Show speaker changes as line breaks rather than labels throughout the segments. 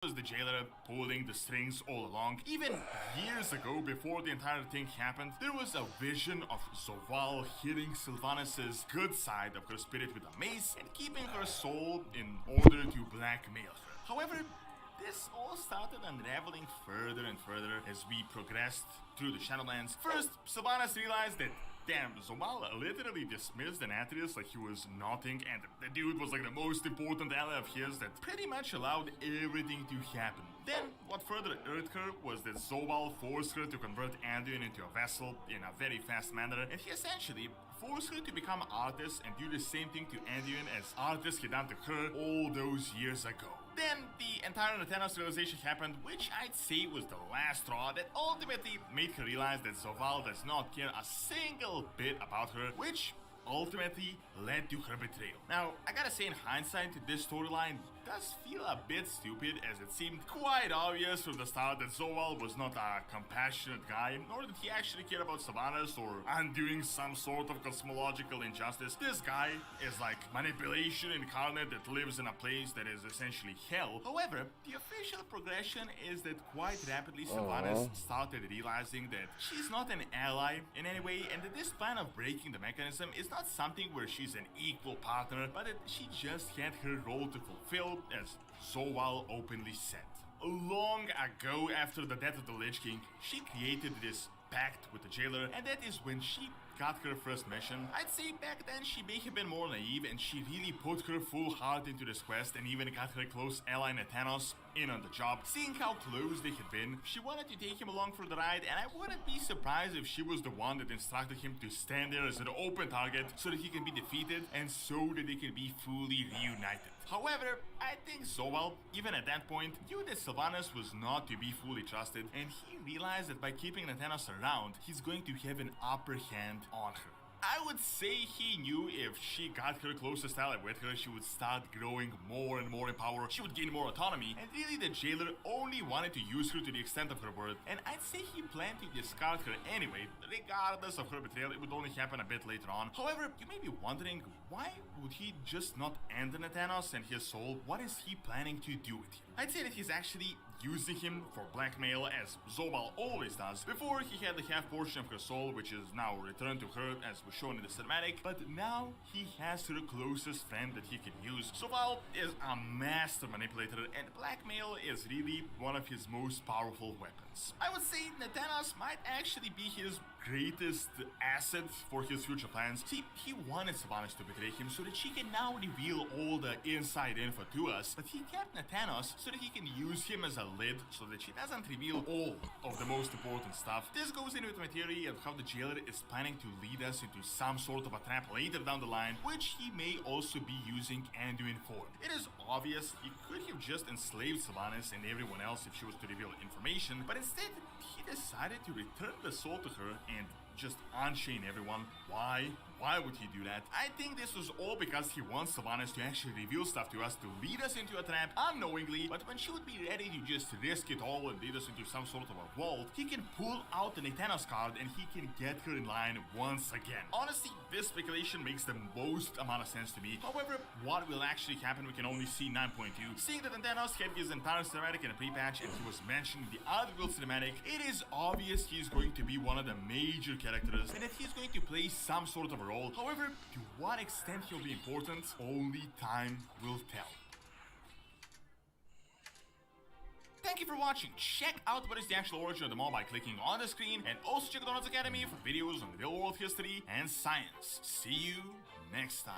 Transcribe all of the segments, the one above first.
Was the jailer pulling the strings all along. Even years ago, before the entire thing happened, there was a vision of Zoval hitting Sylvanas' good side of her spirit with a mace and keeping her soul in order to blackmail her. However, this all started unraveling further and further as we progressed through the Shadowlands. First, Sylvanas realized that damn, Zomal literally dismissed an Atreus like he was nothing, and the dude was like the most important ally of his that pretty much allowed everything to happen. Then, what further irked her was that Zomal forced her to convert Anduin into a vessel in a very fast manner, and he essentially forced her to become Arthas and do the same thing to Anduin as Arthas had done to her all those years ago. Then the entire Nathanos realization happened, which I'd say was the last straw that ultimately made her realize that Zoval does not care a single bit about her, which ultimately led to her betrayal. Now, I gotta say in hindsight, this storyline does feel a bit stupid, as it seemed quite obvious from the start that Zoval was not a compassionate guy, nor did he actually care about Sylvanas or undoing some sort of cosmological injustice. This guy is like manipulation incarnate that lives in a place that is essentially hell. However, the official progression is that quite rapidly Sylvanas started realizing that she's not an ally in any way, and that this plan of breaking the mechanism is not something where she's an equal partner, but that she just had her role to fulfill, as Zoval openly said. Long ago, after the death of the Lich King, she created this pact with the jailer, and that is when she got her first mission. I'd say back then she may have been more naive, and she really put her full heart into this quest and even got her close ally Nathanos in on the job. Seeing how close they had been, she wanted to take him along for the ride, and I wouldn't be surprised if she was the one that instructed him to stand there as an open target so that he can be defeated and so that they can be fully reunited. However, I think Zoval, even at that point, knew that Sylvanas was not to be fully trusted, and he realized that by keeping Nathanos around, he's going to have an upper hand on her. I would say he knew if she got her closest ally with her, she would start growing more and more in power, she would gain more autonomy, and really the jailer only wanted to use her to the extent of her worth, and I'd say he planned to discard her anyway, regardless of her betrayal. It would only happen a bit later on. However, you may be wondering, why would he just not end Nathanos and his soul? What is he planning to do with him? I'd say that he's actually using him for blackmail, as Zoval always does. Before, he had the half portion of her soul, which is now returned to her, as was shown in the cinematic, but now he has her closest friend that he can use. Zoval is a master manipulator, and blackmail is really one of his most powerful weapons. I would say Nathanos might actually be his greatest asset for his future plans. See, he wanted Sylvanas to betray him so that she can now reveal all the inside info to us, but he kept Nathanos so that he can use him as a lid so that she doesn't reveal all of the most important stuff. This goes in with my theory of how the jailer is planning to lead us into some sort of a trap later down the line, which he may also be using Anduin for. It is obvious he could have just enslaved Sylvanas and everyone else if she was to reveal information, but instead he decided to return the soul to her and just unchain everyone. Why? Why would he do that? I think this was all because he wants Sylvanas to actually reveal stuff to us to lead us into a trap unknowingly, but when she would be ready to just risk it all and lead us into some sort of a vault, he can pull out the Nathanos card and he can get her in line once again. Honestly, this speculation makes the most amount of sense to me. However, what will actually happen we can only see 9.2. Seeing that Nathanos had his entire cinematic in a pre-patch and he was mentioned in the Otherworld cinematic, it is obvious he's going to be one of the major characters and that he's going to play some sort of a role. However, to what extent he'll be important, only time will tell. Thank you for watching. Check out what is the actual origin of the mob by clicking on the screen, and also check out Donald's Academy for videos on real world history and science. See you next time.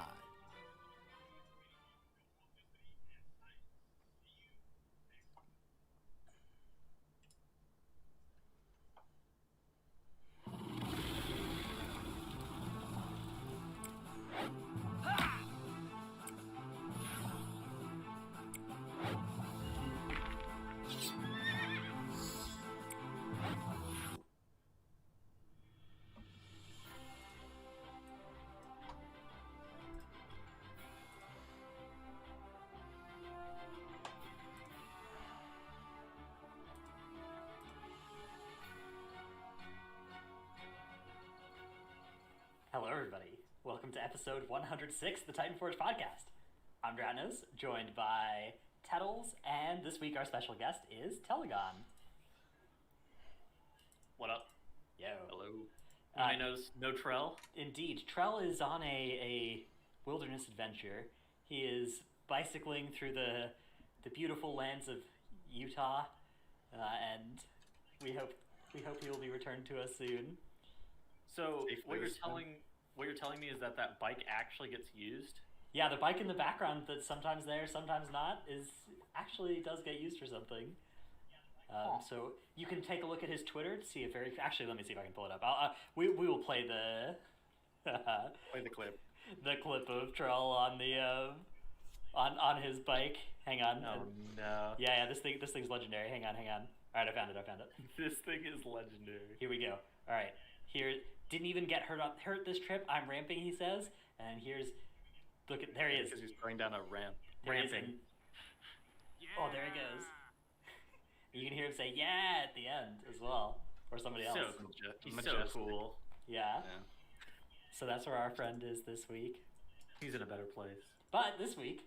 Hello, everybody. Welcome to episode 106 of the Titanforge podcast. I'm Dratnos, joined by Tettles, and this week our special guest is Telegon.
What up?
Yo.
Hello. I know no Trell.
Indeed. Trell is on a wilderness adventure. He is bicycling through the beautiful lands of Utah, and we hope he will be returned to us soon.
So what you're telling me is that bike actually gets used?
Yeah, the bike in the background that's sometimes there, sometimes not, actually does get used for something. So you can take a look at his Twitter to see if actually, let me see if I can pull it up. We will play the
play the clip.
The clip of Trell on the on his bike. Hang on.
Oh no.
Yeah, this thing's legendary. Hang on. All right, I found it.
This thing is legendary.
Here we go. All right. Here, didn't even get hurt this trip. I'm ramping, he says. And there he is.
Because he's going down a ramp.
Ramping. Yeah. Oh, there he goes. You can hear him say "yeah" at the end as well, or somebody else.
He's so cool.
Yeah. So that's where our friend is this week.
He's in a better place.
But this week,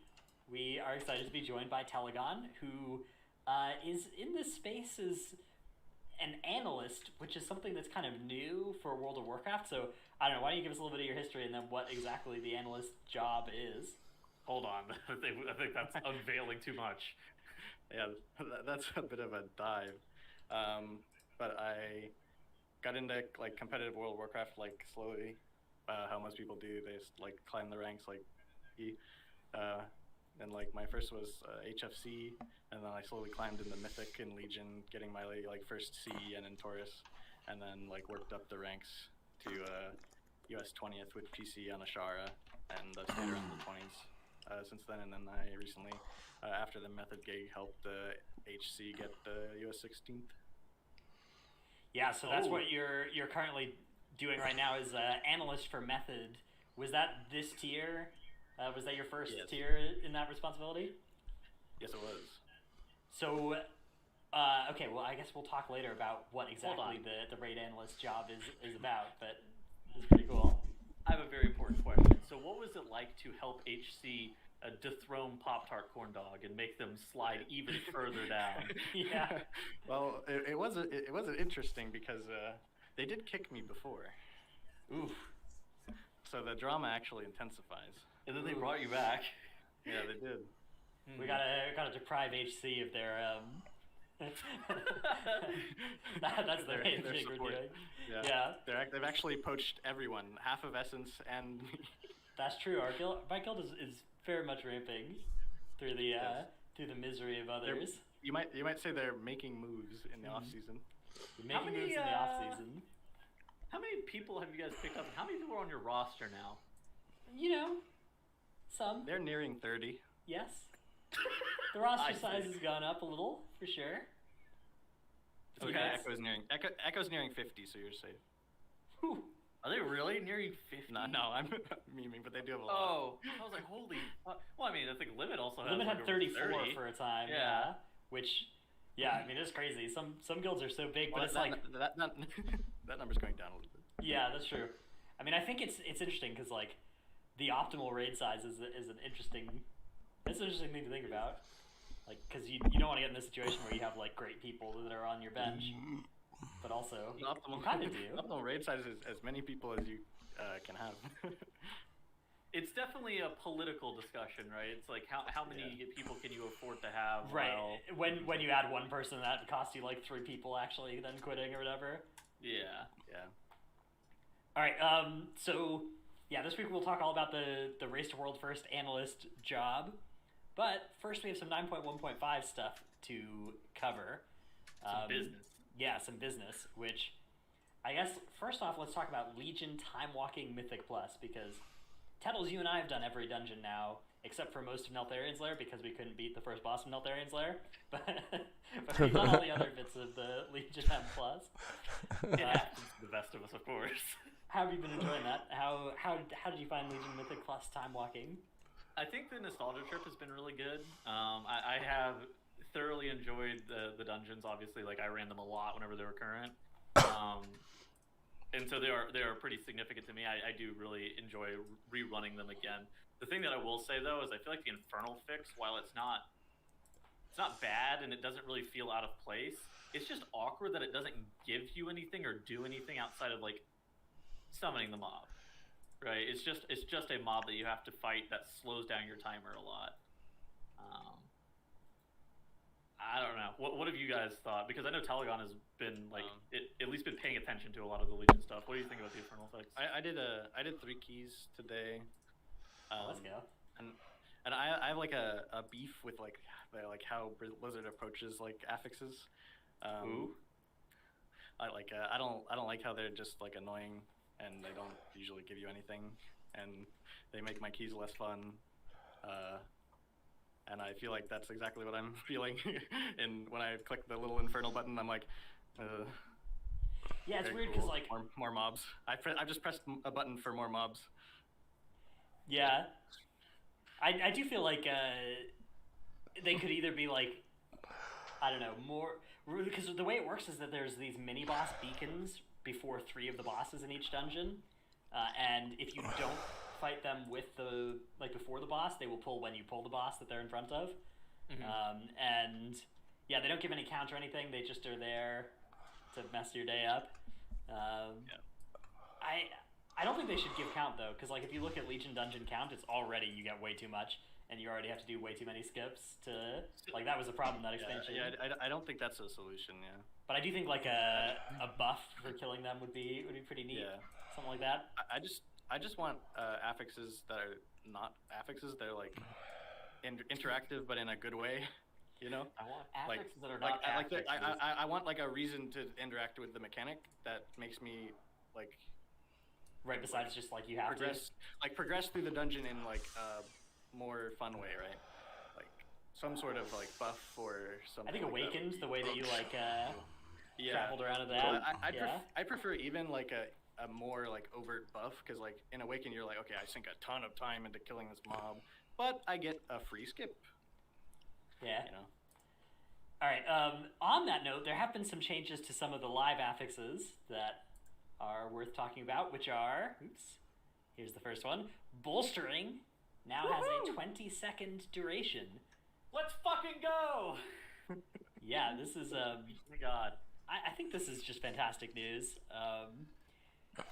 we are excited to be joined by Telegon, who is in this space as an analyst, which is something that's kind of new for World of Warcraft. So I don't know. Why don't you give us a little bit of your history and then what exactly the analyst job is?
Hold on. I think that's unveiling too much. Yeah, that's a bit of a dive. But I got into like competitive World of Warcraft like slowly, how most people do. They just like climb the ranks like and like my first was HFC, and then I slowly climbed into Mythic and Legion, getting my like first CE and in Taurus, and then like worked up the ranks to US 20th with PC on Ashara, and stayed around the 20s since then. And then I recently, after the Method gig, helped the HC get US 16th.
Yeah, so that's what you're currently doing right now is analyst for Method. Was that this tier? Was that your first tier in that responsibility?
Yes, it was.
So, okay, well, I guess we'll talk later about what exactly the raid analyst job is about, but it's pretty cool.
I have a very important question. So what was it like to help HC dethrone Pop-Tart Corn Dog and make them slide even further down?
Yeah.
Well, it wasn't interesting because they did kick me before.
Oof.
So the drama actually intensifies.
And then they brought you back.
Yeah, they did.
We gotta deprive HC of their that's the main thing we're doing. Yeah.
They've actually poached everyone, half of Essence and me.
That's true. My guild is very much ramping through the misery of others.
You might say they're making moves in the off season.
Making moves in the off season.
How many people have you guys picked up? How many people are on your roster now?
You know, some.
They're nearing 30.
Yes. The roster size has gone up a little, for sure.
Okay, Echo's nearing 50, so you're safe.
Whew.
Are they really nearing 50? No, I'm memeing, but they do have a lot. Oh, I was like, holy. Well, I mean, I think Limit also has.
Limit had 34
30.
for a time. Yeah. Which, I mean, it's crazy. Some guilds are so big, but it's like
that number's going down a little bit.
Yeah, that's true. I mean, I think it's interesting because like the optimal raid size is an interesting. It's an interesting thing to think about. Like, because you don't want to get in a situation where you have like great people that are on your bench, but also you kind of do.
Optimal raid size is as many people as you can have. It's definitely a political discussion, right? It's like how many people can you afford to have?
Right. When you add one person, that costs you like 3 people actually then quitting or whatever.
Yeah.
All right. So this week we'll talk all about the Race to World First analyst job. But first, we have some 9.1.5 stuff to cover.
Some business.
Yeah, some business, which I guess, first off, let's talk about Legion Time Walking Mythic Plus, because, Tettles, you and I have done every dungeon now, except for most of Neltharian's Lair, because we couldn't beat the first boss of Neltharian's Lair. But we've done all the other bits of the Legion M Plus.
The best of us, of course.
How have you been enjoying that? How did you find Legion Mythic Plus Time Walking?
I think the nostalgia trip has been really good. I have thoroughly enjoyed the dungeons. Obviously, like I ran them a lot whenever they were current, and so they are pretty significant to me. I do really enjoy rerunning them again. The thing that I will say though is I feel like the Infernal fix, while it's not
it's not bad, and it doesn't really feel out of place. It's just awkward that it doesn't give you anything or do anything outside of like summoning the mob, right? It's just a mob that you have to fight that slows down your timer a lot. I don't know. What have you guys thought? Because I know Telegon has been like at least been paying attention to a lot of the Legion stuff. What do you think about the Infernal effects?
I did 3 keys today.
Let's go.
And I have like a beef with like how Blizzard approaches like affixes.
Ooh.
I don't like how they're just like annoying and they don't usually give you anything, and they make my keys less fun. And I feel like that's exactly what I'm feeling. And when I click the little infernal button, I'm like,
yeah, it's weird
cool.
because like
more mobs. I just pressed a button for more mobs.
yeah, I do feel like they could either be like, I don't know, more, because the way it works is that there's these mini boss beacons before 3 of the bosses in each dungeon, and if you don't fight them with the before the boss, they will pull when you pull the boss that they're in front of. And yeah, they don't give any count or anything. They just are there to mess your day up. I don't think they should give count though, because like if you look at Legion dungeon count, it's already, you get way too much, and you already have to do way too many skips to, like, that was a problem in that expansion.
I don't think that's a solution. Yeah.
But I do think like a buff for killing them would be pretty neat.
Yeah.
Something like that.
I just want affixes that are not affixes. They're like interactive, but in a good way. You know.
I want
like,
affixes that are not affixes.
I want like a reason to interact with the mechanic that makes me like.
Right. Besides just like you have
progress through the dungeon in like a more fun way, right? Like some sort of like buff or something.
I think
like
Awakened, the way that you like
yeah.
traveled around to that.
I prefer even like a more like overt buff, because like in Awaken you're like, okay, I sink a ton of time into killing this mob, but I get a free skip.
Yeah.
You know.
All right. On that note, there have been some changes to some of the live affixes that are worth talking about, which are, here's the first one. Bolstering now has a 20-second duration.
Let's fucking go!
Yeah, this is
oh my god.
I think this is just fantastic news.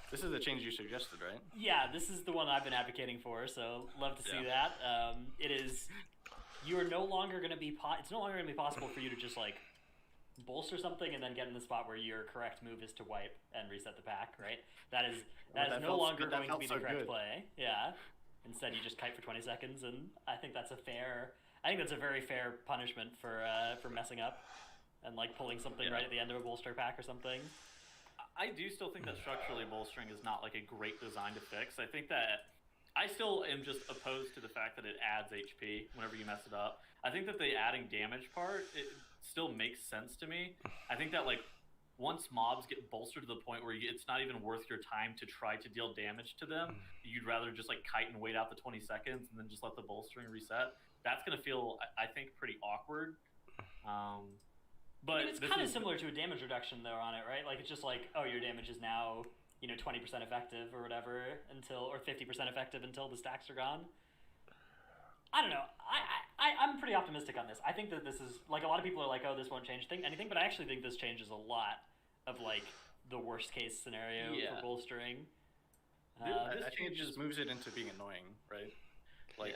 This is the change you suggested, right?
Yeah, this is the one I've been advocating for, so love to see that. It is, you are no longer going to be, it's no longer going to be possible for you to just like bolster something and then get in the spot where your correct move is to wipe and reset the pack, right? That is no longer going to be the correct play. Yeah. Instead, you just kite for 20 seconds, and I think that's a very fair punishment for messing up and like pulling something right at the end of a bolster pack or something.
I do still think that structurally bolstering is not like a great design to fix. I think that I still am just opposed to the fact that it adds HP whenever you mess it up. I think that the adding damage part, it still makes sense to me. I think that like once mobs get bolstered to the point where it's not even worth your time to try to deal damage to them, you'd rather just like kite and wait out the 20 seconds and then just let the bolstering reset. That's going to feel, I think, pretty awkward. But
I mean, it's kind of similar to a damage reduction though on it, right? Like it's just like, oh, your damage is now 20% effective or whatever or 50% effective until the stacks are gone. I don't know. I'm pretty optimistic on this. I think that this is, like, a lot of people are like, oh, this won't change anything, but I actually think this changes a lot of, like, the worst case scenario for bolstering.
I think it just moves it into being annoying, right? Like,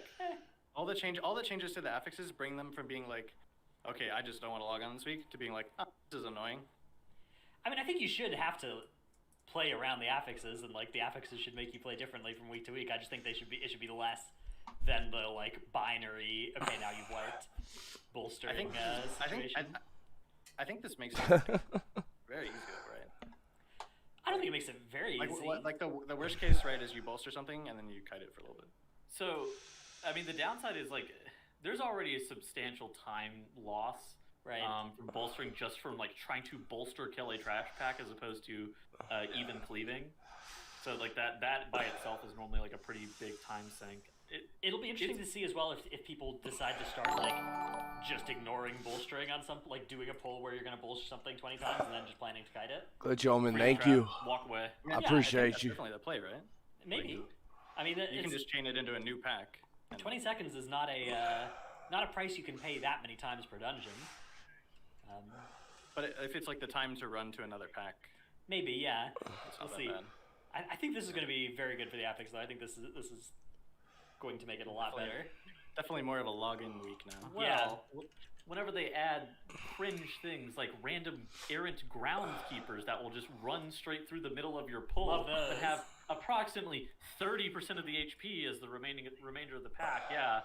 all the changes to the affixes bring them from being like, okay, I just don't want to log on this week, to being like, oh, this is annoying.
I mean, I think you should have to play around the affixes, and, like, the affixes should make you play differently from week to week. I just think it should be less than the like binary. Okay, now you've wiped bolstering situation.
I think this makes it very easy, right?
I don't think it makes it very easy.
Like the worst case, right, is you bolster something and then you kite it for a little bit.
So, I mean, the downside is like there's already a substantial time loss,
right?
From bolstering just from like trying to bolster kill a trash pack as opposed to even cleaving. So like that by itself is normally like a pretty big time sink.
It'll be interesting to see as well if people decide to start like just ignoring bolstering on some, like doing a pull where you're going to bolster something 20 times and then just planning to kite it.
Good gentlemen, thank you.
Walk away.
I appreciate
that's
you.
Definitely the play, right?
Maybe.
Like,
I mean,
you can just chain it into a new pack.
20 seconds is not a not a price you can pay that many times per dungeon.
But if it's like the time to run to another pack,
Maybe, yeah.
it's not
We'll
that
see.
bad.
I think this is going to be very good for the affix, though. I think this is going to make it a lot better.
Definitely more of a login week now.
Well, whenever they add cringe things like random errant groundskeepers that will just run straight through the middle of your pull
Love those.
and have approximately 30% of the HP as the remainder of the pack, yeah.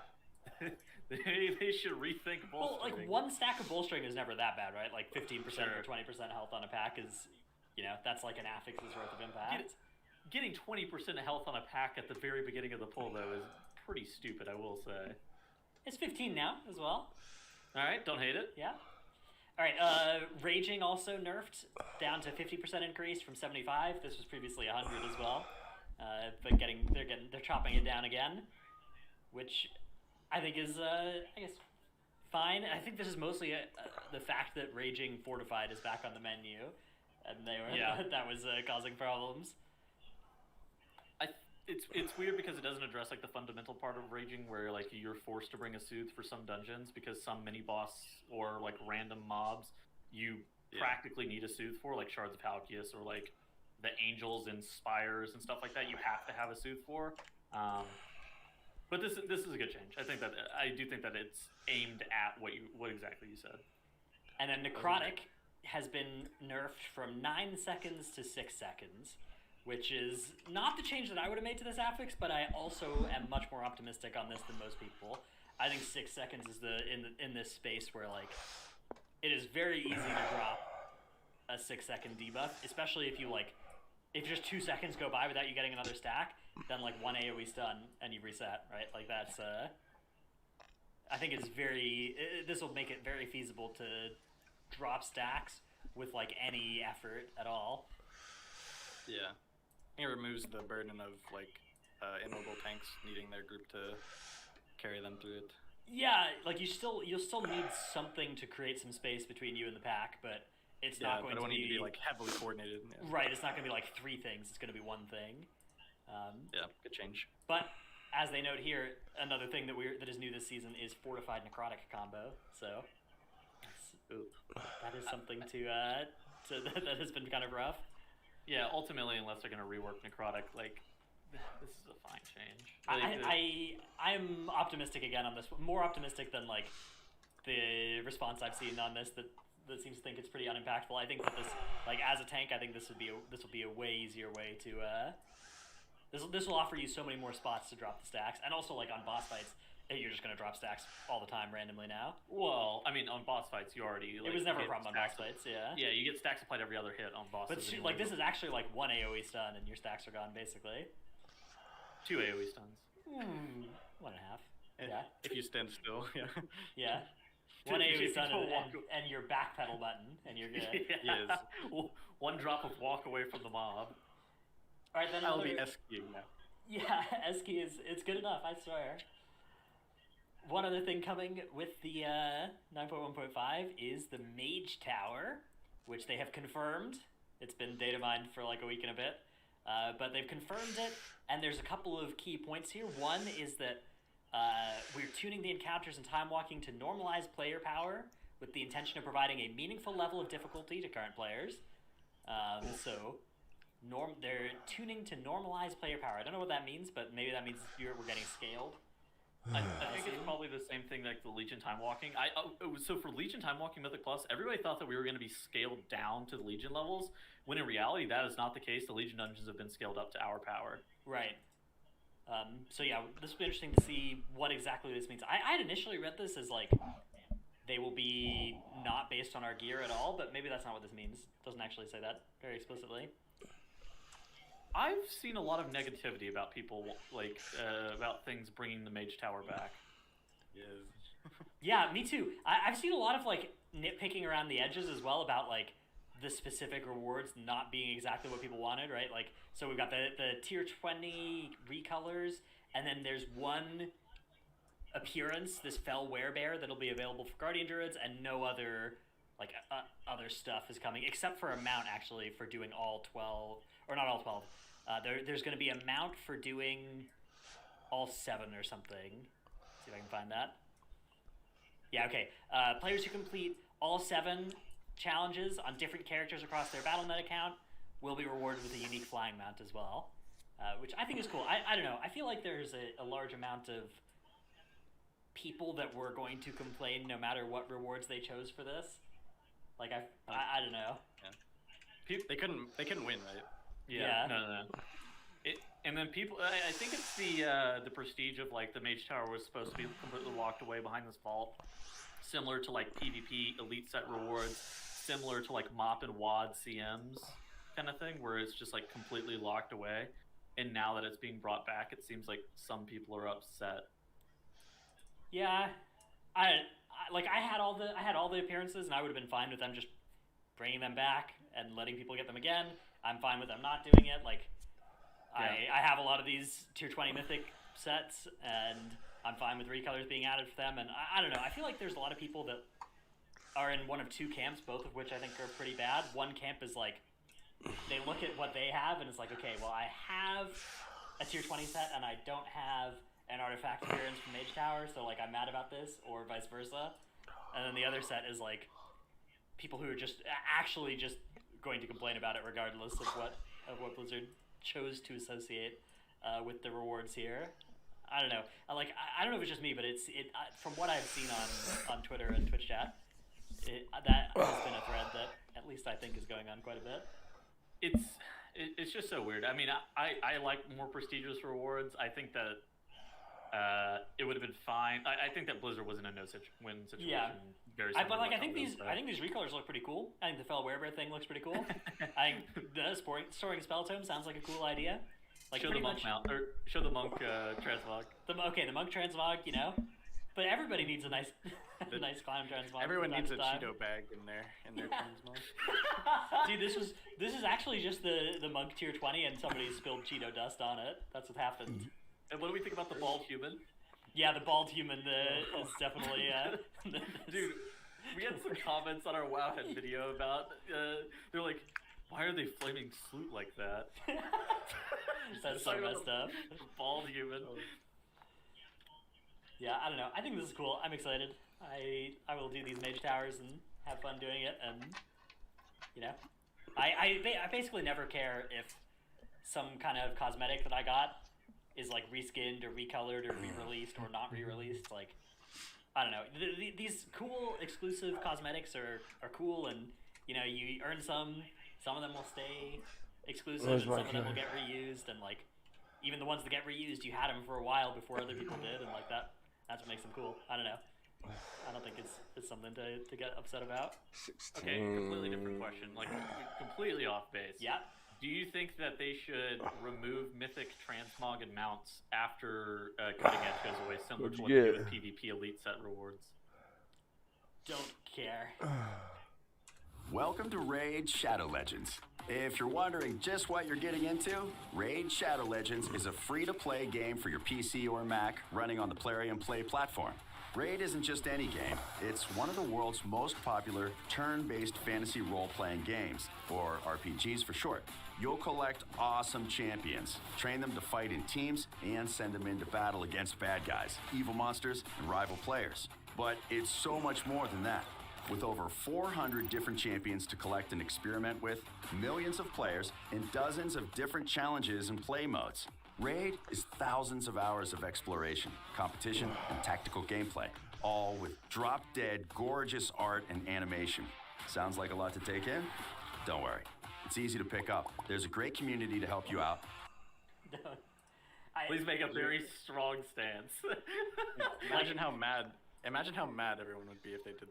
they should rethink
Well,
bolstering.
like, one stack of bolstering is never that bad, right? Like, 15%
Sure.
or 20% health on a pack is, that's like an affix's worth of impact.
Getting 20% of health on a pack at the very beginning of the pull, though, is pretty stupid, I will say.
It's 15 now, as well.
All right, don't hate it.
Yeah. All right, Raging also nerfed down to 50% increase from 75. This was previously 100 as well. But they're chopping it down again, which I think is fine. I think this is mostly the fact that Raging Fortified is back on the menu, and that was causing problems.
It's weird because it doesn't address like the fundamental part of Raging, where like you're forced to bring a Soothe for some dungeons because some mini boss or like random mobs you practically need a Soothe for, like Shards of Halkias or like the Angels and Spires and stuff like that. You have to have a Soothe for. But this is a good change. I do think that it's aimed at what exactly you said.
And then Necrotic has been nerfed from 9 seconds to 6 seconds, which is not the change that I would have made to this affix, but I also am much more optimistic on this than most people. I think 6 seconds is in this space where like it is very easy to drop a 6-second debuff, especially if just 2 seconds go by without you getting another stack, then like one AoE stun and you reset, right? Like that's I think it's this will make it very feasible to drop stacks with like any effort at all.
Yeah. It removes the burden of like immobile tanks needing their group to carry them through it.
Yeah, like you'll still need something to create some space between you and the pack, but it's not going to
need to be like heavily coordinated. Yeah.
Right, it's not going to be like 3 things. It's going to be one thing.
Good change.
But as they note here, another thing that is new this season is Fortified Necrotic combo. So that is something that has been kind of rough.
Yeah, ultimately, unless they're going to rework Necrotic, like, this is a fine change.
I'm optimistic again on this. More optimistic than, like, the response I've seen on this that seems to think it's pretty unimpactful. I think that this, like, as a tank, I think this will be a way easier way to, this will offer you so many more spots to drop the stacks. And also, like, on boss fights, you're just going to drop stacks all the time randomly now.
Well, I mean, on boss fights, you already... Like,
it was never a problem on boss fights, yeah.
Yeah, you get stacks applied every other hit on bosses.
But, like, this is actually, like, 1 AoE stun and your stacks are gone, basically.
2 AoE stuns.
1.5. Yeah.
If you stand still, yeah.
Yeah. 1 AoE stun and your backpedal button, and you're good.
Yes. One drop of walk away from the mob.
Alright, then
I'll be S-keying now.
Yeah, S-key it's good enough, I swear. One other thing coming with the 9.1.5 is the Mage Tower, which they have confirmed. It's been data mined for like a week and a bit, but they've confirmed it, and there's a couple of key points here. One is that we're tuning the encounters and time walking to normalize player power with the intention of providing a meaningful level of difficulty to current players. They're tuning to normalize player power. I don't know what that means, but maybe that means we're getting scaled.
I think it's probably the same thing like the Legion Time Walking. So for Legion Time Walking Mythic Plus, everybody thought that we were going to be scaled down to the Legion levels, when in reality that is not the case. The Legion dungeons have been scaled up to our power.
Right. So yeah, this will be interesting to see what exactly this means. I had initially read this as like they will be not based on our gear at all, but maybe that's not what this means. It doesn't actually say that very explicitly.
I've seen a lot of negativity about people, like, about things bringing the Mage Tower back.
Yes.
Yeah, me too. I've seen a lot of, like, nitpicking around the edges as well about, like, the specific rewards not being exactly what people wanted, right? Like, so we've got the tier 20 recolors, and then there's one appearance, this Fell Werebear, that'll be available for Guardian Druids, and no other, like, other stuff is coming, except for a mount, actually, for doing all 12, or not all 12. There's going to be a mount for doing all 7 or something. See if I can find that. Yeah, okay. Players who complete all 7 challenges on different characters across their Battle.net account will be rewarded with a unique flying mount as well, which I think is cool. I don't know. I feel like there's a large amount of people that were going to complain no matter what rewards they chose for this. Like, I don't know.
Yeah. They couldn't win, right?
Yeah.
No. And then people, I think it's the prestige of like the Mage Tower was supposed to be completely locked away behind this vault, similar to like PvP elite set rewards, similar to like MOP and WAD CMs kind of thing, where it's just like completely locked away. And now that it's being brought back, it seems like some people are upset.
Yeah, I had all the appearances, and I would have been fine with them just bringing them back and letting people get them again. I'm fine with them not doing it. Like, I have a lot of these tier 20 mythic sets, and I'm fine with recolors being added for them. And I don't know. I feel like there's a lot of people that are in one of 2 camps, both of which I think are pretty bad. One camp is like, they look at what they have, and it's like, okay, well, I have a tier 20 set, and I don't have an artifact appearance from Mage Tower, so like I'm mad about this, or vice versa. And then the other set is like people who are just actually just going to complain about it regardless of what Blizzard chose to associate with the rewards here. I don't know. I don't know if it's just me, but it from what I've seen on Twitter and Twitch chat, that has been a thread that at least I think is going on quite a bit.
It's just so weird. I mean, I like more prestigious rewards. I think that it would have been fine. I think that Blizzard was in a no-win situation.
Yeah.
Very
But like,
similar
I think these recolors look pretty cool. I think the Fell Werebear thing looks pretty cool. I think the storing a spell tome sounds like a cool idea. Like,
show the monk mount, or show the monk transmog.
The monk transmog, you know. But everybody needs a nice nice climb transmog.
Everyone needs a Cheeto bag in their transmog.
Dude, this is actually just the monk tier 20, and somebody spilled Cheeto dust on it. That's what happened.
And what do we think about the bald human?
Yeah, the bald human is definitely...
Dude, we had some comments on our Wowhead video about... they're like, why are they flaming Sloot like that?
That's so messed up.
Bald human.
Yeah, I don't know. I think this is cool. I'm excited. I will do these Mage Towers and have fun doing it, and... You know? I basically never care if some kind of cosmetic that I got is like reskinned or recolored or re-released or not re-released. Like, I don't know. These cool exclusive cosmetics are cool, and you know, you earn some of them will stay exclusive, and some of them will get reused, and like even the ones that get reused, you had them for a while before other people did, and like that's what makes them cool. I don't know. I don't think it's something to get upset about.
16.
Okay, completely different question. Like completely off base.
Yeah.
Do you think that they should remove mythic transmog and mounts after Cutting Edge goes away, similar to what they do with PvP Elite set rewards?
Don't care.
Welcome to Raid Shadow Legends. If you're wondering just what you're getting into, Raid Shadow Legends is a free-to-play game for your PC or Mac running on the Plarium Play platform. Raid isn't just any game. It's one of the world's most popular turn-based fantasy role-playing games, or RPGs for short. You'll collect awesome champions, train them to fight in teams, and send them into battle against bad guys, evil monsters, and rival players. But it's so much more than that. With over 400 different champions to collect and experiment with, millions of players, and dozens of different challenges and play modes, Raid is thousands of hours of exploration, competition, and tactical gameplay, all with drop-dead, gorgeous art and animation. Sounds like a lot to take in? Don't worry. It's easy to pick up. There's a great community to help you out.
Please make a very strong stance.
Imagine how mad everyone would be if they did.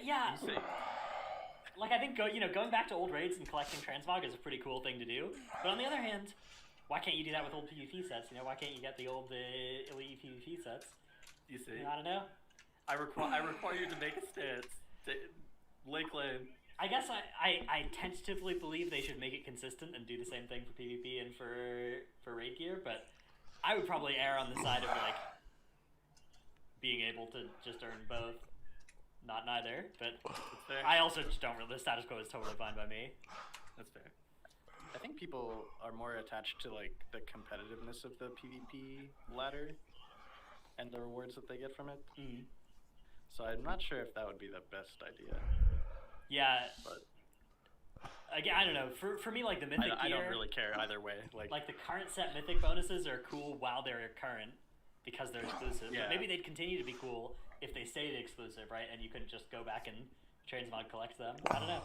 Yeah. Like, I think going back to old raids and collecting transmog is a pretty cool thing to do. But on the other hand, why can't you do that with old PvP sets? You know, why can't you get the old elite PvP sets?
You see?
I don't know.
I require you to make a stance. Lay claim.
I guess I tentatively believe they should make it consistent and do the same thing for PvP and for raid gear, but I would probably err on the side of like being able to just earn both. Not neither, but I also just don't really. The status quo is totally fine by me.
That's fair.
I think people are more attached to like the competitiveness of the PvP ladder and the rewards that they get from it.
Mm.
So I'm not sure if that would be the best idea.
Yeah.
But
Again, I don't know. For me, like the mythic
I
gear,
don't really care either way.
like the current set mythic bonuses are cool while they're current because they're exclusive.
Yeah.
But maybe they'd continue to be cool if they stayed exclusive, right? And you couldn't just go back and transmog collect them. I don't know.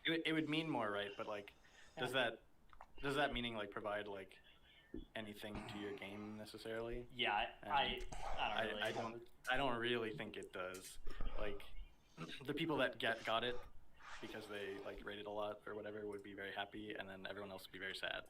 it would mean more, right? But like, does that meaning like provide like anything to your game necessarily?
Yeah, I don't really.
I don't really think it does. Like, the people that got it because they like rated a lot or whatever would be very happy, and then everyone else would be very sad.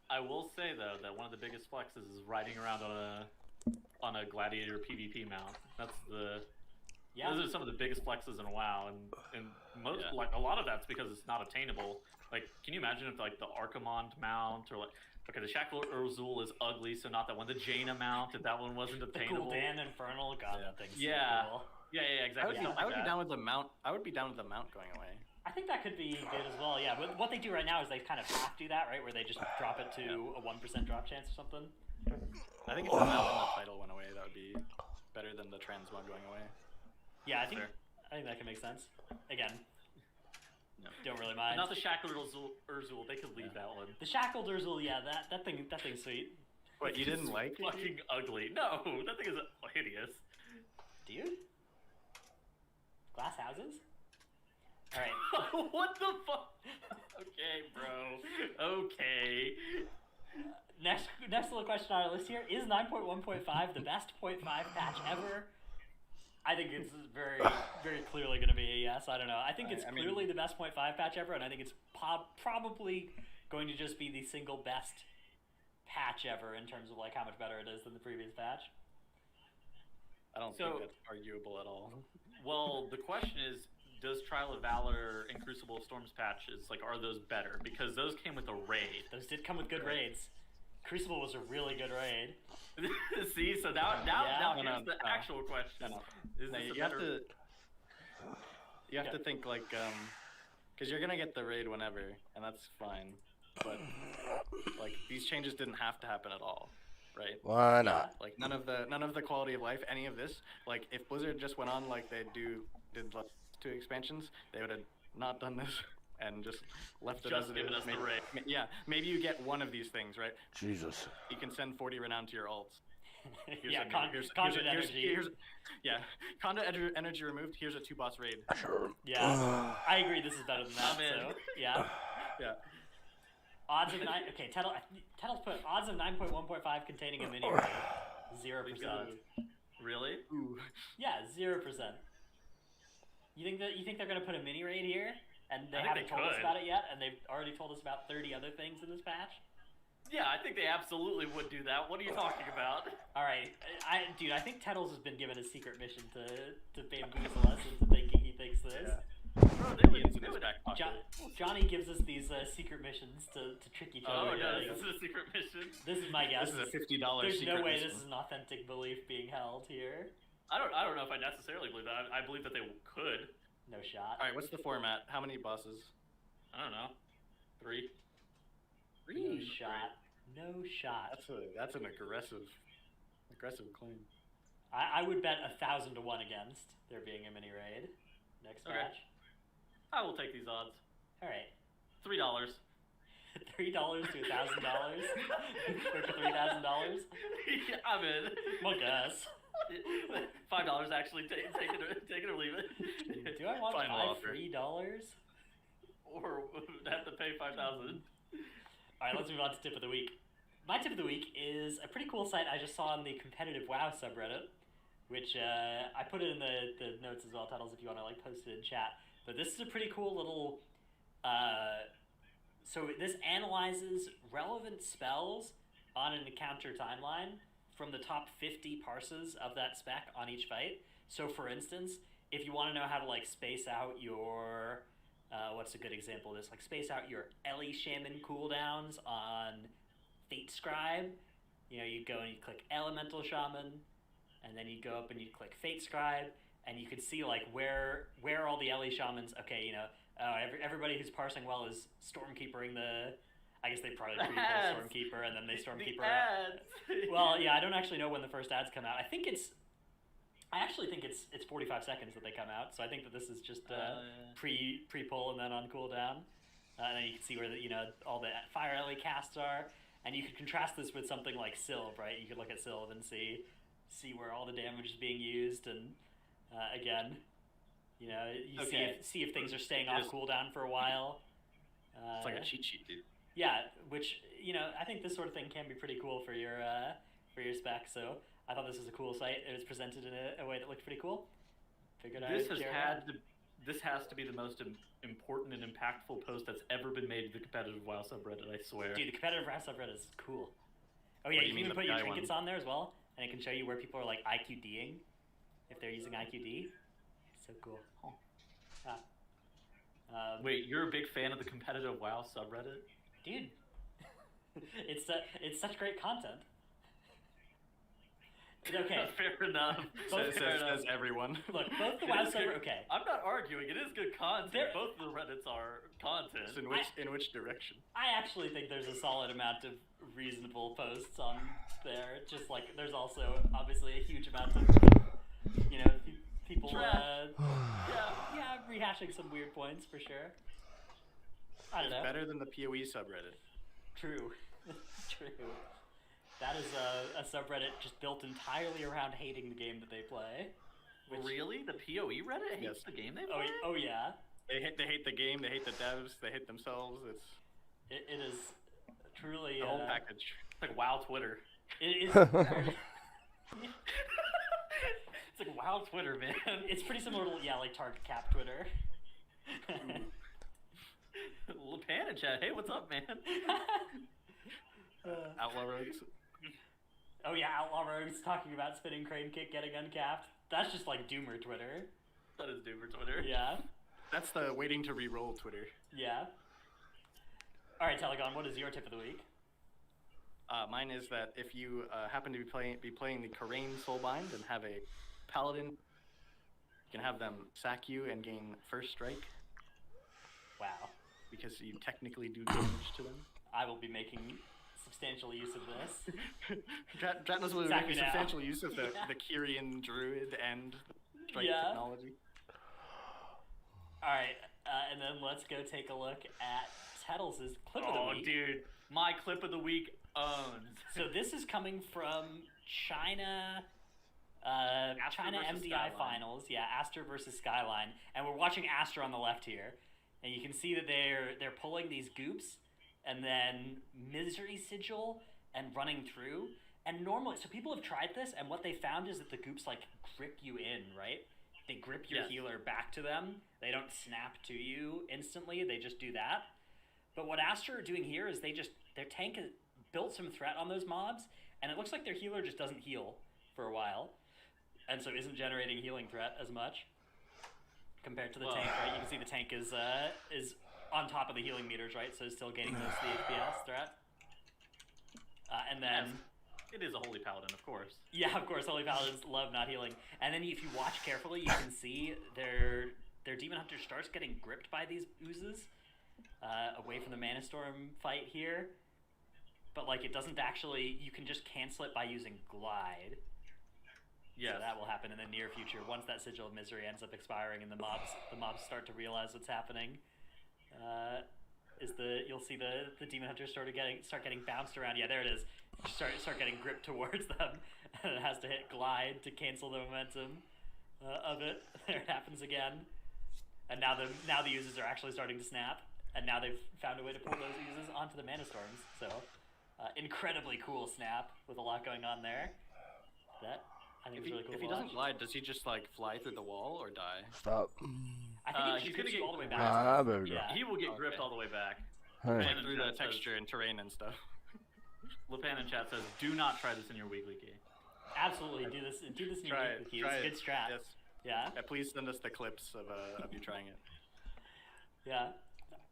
I will say though that one of the biggest flexes is riding around on a gladiator PvP mount. Those are some of the biggest flexes in WoW, and most like a lot of that's because it's not attainable. Like, can you imagine if like the Archimond mount or like the Shackle Urzul is ugly, so not that one. The Jaina mount, if that one wasn't
The
attainable.
Gul'dan Infernal, God, that thing's so cool.
Yeah, exactly.
I would be down with the mount. I would be down with the mount going away.
I think that could be good as well, yeah. But what they do right now is they kind of half do that, right? Where they just drop it to a 1% drop chance or something.
I think if the mount and the title went away, that would be better than the transmog going away.
Yeah, I think
Fair.
that can make sense. Again,
No.
don't really mind.
Not the Shackled Urzul. They could leave that one.
The Shackled Urzul, yeah, that thing's sweet.
What, you didn't like it?
Fucking ugly. No, that thing is hideous.
Dude? Glass houses? Alright.
What the fuck? Okay, bro. Okay.
Next little question on our list here. Is 9.1.5 the best 0.5 patch ever? I think it's very, very clearly going to be a yes. I don't know. I think it's clearly the best 0.5 patch ever, and I think it's probably going to just be the single best patch ever in terms of like how much better it is than the previous patch.
I don't think that's arguable at all.
Well, the question is, does Trial of Valor and Crucible of Storms patches, like, are those better? Because those came with a raid.
Those did come with good raids. Crucible was a really good raid.
See, so now here's the actual question. Is this
You have to think like, because you're gonna get the raid whenever, and that's fine. But like, these changes didn't have to happen at all, right?
Why not?
Like none of the quality of life, any of this. Like if Blizzard just went on like they did last 2 expansions, they would have not done this and just left it as it is.
Given us the raid.
Yeah, maybe you get one of these things, right?
Jesus.
You can send 40 renown to your alts.
Conduit energy.
Conduit energy removed. Here's a 2-boss raid.
Sure.
Yeah, I agree. This is better than that.
I'm in.
So yeah.
Yeah.
Odds of 9. Okay, Tettle's put odds of 9.1.5 containing a mini raid. 0%.
Really?
Ooh.
Yeah, 0%. You think they're gonna put a mini raid here, and they
I think
haven't
they
told us
could.
about it yet, and they've already told us about 30 other things in this patch?
Yeah, I think they absolutely would do that. What are you talking about?
All right, I think Tettles has been given a secret mission to bamboozle us into thinking he thinks this.
Bro, they would
Johnny gives us these secret missions to trick each other.
Oh yeah,
into
this is a secret mission.
This is my guess.
This is a $50
There's
secret
no way
mission.
this is an authentic belief being held here.
I don't know if I necessarily believe that. I believe that they could.
No shot.
All right, what's the format? How many bosses?
I don't know. 3.
No shot. No shot.
That's an aggressive claim.
I would bet 1,000 to 1 against there being a mini raid next
Okay.
match.
I will take these odds.
All right.
$3.
$3 to $1,000 or to $3,000.
Yeah, I'm in.
Well, guess.
$5 actually. Take it or leave it.
Do I want
Final
$5
offer.
free dollars?
Or have to pay $5,000.
All right, let's move on to tip of the week. My tip of the week is a pretty cool site I just saw on the competitive WoW subreddit, which I put it in the notes as well, Tuttles, if you want to like post it in chat. But this is a pretty cool little. So this analyzes relevant spells on an encounter timeline from the top 50 parses of that spec on each fight. So for instance, if you want to know how to like space out your what's a good example of this? Like space out your Ellie Shaman cooldowns on Fate Scribe. You know, you go and you click Elemental Shaman, and then you go up and you click Fate Scribe, and you can see like where all the Ellie Shamans. Okay, you know, everybody who's parsing well is Stormkeepering the. I guess they probably pre-pull Stormkeeper and then they Stormkeeper.
The ads.
Well, yeah, I don't actually know when the first ads come out. I think it's I actually think it's 45 seconds that they come out, so I think that this is just pre-pull and then on cooldown. And then you can see where all the fire alley casts are, and you could contrast this with something like Sylve, right? You could look at Sylve and see where all the damage is being used, and again, you see if things are staying off cooldown for a while.
It's like a cheat sheet, dude.
Yeah, which I think this sort of thing can be pretty cool for your spec. So I thought this was a cool site. It was presented in a way that looked pretty cool. Figured
This has to be the most important and impactful post that's ever been made to the competitive WoW subreddit, I swear.
Dude, the competitive WoW subreddit is cool. Oh yeah, you can even put your trinkets on there as well, and it can show you where people are like IQDing, if they're using IQD. So cool.
Wait, you're a big fan of the competitive WoW subreddit?
Dude, it's such great content. Okay.
Fair enough.
Says everyone.
Look, both the WoW subreddit. Okay.
I'm not arguing. It is good content. Both of the Reddits are content.
So in which direction?
I actually think there's a solid amount of reasonable posts on there. Just like there's also obviously a huge amount of people rehashing some weird points for sure. I don't know.
Better than the PoE subreddit.
True. True. That is a subreddit just built entirely around hating the game that they play.
Really? The PoE Reddit hates the game they play?
Oh yeah.
They hate the game. They hate the devs. They hate themselves.
It is truly
the whole package.
It's like WoW Twitter.
It is.
It's like WoW Twitter, man.
It's pretty similar to like Target Cap Twitter.
Lepan in chat. Hey, what's up, man?
Outlaw Rogues.
Oh yeah, Outlaw Rogues talking about spinning crane kick getting uncapped. That's just like Doomer Twitter.
That is Doomer Twitter.
Yeah.
That's the waiting to re-roll Twitter.
Yeah. All right, Telegon, what is your tip of the week?
Mine is that if you happen to be playing the Karain Soulbind and have a paladin, you can have them sack you and gain first strike.
Wow.
Because you technically do damage to them.
I will be making substantial use of this.
Dratnos will be making substantial use of the Kyrian Druid and strike technology.
Alright, and then let's go take a look at Tettles' clip of the week.
Oh, dude. My clip of the week owns.
So this is coming from China MDI
Skyline.
finals. Yeah, Aster versus Skyline. And we're watching Aster on the left here. And you can see that they're pulling these goops and then Misery Sigil and running through. And normally, so people have tried this, and what they found is that the goops like grip you in, right? They grip your healer back to them. They don't snap to you instantly. They just do that. But what Aster are doing here is their tank has built some threat on those mobs, and it looks like their healer just doesn't heal for a while, and so isn't generating healing threat as much compared to the tank, right? You can see the tank is on top of the healing meters, right? So it's still gaining the FPS threat. And then...
It is a Holy Paladin, of course.
Yeah, of course, Holy Paladins love not healing. And then if you watch carefully, you can see their Demon Hunter starts getting gripped by these oozes away from the Mana Storm fight here. But like it doesn't actually, you can just cancel it by using Glide. Yeah, so that will happen in the near future once that Sigil of Misery ends up expiring and the mobs start to realize what's happening. You'll see the Demon Hunter start getting bounced around. Yeah, there it is. Start getting gripped towards them, and it has to hit Glide to cancel the momentum of it. There it happens again, and now the users are actually starting to snap, and now they've found a way to pull those users onto the Mana Storms. So, incredibly cool snap with a lot going on there. That I think is really cool.
If he doesn't glide, does he just like fly through the wall or die?
Stop.
I think he's gonna get all the way back.
Yeah.
He will get gripped all the way back.
Like through the texture and terrain and stuff.
Lepan in chat says, "Do not try this in your weekly key."
Absolutely, do this in your weekly key. It's a good strat.
Yes.
Yeah.
Please send us the clips of you trying it.
Yeah.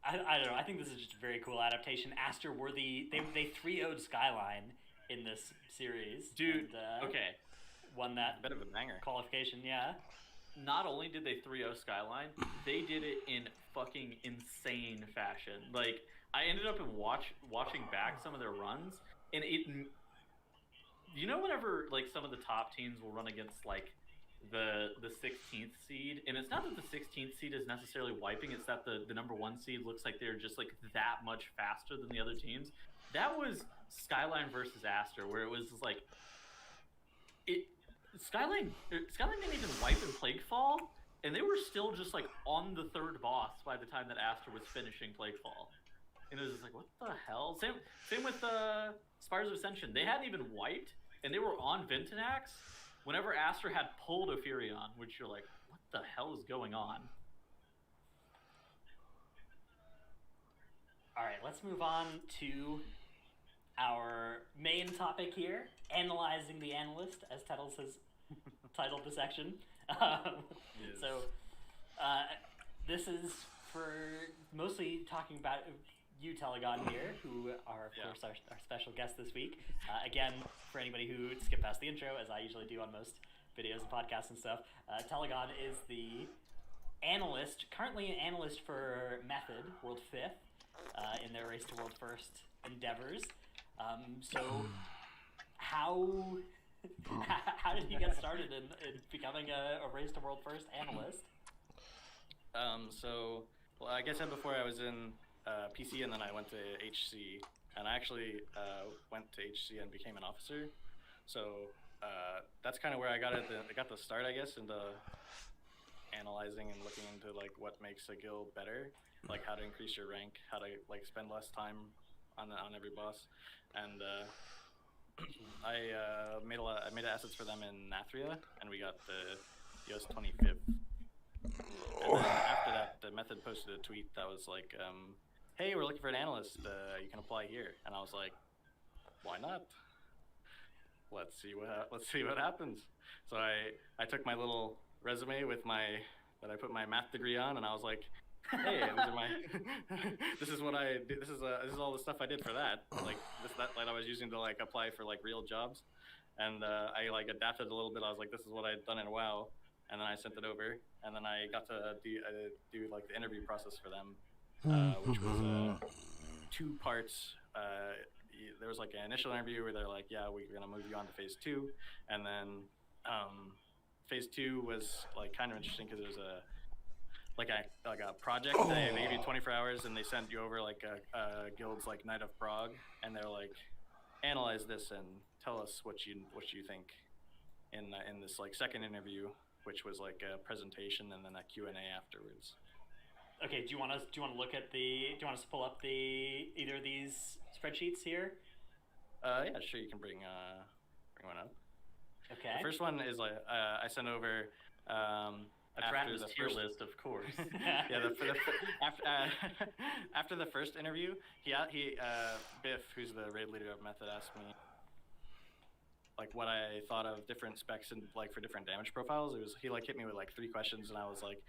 I don't know. I think this is just a very cool adaptation. Aster worthy. They 3-0'd Skyline in this series.
Dude.
And,
okay.
Won that
bit of a banger
qualification. Yeah.
Not only did they 3-0 Skyline, they did it in fucking insane fashion. Like, I ended up watching back some of their runs, and whenever like some of the top teams will run against like the 16th seed, and it's not that the 16th seed is necessarily wiping. It's that the number 1 seed looks like they're just like that much faster than the other teams. That was Skyline versus Aster, where it was like Skyline didn't even wipe in Plaguefall, and they were still just like on the 3rd boss by the time that Aster was finishing Plaguefall. And it was just like, what the hell? Same with Spires of Ascension. They hadn't even wiped, and they were on Ventinax whenever Aster had pulled Ophirion, which you're like, what the hell is going on?
All right, let's move on to our main topic here, analyzing the analyst, as Tettles has titled the section.
Yes.
So this is for mostly talking about you, Telegon, here, who are, of course, our special guest this week. Again, for anybody who skipped past the intro, as I usually do on most videos and podcasts and stuff, Telegon is the analyst, currently an analyst for Method, World 5th, in their Race to World First endeavors. So, how did you get started in becoming a Race to World First analyst?
Well, like I said before, I was in PC, and then I went to HC, and I actually went to HC and became an officer. So that's kind of where I got the start, I guess, into analyzing and looking into like what makes a guild better, like how to increase your rank, how to like spend less time on every boss, and I made assets for them in Nathria, and we got the US 25th. And then after that, the Method posted a tweet that was like, hey, we're looking for an analyst, you can apply here. And I was like, why not? Let's see what happens. So I took my little resume that I put my math degree on, and I was like, hey, this is what I did. This is all the stuff I did for that. Like that I was using to like apply for like real jobs. And I like adapted a little bit. I was like, this is what I'd done in WoW. And then I sent it over, and then I got to do like the interview process for them, which was 2 parts. There was like an initial interview where they're like, yeah, we're gonna move you on to phase 2, and then phase 2 was like kind of interesting because it was a project. They gave you 24 hours, and they sent you over like a guild's like Knight of Prague, and they're like, analyze this and tell us what you think in this like second interview, which was like a presentation and then a Q&A afterwards.
Okay, do you want us to pull up either of these spreadsheets here?
Yeah, sure, you can bring one up.
Okay.
The first one is like I sent over after the
tier
first
list, of course.
yeah, after the first interview, he Biff, who's the raid leader of Method, asked me like what I thought of different specs and like for different damage profiles. He like hit me with like 3 questions, and I was like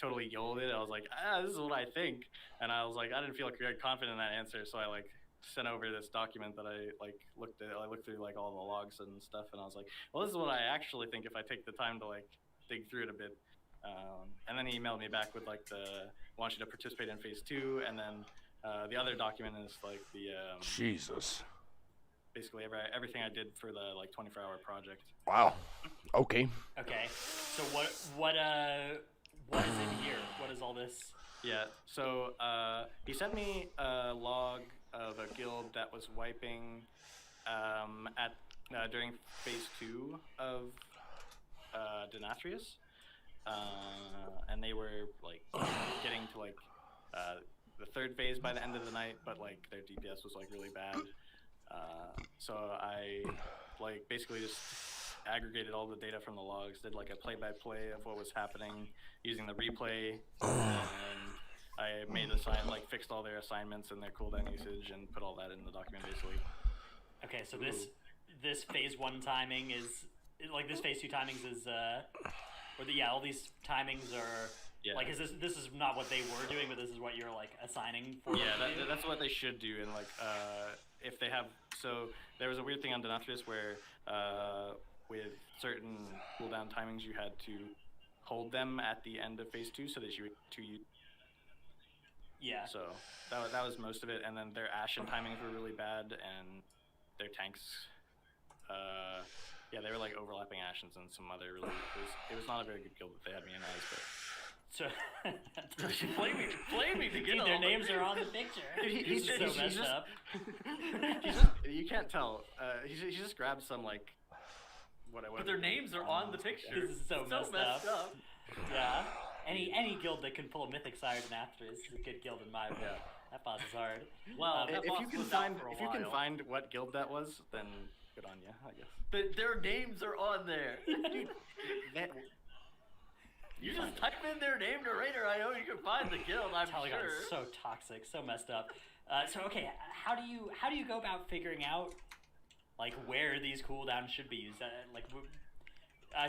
totally yelled it. I was like, this is what I think, and I was like, I didn't feel very confident in that answer, so I like sent over this document that I like looked through like all the logs and stuff, and I was like, well, this is what I actually think if I take the time to like dig through it a bit. And then he emailed me back with like want you to participate in phase 2, and then the other document is like the
Jesus.
Basically everything I did for the like 24-hour project.
Wow. Okay.
Okay. So what is in here? What is all this?
Yeah. So he sent me a log of a guild that was wiping during phase 2 of Denathrius, and they were like getting to like the 3rd phase by the end of the night, but like their DPS was like really bad. So I like basically just aggregated all the data from the logs, did like a play-by-play of what was happening using the replay, and I made fixed all their assignments and their cooldown usage and put all that in the document basically.
Okay, so this phase 1 timing is like this phase 2 timings is all these timings are. Yeah. Like, this is not what they were doing, but this is what you're like assigning for.
Yeah, that's what they should do. And like, if they have, so there was a weird thing on Denathrius where, with certain cooldown timings, you had to hold them at the end of phase 2, so that you.
Yeah.
So that was most of it, and then their Ashen timings were really bad, and their tanks. Yeah, they were like overlapping Ashens and some other really. It was not a very good guild that they had me in as, but.
So,
Flaming to get
see,
all
their
the-
names are on the picture.
He's
so
just-
messed up.
You can't tell. He just grabbed some like.
But their names are on the picture.
This is so messed up. Yeah. Any guild that can pull Mythic Sire and After is a good guild in my book.
Yeah.
That boss is hard.
Well, that
If
boss
you can
was out
find
for a
if you can
while.
find what guild that was, then good on you, I guess.
But their names are on there.
Dude, that.
You just type in their name to Raider IO, you can find the guild. I'm
Telegon
sure.
is so toxic, so messed up. So okay, how do you go about figuring out like where these cooldowns should be used?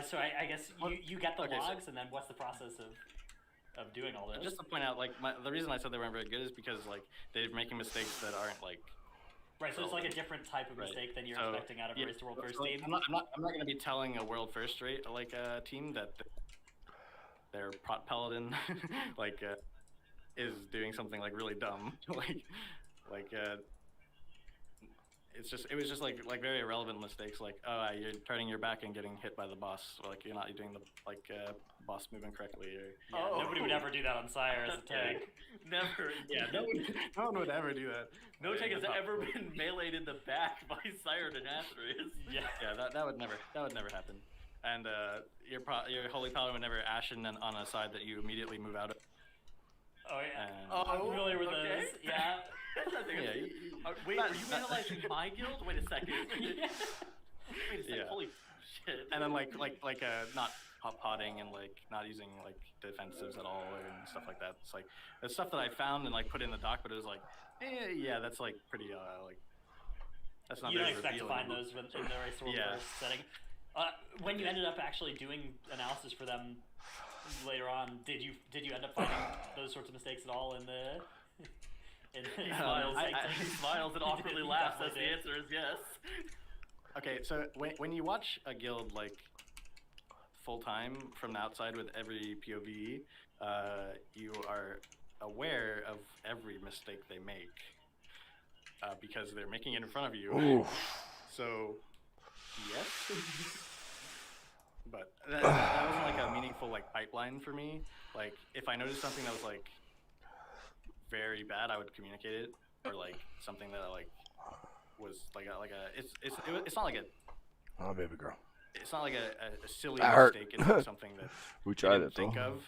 So I guess you get the
Okay, so-
logs, and then what's the process of doing all this?
Just to point out, like the reason I said they weren't very good is because like they're making mistakes that aren't like.
Right, so it's like a different type of
Right.
mistake than you're
So,
expecting out of a race to world first
so
team.
I'm not going to be telling a world first rate like a team that their prot paladin like is doing something like really dumb it was just like very irrelevant mistakes like you're turning your back and getting hit by the boss, or like you're not doing the boss movement correctly, or
Yeah, nobody would ever do that on Sire as a tank.
Never.
no one would ever do that.
No tank has
That's not-
ever been meleeed in the back by Sired and Asteris.
Yeah.
that would never happen. And your holy paladin would never ashen on a side that you immediately move out of.
Oh yeah.
And-
I'm familiar with
okay.
those. Yeah.
Yeah,
Wait, were you analyzing my guild? Wait a second. Wait a second.
Yeah.
Holy shit.
and then not hot potting and like not using like defensives at all and stuff like that. It's like the stuff that I found and like put in the doc, but it was like, yeah, that's like pretty like that's not
You don't
very
expect to
revealing.
find those in the race to world
Yeah.
first setting. When you ended up actually doing analysis for them later on, did you end up finding those sorts of mistakes at all in the?
He smiles.
I-
He smiles and awkwardly
You
laughs as the
definitely
answer is yes.
Okay, so when you watch a guild like full time from the outside with every POV, you are aware of every mistake they make because they're making it in front of you.
Ooh.
So, yes. But that wasn't like a meaningful like pipeline for me. Like if I noticed something that was like very bad, I would communicate it, or like something that like was it's not like a
Oh, baby girl.
it's not like a silly
That hurt.
mistake. It's like something that
We
they
tried
didn't
it though.
think of,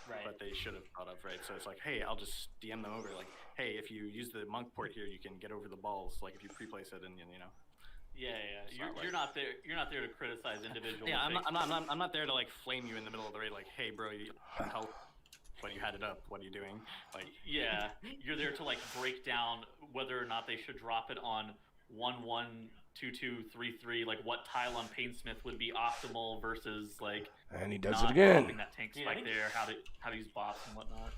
Right.
but they should have thought of, right? So it's like, hey, I'll just DM them over, like, hey, if you use the monk port here, you can get over the balls, like if you pre-place it, and you know.
Yeah.
It's
You're,
not
you're not there. You're not there to criticize individual.
Yeah,
mistakes.
I'm not there to like flame you in the middle of the raid, like, hey, bro, you help, but you had it up. What are you doing? Like,
Yeah, you're there to like break down whether or not they should drop it on 1-1-2-2-3-3. Like what tile on Painsmith would be optimal versus like
And he does
not
it again.
dropping that tank
Yeah, I
spike
think-
there. How to use bots and whatnot.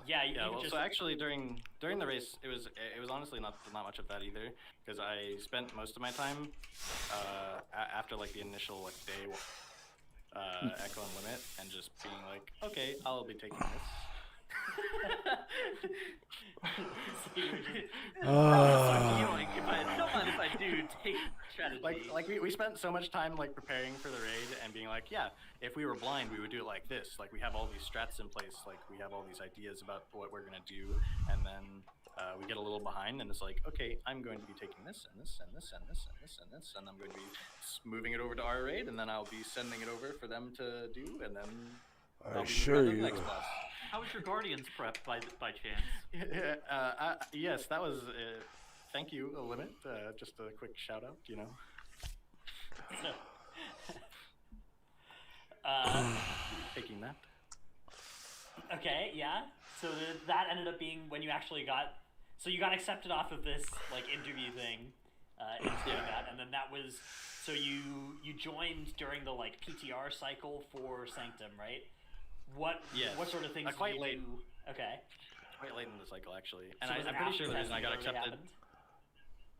Yeah, you
yeah.
could
Well,
just
so actually during the race, it was honestly not much of that either, because I spent most of my time after like the initial like day echo and limit, and just being like, okay, I'll be taking this.
Like, if I don't mind if I do take strategy.
Like we spent so much time like preparing for the raid and being like, yeah, if we were blind, we would do it like this. Like we have all these strats in place. Like we have all these ideas about what we're gonna do, and then we get a little behind, and it's like, okay, I'm going to be taking this and this and this and this and this and this, and I'm going to be moving it over to our raid, and then I'll be sending it over for them to do, and then
I
I'll be
assure
moving on to
you.
the next boss.
How was your Guardians prep by chance?
Yes, that was. Thank you, Limit. Just a quick shout out, you know. Taking that.
Okay, yeah. So that ended up being when you actually got. So you got accepted off of this like interview thing, into doing that, and then that was. So you joined during the like PTR cycle for Sanctum, right? What
Yes.
what sort of things?
Quite
did you
late.
do? Okay.
Quite late in the cycle, actually. And
So was it
I'm pretty
after
sure the reason I got
testing already
accepted.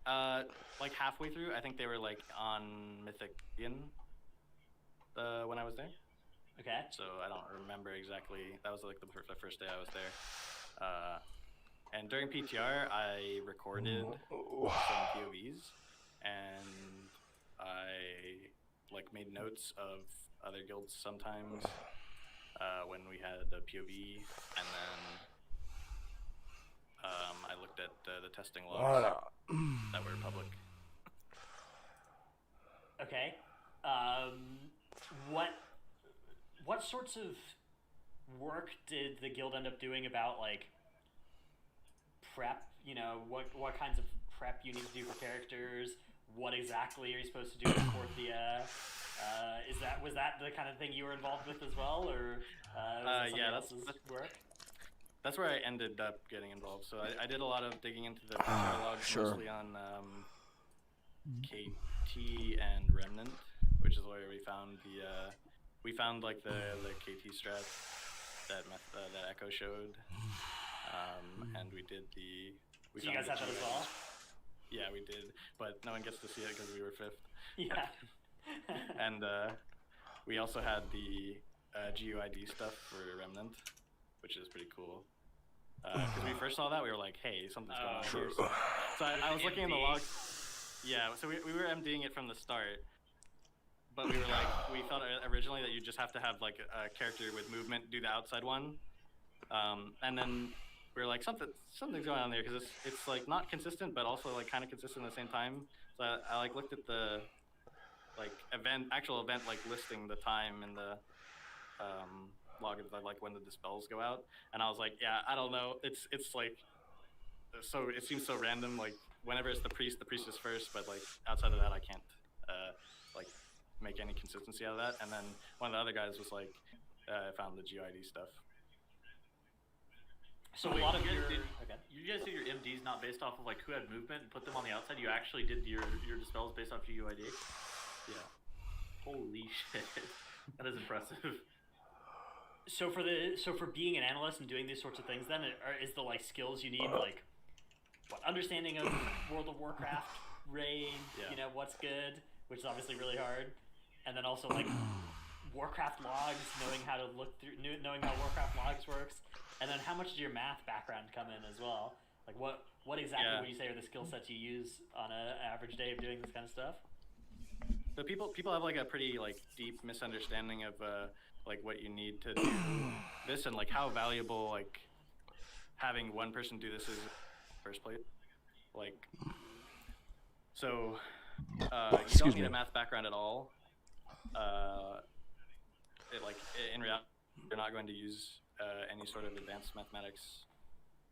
happened?
Like halfway through, I think they were like on Mythic when I was there.
Okay.
So I don't remember exactly. That was like the first day I was there. And during PTR, I recorded some POVs, and I like made notes of other guilds sometimes when we had a POV, and then I looked at the testing logs that were public.
Okay. What sorts of work did the guild end up doing about like prep? You know, what kinds of prep you need to do for characters? What exactly are you supposed to do in Porthia? Was that the kind of thing you were involved with as well, or was that else's work?
That's where I ended up getting involved. So I did a lot of digging into the logs, mostly on KT and Remnant, which is where we found like the KT strat that Echo showed, and we did the.
So you guys have that as well?
Yeah, we did, but no one gets to see it because we were 5th.
Yeah.
And we also had the GUID stuff for Remnant, which is pretty cool. Because we first saw that, we were like, hey, something's going on here. So I was looking in the logs. Yeah, so we were MDing it from the start. But we were like, we thought originally that you just have to have like a character with movement do the outside one. And then we were like, something's going on there because it's like not consistent, but also like kind of consistent at the same time. So I like looked at the like actual event like listing the time and the log of like when the dispels go out, and I was like, yeah, I don't know. It's like so it seems so random. Like whenever it's the priest is first, but like outside of that, I can't like make any consistency out of that. And then one of the other guys was like, found the GID stuff.
So a lot of
you guys did your MDs not based off of like who had movement and put them on the outside. You actually did your dispels based off your UID.
Yeah.
Holy shit, that is impressive.
So for being an analyst and doing these sorts of things, then is the like skills you need like what understanding of World of Warcraft raid, you know what's good, which is obviously really hard, and then also like Warcraft logs, knowing how to look through, knowing how Warcraft logs works, and then how much does your math background come in as well? Like what exactly would you say are the skill sets you use on an average day of doing this kind of stuff?
So people have like a pretty like deep misunderstanding of like what you need to do this and like how valuable like having one person do this is first place. Like so you don't need a math background at all. In reality you're not going to use any sort of advanced mathematics.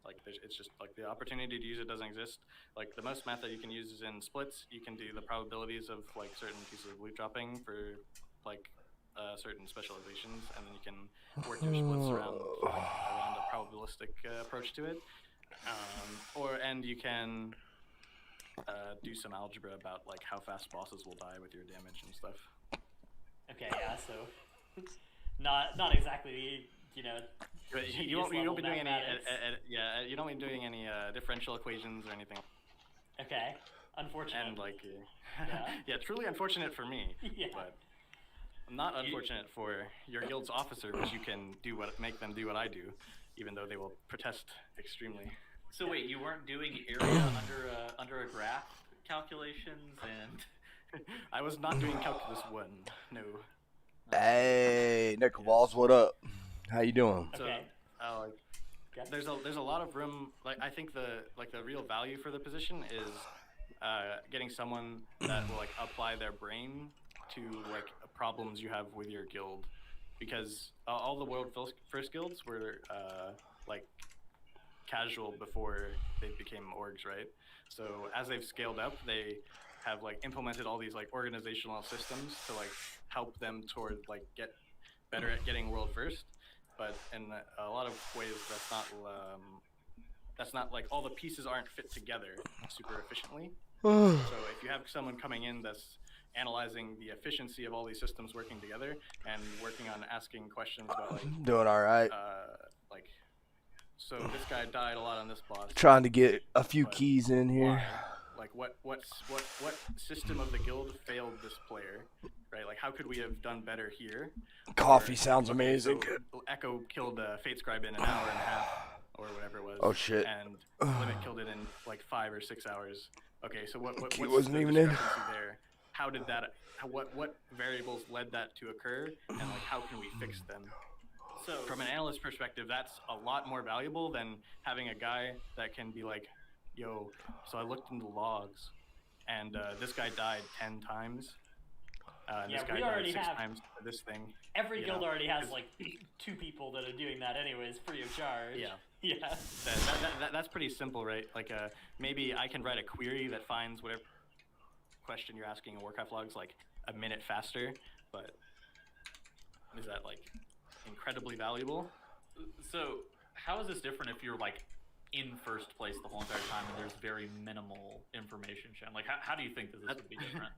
Like it's just like the opportunity to use it doesn't exist. Like the most math that you can use is in splits. You can do the probabilities of like certain pieces of loot dropping for like certain specializations, and then you can work your splits around a probabilistic approach to it. And you can do some algebra about like how fast bosses will die with your damage and stuff.
Okay, yeah, so not exactly, you know.
But you won't be doing any you don't be doing any differential equations or anything.
Okay, unfortunate.
And like yeah, truly unfortunate for me.
Yeah.
But not unfortunate for your guild's officer, which you can make them do what I do, even though they will protest extremely.
So wait, you weren't doing area under a graph calculations and
I was not doing calculus 1. No.
Hey, Nick Walls, what up? How you doing?
So,
Okay.
there's a lot of room. Like I think the real value for the position is getting someone that will like apply their brain to like problems you have with your guild, because all the world first guilds were like casual before they became orgs, right? So as they've scaled up, they have like implemented all these like organizational systems to like help them toward like get better at getting world first. But in a lot of ways, that's not like all the pieces aren't fit together super efficiently. So if you have someone coming in that's analyzing the efficiency of all these systems working together and working on asking questions about like
Doing all right.
like so this guy died a lot on this boss.
Trying to get a few keys in here.
Why? Like what system of the guild failed this player? Right? Like how could we have done better here?
Coffee sounds amazing.
So Echo killed Fate Scribe in an hour and a half or whatever it was.
Oh shit.
And Limit killed it in like 5 or 6 hours. Okay, so what
He
what's
wasn't
the
even in.
discrepancy there? how did that, what variables led that to occur, and like how can we fix them? So from an analyst perspective, that's a lot more valuable than having a guy that can be like, yo, so I looked into logs, and this guy died 10 times. And
Yeah,
this guy
we
died
already
6
have-
times for this thing.
Every
you
guild
know?
already has like 2 people that are doing that anyways, free of charge.
Yeah.
Yeah.
That's pretty simple, right? Like, maybe I can write a query that finds whatever question you're asking in Warcraft logs like a minute faster, but is that like incredibly valuable?
So how is this different if you're like in first place the whole entire time and there's very minimal information shown? Like, how do you think that this would be different?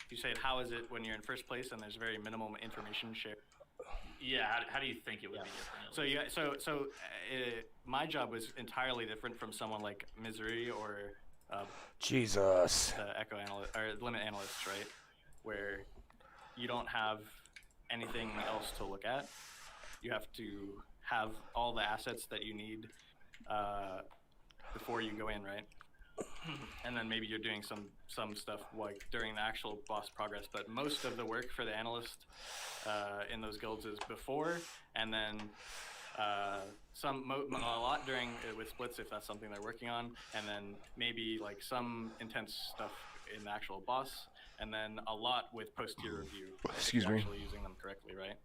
You say how is it when you're in first place and there's very minimal information shared?
Yeah, how do you think it would be different?
So my job was entirely different from someone like Misery or
Jesus.
the Echo analyst or limit analysts, right? Where you don't have anything else to look at. You have to have all the assets that you need before you go in, right? And then maybe you're doing some stuff like during the actual boss progress, but most of the work for the analyst in those guilds is before, and then a lot during with splits if that's something they're working on, and then maybe like some intense stuff in the actual boss, and then a lot with post-tier review.
Excuse me.
Actually using them correctly, right?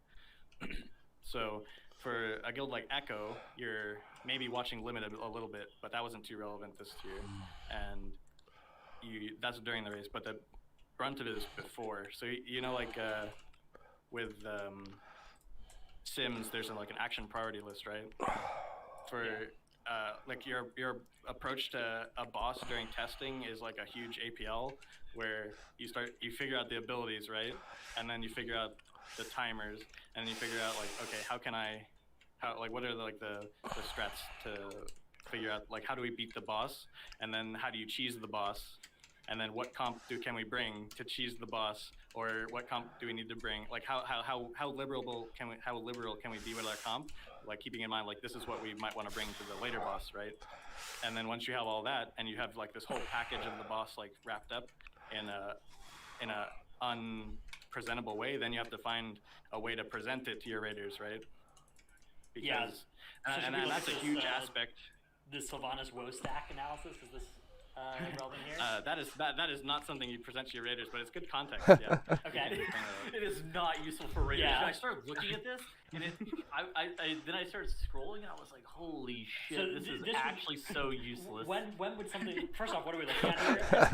So for a guild like Echo, you're maybe watching Limited a little bit, but that wasn't too relevant this tier, and that's during the race, but the brunt of it is before. So you know, like with Sims, there's like an action priority list, right? For like your approach to a boss during testing is like a huge APL where you figure out the abilities, right? And then you figure out the timers, and then you figure out like, okay, what are the strats to figure out like how do we beat the boss, and then how do you cheese the boss, and then what comp can we bring to cheese the boss, or what comp do we need to bring, like how liberal can we be with our comp, like keeping in mind like this is what we might want to bring to the later boss, right? And then once you have all that and you have like this whole package of the boss like wrapped up in a unpresentable way, then you have to find a way to present it to your raiders, right? Because and that's a huge aspect.
The Sylvanas woe stack analysis, is this relevant here?
That is not something you present to your raiders, but it's good context. Yeah.
Okay.
It is not useful for raiders.
Yeah.
I started looking at this, and then I started scrolling, and I was like, "Holy shit!
So
this is actually so useless."
When would something? First off, what are we looking at here?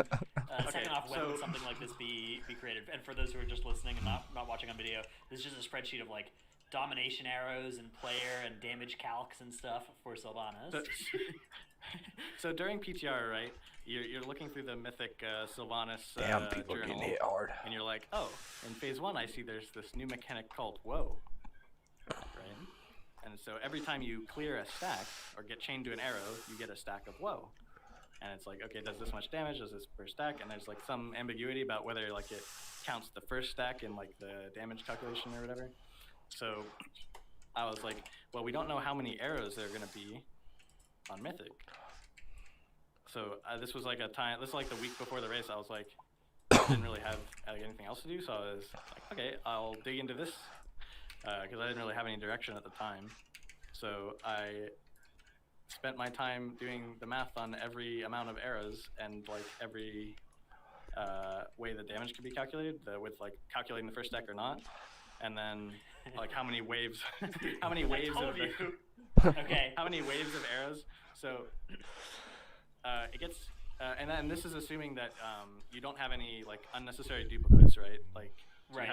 Second off, when
so-
would something like this be created? And for those who are just listening and not watching on video, this is just a spreadsheet of like domination arrows and player and damage calcs and stuff for Sylvanas.
So during PTR, right, you're looking through the mythic Sylvanas
Damn, people are
journal,
getting hit hard.
and you're like, oh, in phase 1, I see there's this new mechanic called Woe, right? And so every time you clear a stack or get chained to an arrow, you get a stack of Woe. And it's like, okay, does this much damage? Does this per stack? And there's like some ambiguity about whether like it counts the first stack in like the damage calculation or whatever. So I was like, well, we don't know how many arrows there are going to be on Mythic. So this was like the week before the race. I was like, I didn't really have anything else to do. So I was like, okay, I'll dig into this because I didn't really have any direction at the time. So I spent my time doing the math on every amount of arrows and like every way the damage could be calculated, with like calculating the first stack or not, and then like how many waves, how many waves of
Okay.
how many waves of arrows. So it gets, and then this is assuming that you don't have any like unnecessary duplicates, right? Like so
Right.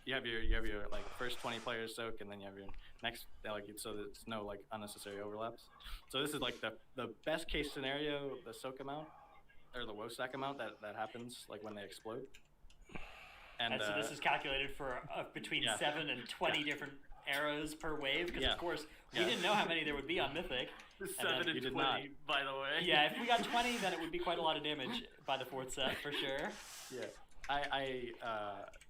you have your like first 20 players soak, and then you have your next like so there's no like unnecessary overlaps. So this is like the best case scenario, the soak amount or the woe stack amount that happens like when they explode.
And so this is calculated for between 7 and 20 different arrows per wave, because of course we didn't know how many there would be on Mythic.
7 and 20, by the way.
Yeah, if we got 20, then it would be quite a lot of damage by the 4th set for sure.
Yeah, I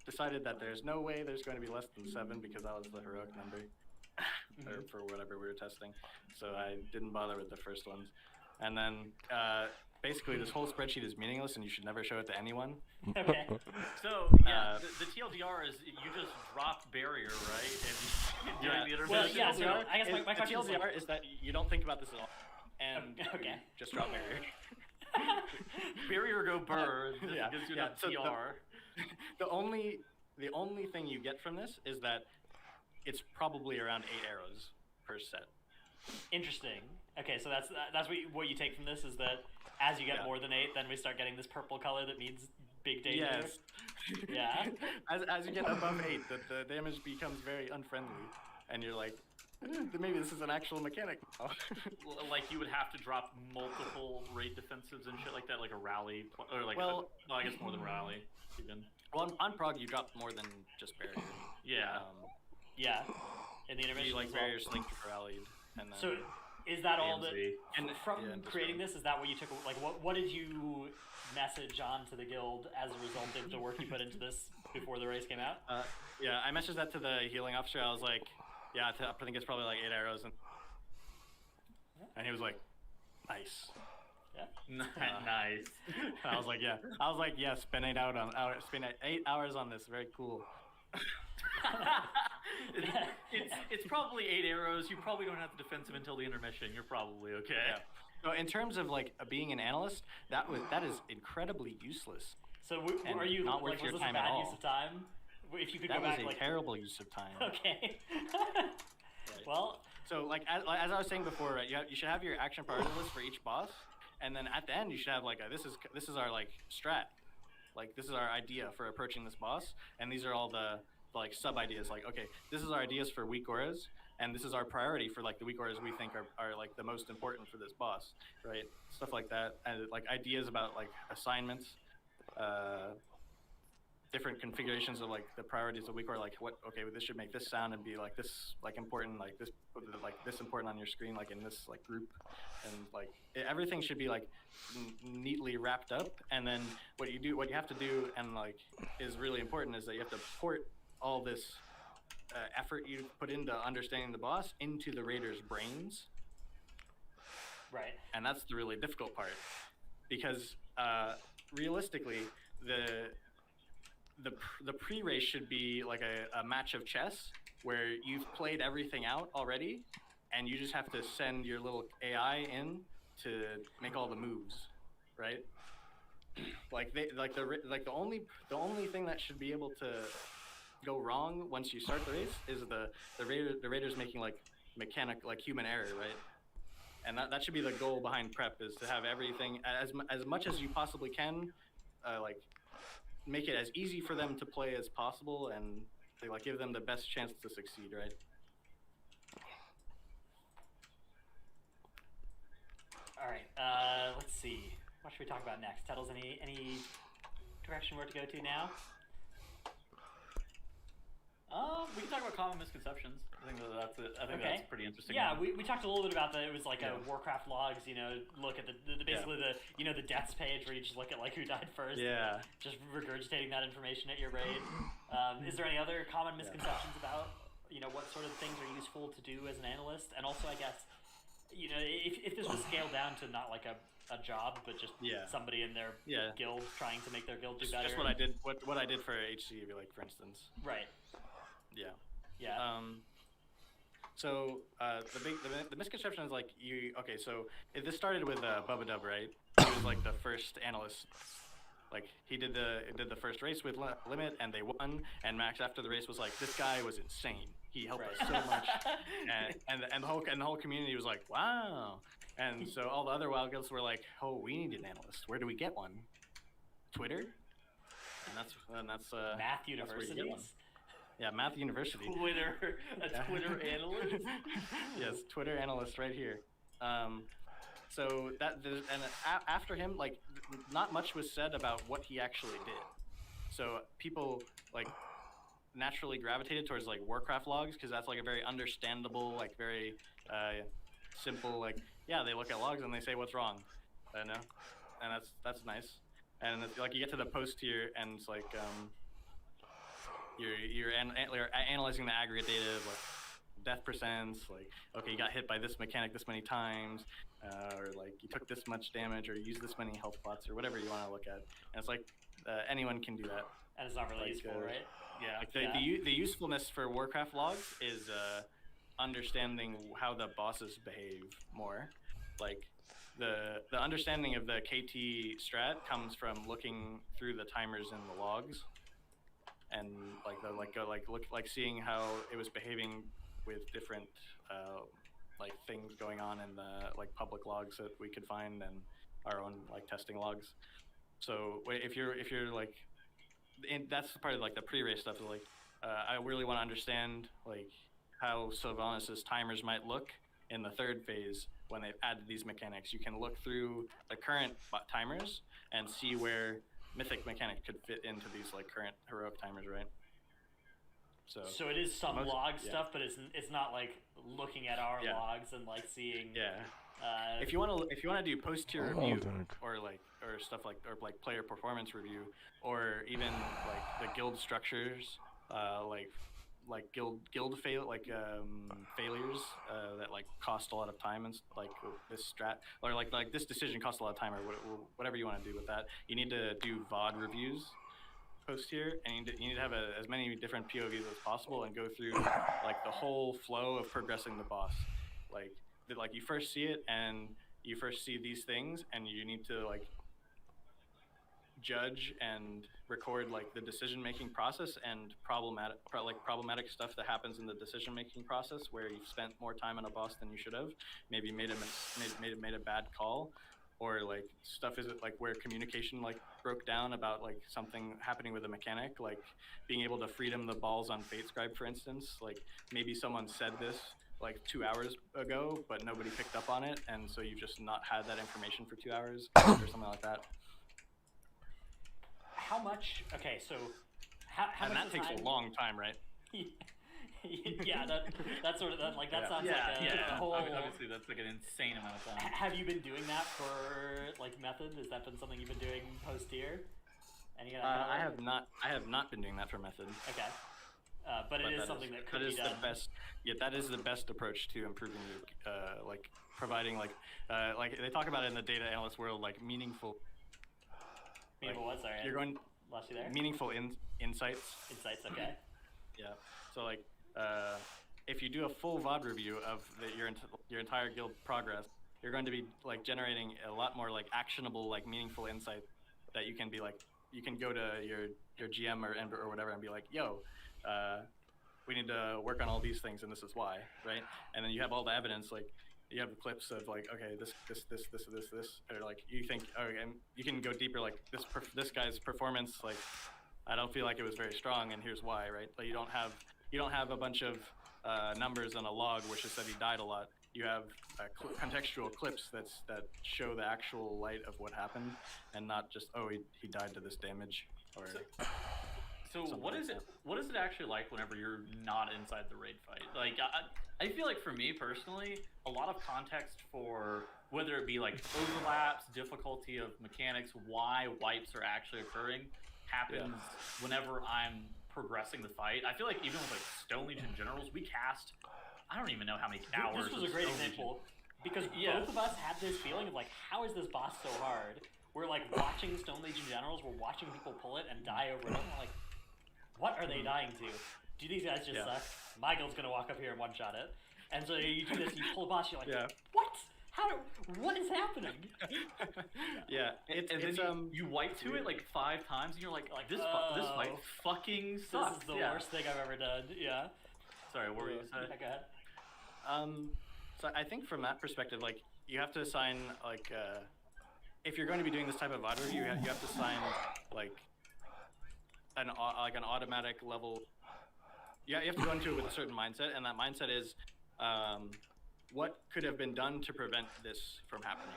decided that there's no way there's going to be less than 7 because that was the heroic number or for whatever we were testing. So I didn't bother with the first ones, and then basically this whole spreadsheet is meaningless and you should never show it to anyone.
Okay.
So yeah, the TLDR is you just drop barrier, right? And during the
Well,
intermission.
yeah. So I guess my
The
question is like,
TLDR is that you don't think about this at all, and
Okay.
you just drop barrier.
barrier go burr. This
Yeah,
gives you
yeah,
that
so
TR.
The only thing you get from this is that it's probably around 8 arrows per set.
interesting. Okay, so that's what you take from this is that as you get
Yeah.
more than 8, then we start getting this purple color that means big danger.
Yes.
Yeah.
As you get above 8, the damage becomes very unfriendly, and you're like, maybe this is an actual mechanic now.
Like you would have to drop multiple raid defensives and shit like that, like a rally, or like
Well-
no, I guess more than rally, even.
Well, on prog you drop more than just barrier.
Yeah.
Yeah. In the intermission
You like
as well.
barrier slinked rallied, and then
So is that all that
AMZ.
and
from
yeah, and
creating
destroy.
this? Is that what you took? Like, what did you message on to the guild as a result of the work you put into this before the race came out?
Yeah, I messaged that to the healing officer. I was like, yeah, I think it's probably like 8 arrows, and he was like, nice.
Yeah.
Nice.
And I was like, yeah, spend 8 hours on this. Very cool.
It's probably 8 arrows. You probably don't have to defense them until the intermission. You're probably okay.
Yeah. So in terms of like being an analyst, that is incredibly useless.
So
And
are you
not worth
like,
your
was this
time
a
at
bad
all.
use of time? If you could
That
go
was
back,
a
like,
terrible use of time.
okay.
Right.
Well,
So like as I was saying before, right? You should have your action priority list for each boss, and then at the end you should have like this is our like strat, like this is our idea for approaching this boss, and these are all the like sub ideas. Like okay, this is our ideas for weak auras, and this is our priority for like the weak auras we think are like the most important for this boss, right? Stuff like that, and like ideas about like assignments. Different configurations of like the priorities of weak aura, like what this should make this sound and be like this like important, like this important on your screen, like in this like group, and like everything should be like neatly wrapped up. And then what you have to do and like is really important is that you have to port all this effort you put into understanding the boss into the raiders' brains,
right.
and that's the really difficult part, because realistically the pre-race should be like a match of chess where you've played everything out already, and you just have to send your little AI in to make all the moves, right? The only thing that should be able to go wrong once you start the race is the raiders making like human error, right? And that should be the goal behind prep, is to have everything as much as you possibly can, like make it as easy for them to play as possible, and they like give them the best chance to succeed, right?
All right. Let's see. What should we talk about next? Tettles, any direction where to go to now?
We can talk about common misconceptions. I think that's it. I think
Okay.
that's pretty interesting.
Yeah,
one.
we talked a little bit about that. It was like a Warcraft logs, look at the basically the deaths page where you just look at like who died first.
Yeah.
Just regurgitating that information at your raid. Is there any other common misconceptions about what sort of things are useful to do as an analyst? And also, I guess, if this was scaled down to not like a job, but just somebody in their guild trying to make their guild do better.
Just what I did. What I did for HC, like for instance.
Right.
Yeah.
Yeah.
So the misconception is like so this started with Bubba Dub, right? He was like the first analyst. Like he did the first race with Limit, and they won. And Max after the race was like, this guy was insane. He helped us so much, and the whole community was like, wow. And so all the other wild guilds were like, oh, we need an analyst. Where do we get one? Twitter. And that's
Math
that's where you get one.
universities.
Yeah, Math University.
Twitter analyst.
Yes, Twitter analyst right here. So after him, like, not much was said about what he actually did. So people like naturally gravitated towards like Warcraft logs, because that's like a very understandable, like very simple, like they look at logs and they say what's wrong, and that's nice. And it's, like you get to the post tier and it's like you're analyzing the aggregate data of like death percents, like, okay, you got hit by this mechanic this many times, or like you took this much damage, or you used this many health pots, or whatever you want to look at. And it's like anyone can do that.
And it's not really useful, right?
Yeah.
Like the usefulness for Warcraft logs is understanding how the bosses behave more. Like the understanding of the KT strat comes from looking through the timers in the logs, and seeing how it was behaving with different like things going on in the like public logs that we could find and our own like testing logs. So if you're like, that's part of like the pre-race stuff. Like I really want to understand like how Sylvanas' timers might look in the third phase when they've added these mechanics. You can look through the current timers and see where mythic mechanic could fit into these like current heroic timers, right?
So it is some log stuff, but it's not like looking at our logs and like seeing.
Yeah. If you want to do post-tier review or stuff like player performance review, or even like the guild structures, like guild failures that like cost a lot of time, and like this strat, or like this decision costs a lot of time, or whatever you want to do with that, you need to do VOD reviews post tier, and you need to have as many different POVs as possible and go through like the whole flow of progressing the boss. Like you first see it and you first see these things, and you need to like judge and record like the decision-making process and problematic stuff that happens in the decision-making process where you've spent more time on a boss than you should have, maybe made a bad call, or like stuff is like where communication like broke down about like something happening with a mechanic, like being able to freedom the balls on Fate Scribe, for instance. Like maybe someone said this like 2 hours ago, but nobody picked up on it, and so you've just not had that information for 2 hours or something like that.
How much? Okay, so how
and
much
that takes a long time, right?
Yeah, that sort of that like that sounds like a whole.
Obviously, that's like an insane amount of time.
Have you been doing that for like Method? Has that been something you've been doing post tier?
I have not been doing that for Method.
Okay, but it is something that could be done.
That is the best approach to improving your like providing like they talk about it in the data analyst world, like meaningful.
Meaningful what? Sorry,
you're going.
Lost you there.
Meaningful insights.
Insights, okay.
Yeah. So like, if you do a full VOD review of your entire guild progress, you're going to be like generating a lot more like actionable, like meaningful insight that you can be like, you can go to your GM or whatever and be like, yo, we need to work on all these things and this is why, right? And then you have all the evidence, like you have the clips of like, okay, this, or like you think, and you can go deeper, like this guy's performance, like I don't feel like it was very strong, and here's why, right? Like you don't have a bunch of numbers on a log which just said he died a lot. You have contextual clips that show the actual light of what happened, and not just he died to this damage or.
So what is it? What is it actually like whenever you're not inside the raid fight? Like I feel like for me personally, a lot of context for whether it be like overlaps, difficulty of mechanics, why wipes are actually occurring, happens whenever I'm progressing the fight. I feel like even with like Stone Legion generals, we cast I don't even know how many hours.
This was a great example because both of us had this feeling of like, how is this boss so hard? We're like watching Stone Legion generals, we're watching people pull it and die over it. And we're like, what are they dying to? Do these guys just suck? My guild's gonna walk up here and one-shot it. And so you do this, you pull a boss, you're like, what? What is happening?
You wipe to it like 5 times, and you're like this fight fucking sucks.
This is the worst thing I've ever done. Yeah.
Sorry, what were you saying?
Go ahead.
So I think from that perspective, like you have to assign like if you're going to be doing this type of VOD review, you have to assign like an automatic level. Yeah, you have to go into it with a certain mindset, and that mindset is what could have been done to prevent this from happening,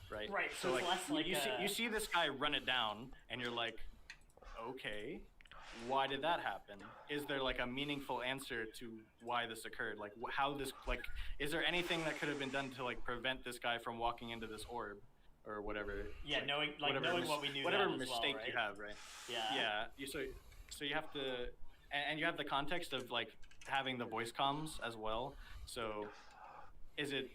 right?
Right.
So like, you see this guy run it down, and you're like, okay, why did that happen? Is there like a meaningful answer to why this occurred? Like how this, like, is there anything that could have been done to like prevent this guy from walking into this orb or whatever?
Yeah, knowing what we knew.
Whatever
then
mistake
as well, right?
you have, right?
Yeah.
Yeah. So you have to, and you have the context of like having the voice comms as well. So is it?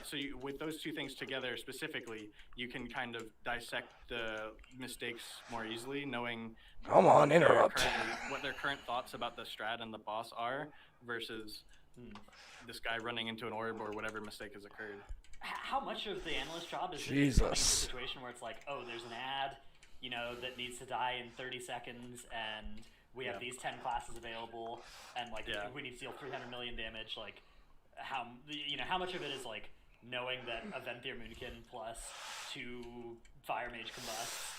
So with those two things together specifically, you can kind of dissect the mistakes more easily, knowing
Come on, interrupt.
what their current thoughts about the strat and the boss are versus this guy running into an orb or whatever mistake has occurred.
How much of the analyst job is coming
Jesus.
into a situation where it's like, oh, there's an ad, that needs to die in 30 seconds, and we have these 10 classes available, and we need to deal 300 million damage. Like, how much of it is like knowing that a Venthyr Moonkin plus 2 Fire Mage combusts,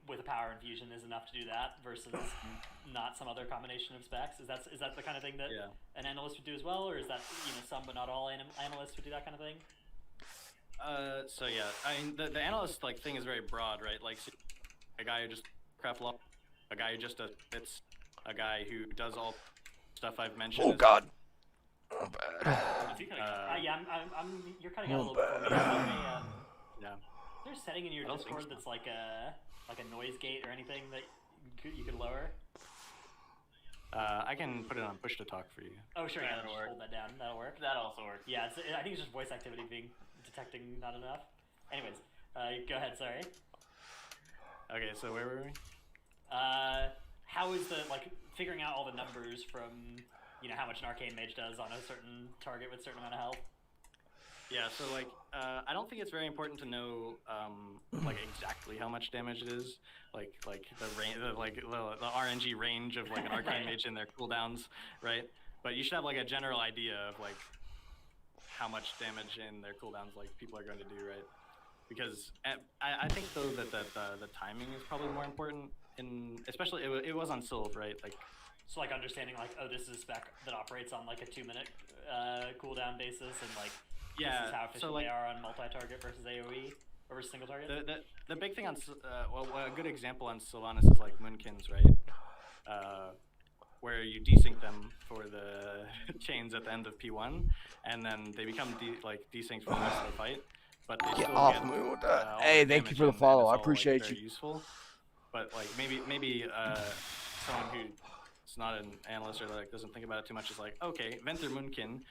with a power infusion is enough to do that versus not some other combination of specs? Is that the kind of thing that an analyst would do as well, or is that some but not all analysts would do that kind of thing?
So yeah, I mean the analyst thing is very broad, right? Like a guy who just craft lock, a guy who just it's a guy who does all stuff I've mentioned.
Oh God. Oh, bad.
You're cutting out a little bit for me.
Yeah.
Is there a setting in your Discord that's like a noise gate or anything that you could lower?
I can put it on push to talk for you.
Oh sure,
Yeah,
yeah,
that'll
just
work.
hold that down. That'll work.
That also works.
Yeah, I think it's just voice activity detecting not enough. Anyways, go ahead. Sorry.
Okay, so where were we?
How is the figuring out all the numbers from how much an arcane mage does on a certain target with a certain amount of health?
Yeah, so I don't think it's very important to know exactly how much damage it is, like the range, the RNG range of an arcane mage and their cooldowns, right? But you should have a general idea of how much damage in their cooldowns people are going to do, right? Because I think though that the timing is probably more important especially it was on Sylve, right?
So understanding oh, this is a spec that operates on a 2-minute cooldown basis, and this is how efficient they are on multi-target versus AoE or versus single target.
The big thing on a good example on Sylvanas is Moonkins, right? Where you desync them for the chains at the end of P1, and then they become desynced for the rest of the fight. But they
Get
still
off
get,
me with
all
that.
the
Hey, thank you
damage,
for the
and
follow.
it's
I
all,
appreciate
very
you.
Useful, but maybe someone who's not an analyst or doesn't think about it too much is okay, Venthyr Moonkin,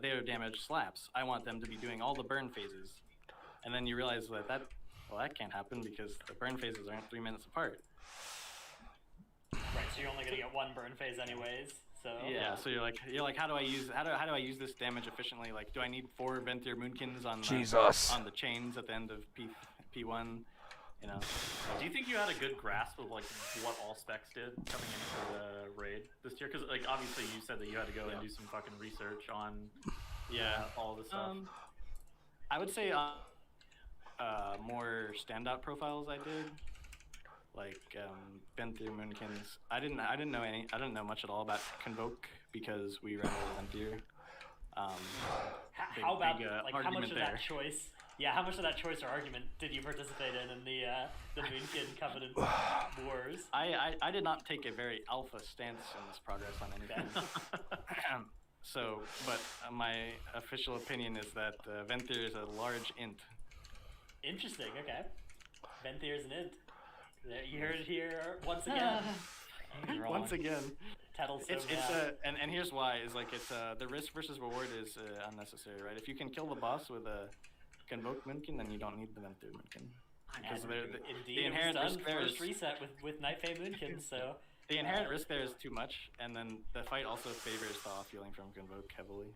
their damage slaps. I want them to be doing all the burn phases, and then you realize that can't happen because the burn phases aren't 3 minutes apart.
Right, so you're only gonna get one burn phase anyways. So
yeah, so you're like, how do I use this damage efficiently? Do I need 4 Venthyr Moonkins on the chains at the end of P1?
Do you think you had a good grasp of what all specs did coming into the raid this year? Because obviously you said that you had to go and do some fucking research on all this stuff.
I would say more standout profiles I did, Venthyr Moonkins. I didn't know much at all about Convoke because we ran with Venthyr.
How about how much of that choice? Yeah, how much of that choice or argument did you participate in the Moonkin Covenant wars?
I did not take a very alpha stance in this progress on anything. But my official opinion is that Venthyr is a large int.
Interesting. Okay, Venthyr is an int. You heard it here once again.
Once again. And here's why is it's the risk versus reward is unnecessary, right? If you can kill the boss with a Convoke Moonkin, then you don't need the Venthyr Moonkin. Because the inherent risk there is
reset with Night Fae Moonkin, so
the inherent risk there is too much, and then the fight also favors the off healing from Convoke heavily.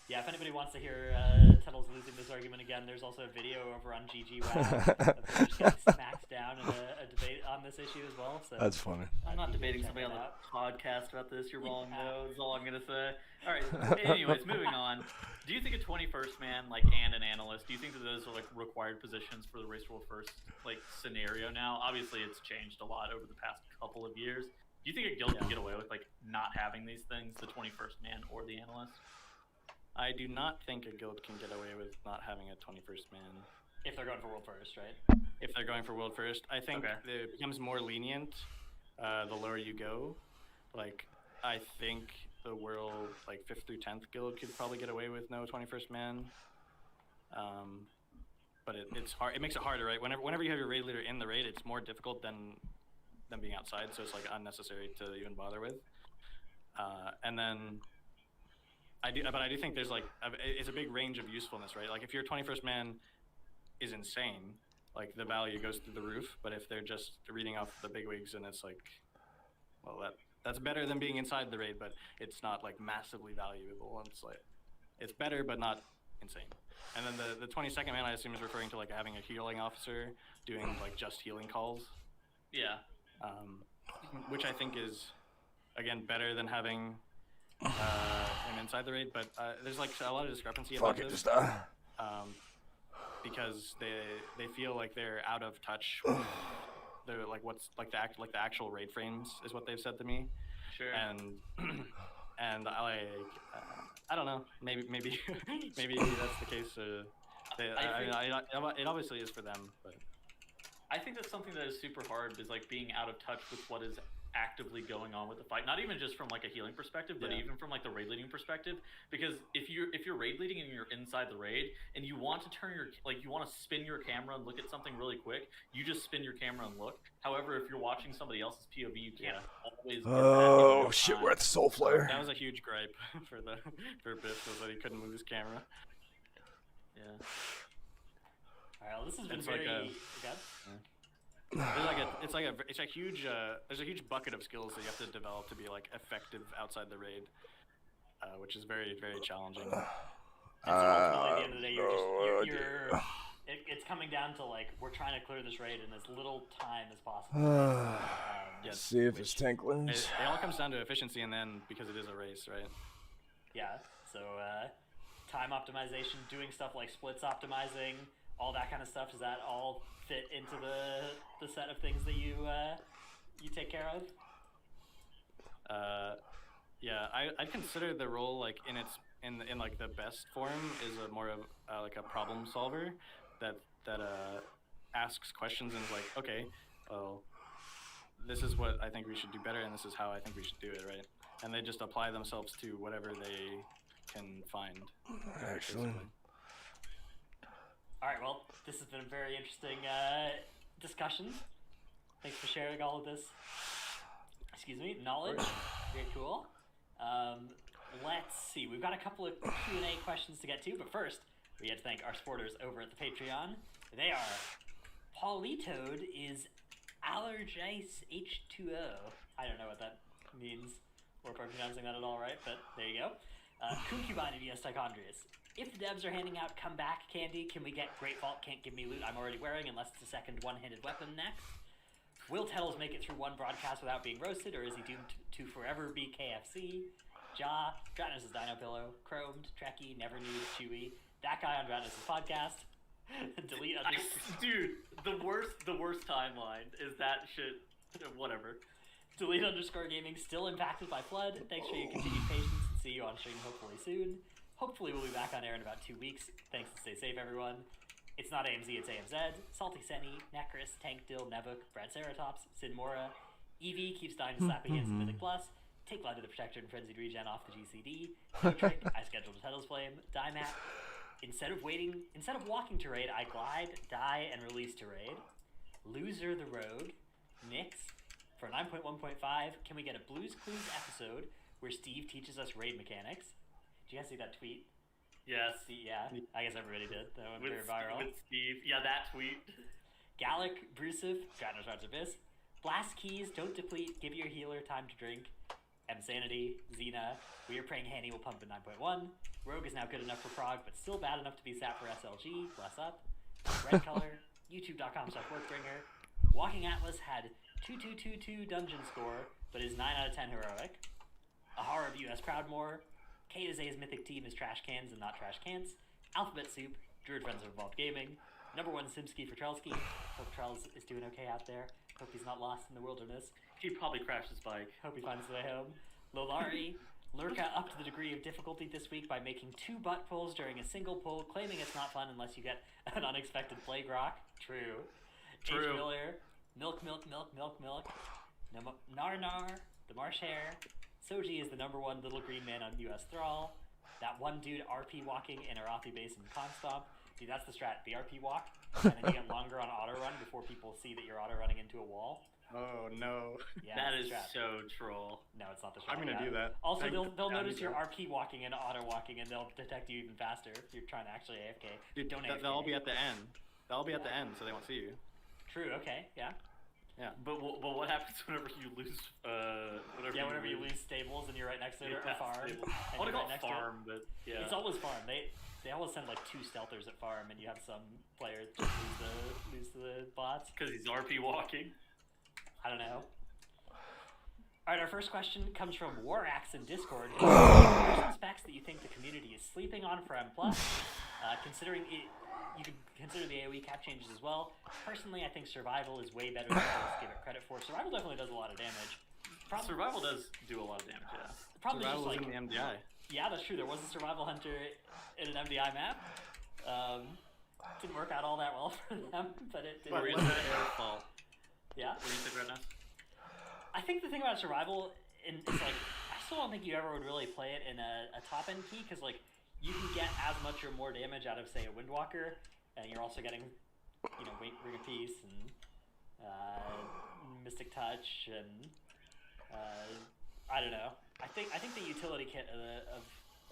Yeah, if anybody wants to hear Tuttle's losing this argument again, there's also a video over on GG WoW of him just getting smacked down in a debate on this issue as well. So
That's funny.
I'm not debating somebody on the podcast about this. You're wrong, though. That's all I'm gonna say. All right. Anyways, moving on. Do you think a 21st man and an analyst? Do you think that those are required positions for the Race World First scenario now? Obviously, it's changed a lot over the past couple of years. Do you think a guild can get away with not having these things, the 21st man or the analyst?
I do not think a guild can get away with not having a 21st man.
If they're going for World First, right?
If they're going for World First. I think it becomes more lenient the lower you go. I think the world, 5th through 10th guild could probably get away with no 21st man. But it's hard. It makes it harder, right? Whenever you have your raid leader in the raid, it's more difficult than being outside, so it's unnecessary to even bother with. And then I do think there's like it's a big range of usefulness, right? Like if your 21st man is insane, like the value goes through the roof. But if they're just reading off the bigwigs, and it's like, well, that's better than being inside the raid, but it's not like massively valuable. And it's like it's better, but not insane. And then the 22nd man, I assume, is referring to like having a healing officer doing like just healing calls.
Yeah.
Which I think is, again, better than having him inside the raid. But there's like a lot of discrepancy about this.
Just
because they feel like they're out of touch with like what's like the actual raid frames is what they've said to me.
Sure.
And I don't know, maybe that's the case. It obviously is for them, but
I think that's something that is super hard, is like being out of touch with what is actively going on with the fight. Not even just from like a healing perspective, but even from like the raid leading perspective. Because if you're raid leading and you're inside the raid and you want to you want to spin your camera and look at something really quick, you just spin your camera and look. However, if you're watching somebody else's POV, you can't always get
oh shit, we're at the Soul Flare.
That was a huge gripe for Biff, was that he couldn't move his camera.
Yeah.
Alright, well, this has been
It's
very
like
good.
There's a huge bucket of skills that you have to develop to be like effective outside the raid, which is very, very challenging.
And so ultimately, at the end of the day, it's coming down to like, we're trying to clear this raid in as little time as possible.
Yes,
See if it's tanklings.
It all comes down to efficiency, and then because it is a race, right?
Yeah, so time optimization, doing stuff like splits optimizing, all that kind of stuff, does that all fit into the set of things that you take care of?
Yeah, I'd consider the role like in like the best form is a more of like a problem solver that asks questions and is like, okay, well, this is what I think we should do better, and this is how I think we should do it, right? And they just apply themselves to whatever they can find.
Actually.
All right, well, this has been a very interesting discussion. Thanks for sharing all of this, knowledge. Very cool. Let's see. We've got a couple of Q&A questions to get to, but first, we have to thank our supporters over at the Patreon. They are Paulitoad is Allergice H2O. I don't know what that means, or if I'm pronouncing that at all right, but there you go. Concubine of US Tichondrius. If the devs are handing out comeback candy, can we get Great Vault Can't Give Me Loot I'm already wearing unless it's a second one-handed weapon next? Will Tettles make it through one broadcast without being roasted, or is he doomed to forever be KFC? Ja, Dratnos' Dino Pillow, Chromed, Trekkie, Never Knew, Chewy, that guy on Dratnos' podcast. Delete
Dude, the worst timeline is that shit. Whatever.
Delete _ gaming, still impacted by flood. Thanks for your continued patience, and see you on stream hopefully soon. Hopefully we'll be back on air in about 2 weeks. Thanks and stay safe, everyone. It's not AMZ, it's AMZ. Salty Senny, Necris, Tank Dill, Nevuk, Brad Ceratops, Sid Mora. Eevee keeps dying to slap against the Mythic Plus. Take Blood to the Protector and Frenzied Regen off the GCD. Trick, I scheduled a Tettles Flame. Dimat. Instead of walking to raid, I glide, die, and release to raid. Loser the Rogue. Nyx. For 9.1.5, can we get a Blues Clues episode where Steve teaches us raid mechanics? Did you guys see that tweet?
Yes.
Yeah, I guess everybody did. That went very
With
viral.
With Steve. Yeah, that tweet.
Gallic, Brusif, Dratnos Rods Abyss. Blast Keys, don't deplete, give your healer time to drink. Sanity, Xena, we are praying Hanny will pump in 9.1. Rogue is now good enough for Prog, but still bad enough to be sat for SLG. Bless up. Red Color, youtube.com/workbringer. Walking Atlas had 2222 dungeon score, but is 9 out of 10 heroic. Ahara of US Proudmore. K to Zay's mythic team is trash cans and not trash cans. Alphabet Soup, Druid Friends of Evolved Gaming. #1 Simski for Trelsky. Hope Trels is doing okay out there. Hope he's not lost in the wilderness.
He probably crashed his bike.
Hope he finds his way home. Lolari, Lurka upped the degree of difficulty this week by making 2 butt pulls during a single pull, claiming it's not fun unless you get an unexpected plague rock. True. H. Miller, Milk. Nar, the Marsh Hare. Soji is the #1 little green man on US Thrall. That one dude RP walking in Arathi base in Constomp. Dude, that's the strat. The RP walk, and then you get longer on auto run before people see that you're auto running into a wall.
Oh no.
Yeah,
That
it's
is
a trap.
so troll.
No, it's not the trap.
I'm gonna
yeah.
do that.
Also, they'll
I
notice
need
your
to.
RP walking and auto walking, and they'll detect you even faster if you're trying to actually AFK.
Dude,
Don't AFK.
they'll all be at the end. They'll all be at the end, so they won't see you.
True. Okay. Yeah.
But what happens whenever you lose?
Whenever you lose stables and you're right next to it, or farm.
I
and
want to
you're
call
right
it
next to it.
farm, but yeah.
It's always farm. They always send like 2 stealthers at farm, and you have some player just lose to the bots.
Because he's RP walking.
I don't know. All right, our first question comes from Warax in Discord. What are some specs that you think the community is sleeping on for M+? Considering it, you could consider the AoE cap changes as well. Personally, I think survival is way better than most give it credit for. Survival definitely does a lot of damage.
Survival does do a lot of damage, yeah.
The problem is
Survival
just
in
like,
the MDI.
yeah, that's true. There was a survival hunter in an MDI map. Didn't work out all that well for them, but it did.
But
Where
was
is
it
it?
their fault?
Yeah.
What do you think right now?
I think the thing about survival is like, I still don't think you ever would really play it in a top end key, because like you can get as much or more damage out of say a Windwalker, and you're also getting, you know, Ring of Peace and Mystic Touch and I don't know. I think the utility kit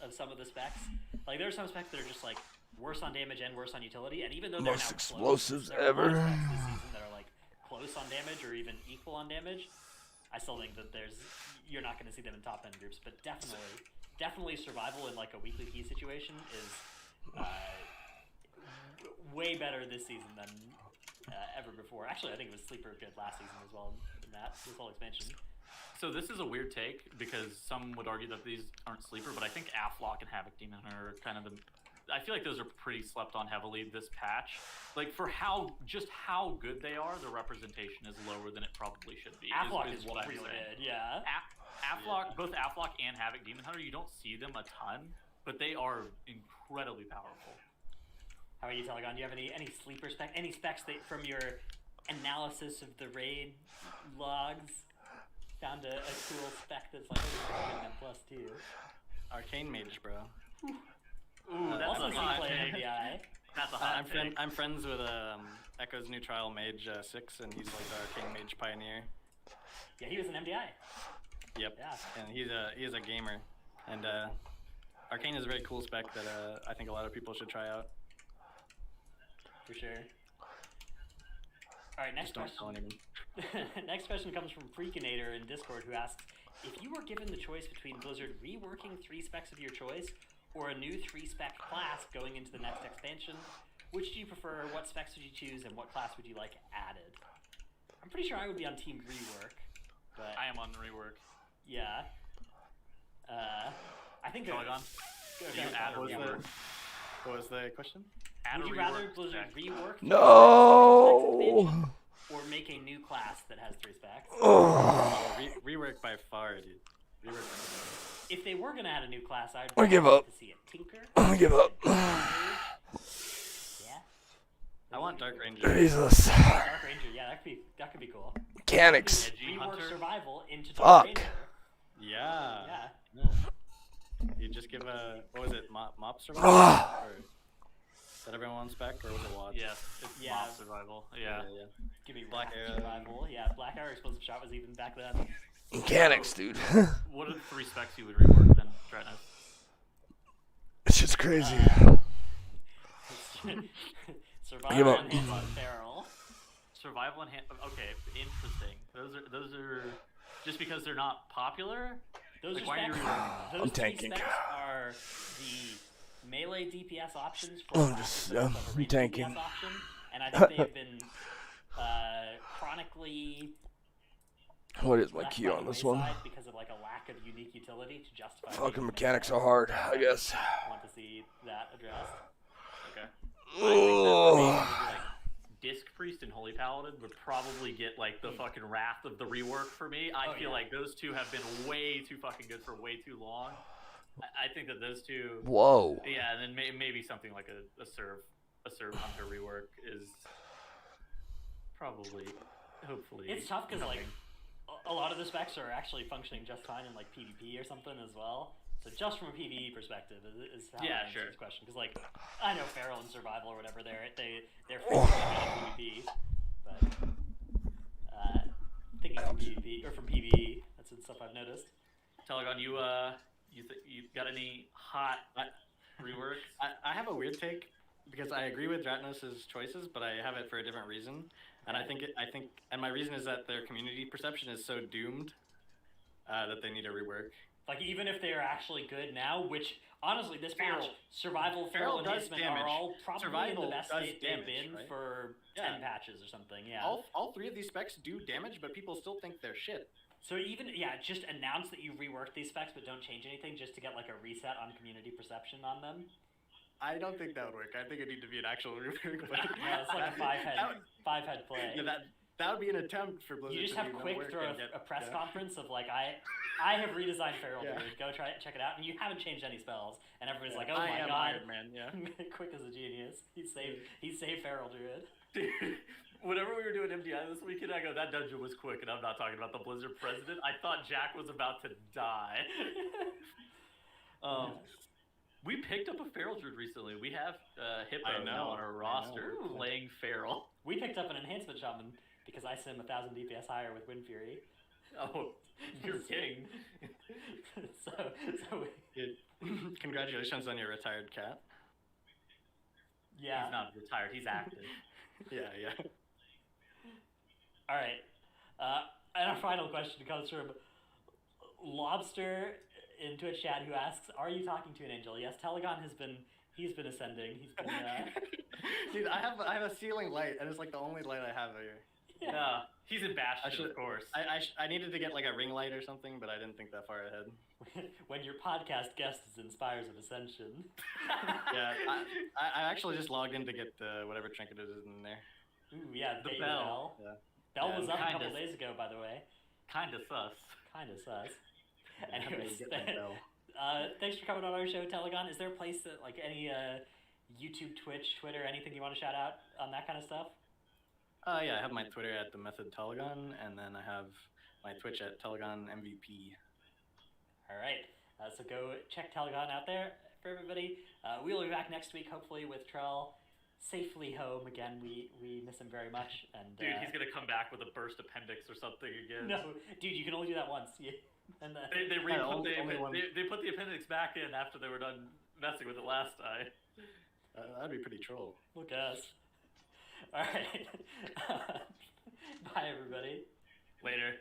of some of the specs, like there are some specs that are just like worse on damage and worse on utility, and even though they're
Most
now
explosives
close, there are a lot of
ever.
specs this season that are like close on damage or even equal on damage. I still think that you're not going to see them in top end groups, but definitely survival in like a weekly key situation is way better this season than ever before. Actually, I think it was sleeper good last season as well in this whole expansion.
So this is a weird take, because some would argue that these aren't sleeper, but I think Aflock and Havoc Demon are kind of the... I feel like those are pretty slept on heavily this patch. Like, for how good they are, the representation is lower than it probably should be.
Aflock is
what I'm
really
saying.
good, yeah.
Aflock, both Aflock and Havoc Demon Hunter, you don't see them a ton, but they are incredibly powerful.
How about you, Telegon? Do you have any sleeper spec? Any specs that from your analysis of the raid logs found a cool spec that's like +2?
Arcane Mage, bro.
Ooh, that's
Also
a hot
playing
take.
MDI.
That's a hot take.
I'm friends with Echo's new trial mage 6, and he's like the Arcane Mage pioneer.
Yeah, he was an MDI.
Yep.
Yeah.
And he is a gamer, and Arcane is a very cool spec that I think a lot of people should try out.
For sure. All right, next
Just don't tell
question.
anyone.
Next question comes from Freakinator in Discord, who asks, if you were given the choice between Blizzard reworking 3 specs of your choice or a new 3-spec class going into the next expansion, which do you prefer? What specs would you choose, and what class would you like added? I'm pretty sure I would be on team rework, but
I am on rework.
yeah. I think
Telegon?
Go
Do you
ahead,
add or
yeah.
rework?
What was the question?
Add
Would
a
you rather
rework
Blizzard
spec.
rework 3
No.
specs expansion, or make a new class that has 3 specs?
Rework by far, dude. Rework by far.
If they were gonna add a new class, I'd
I give
like
up.
to see a Tinker.
I give up.
Yeah.
I want Dark Ranger.
Jesus.
Dark Ranger, yeah, that could be cool.
Mechanics.
Edgy
Rework
Hunter?
survival into
Fuck.
Dark Ranger.
Yeah.
Yeah.
You just give a, what was it, Mop Survival?
Ah.
Or, is that everyone spec, or was it WAD?
Yes, it's
Yeah.
mob survival. Yeah.
Give me
Black
Wrath
Arrow.
survival. Yeah, Black Arrow explosive shot was even back then.
Mechanics, dude.
What are the 3 specs you would rework then, Dratno?
It's just crazy.
Survival and hands on feral.
Survival and okay, interesting. Those are just because they're not popular.
Those
Like,
are
why are you
specs.
reworking?
Those
I'm
three
tanking.
specs are the melee DPS options for
I'm
classes
just-
that have a
I'm
ranged
tanking.
DPS option, and I think they have been chronically
What is my
left
key
by
on
the
this one?
wayside because of like a lack of unique utility to justify.
Fucking
making them
mechanics
better.
are hard, I guess.
Want to see that addressed?
Okay.
Oh.
Disc Priest and Holy Paladin would probably get like the fucking wrath of the rework for me. I
Oh,
feel
yeah.
like those 2 have been way too fucking good for way too long. I think that those 2.
Whoa.
Yeah, and then maybe something like a serve hunter rework is probably, hopefully.
It's tough because like
coming.
a lot of the specs are actually functioning just fine in like PvP or something as well. So just from a PvE perspective is how
Yeah,
I answer
sure.
this question, because like I know Feral and Survival or whatever they're freaking out in PvP, but taking from PvP or from PvE. That's the stuff I've noticed.
Telegon, you got any hot reworks?
I have a weird take because I agree with Dratnos' choices, but I have it for a different reason. And I think my reason is that their community perception is so doomed that they need a rework.
Like, even if they are actually good now, which, honestly, this patch, Survival,
Feral
Feral,
does
Enhancement
damage.
are all probably
Survival
in the best
does
state they've
damage,
been
right?
for
Yeah.
10 patches or something, yeah.
All three of these specs do damage, but people still think they're shit.
So even, just announce that you reworked these specs, but don't change anything, just to get, like, a reset on community perception on them.
I don't think that would work. I think it need to be an actual rework. But
Yeah, it's like a five-head play.
Yeah, that would be an attempt for Blizzard.
You just
to
have
do no
quick
work
throw
and get-
a press
yeah.
conference of like I have redesigned Feral
Yeah.
Druid. Go check it out, and you haven't changed any spells, and everybody's like, oh
I
my
am
god,
Iron Man, yeah.
Quick is a genius. He saved Feral Druid.
Dude, whenever we were doing MDI this weekend, I go, that dungeon was quick, and I'm not talking about the Blizzard president. I thought Jack was about to die. We picked up a Feral Druid recently. We have Hippo
I know,
now on our roster
I know.
playing Feral.
We picked up an enhancement shaman because I sim 1,000 DPS higher with Wind Fury.
Oh, you're king.
so
Congratulations on your retired cat.
yeah.
He's not retired, he's active.
Yeah.
All right. And our final question comes from Lobster in Twitch chat, who asks, "Are you talking to an angel?" Yes, Telegon he's been ascending. He's been.
Dude, I have a ceiling light, and it's like the only light I have here.
Yeah, he's in Bastion, of course.
I needed to get like a ring light or something, but I didn't think that far ahead.
When your podcast guest is in Spires of Ascension.
Yeah, I actually just logged in to get whatever trinket it is in there.
Ooh, yeah,
The
Bait
bell.
Yeah.
Bell was up a
Kinda.
couple days ago, by the way.
Kinda sus.
Kind of sus.
I have to
Anyways,
get my bell.
thanks for coming on our show, Telegon. Is there a place that, like, any YouTube, Twitch, Twitter, anything you want to shout out on that kind of stuff?
Yeah, I have my Twitter at the Method Telegon, and then I have my Twitch at Telegon MVP.
All right. So go check Telegon out there for everybody. We'll be back next week, hopefully, with Trell safely home again. We miss him very much. And
Dude, he's gonna come back with a burst appendix or something again.
no, dude, you can only do that once. Yeah. And
They put the appendix back in after they were done messing with it last time.
That'd be pretty troll.
Look at us. All right. Bye, everybody.
Later.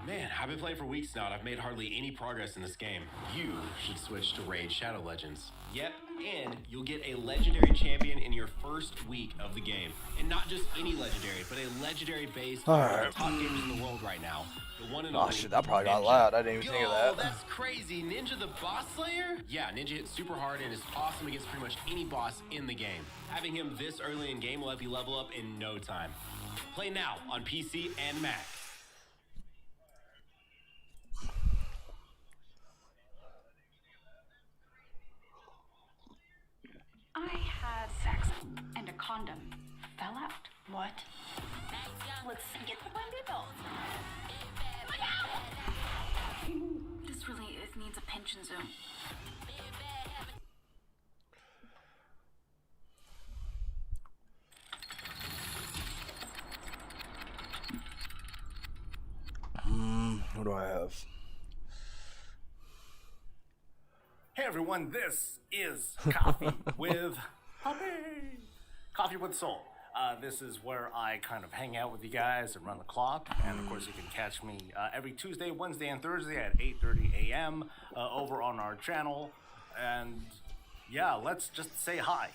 Man, I've been playing for weeks now and I've made hardly any progress in this game. You should switch to Raid Shadow Legends. Yep, and you'll get a legendary champion in your first week of the game. And not just any legendary, but a legendary based on the top gamers in the world right now. The one and
Oh
only
shit, that probably got
Ninja.
loud. I didn't even think
Yo,
of that.
that's crazy. Ninja the boss slayer? Yeah, Ninja hits super hard and is awesome against pretty much any boss in the game. Having him this early in game will help you level up in no time. Play now on PC and Mac.
I had sex and a condom fell out. What? Let's get the bundle. This really needs a pension zoom.
What do I have?
Hey everyone, this is Coffee with Coffee with Soul. This is where I kind of hang out with you guys and run the clock. And of course, you can catch me every Tuesday, Wednesday, and Thursday at 8:30 a.m. Over on our channel. And yeah, let's just say hi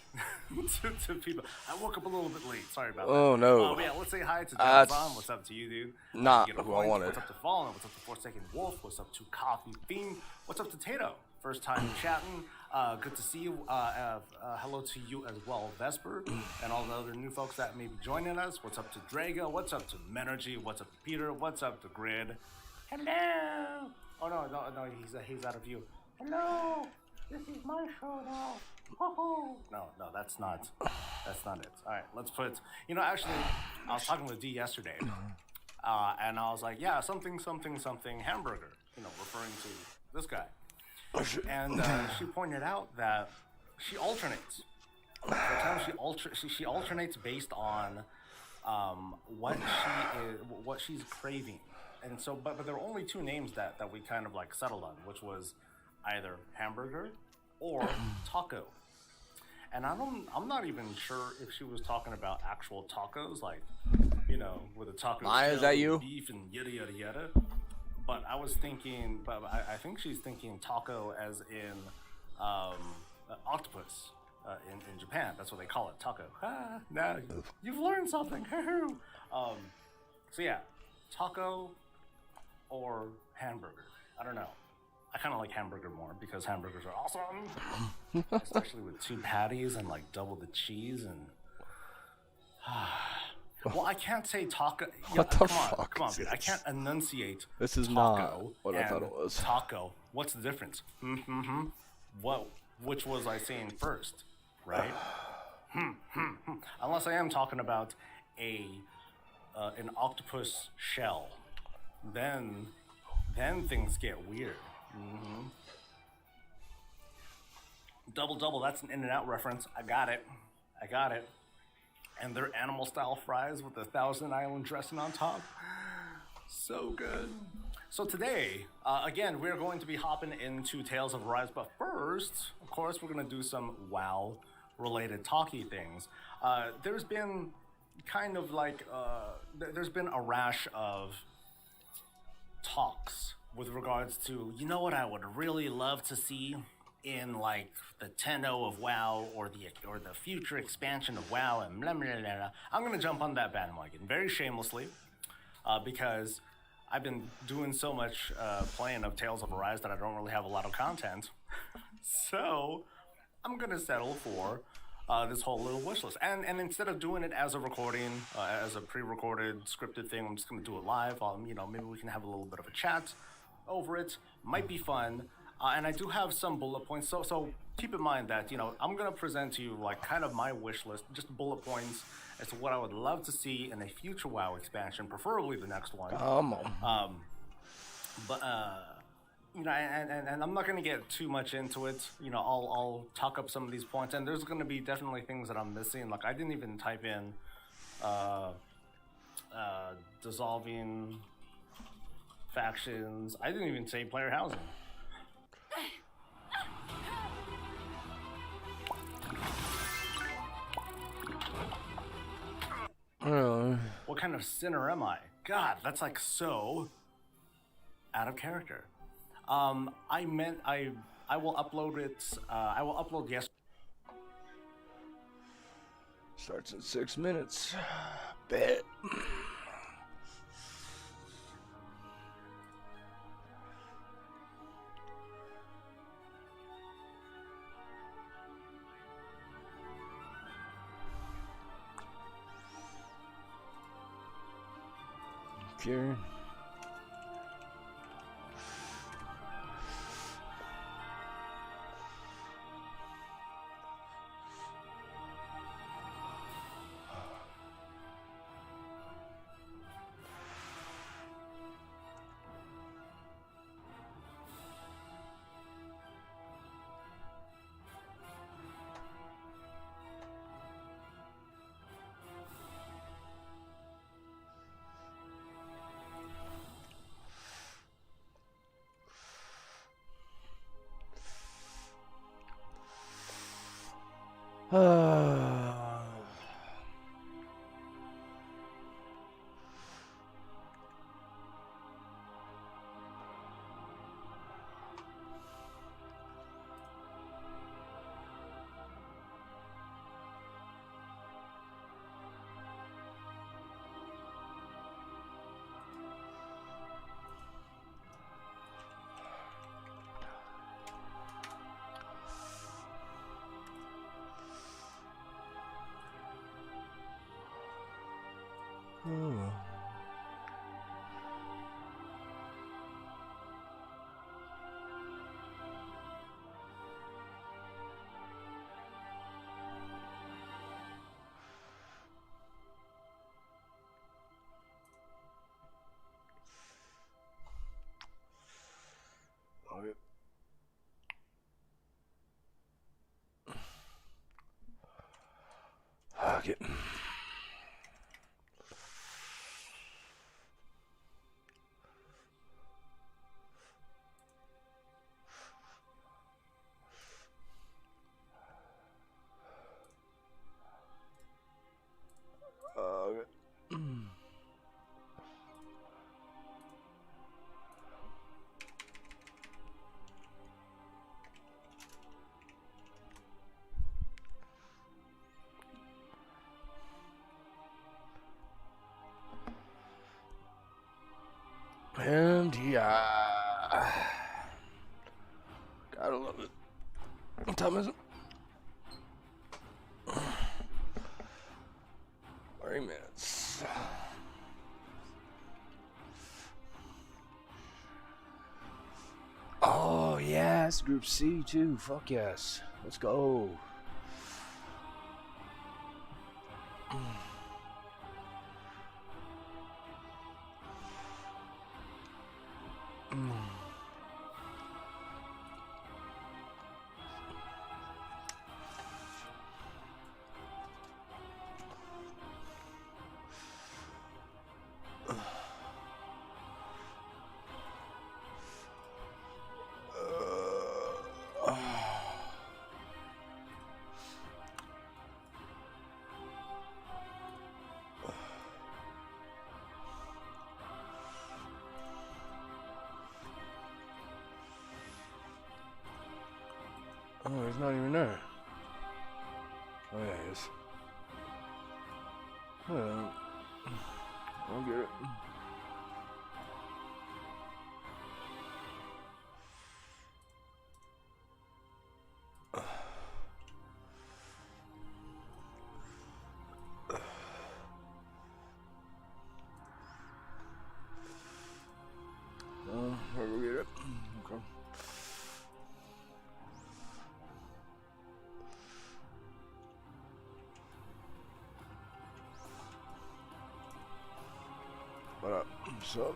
to people. I woke up a little bit late. Sorry about that.
Oh, no.
But yeah, let's say hi to
That's
Johnson. What's up to you, dude?
not
You get a
who I
point.
wanted.
What's up to Fallen? What's up to Forsaken Wolf? What's up to Coffee Fiend? What's up to Tato? First time chatting. Good to see you. Hello to you as well, Vesper, and all the other new folks that may be joining us. What's up to Drago? What's up to Menergy? What's up to Peter? What's up to Grid? Hello. Oh no, he's out of view. Hello. This is my show now. Oh. No, that's not it. All right, let's put. Actually, I was talking with D yesterday, and I was like, yeah, something hamburger. Referring to this guy. And she pointed out that she alternates. Every time she alternates based on what she's craving. And so, but there were only two names that we kind of like settled on, which was either hamburger or taco. And I'm not even sure if she was talking about actual tacos, like, you know, with a taco
Maya, is
shell
that you?
and beef and yada yada yada. But I was thinking, but I think she's thinking taco as in octopus in Japan. That's what they call it, taco. Now you've learned something. So yeah, taco or hamburger. I don't know. I kind of like hamburger more because hamburgers are awesome, especially with 2 patties and like double the cheese and. Well, I can't say taco.
What the fuck
Come on,
is
dude. I
this?
can't enunciate.
This is
taco
not what I thought it was.
Taco. What's the difference? What? Which was I saying first? Right? Unless I am talking about an octopus shell, then things get weird. Double. That's an In-N-Out reference. I got it. And their animal style fries with the Thousand Island dressing on top. So good. So today, again, we're going to be hopping into Tales of Arise, but first, of course, we're going to do some WoW related talky things. There's been kind of like, there's been a rash of talks with regards to, you know what I would really love to see in like the 10.0 of WoW or the future expansion of WoW and blah, blah, blah, blah. I'm going to jump on that bandwagon very shamelessly because I've been doing so much playing of Tales of Arise that I don't really have a lot of content. So I'm going to settle for this whole little wish list. And instead of doing it as a recording, as a pre-recorded scripted thing, I'm just going to do it live. You know, maybe we can have a little bit of a chat over it. Might be fun. And I do have some bullet points. So keep in mind that, you know, I'm going to present to you like kind of my wish list, just bullet points as to what I would love to see in a future WoW expansion, preferably the next one. You know, and I'm not going to get too much into it. You know, I'll talk up some of these points, and there's going to be definitely things that I'm missing. Like I didn't even type in dissolving factions. I didn't even say player housing. What kind of sinner am I? God, that's like so out of character. I will upload it. I will upload yesterday.
Starts in 6 minutes. Bet. Okay. Okay. time is it? 3 minutes. Oh, yes, Group C too. Fuck yes. Let's go. Oh, he's not even there. Oh, yeah, he is. I'll get it. I'll go get it. Okay. What up? What's up?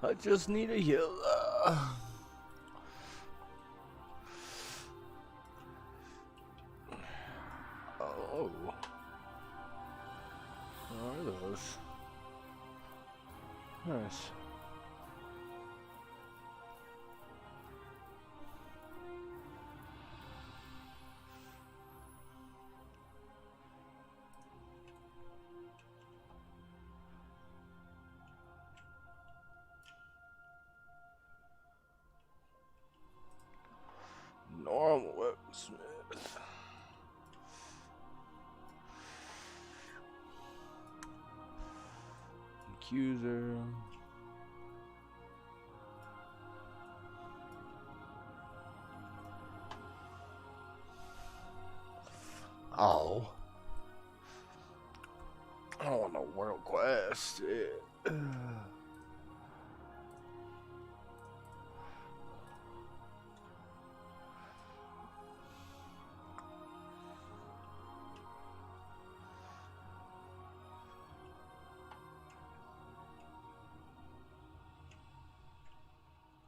I just need a healer. Oh. What are those? Nice. Normal weaponsmith. Accuser. Oh. I don't want no world quest. Yeah.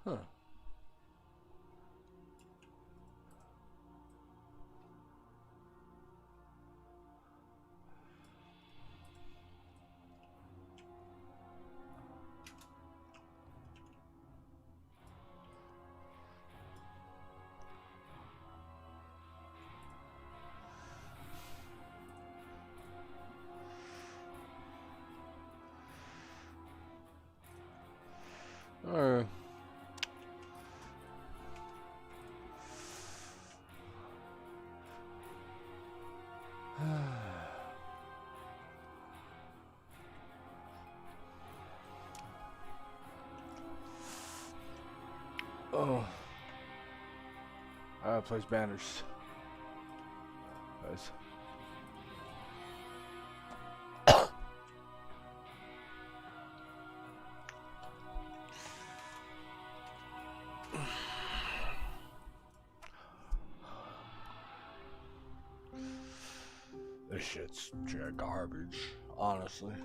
Huh. Alright. Oh. I gotta place banners. Nice. This shit's garbage, honestly.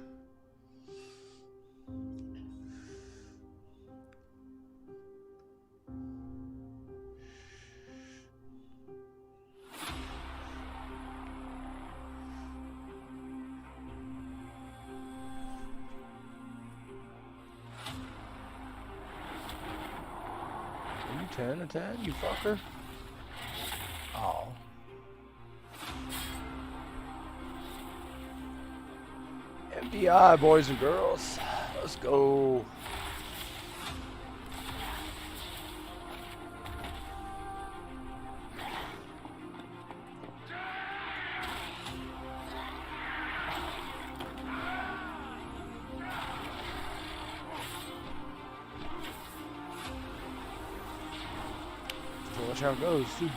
Are you 10 or 10, you fucker? Oh. MDI, boys and girls. Let's go. Watch how it goes, too.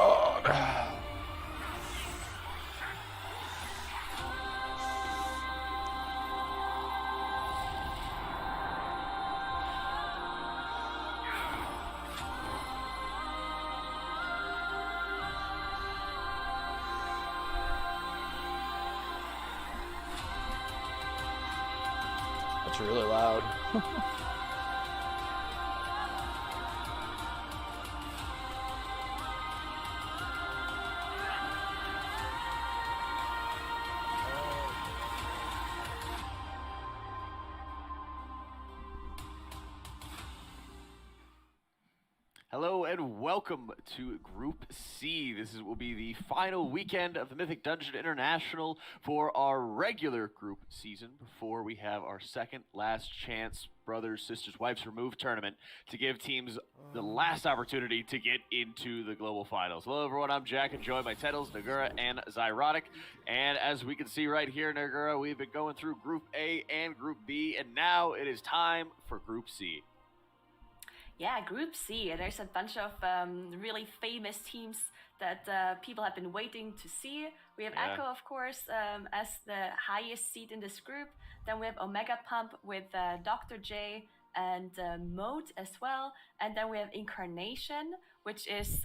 Oh, God. That's really loud.
Hello and welcome to Group C. This will be the final weekend of the Mythic Dungeon International for our regular group season before we have our second last chance brothers, sisters, wives removed tournament to give teams the last opportunity to get into the global finals. Hello everyone, I'm Jack and joined by Tettles, Nagura, and Zyrotic. And as we can see right here, Nagura, we've been going through Group A and Group B, and now it is time for Group C.
Yeah, Group C. There's a bunch of really famous teams that people have been waiting to see. We have Echo, of course, as the highest seed in this group. Then we have Omega Pump with Dr. J and Mode as well. And then we have Incarnation, which is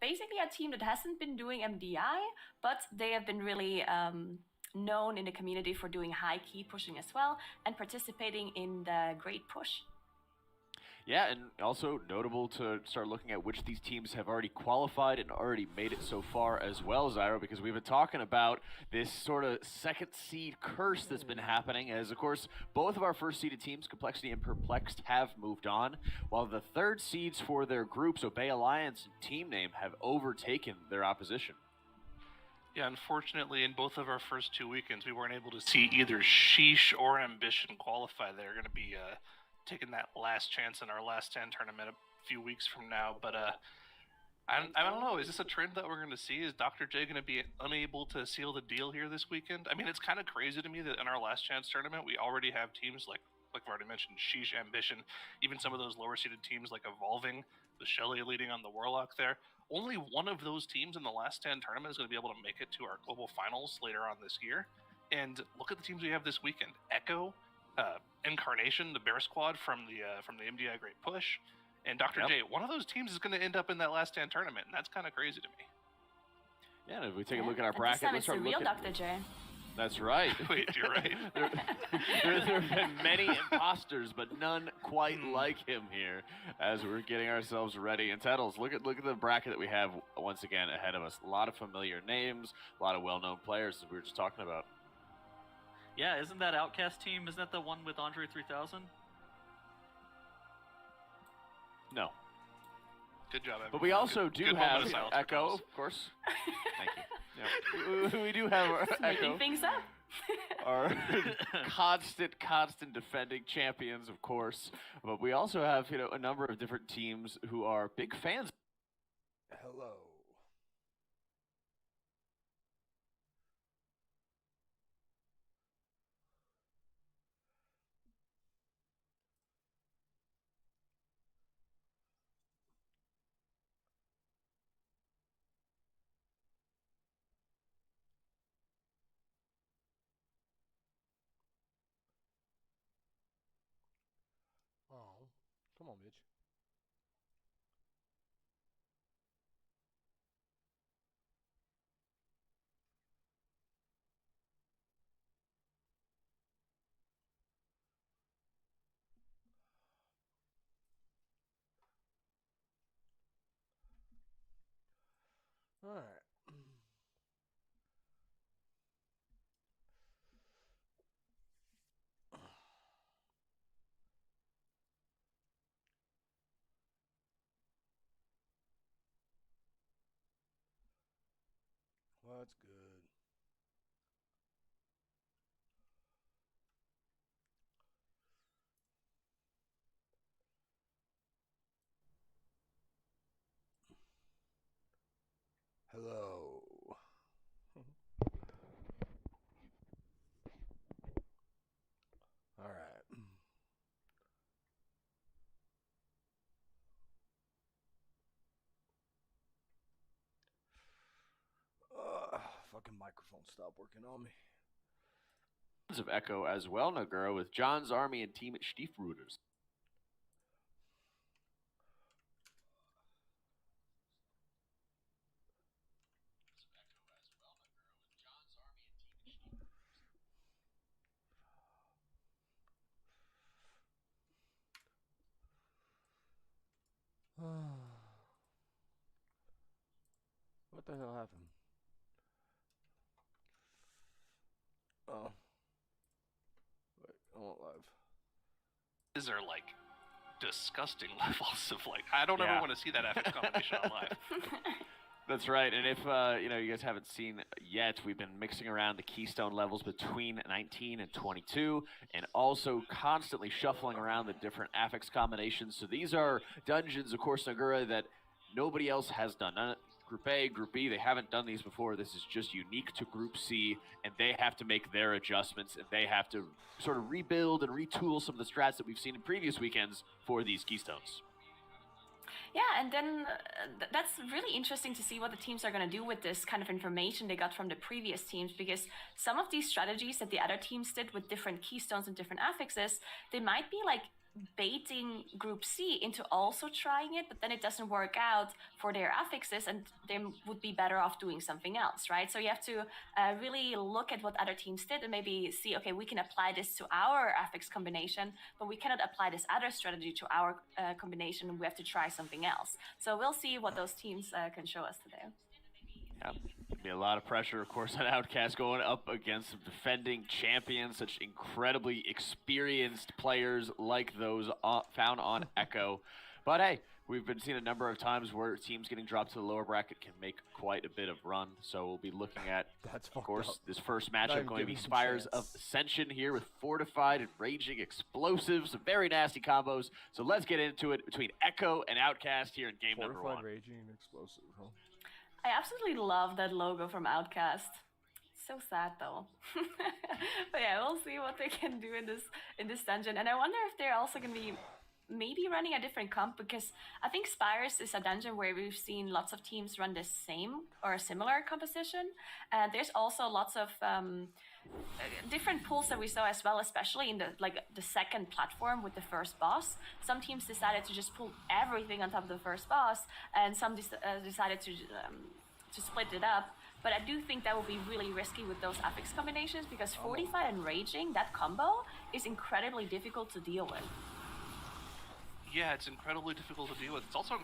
basically a team that hasn't been doing MDI, but they have been really known in the community for doing high key pushing as well and participating in the Great Push.
Yeah, and also notable to start looking at which these teams have already qualified and already made it so far as well, Zyro, because we've been talking about this sort of second seed curse that's been happening, as of course both of our first seeded teams, Complexity and Perplexed, have moved on, while the third seeds for their groups, Obey Alliance and Team Name, have overtaken their opposition.
Yeah, unfortunately, in both of our first two weekends, we weren't able to see either Sheesh or Ambition qualify. They're going to be taking that last chance in our last 10 tournament a few weeks from now. But I don't know. Is this a trend that we're going to see? Is Dr. J going to be unable to seal the deal here this weekend? I mean, it's kind of crazy to me that in our last chance tournament, we already have teams like I've already mentioned, Sheesh, Ambition, even some of those lower seeded teams like Evolving, the Shelly leading on the Warlock there. Only one of those teams in the last 10 tournament is going to be able to make it to our global finals later on this year. And look at the teams we have this weekend. Echo, Incarnation, the Bear Squad from the MDI Great Push, and Dr. J. One of those teams is going to end up in that last 10 tournament, and that's kind of crazy to me.
Yeah, and if we take a look at our bracket,
let's start looking. It's the real Dr. J.
That's right.
Wait, you're right.
there have been many imposters, but none quite like him here as we're getting ourselves ready. And Tettles, look at the bracket that we have once again ahead of us. A lot of familiar names, a lot of well-known players, as we were just talking about.
Yeah, isn't that Outcast team? Isn't that the one with Andre 3000?
No.
Good job, everyone.
But we also do have Echo, of course. Thank you. Yeah. We do have our Echo.
Things up.
Our constant defending champions, of course. But we also have, a number of different teams who are big fans.
Hello. Oh, come on, bitch. All right. that's good. Hello. All right. Fucking microphone stopped working on me.
Of Echo as well, Nagura, with John's Army and Team Stiefbruders.
What the hell happened? Oh. Wait, I won't live.
These are like disgusting levels of like, I don't ever want to see that affix combination on live.
That's right, and if you guys haven't seen yet, we've been mixing around the keystone levels between 19 and 22, and also constantly shuffling around the different affix combinations. So these are dungeons, of course, Nagura, that nobody else has done. Group A, Group B, they haven't done these before. This is just unique to Group C, and they have to make their adjustments, and they have to sort of rebuild and retool some of the strats that we've seen in previous weekends for these keystones.
Yeah, and then that's really interesting to see what the teams are going to do with this kind of information they got from the previous teams, because some of these strategies that the other teams did with different keystones and different affixes, they might be like baiting Group C into also trying it, but then it doesn't work out for their affixes and they would be better off doing something else, right? So you have to really look at what other teams did and maybe see, okay, we can apply this to our affix combination, but we cannot apply this other strategy to our combination. We have to try something else. So we'll see what those teams can show us today.
Yeah, there'll be a lot of pressure, of course, on Outcast going up against some defending champions, such incredibly experienced players like those found on Echo. But hey, we've been seeing a number of times where teams getting dropped to the lower bracket can make quite a bit of run. So we'll be looking at, of course, this first matchup going to be Spires of Ascension here with Fortified and Raging Explosives, some very nasty combos. So let's get into it between Echo and Outcast here in game number 1.
Fortified, Raging, and Explosive, huh?
I absolutely love that logo from Outcast. So sad though. But yeah, we'll see what they can do in this dungeon. And I wonder if they're also gonna be maybe running a different comp, because I think Spires is a dungeon where we've seen lots of teams run the same or a similar composition. There's also lots of different pools that we saw as well, especially in the second platform with the first boss. Some teams decided to just pull everything on top of the first boss, and some decided to split it up. But I do think that will be really risky with those affix combinations, because Fortified and Raging, that combo, is incredibly difficult to deal with.
Yeah, it's incredibly difficult to deal with. It's also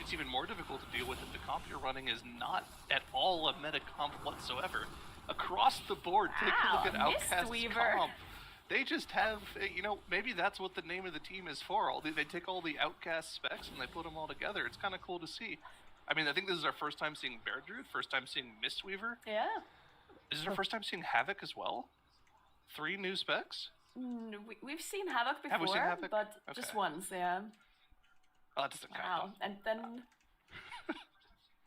it's even more difficult to deal with if the comp you're running is not at all a meta comp whatsoever. Across the board, take a look at Outcast's comp. They just have, maybe that's what the name of the team is for. They take all the Outcast specs and they put them all together. It's kind of cool to see. I mean, I think this is our first time seeing Bear Druid, first time seeing Mistweaver.
Yeah.
This is our first time seeing Havoc as well. 3 new specs.
We've seen Havoc before,
Have we seen Havoc?
but just once, yeah.
Oh, that doesn't count.
Wow, and then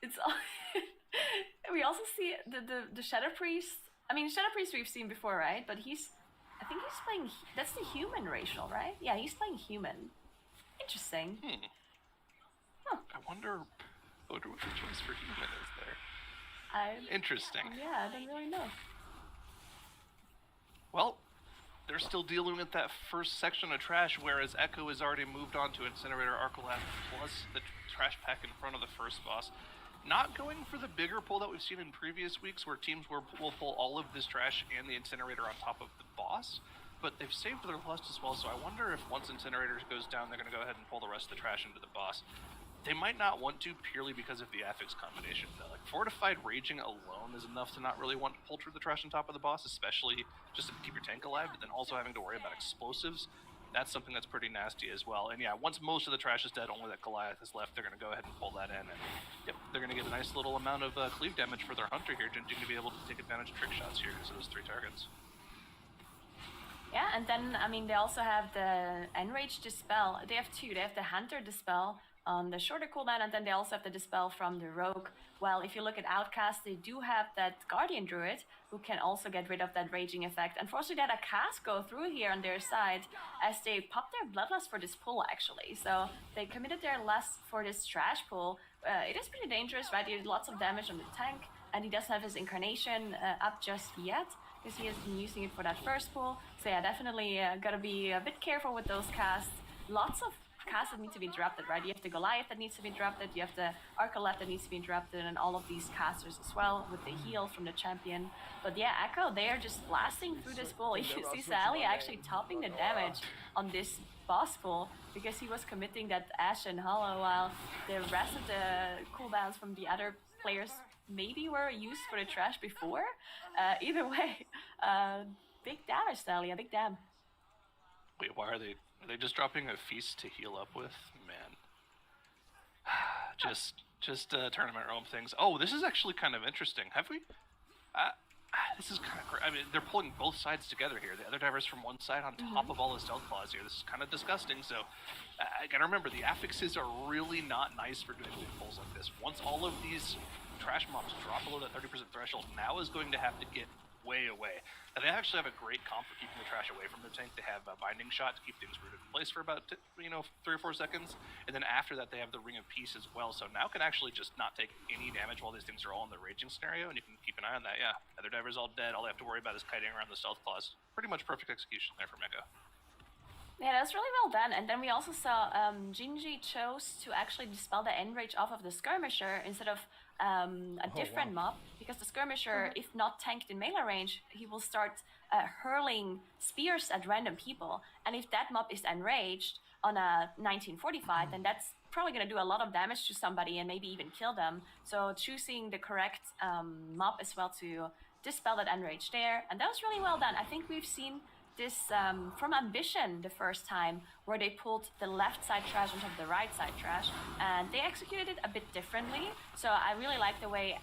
it's all we also see the Shadow Priest. I mean, Shadow Priest we've seen before, right? But I think he's playing. That's the human racial, right? Yeah, he's playing human. Interesting. Huh.
I wonder what the choice for human is there. Interesting.
Yeah, I don't really know.
Well, they're still dealing with that first section of trash, whereas Echo has already moved on to Incinerator Arcalaph plus the trash pack in front of the first boss. Not going for the bigger pull that we've seen in previous weeks, where teams will pull all of this trash and the Incinerator on top of the boss, but they've saved their lust as well, so I wonder if once Incinerator goes down, they're going to go ahead and pull the rest of the trash into the boss. They might not want to purely because of the affix combination, though. Like, Fortified Raging alone is enough to not really want to pull through the trash on top of the boss, especially just to keep your tank alive, but then also having to worry about explosives. that's something that's pretty nasty as well. And yeah, once most of the trash is dead, only that Goliath is left. They're going to go ahead and pull that in, and yep, they're going to get a nice little amount of cleave damage for their hunter here, to be able to take advantage of trick shots here because of those 3 targets.
Yeah, and then, I mean, they also have the Enrage Dispel. They have 2. They have the Hunter Dispel on the shorter cooldown, and then they also have the Dispel from the Rogue. Well, if you look at Outcast, they do have that Guardian Druid, who can also get rid of that Raging effect. Unfortunately, they had a cast go through here on their side, as they popped their Bloodlust for this pull, actually. So they committed their lust for this trash pull. It is pretty dangerous, right? He did lots of damage on the tank, and he doesn't have his Incarnation up just yet, because he has been using it for that first pull. So yeah, definitely gotta be a bit careful with those casts. Lots of casts that need to be interrupted, right? You have the Goliath that needs to be interrupted, you have the Arcolette that needs to be interrupted, and all of these casters as well with the heal from the champion. But yeah, Echo, they are just blasting through this pull. You see Sally actually topping the damage on this boss pull because he was committing that Ashen Hollow, while the rest of the cooldowns from the other players maybe were used for the trash before. Either way, big damage, Sally, a big dam.
Wait, why are they just dropping a feast to heal up with? Man. just tournament roam things. Oh, this is actually kind of interesting. Have we? This is kind of I mean, they're pulling both sides together here. The other divers from one side on top of all the stealth claws here. This is kind of disgusting. So I gotta remember, the affixes are really not nice for doing pulls like this. Once all of these trash mobs drop below that 30% threshold, now is going to have to get way away. And they actually have a great comp for keeping the trash away from the tank. They have a binding shot to keep things rooted in place for about 3 or 4 seconds, and then after that they have the Ring of Peace as well. So now can actually just not take any damage while these things are all in the raging scenario, and you can keep an eye on that. Yeah, Nether Diver's all dead. All they have to worry about is kiting around the stealth claws. Pretty much perfect execution there from Echo.
Yeah, that was really well done. And then we also saw Gingy chose to actually dispel the Enrage off of the Skirmisher instead of a different mob, because the Skirmisher, if not tanked in melee range, he will start hurling spears at random people. And if that mob is enraged on a 1945, then that's probably going to do a lot of damage to somebody and maybe even kill them. So choosing the correct mob as well to dispel that enrage there. And that was really well done. I think we've seen this from Ambition the first time, where they pulled the left side trash on top of the right side trash, and they executed it a bit differently. So I really like the way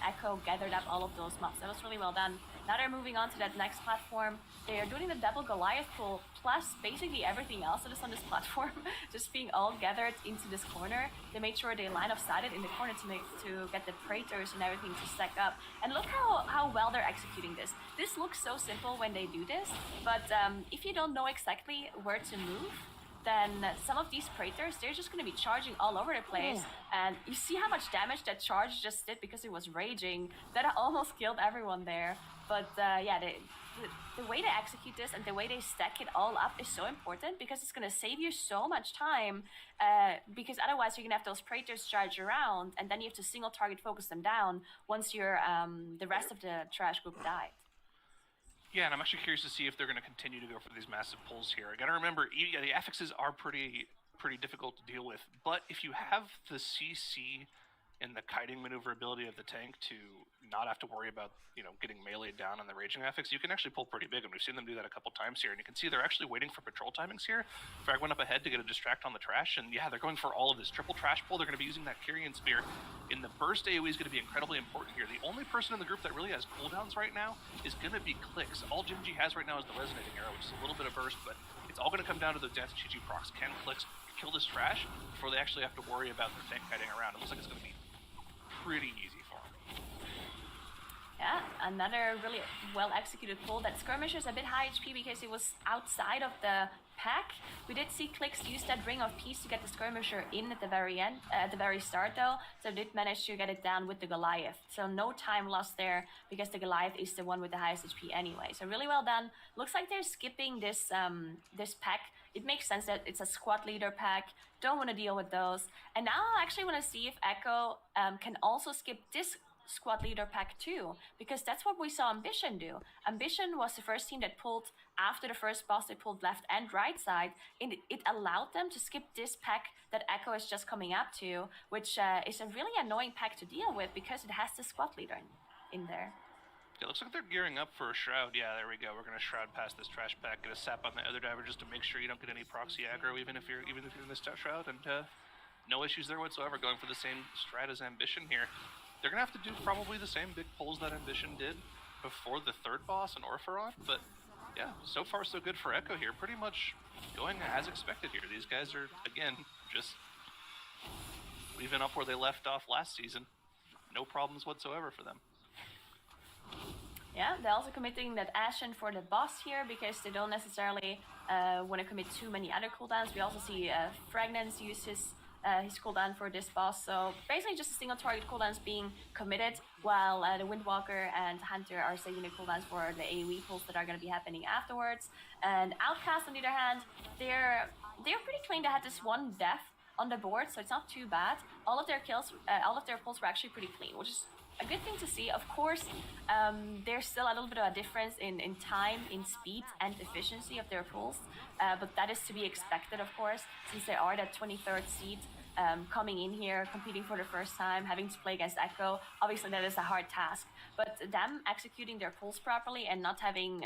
Echo gathered up all of those mobs. That was really well done. Now they're moving on to that next platform. They are doing the double Goliath pull, plus basically everything else that is on this platform, just being all gathered into this corner. They made sure they line of sighted in the corner to get the Praetors and everything to stack up. And look how well they're executing this. This looks so simple when they do this, but if you don't know exactly where to move, then some of these Praetors, they're just going to be charging all over the place. And you see how much damage that charge just did because it was raging. That almost killed everyone there. But yeah, the way they execute this and the way they stack it all up is so important, because it's going to save you so much time, because otherwise you're going to have those Praetors charge around, and then you have to single target focus them down once you're the rest of the trash group died.
Yeah, and I'm actually curious to see if they're going to continue to go for these massive pulls here. I got to remember, yeah, the affixes are pretty difficult to deal with, but if you have the CC and the kiting maneuverability of the tank to not have to worry about, getting meleeed down on the raging affix, you can actually pull pretty big, and we've seen them do that a couple times here. And you can see they're actually waiting for patrol timings here. Frag went up ahead to get a distract on the trash, and yeah, they're going for all of this triple trash pull. They're going to be using that Kyrian Spear. In the burst AoE is going to be incredibly important here. The only person in the group that really has cooldowns right now is going to be Clicks. All Gingy has right now is the Resonating Arrow, which is a little bit of burst, but it's all going to come down to the Dance GG procs. Can Clicks kill this trash before they actually have to worry about their tank kiting around? It looks like it's going to be pretty easy for them.
Yeah, another really well executed pull. That Skirmisher is a bit high HP because it was outside of the pack. We did see Clicks use that Ring of Peace to get the Skirmisher in at the very end, at the very start though, so did manage to get it down with the Goliath. So no time lost there, because the Goliath is the one with the highest HP anyway. So really well done. Looks like they're skipping this this pack. It makes sense that it's a squad leader pack. Don't want to deal with those. And now I actually want to see if Echo can also skip this squad leader pack too, because that's what we saw Ambition do. Ambition was the first team that pulled, after the first boss, they pulled left and right side, and it allowed them to skip this pack that Echo is just coming up to, which is a really annoying pack to deal with because it has the squad leader in there.
Yeah, looks like they're gearing up for a Shroud. Yeah, there we go. We're gonna Shroud past this trash pack, get a sap on the other diver just to make sure you don't get any proxy aggro, even if you're in this Shroud, and no issues there whatsoever. Going for the same strat as Ambition here. They're gonna have to do probably the same big pulls that Ambition did before the third boss and Orpharon, but yeah, so far so good for Echo here. Pretty much going as expected here. These guys are, again, just leaving up where they left off last season. No problems whatsoever for them.
Yeah, they're also committing that Ashen for the boss here because they don't necessarily want to commit too many other cooldowns. We also see Fragnance use his cooldown for this boss. So basically just a single target cooldowns being committed while the Windwalker and Hunter are saving the cooldowns for the AoE pulls that are going to be happening afterwards. And Outcast on the other hand, they're pretty clean. They had this one death on the board, so it's not too bad. All of their kills, all of their pulls were actually pretty clean, which is a good thing to see. Of course, there's still a little bit of a difference in time, in speed, and efficiency of their pulls, but that is to be expected, of course, since they are that 23rd seed coming in here, competing for the first time, having to play against Echo. Obviously, that is a hard task, but them executing their pulls properly and not having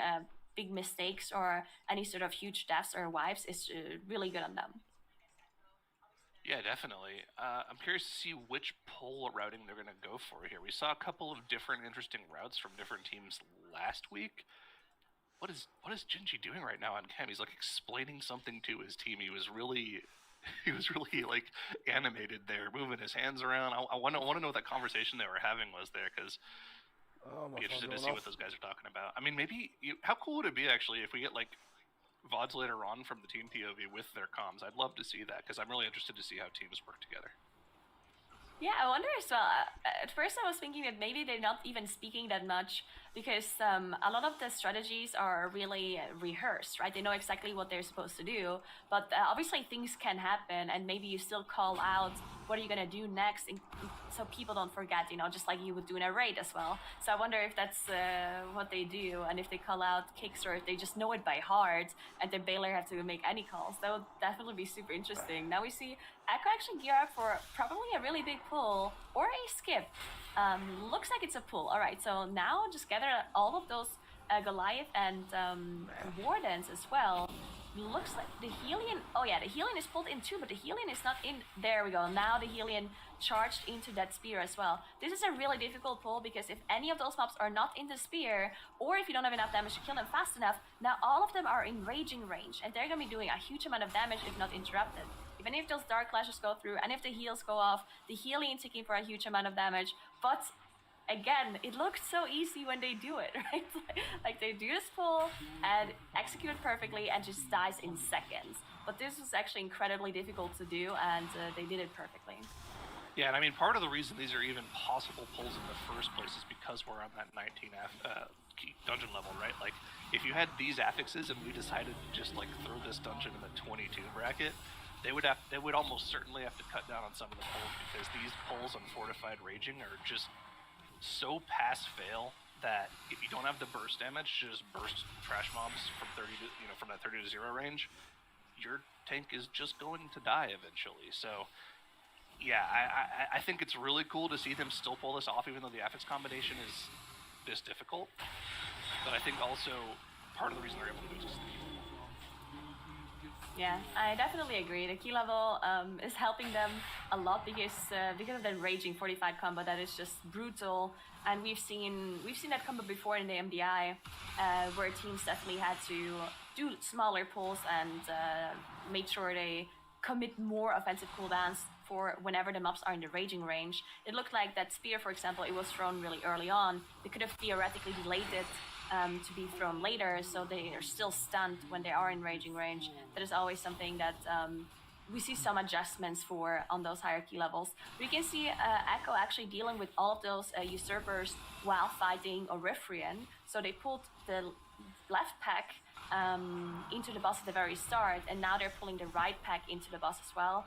big mistakes or any sort of huge deaths or wipes is really good on them.
Yeah, definitely. I'm curious to see which pull routing they're going to go for here. We saw a couple of different interesting routes from different teams last week. What is Gingy doing right now on cam? He's like explaining something to his team. He was really like animated there, moving his hands around. I want to know what that conversation they were having was there, because be interested to see what those guys are talking about. I mean, how cool would it be actually if we get like VODs later on from the team POV with their comms? I'd love to see that, because I'm really interested to see how teams work together.
Yeah, I wonder as well. At first I was thinking that maybe they're not even speaking that much because a lot of the strategies are really rehearsed, right? They know exactly what they're supposed to do, but obviously things can happen, and maybe you still call out what are you going to do next, so people don't forget, just like you would do in a raid as well. So I wonder if that's what they do, and if they call out kicks, or if they just know it by heart and they barely have to make any calls. That would definitely be super interesting. Now we see Echo actually gear up for probably a really big pull or a skip. Looks like it's a pull. All right, so now just gather all of those Goliath and Wardens as well. Looks like the Helion, oh yeah, the Helion is pulled in too, but the Helion is not in. There we go. Now the Helion charged into that spear as well. This is a really difficult pull because if any of those mobs are not in the spear, or if you don't have enough damage to kill them fast enough, now all of them are in raging range, and they're gonna be doing a huge amount of damage if not interrupted. Even if those dark flashes go through, and if the heals go off, the Helion taking for a huge amount of damage, but again, it looks so easy when they do it, right? Like they do this pull and execute it perfectly and just dies in seconds. But this was actually incredibly difficult to do, and they did it perfectly.
Yeah, and I mean, part of the reason these are even possible pulls in the first place is because we're on that 19 dungeon level, right? Like, if you had these affixes and we decided to just like throw this dungeon in the 22 bracket, they would almost certainly have to cut down on some of the pulls, because these pulls on Fortified Raging are just so pass-fail that if you don't have the burst damage to just burst trash mobs from 30 to, from that 30 to 0 range, your tank is just going to die eventually. So yeah, I think it's really cool to see them still pull this off, even though the affix combination is this difficult. But I think also part of the reason they're able to do it is
yeah, I definitely agree. The key level is helping them a lot because of the raging 45 combo that is just brutal, and we've seen that combo before in the MDI, where teams definitely had to do smaller pulls and make sure they commit more offensive cooldowns for whenever the mobs are in the raging range. It looked like that spear, for example, it was thrown really early on. They could have theoretically delayed it to be thrown later, so they are still stunned when they are in raging range. That is always something that we see some adjustments for on those hierarchy levels. We can see Echo actually dealing with all of those usurpers while fighting Orifrion. So they pulled the left pack into the boss at the very start, and now they're pulling the right pack into the boss as well.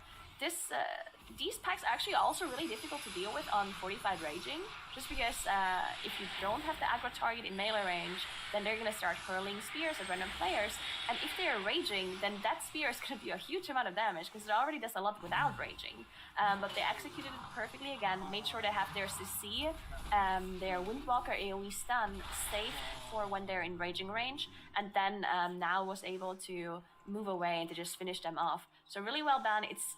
These packs are actually also really difficult to deal with on Fortified Raging, just because if you don't have the aggro target in melee range, then they're going to start hurling spears at random players, and if they're raging, then that spear is going to do a huge amount of damage, because it already does a lot without raging. But they executed it perfectly again, made sure they have their CC, their Windwalker AoE stun safe for when they're in raging range, and then now was able to move away and to just finish them off. So really well done. It's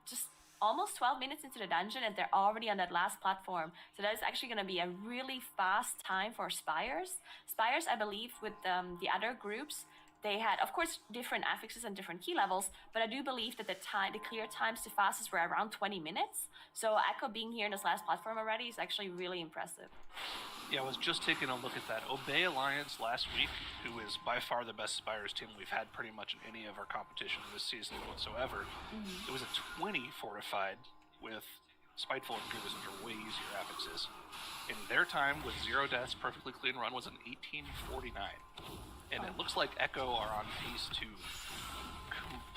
just almost 12 minutes into the dungeon and they're already on that last platform. So that is actually going to be a really fast time for Spires. Spires, I believe, with the other groups, they had, of course, different affixes and different key levels, but I do believe that the clear times to fastest were around 20 minutes. So Echo being here in this last platform already is actually really impressive.
Yeah, I was just taking a look at that. Obey Alliance last week, who is by far the best Spires team we've had pretty much in any of our competitions this season whatsoever. It was a 20 fortified with Spiteful and Grievous, which are way easier affixes. In their time, with 0 deaths, perfectly clean run was an 1849. And it looks like Echo are on pace to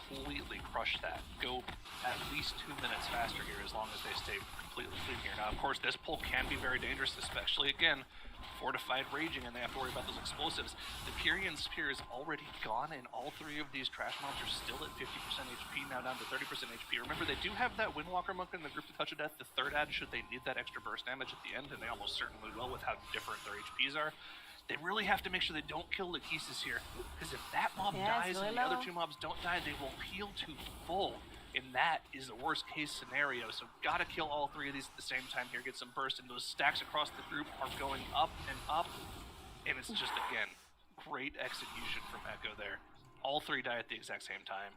completely crush that. Go at least 2 minutes faster here as long as they stay completely clean here. Now, of course, this pull can be very dangerous, especially, again, Fortified Raging, and they have to worry about those explosives. The Kyrian Spear is already gone, and all 3 of these trash mobs are still at 50% HP, now down to 30% HP. Remember, they do have that Windwalker monk in the group to touch of death, the third add, should they need that extra burst damage at the end, and they almost certainly will with how different their HPs are. They really have to make sure they don't kill Lachesis here, because if that mob dies
really
and the other
low.
2 mobs don't die, they will heal to full. And that is the worst case scenario. So gotta kill all 3 of these at the same time here, get some burst, and those stacks across the group are going up and up. And it's just, again, great execution from Echo there. All 3 die at the exact same time.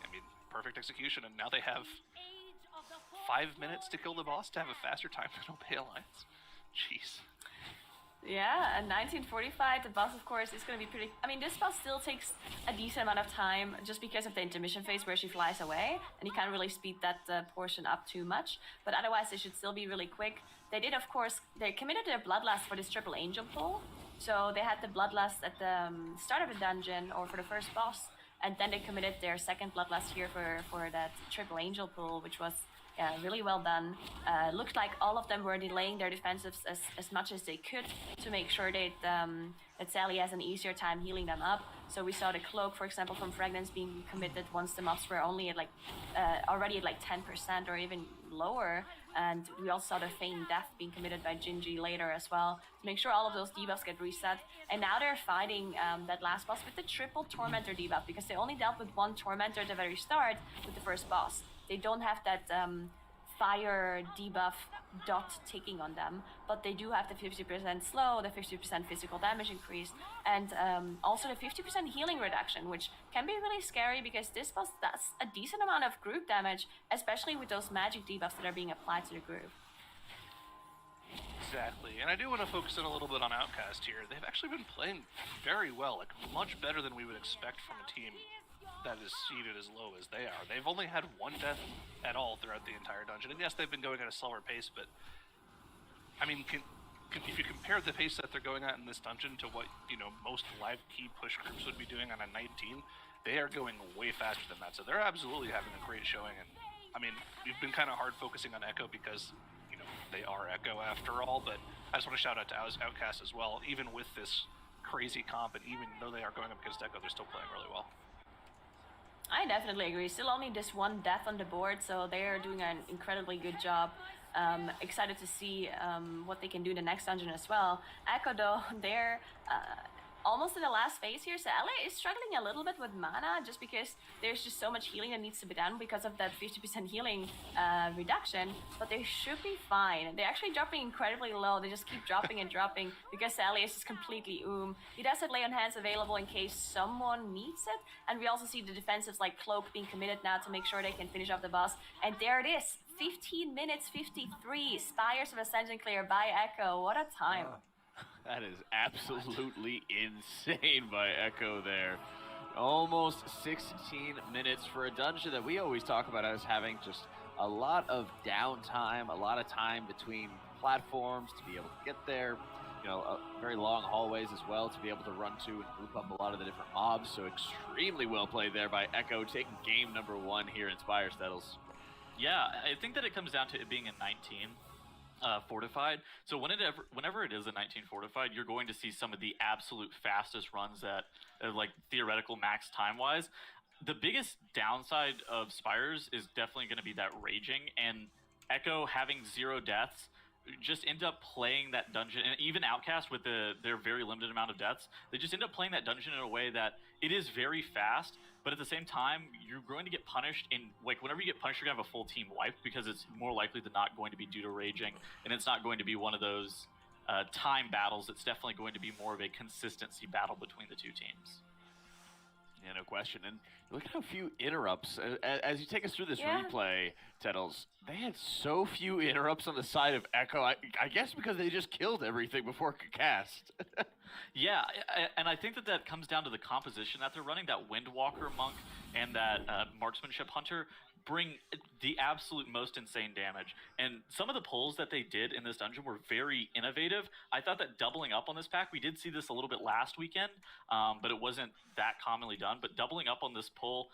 I mean, perfect execution, and now they have 5 minutes to kill the boss to have a faster time than Obey Alliance. Jeez.
Yeah, and 1945, the boss, of course, is going to be pretty... I mean, this boss still takes a decent amount of time just because of the intermission phase where she flies away, and you can't really speed that portion up too much, but otherwise it should still be really quick. They did, of course, they committed their Bloodlust for this Triple Angel pull, so they had the Bloodlust at the start of the dungeon, or for the first boss, and then they committed their second Bloodlust here for that Triple Angel pull, which was... Yeah, really well done. Looked like all of them were delaying their defensives as much as they could to make sure that Sally has an easier time healing them up. So we saw the cloak, for example, from Fragments being committed once the mobs were only at already at 10% or even lower. And we also saw the Feign Death being committed by Gingy later as well to make sure all of those debuffs get reset. And now they're fighting that last boss with the triple Tormentor debuff, because they only dealt with 1 Tormentor at the very start with the first boss. They don't have that fire debuff dot ticking on them, but they do have the 50% slow, the 50% physical damage increase, and also the 50% healing reduction, which can be really scary because this boss does a decent amount of group damage, especially with those magic debuffs that are being applied to the group.
Exactly, and I do want to focus in a little bit on Outcast here. They've actually been playing very well, like much better than we would expect from a team that is seated as low as they are. They've only had 1 death at all throughout the entire dungeon, and yes, they've been going at a slower pace, but I mean, if you compare the pace that they're going at in this dungeon to what, you know, most live key push groups would be doing on a 19, they are going way faster than that, so they're absolutely having a great showing. And I mean, we've been kind of hard focusing on Echo because, you know, they are Echo after all, but I just want to shout out to Outcast as well. Even with this crazy comp, and even though they are going up against Echo, they're still playing really well.
I definitely agree. Still only this 1 death on the board, so they are doing an incredibly good job. Excited to see what they can do in the next dungeon as well. Echo, though, they're almost in the last phase here. So LA is struggling a little bit with mana just because there's just so much healing that needs to be done because of that 50% healing reduction, but they should be fine. They're actually dropping incredibly low. They just keep dropping and dropping because Alias is completely He does have Lay on Hands available in case someone needs it, and we also see the defensives like Cloak being committed now to make sure they can finish off the boss, and there it is. 15 minutes 53, Spires of Ascension clear by Echo. What a time.
That is absolutely insane by Echo there. Almost 16 minutes for a dungeon that we always talk about as having just a lot of downtime, a lot of time between platforms to be able to get there. very long hallways as well to be able to run to and group up a lot of the different mobs. So extremely well played there by Echo, taking game number 1 here in Spire Stettles.
Yeah, I think that it comes down to it being a 19 fortified. So whenever it is a 19 fortified, you're going to see some of the absolute fastest runs that like theoretical max time wise. The biggest downside of Spires is definitely going to be that raging, and Echo having 0 deaths just end up playing that dungeon, and even Outcast with their very limited amount of deaths, they just end up playing that dungeon in a way that it is very fast, but at the same time, you're going to get punished in, like, whenever you get punished, you're going to have a full team wipe, because it's more likely than not going to be due to raging, and it's not going to be one of those time battles. It's definitely going to be more of a consistency battle between the two teams.
Yeah, no question. And look at how few interrupts. As you take us through this replay, Tettles, they had so few interrupts on the side of Echo. I guess because they just killed everything before it could cast.
Yeah, and I think that comes down to the composition that they're running. That Windwalker Monk and that Marksmanship Hunter bring the absolute most insane damage. And some of the pulls that they did in this dungeon were very innovative. I thought that doubling up on this pack, we did see this a little bit last weekend, but it wasn't that commonly done. But doubling up on this pull,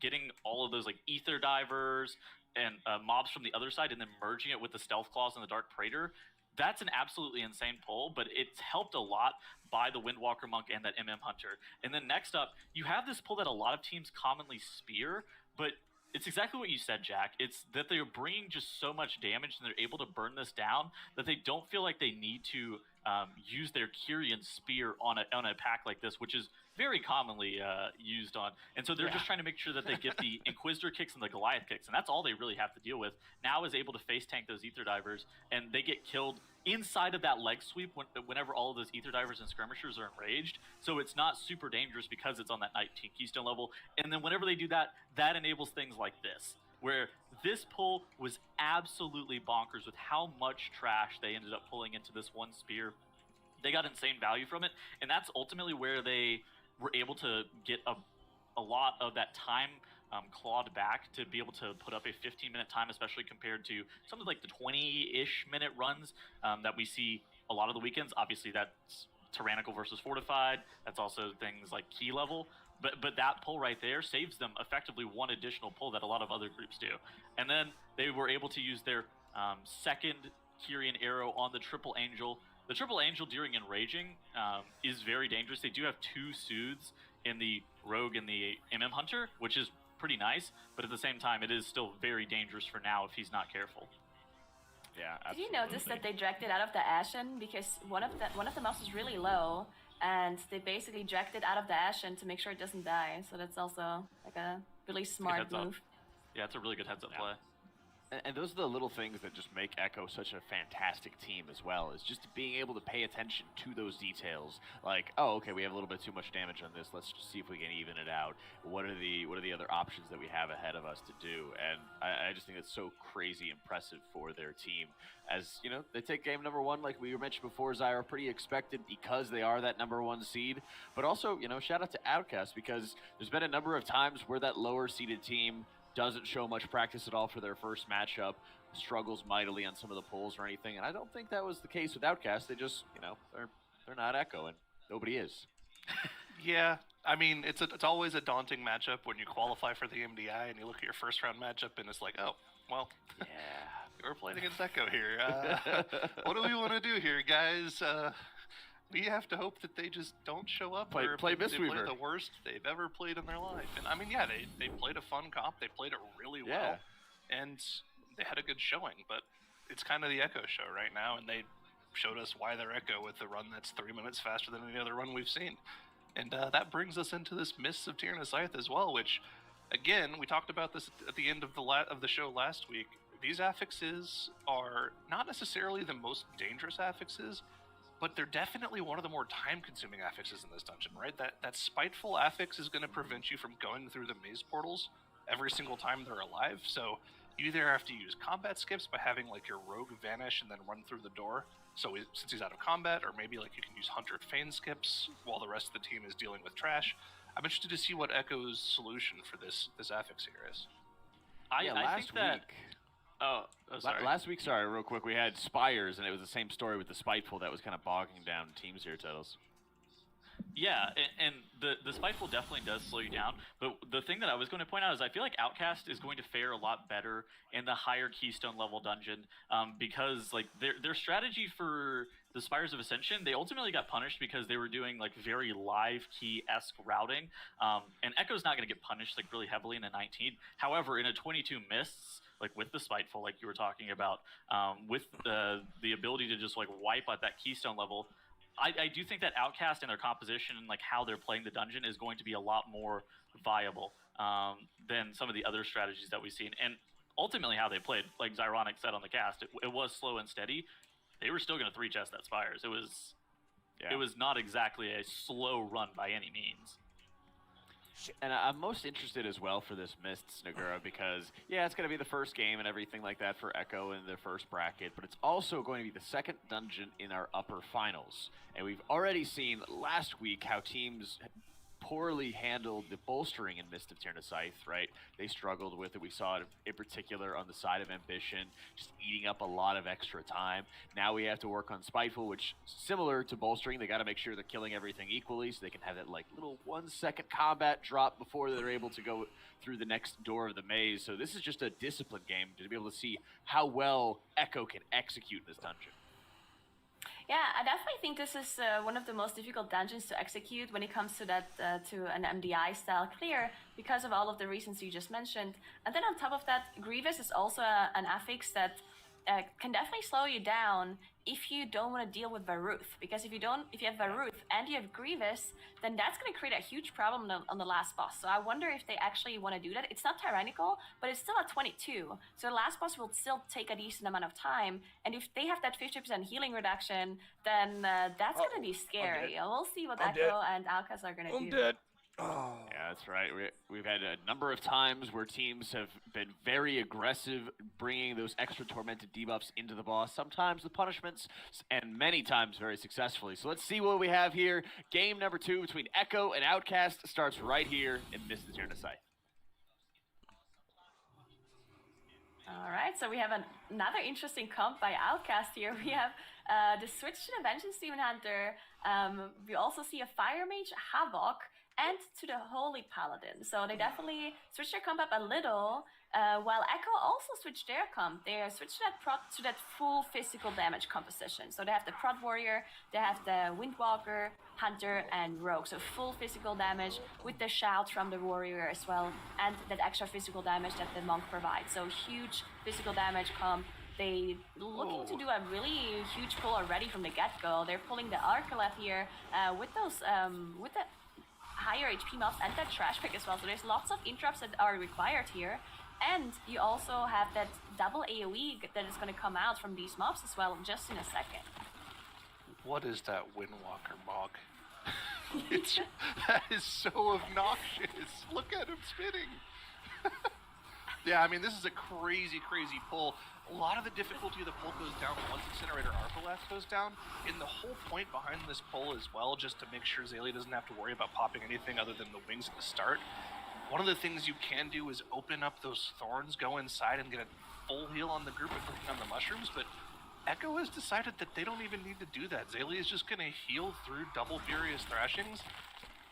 getting all of those like Ether Divers and mobs from the other side, and then merging it with the Stealth Claws and the Dark Praetor, that's an absolutely insane pull, but it's helped a lot by the Windwalker Monk and that MM Hunter. And then next up, you have this pull that a lot of teams commonly spear, but it's exactly what you said, Jack. It's that they're bringing just so much damage and they're able to burn this down that they don't feel like they need to use their Kyrian Spear on a pack like this, which is very commonly used on. And so they're just trying to make sure that they get the Inquisitor kicks and the Goliath kicks, and that's all they really have to deal with. Now is able to face tank those Ether Divers, and they get killed inside of that leg sweep whenever all of those Ether Divers and Skirmishers are enraged. So it's not super dangerous because it's on that 19 Keystone level. And then whenever they do that, that enables things like this, where this pull was absolutely bonkers with how much trash they ended up pulling into this one spear. They got insane value from it, and that's ultimately where they were able to get a lot of that time clawed back to be able to put up a 15-minute time, especially compared to something like the 20-ish minute runs that we see a lot of the weekends. Obviously, that's Tyrannical versus Fortified. That's also things like Key Level. But that pull right there saves them effectively one additional pull that a lot of other groups do. And then they were able to use their second Kyrian Arrow on the Triple Angel. The Triple Angel during Enraging is very dangerous. They do have 2 soothes in the Rogue and the MM Hunter, which is pretty nice, but at the same time, it is still very dangerous for now if he's not careful.
Yeah,
absolutely. Did you notice that they dragged it out of the Ashen because one of the mobs was really low, and they basically dragged it out of the Ashen to make sure it doesn't die. So that's also like a really smart move.
Yeah, it's a really good heads-up play.
And those are the little things that just make Echo such a fantastic team as well, is just being able to pay attention to those details. Like, oh, okay, we have a little bit too much damage on this. Let's just see if we can even it out. What are the other options that we have ahead of us to do? And I just think it's so crazy impressive for their team. As, you know, they take game number 1, like we mentioned before, Zyra, pretty expected because they are that number 1 seed. But also, you know, shout out to Outcast, because there's been a number of times where that lower seeded team doesn't show much practice at all for their first matchup, struggles mightily on some of the pulls or anything, and I don't think that was the case with Outcast. They just, you know, they're not Echo, and nobody is.
Yeah, I mean, it's always a daunting matchup when you qualify for the MDI and you look at your first round matchup and it's like, oh, well,
yeah,
we're playing against Echo here. What do we want to do here, guys? We have to hope that they just don't show up or
play
they play
Mistweaver.
the worst they've ever played in their life. And I mean, yeah, they played a fun comp. They played it really well, and they had a good showing. But it's kind of the Echo show right now, and they showed us why they're Echo with the run that's 3 minutes faster than any other run we've seen. And that brings us into this Mists of Tyrannus Scythe as well, which, again, we talked about this at the end of the show last week. These affixes are not necessarily the most dangerous affixes, but they're definitely one of the more time-consuming affixes in this dungeon, right? That Spiteful affix is going to prevent you from going through the maze portals every single time they're alive, so you either have to use combat skips by having, like, your rogue vanish and then run through the door, since he's out of combat, or maybe, like, you can use Hunter Feign skips while the rest of the team is dealing with trash. I'm interested to see what Echo's solution for this affix here is.
I think that...
Sorry.
Last week, real quick, we had Spires, and it was the same story with the Spiteful that was kind of bogging down teams here, Tuttles.
Yeah, and the Spiteful definitely does slow you down, but the thing that I was going to point out is I feel like Outcast is going to fare a lot better in the higher Keystone level dungeon, because like their strategy for the Spires of Ascension, they ultimately got punished because they were doing like very live key-esque routing, and Echo's not going to get punished like really heavily in a 19. However, in a 22 Mists, like with the Spiteful, like you were talking about, with the ability to just like wipe at that Keystone level, I do think that Outcast and their composition and like how they're playing the dungeon is going to be a lot more viable than some of the other strategies that we've seen. And ultimately how they played, like Zyronic said on the cast, it was slow and steady. They were still going to 3-chest that Spires. It was not exactly a slow run by any means.
And I'm most interested as well for this Mists, Nagura, because, yeah, it's going to be the first game and everything like that for Echo in the first bracket, but it's also going to be the second dungeon in our upper finals. And we've already seen last week how teams poorly handled the bolstering in Mist of Tierna Scythe, right? They struggled with it. We saw it in particular on the side of Ambition, just eating up a lot of extra time. Now we have to work on Spiteful, which, similar to bolstering, they got to make sure they're killing everything equally so they can have that like little 1-second combat drop before they're able to go through the next door of the maze. So this is just a discipline game to be able to see how well Echo can execute in this dungeon.
Yeah, I definitely think this is one of the most difficult dungeons to execute when it comes to that to an MDI style clear because of all of the reasons you just mentioned. And then on top of that, Grievous is also an affix that can definitely slow you down if you don't want to deal with Varuth. Because if you have Varuth and you have Grievous, then that's going to create a huge problem on the last boss. So I wonder if they actually want to do that. It's not tyrannical, but it's still at 22. So the last boss will still take a decent amount of time. And if they have that 50% healing reduction, then that's going to be scary. We'll see what Echo and Alcas are going to do.
I'm dead.
Oh. Yeah, that's right. We've had a number of times where teams have been very aggressive, bringing those extra tormented debuffs into the boss, sometimes with punishments, and many times very successfully. So let's see what we have here. Game number 2 between Echo and Outcast starts right here in Mist of Tierna Scythe.
All right, so we have another interesting comp by Outcast here. We have the switch to the Vengeance Demon Hunter. We also see a Fire Mage, Havoc, and to the Holy Paladin. So they definitely switched their comp up a little, while Echo also switched their comp. They switched to that full physical damage composition. So they have the Prod Warrior, they have the Windwalker, Hunter, and Rogue. So full physical damage with the Shout from the Warrior as well, and that extra physical damage that the Monk provides. So huge physical damage comp. They looking to do a really huge pull already from the get-go. They're pulling the Arcaleth here with those with the higher HP mobs and that trash pick as well. So there's lots of interrupts that are required here. And you also have that double AoE that is going to come out from these mobs as well just in a second.
What is that Windwalker Mog? That is so obnoxious. Look at him spinning. Yeah, I mean, this is a crazy, crazy pull. A lot of the difficulty of the pull goes down once Incinerator Arbaleth goes down. And the whole point behind this pull as well, just to make sure Zaylee doesn't have to worry about popping anything other than the wings at the start. One of the things you can do is open up those thorns, go inside and get a full heal on the group and clicking on the mushrooms, but Echo has decided that they don't even need to do that. Zaylee is just going to heal through double Furious Thrashings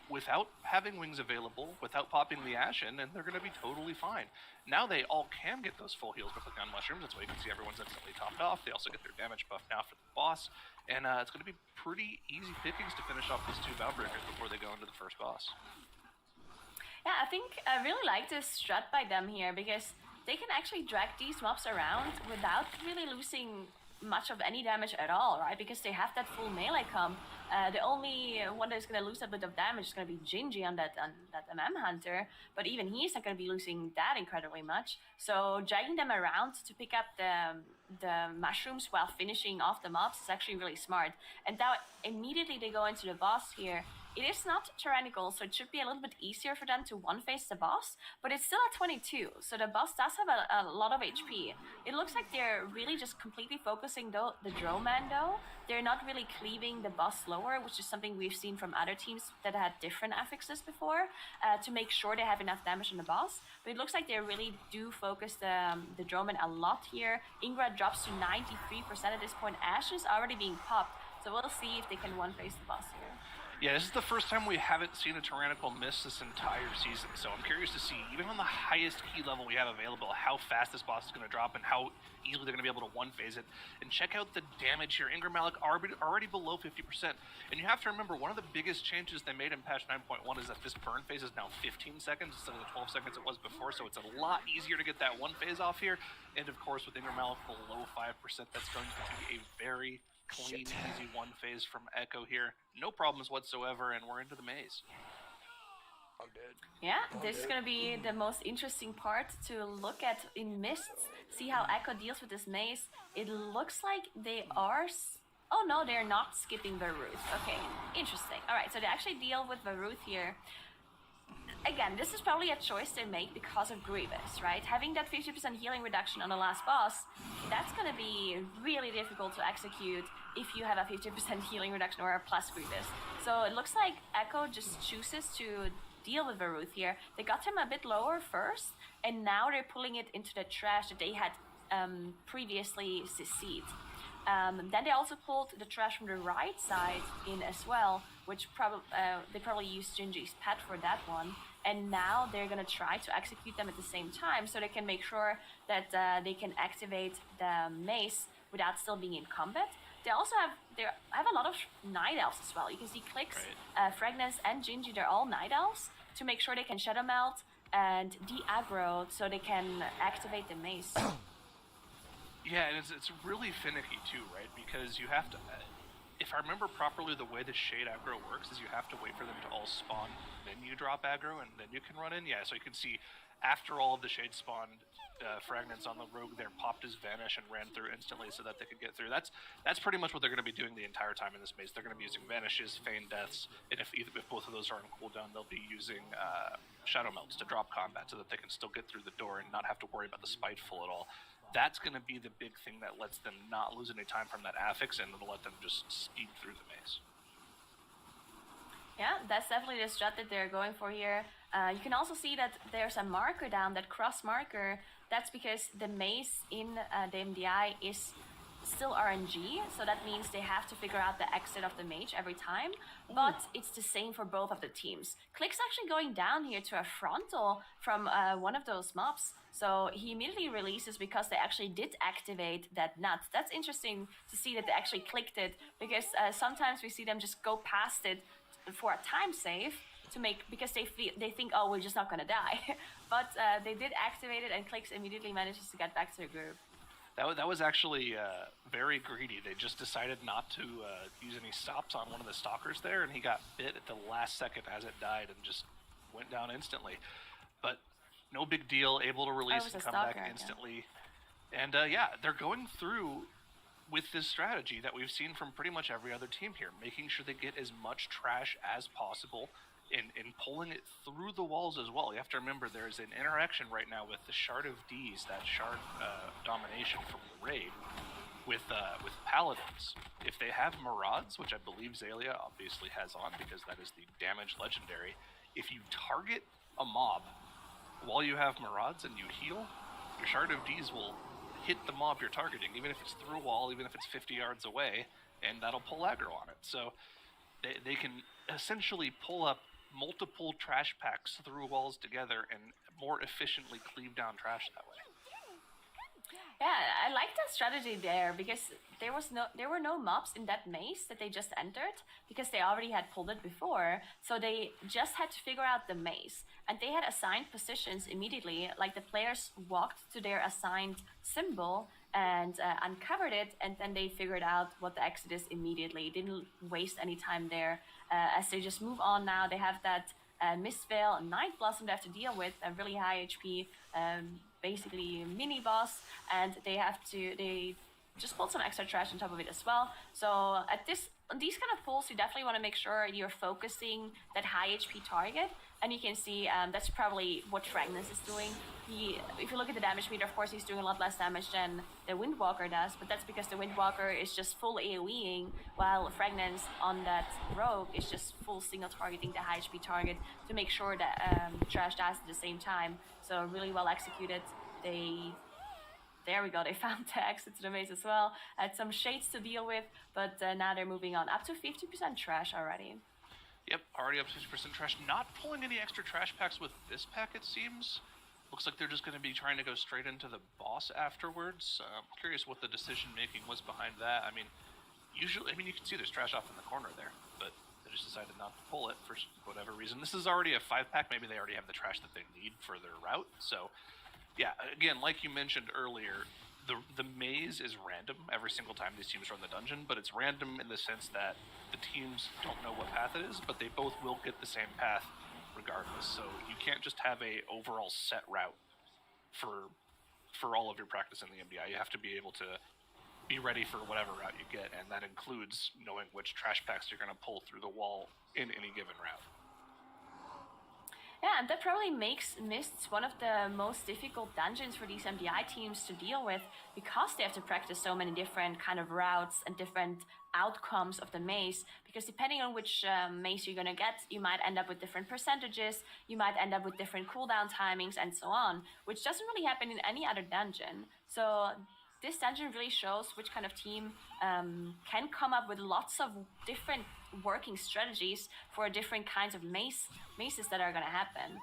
without having wings available, without popping the Ashen, and they're going to be totally fine. Now they all can get those full heals by clicking on mushrooms. That's why you can see everyone's instantly topped off. They also get their damage buff now for the boss, and it's going to be pretty easy pickings to finish off these 2 Boundbreakers before they go into the first boss.
Yeah, I think I really like this strat by them here because they can actually drag these mobs around without really losing much of any damage at all, right? Because they have that full melee comp. The only one that's going to lose a bit of damage is going to be Gingy on that MM Hunter, but even he's not going to be losing that incredibly much. So dragging them around to pick up the mushrooms while finishing off the mobs is actually really smart. And now immediately they go into the boss here. It is not tyrannical, so it should be a little bit easier for them to one-phase the boss, but it's still at 22, so the boss does have a lot of HP. It looks like they're really just completely focusing the Droman though. They're not really cleaving the boss lower, which is something we've seen from other teams that had different affixes before, to make sure they have enough damage on the boss. But it looks like they really do focus the Droman a lot here. Ingra drops to 93% at this point. Ashe is already being popped, so we'll see if they can one-face the boss here.
Yeah, this is the first time we haven't seen a Tyrannical miss this entire season, so I'm curious to see, even on the highest key level we have available, how fast this boss is going to drop and how easily they're going to be able to one-phase it. And check out the damage here. Ingram Malik already below 50%. And you have to remember, one of the biggest changes they made in patch 9.1 is that this burn phase is now 15 seconds instead of the 12 seconds it was before, so it's a lot easier to get that one phase off here. And of course, with Ingram Malik below 5%, that's going to be a very clean, easy one phase from Echo here. No problems whatsoever, and we're into the maze.
I'm dead.
Yeah, this is going to be the most interesting part to look at in Mists. See how Echo deals with this maze. It looks like they are... Oh no, they're not skipping Varuth. Okay, interesting. Alright, so they actually deal with Varuth here. Again, this is probably a choice they make because of Grievous, right? Having that 50% healing reduction on the last boss, that's going to be really difficult to execute if you have a 50% healing reduction or a plus Grievous. So it looks like Echo just chooses to deal with Varuth here. They got him a bit lower first, and now they're pulling it into the trash that they had previously CC'd. Then they also pulled the trash from the right side in as well, which they probably used Gingy's pet for that one. And now they're gonna try to execute them at the same time, so they can make sure that they can activate the mace without still being in combat. They also have a lot of Night Elves as well. You can see Clicks, Fragnance, and Gingy. They're all Night Elves to make sure they can Shadow Melt and de-aggro, so they can activate the mace.
Yeah, and it's really finicky too, right? Because you have to, if I remember properly, the way the Shade aggro works is you have to wait for them to all spawn, then you drop aggro, and then you can run in. Yeah, so you can see after all of the Shade spawned, Fragments on the Rogue there popped his Vanish and ran through instantly so that they could get through. That's pretty much what they're going to be doing the entire time in this maze. They're going to be using Vanishes, Feign Deaths, and if both of those are on cooldown, they'll be using Shadow Melts to drop combat so that they can still get through the door and not have to worry about the Spiteful at all. That's going to be the big thing that lets them not lose any time from that affix, and it'll let them just speed through the maze.
Yeah, that's definitely the strat that they're going for here. You can also see that there's a marker down, that cross marker. That's because the maze in the MDI is still RNG, so that means they have to figure out the exit of the mage every time, but it's the same for both of the teams. Click's actually going down here to a frontal from one of those mobs, so he immediately releases because they actually did activate that nut. That's interesting to see that they actually clicked it, because sometimes we see them just go past it for a time save to make, because they think, oh, we're just not gonna die. But they did activate it, and Clicks immediately manages to get back to the group.
That was actually very greedy. They just decided not to use any stops on one of the stalkers there, and he got bit at the last second as it died and just went down instantly. But no big deal, able to release and come back instantly. Yeah. And yeah, they're going through with this strategy that we've seen from pretty much every other team here, making sure they get as much trash as possible and pulling it through the walls as well. You have to remember there's an interaction right now with the Shard of D's, that Shard domination from the raid, with Paladins. If they have Maraud's, which I believe Zalia obviously has on because that is the damage legendary, if you target a mob while you have Maraud's and you heal, your Shard of D's will hit the mob you're targeting, even if it's through a wall, even if it's 50 yards away, and that'll pull aggro on it. So they can essentially pull up multiple trash packs through walls together and more efficiently cleave down trash that way.
Yeah, I like that strategy there, because there were no mobs in that maze that they just entered, because they already had pulled it before, so they just had to figure out the maze, and they had assigned positions immediately. Like, the players walked to their assigned symbol and uncovered it, and then they figured out what the exit is immediately. Didn't waste any time there. As they just move on now, they have that Mist Veil and Night Blossom they have to deal with, a really high HP, basically mini boss, and they just pulled some extra trash on top of it as well. So at this on these kind of pulls, you definitely want to make sure you're focusing that high HP target. And you can see that's probably what Fragnance is doing. If you look at the damage meter, of course, he's doing a lot less damage than the Windwalker does, but that's because the Windwalker is just full AoEing, while Fragnance on that Rogue is just full single targeting the high HP target to make sure that Trash dies at the same time. So really well executed. There we go, they found the exit to the maze as well. Had some shades to deal with, but now they're moving on. Up to 50% Trash already.
Yep, already up to 50% Trash. Not pulling any extra Trash packs with this pack, it seems. Looks like they're just going to be trying to go straight into the boss afterwards. I'm curious what the decision-making was behind that. I mean, usually, you can see there's Trash off in the corner there, but they just decided not to pull it for whatever reason. This is already a 5-pack. Maybe they already have the Trash that they need for their route, so... Yeah, again, like you mentioned earlier, the maze is random every single time these teams run the dungeon, but it's random in the sense that the teams don't know what path it is, but they both will get the same path regardless. So you can't just have a overall set route for all of your practice in the MDI. You have to be able to be ready for whatever route you get, and that includes knowing which trash packs you're going to pull through the wall in any given route.
Yeah, and that probably makes Mists one of the most difficult dungeons for these MDI teams to deal with, because they have to practice so many different kind of routes and different outcomes of the maze, because depending on which maze you're gonna get, you might end up with different percentages, you might end up with different cooldown timings and so on, which doesn't really happen in any other dungeon. So this dungeon really shows which kind of team can come up with lots of different working strategies for different kinds of mazes that are going to happen.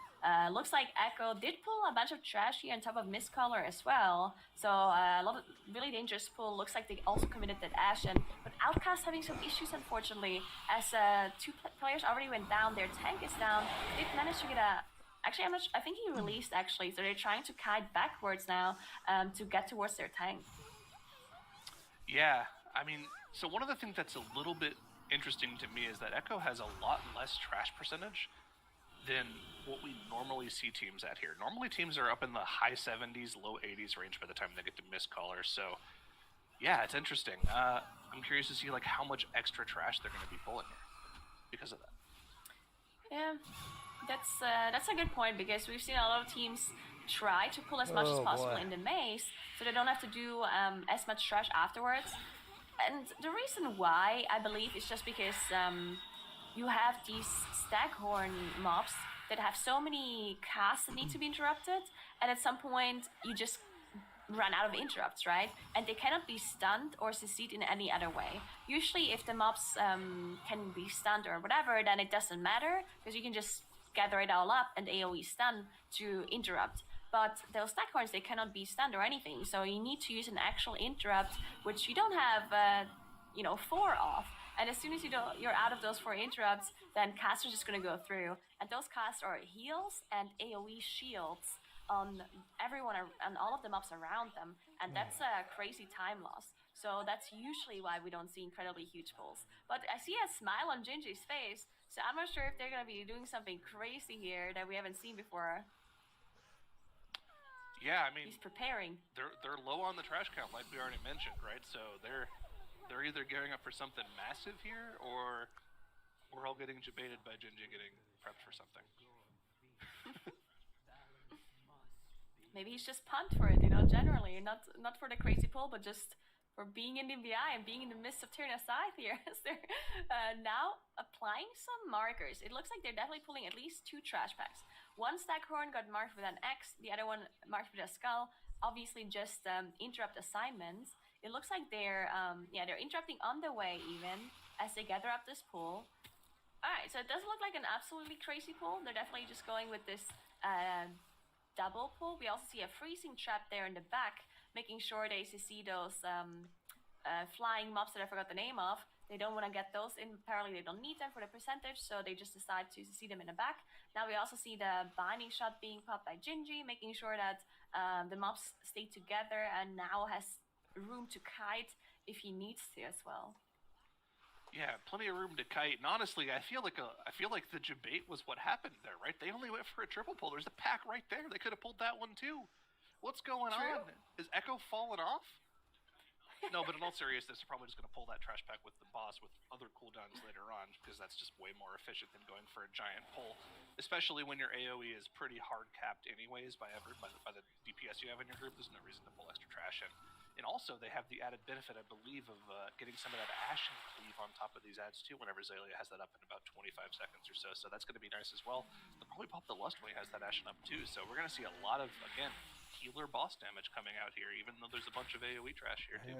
Looks like Echo did pull a bunch of trash here on top of Mistcaller as well. So a lot of really dangerous pull. Looks like they also committed that Ashen. But Outcast having some issues, unfortunately, as two players already went down. Their tank is down. They managed to get a... Actually, I think he released, actually. So they're trying to kite backwards now to get towards their tank.
Yeah, I mean, so one of the things that's a little bit interesting to me is that Echo has a lot less trash percentage than what we normally see teams at here. Normally teams are up in the high 70s, low 80s range by the time they get to Mistcaller. So yeah, it's interesting. I'm curious to see like how much extra trash they're going to be pulling here because of that.
Yeah, that's a good point, because we've seen a lot of teams try to pull as much as possible in the maze, so they don't have to do as much trash afterwards. And the reason why, I believe, is just because you have these Staghorn mobs that have so many casts that need to be interrupted, and at some point you just run out of interrupts, right? And they cannot be stunned or succeed in any other way. Usually if the mobs can be stunned or whatever, then it doesn't matter, because you can just gather it all up and AoE stun to interrupt. But those Staghorns, they cannot be stunned or anything, so you need to use an actual interrupt, which you don't have, 4 of. And as soon as you're out of those 4 interrupts, then casts are just going to go through. And those casts are heals and AoE shields on everyone and all of the mobs around them, and that's a crazy time loss. So that's usually why we don't see incredibly huge pulls. But I see a smile on Gingy's face, so I'm not sure if they're going to be doing something crazy here that we haven't seen before.
Yeah, I mean,
he's preparing.
They're low on the trash count, like we already mentioned, right? So they're either gearing up for something massive here, or we're all getting debated by Gingy getting prepped for something.
Maybe he's just pumped for it, generally, not for the crazy pull, but just for being in the MVI and being in the midst of Tyrna Scythe here. As they're now applying some markers. It looks like they're definitely pulling at least 2 trash packs. One Staghorn got marked with an X, the other one marked with a skull. Obviously just interrupt assignments. It looks like they're interrupting on the way even, as they gather up this pull. Alright, so it doesn't look like an absolutely crazy pull. They're definitely just going with this double pull. We also see a freezing trap there in the back, making sure they see those flying mobs that I forgot the name of. They don't want to get those in. Apparently they don't need them for the percentage, so they just decide to see them in the back. Now we also see the binding shot being popped by Gingy, making sure that the mobs stay together and now has room to kite if he needs to as well.
Yeah, plenty of room to kite. And honestly, I feel like the debate was what happened there, right? They only went for a triple pull. There's a pack right there. They could have pulled that one too. What's going on? Is Echo falling off? No, but in all seriousness, they're probably just going to pull that trash pack with the boss with other cooldowns later on, because that's just way more efficient than going for a giant pull, especially when your AoE is pretty hard capped anyways by the DPS you have in your group. There's no reason to pull extra trash in. And also, they have the added benefit, I believe, of getting some of that Ashen Cleave on top of these ads too, whenever Zalia has that up in about 25 seconds or so. So that's going to be nice as well. They'll probably pop the Lust when he has that Ashen up too. So we're going to see a lot of, again, healer boss damage coming out here, even though there's a bunch of AoE trash here too.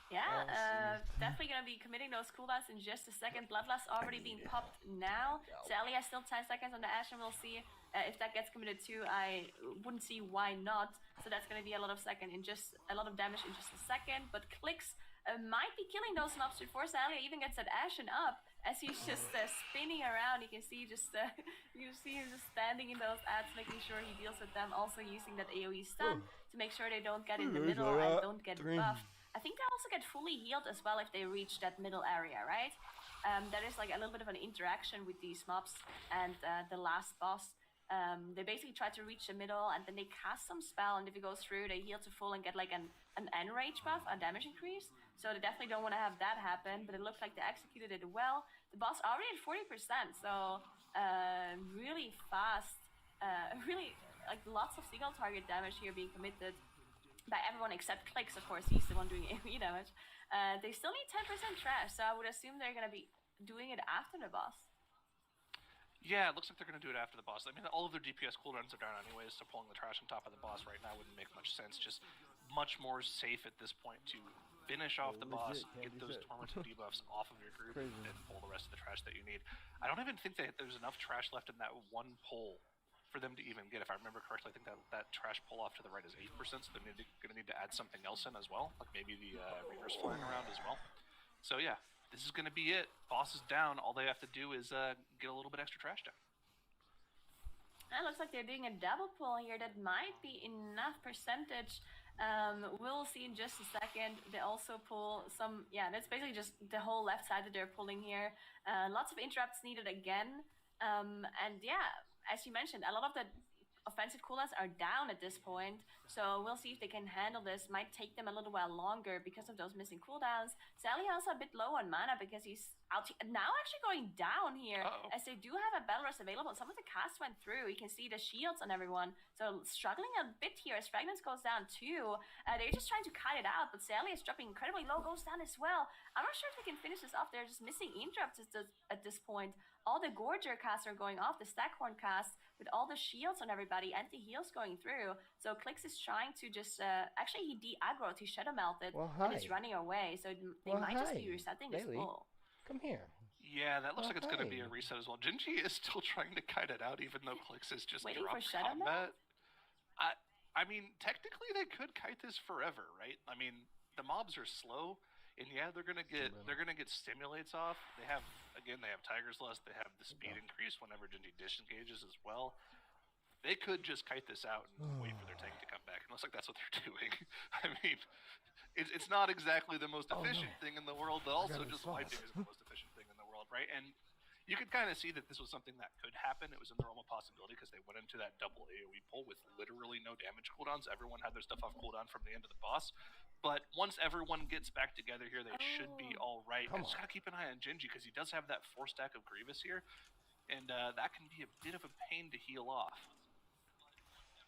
Yeah, definitely gonna be committing those cooldowns in just a second. Bloodlust already being popped now. Zalia still 10 seconds on the Ashen. We'll see if that gets committed too. I wouldn't see why not. So that's gonna be a lot of damage in just a second. But Clicks might be killing those mobs before Zalia even gets that Ashen up. As he's just spinning around, you can see him just standing in those ads, making sure he deals with them. Also using that AoE stun to make sure they don't get in the middle and don't get buffed. I think they also get fully healed as well if they reach that middle area, right? There is like a little bit of an interaction with these mobs and the last boss. They basically try to reach the middle and then they cast some spell, and if it goes through, they heal to full and get like an enrage buff, a damage increase. So they definitely don't want to have that happen, but it looks like they executed it well. The boss already at 40%, so really fast, really like lots of single target damage here being committed by everyone except Clicks, of course. He's the one doing AoE damage. They still need 10% trash, so I would assume they're going to be doing it after the boss.
Yeah, it looks like they're going to do it after the boss. I mean, all of their DPS cooldowns are down anyways, so pulling the trash on top of the boss right now wouldn't make much sense. Just much more safe at this point to finish off the boss, get those tormented debuffs off of your group, and pull the rest of the trash that you need. I don't even think that there's enough trash left in that one pull for them to even get. If I remember correctly, I think that trash pull off to the right is 8%, so they're going to need to add something else in as well, like maybe the reverse flying around as well. So yeah, this is going to be it. Boss is down. All they have to do is get a little bit extra trash down.
It looks like they're doing a double pull here. That might be enough percentage. We'll see in just a second. They also pull some, that's basically just the whole left side that they're pulling here. Lots of interrupts needed again. And yeah, as you mentioned, a lot of the offensive cooldowns are down at this point, so we'll see if they can handle this. Might take them a little while longer because of those missing cooldowns. Zalia also a bit low on mana because he's now actually going down here. As they do have a Battle Rest available. Some of the casts went through. You can see the shields on everyone, so struggling a bit here as Fragments goes down too. They're just trying to cut it out, but Zalia is dropping incredibly low, goes down as well. I'm not sure if they can finish this off. They're just missing interrupts at this point. All the Gorger casts are going off, the Stackhorn cast, with all the shields on everybody and the heals going through. So Clicks is trying to just, actually he de-aggroed, he Shadow Melted, and is running away. So they might just be resetting this pull.
Come here.
Yeah, that looks like it's going to be a reset as well. Gingy is still trying to kite it out, even though Clicks is just
waiting
dropped
for Shadow
combat. I mean, technically they could kite this forever, right? I mean, the mobs are slow. And yeah, they're gonna get stimulates off. They have Tiger's Lust. They have the speed increase whenever Gingy disengages as well. They could just kite this out and wait for their tank to come back. It looks like that's what they're doing. I mean, it's not exactly the most efficient thing in the world, but also just wiping is the most efficient thing in the world, right? And you could kind of see that this was something that could happen. It was in the realm of possibility because they went into that double AoE pull with literally no damage cooldowns. Everyone had their stuff off cooldown from the end of the boss. But once everyone gets back together here, they should be all right. Just gotta keep an eye on Gingy because he does have that 4-stack of Grievous here, and that can be a bit of a pain to heal off.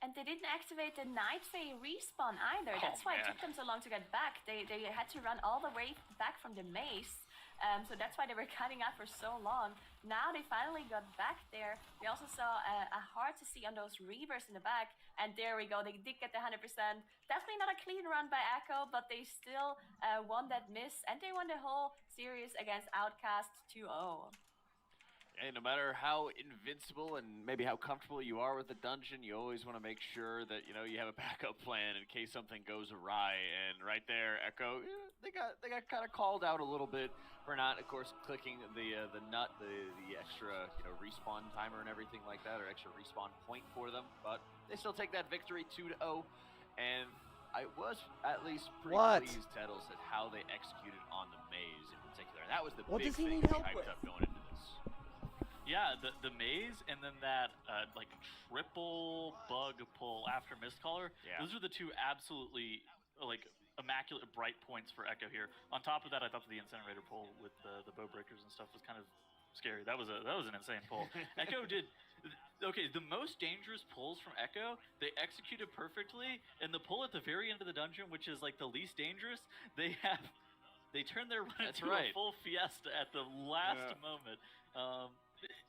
And they didn't activate the Night Fae respawn either. That's why it took them so long to get back. They had to run all the way back from the maze. So that's why they were cutting out for so long. Now they finally got back there. We also saw a hard to see on those Reavers in the back. And there we go. They did get the 100%. Definitely not a clean run by Echo, but they still won that miss. And they won the whole series against Outcast 2-0.
And no matter how invincible and maybe how comfortable you are with the dungeon, you always want to make sure that you have a backup plan in case something goes awry. And right there, Echo, they got kind of called out a little bit for not, of course, clicking the nut, the extra respawn timer and everything like that, or extra respawn point for them. But they still take that victory 2-0, and I was at least pretty pleased, Tettles, at how they executed on the maze in particular. That was the big thing we hyped up going into this.
Yeah, the maze and then that like triple bug pull after Mistcaller.
Yeah.
Those are the two absolutely like immaculate bright points for Echo here. On top of that, I thought that the incinerator pull with the bow breakers and stuff was kind of scary. That was an insane pull. Echo did. Okay, the most dangerous pulls from Echo, they executed perfectly, and the pull at the very end of the dungeon, which is like the least dangerous, they turned their run into a full fiesta at the last moment.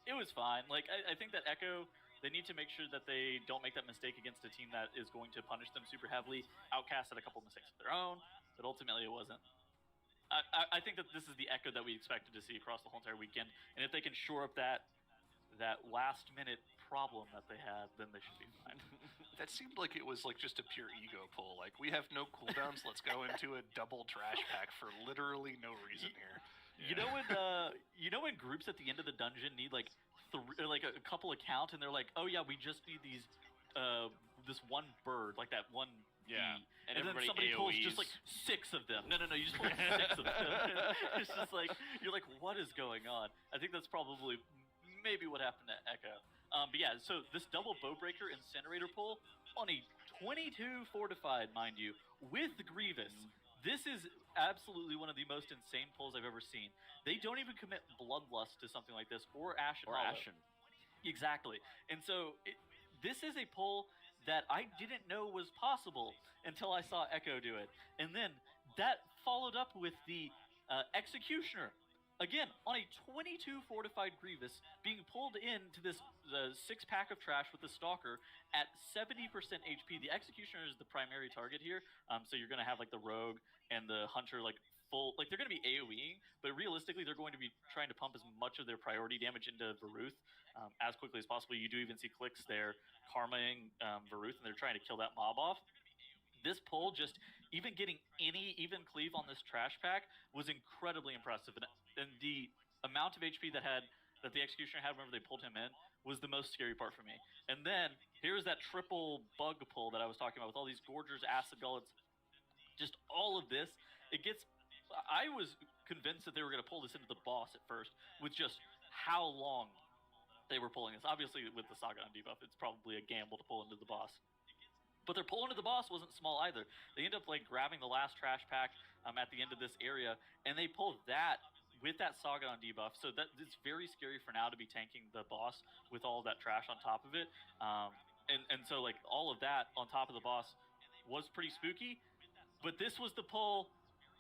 It was fine. Like I think that Echo, they need to make sure that they don't make that mistake against a team that is going to punish them super heavily. Outcast had a couple mistakes of their own, but ultimately it wasn't. I think that this is the Echo that we expected to see across the whole entire weekend, and if they can shore up that last minute problem that they had, then they should be fine.
That seemed like it was like just a pure ego pull. Like, we have no cooldowns, let's go into a double trash pack for literally no reason here.
You know when groups at the end of the dungeon need like a couple account, and they're like, oh yeah, we just need these this one bird, like that one bee. And then somebody pulls just like 6 of them. No, you just pull like 6 of them. It's just like, you're like, what is going on? I think that's probably maybe what happened to Echo. But yeah, so this double bowbreaker incinerator pull on a 22 fortified, mind you, with Grievous. This is absolutely one of the most insane pulls I've ever seen. They don't even commit Bloodlust to something like this, or Ashen Hollow. Exactly. And so this is a pull that I didn't know was possible until I saw Echo do it. And then that followed up with the Executioner. Again, on a 22 fortified Grievous being pulled into this 6-pack of trash with the Stalker at 70% HP. The Executioner is the primary target here, so you're going to have like the Rogue and the Hunter like full, like they're going to be AoEing, but realistically they're going to be trying to pump as much of their priority damage into Varuth as quickly as possible. You do even see Clicks there karmaing Varuth, and they're trying to kill that mob off. This pull, just even getting any even cleave on this trash pack was incredibly impressive, and the amount of HP that the Executioner had whenever they pulled him in was the most scary part for me. And then here's that triple bug pull that I was talking about with all these Gorgers, Acid Gullets, just all of this. I was convinced that they were going to pull this into the boss at first, with just how long they were pulling this. Obviously, with the Saga on debuff, it's probably a gamble to pull into the boss. But their pull into the boss wasn't small either. They end up like grabbing the last trash pack at the end of this area, and they pulled that with that Saga on debuff. So that it's very scary for now to be tanking the boss with all of that trash on top of it. And so like all of that on top of the boss was pretty spooky. But this was the pull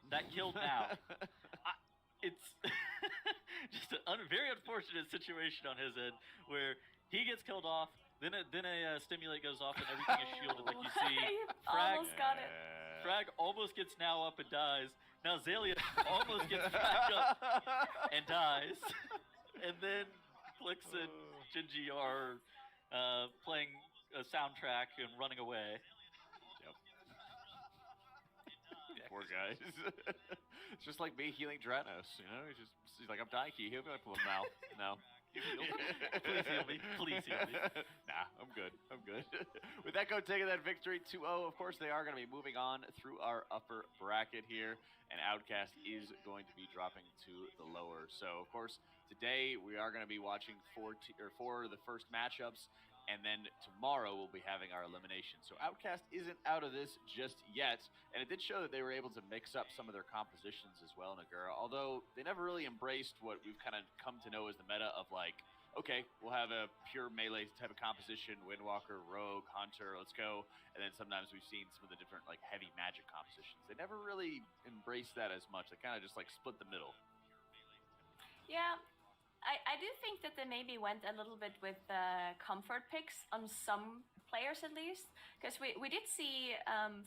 that killed now. It's just a very unfortunate situation on his end where he gets killed off. Then a stimulate goes off and everything is shielded, like you see.
Almost got it.
Frag almost gets now up and dies. Now Zalia almost gets back up and dies. And then Clicks and Gingy are playing a soundtrack and running away.
Yep. Poor guys. It's just like me healing Dranos, you know? He's like, I'm dying, can you heal me? I pull him now. No.
Please heal me. Please heal me.
Nah, I'm good. With Echo taking that victory 2-0, of course, they are going to be moving on through our upper bracket here, and Outcast is going to be dropping to the lower. So, of course, today we are going to be watching four of the first matchups, and then tomorrow we'll be having our elimination. So Outcast isn't out of this just yet, and it did show that they were able to mix up some of their compositions as well, Nagura, although they never really embraced what we've kind of come to know as the meta of like, okay, we'll have a pure melee type of composition, Windwalker, Rogue, Hunter, let's go, and then sometimes we've seen some of the different like heavy magic compositions. They never really embraced that as much. They kind of just like split the middle.
Yeah. I do think that they maybe went a little bit with comfort picks on some players at least, because we did see,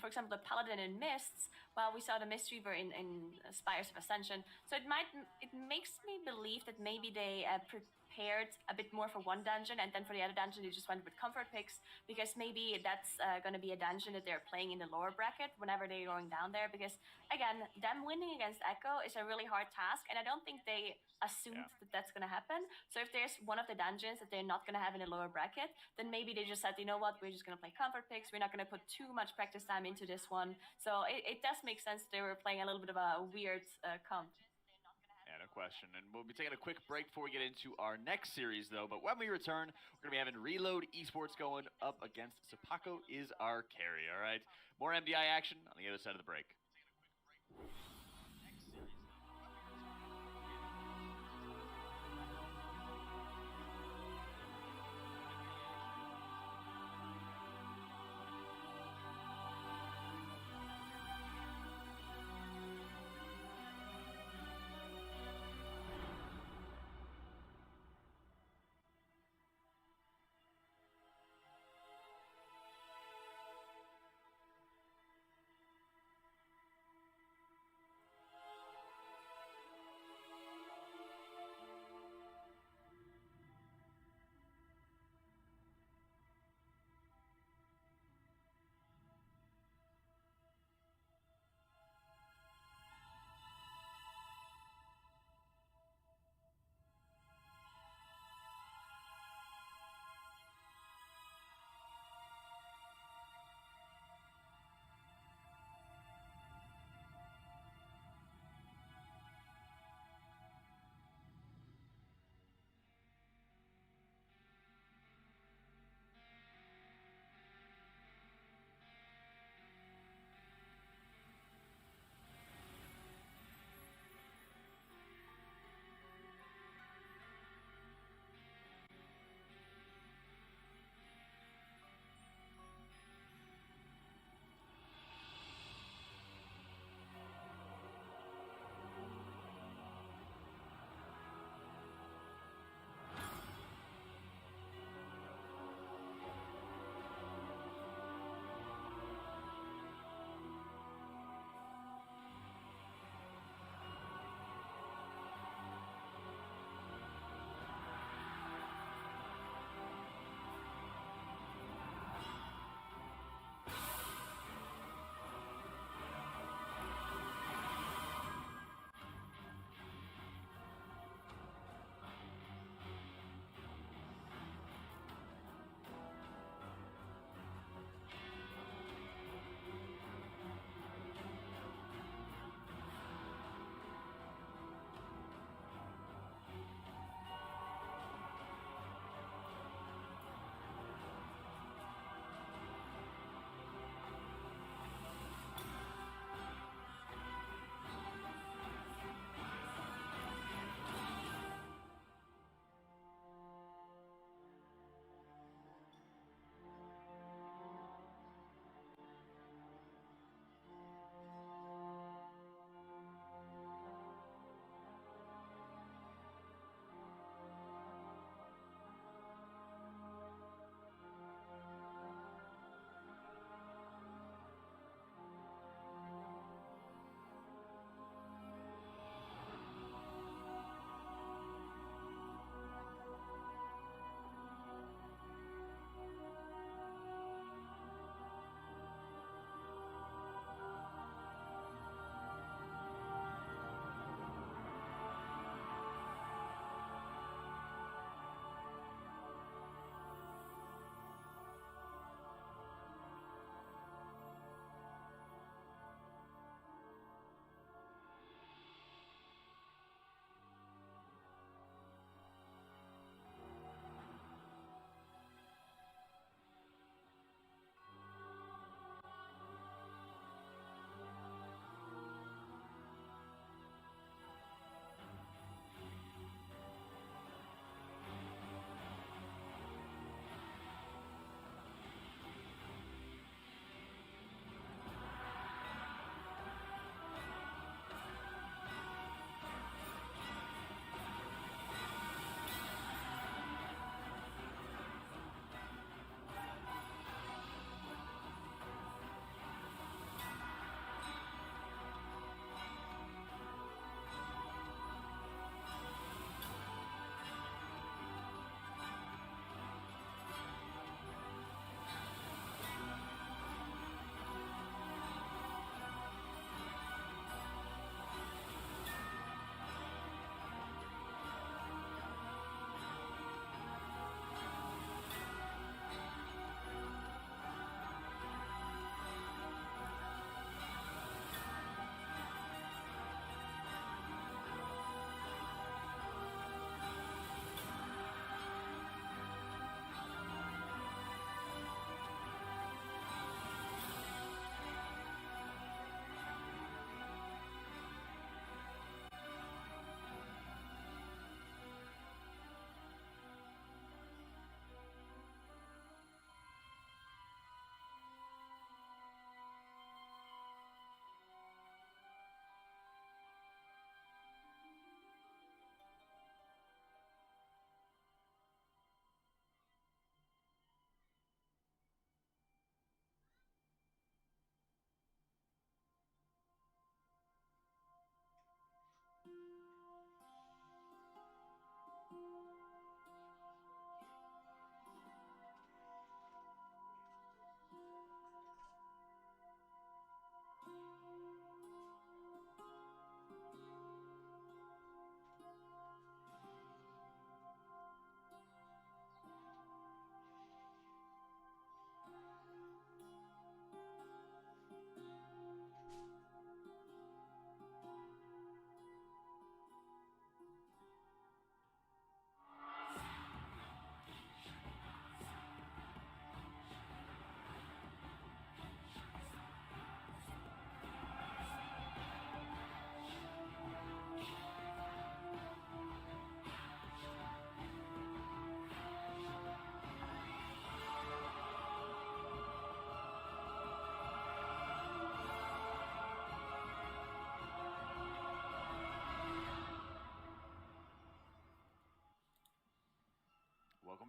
for example, the Paladin in Mists, while we saw the Mistweaver in Spires of Ascension. So it makes me believe that maybe they prepared a bit more for one dungeon, and then for the other dungeon they just went with comfort picks, because maybe that's going to be a dungeon that they're playing in the lower bracket whenever they're going down there, because again, them winning against Echo is a really hard task, and I don't think they assumed that that's going to happen. So if there's one of the dungeons that they're not going to have in the lower bracket, then maybe they just said, you know what, we're just going to play comfort picks, we're not going to put too much practice time into this one. So it does make sense they were playing a little bit of a weird comp.
Yeah, no question. And we'll be taking a quick break before we get into our next series, though. But when we return, we're going to be having Reload Esports going up against Sepako is our carry, all right? More MDI action on the other side of the break.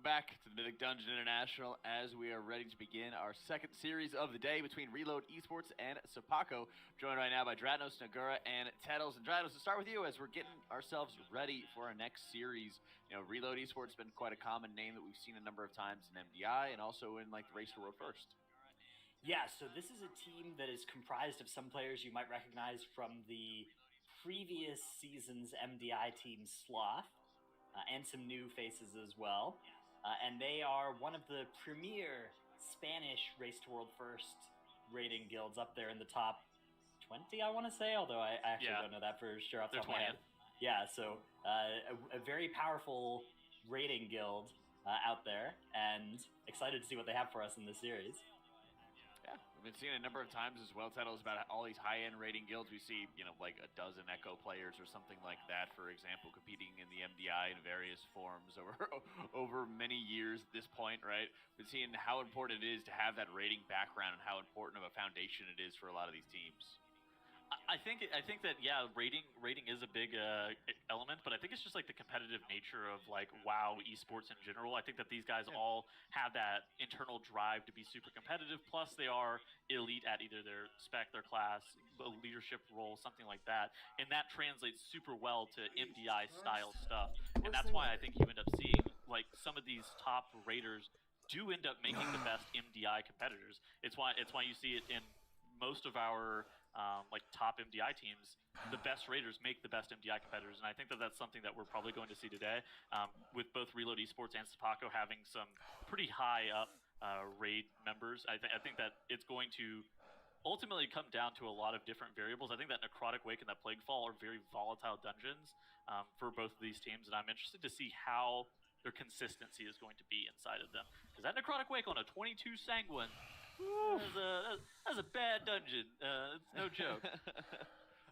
back to the Mythic Dungeon International as we are ready to begin our second series of the day between Reload Esports and Sepako. Joined right now by Dratnos, Nagura, and Tettles. And Dratnos, to start with you as we're getting ourselves ready for our next series. You know, Reload Esports has been quite a common name that we've seen a number of times in MDI and also in like the Race to World First.
Yeah, so this is a team that is comprised of some players you might recognize from the previous season's MDI team Sloth, and some new faces as well. And they are one of the premier Spanish Race to World First rating guilds, up there in the top 20, I want to say, although I actually don't know that for sure off the top of my head. Yeah, so a very powerful rating guild out there, and excited to see what they have for us in this series.
Yeah, we've been seeing it a number of times as well, Tettles, about all these high-end rating guilds. We see, you know, like a dozen Echo players or something like that, for example, competing in the MDI in various forms over many years at this point, right? We've seen how important it is to have that rating background and how important of a foundation it is for a lot of these teams.
I think that rating is a big element, but I think it's just like the competitive nature of like WoW esports in general. I think that these guys all have that internal drive to be super competitive. Plus, they are elite at either their spec, their class, a leadership role, something like that, and that translates super well to MDI style stuff. And that's why I think you end up seeing like some of these top raiders do end up making the best MDI competitors. It's why you see it in most of our like top MDI teams. The best raiders make the best MDI competitors, and I think that that's something that we're probably going to see today, with both Reload Esports and Sepako having some pretty high up raid members. I think that it's going to ultimately come down to a lot of different variables. I think that Necrotic Wake and that Plaguefall are very volatile dungeons for both of these teams, and I'm interested to see how their consistency is going to be inside of them. Because that Necrotic Wake on a 22 Sanguine, that's a bad dungeon. It's no joke.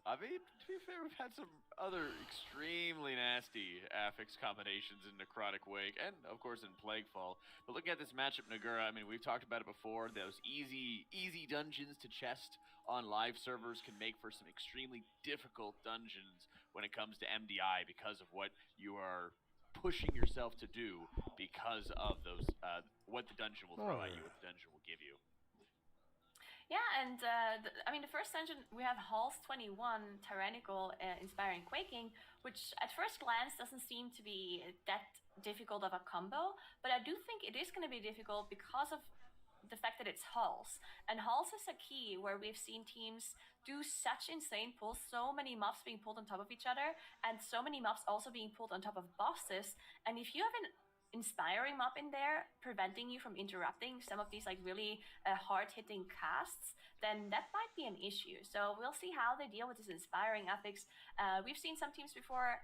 I mean, to be fair, we've had some other extremely nasty affix combinations in Necrotic Wake and, of course, in Plaguefall. But looking at this matchup, Nagura, I mean, we've talked about it before. Those easy dungeons to chest on live servers can make for some extremely difficult dungeons when it comes to MDI because of what you are pushing yourself to do because of those, what the dungeon will throw at you, what the dungeon will give you.
Yeah, and the first dungeon, we have Halls 21, Tyrannical, Inspiring Quaking, which at first glance doesn't seem to be that difficult of a combo, but I do think it is going to be difficult because of the fact that it's Halls. And Halls is a key where we've seen teams do such insane pulls, so many mobs being pulled on top of each other, and so many mobs also being pulled on top of bosses. And if you have an inspiring mob in there preventing you from interrupting some of these like really hard-hitting casts, then that might be an issue. So we'll see how they deal with this inspiring affix. We've seen some teams before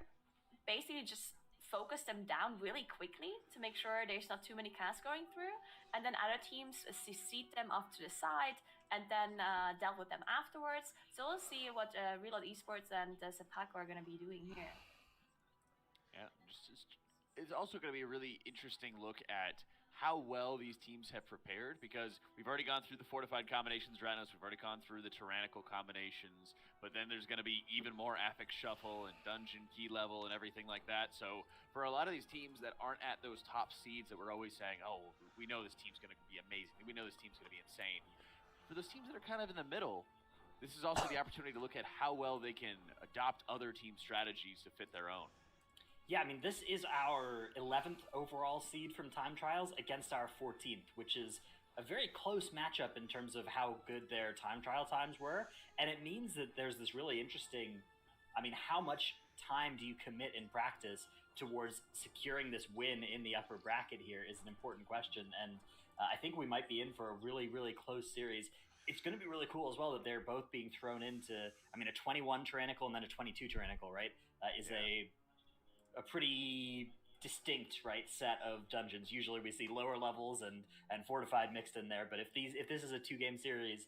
basically just focus them down really quickly to make sure there's not too many casts going through, and then other teams seat them off to the side and then dealt with them afterwards. So we'll see what Reload Esports and Sepako are going to be doing here.
Yeah, it's also going to be a really interesting look at how well these teams have prepared, because we've already gone through the fortified combinations, Dratnos, we've already gone through the tyrannical combinations, but then there's going to be even more affix shuffle and dungeon key level and everything like that. So for a lot of these teams that aren't at those top seeds that we're always saying, oh, we know this team's going to be amazing, we know this team's going to be insane, for those teams that are kind of in the middle, this is also the opportunity to look at how well they can adopt other team strategies to fit their own.
Yeah, I mean, this is our 11th overall seed from time trials against our 14th, which is a very close matchup in terms of how good their time trial times were. And it means that there's this really interesting, I mean, how much time do you commit in practice towards securing this win in the upper bracket here is an important question. And I think we might be in for a really, really close series. It's going to be really cool as well that they're both being thrown into, I mean, a 21 tyrannical and then a 22 tyrannical, right? Is a pretty distinct, right, set of dungeons. Usually we see lower levels and fortified mixed in there, but if this is a 2-game series,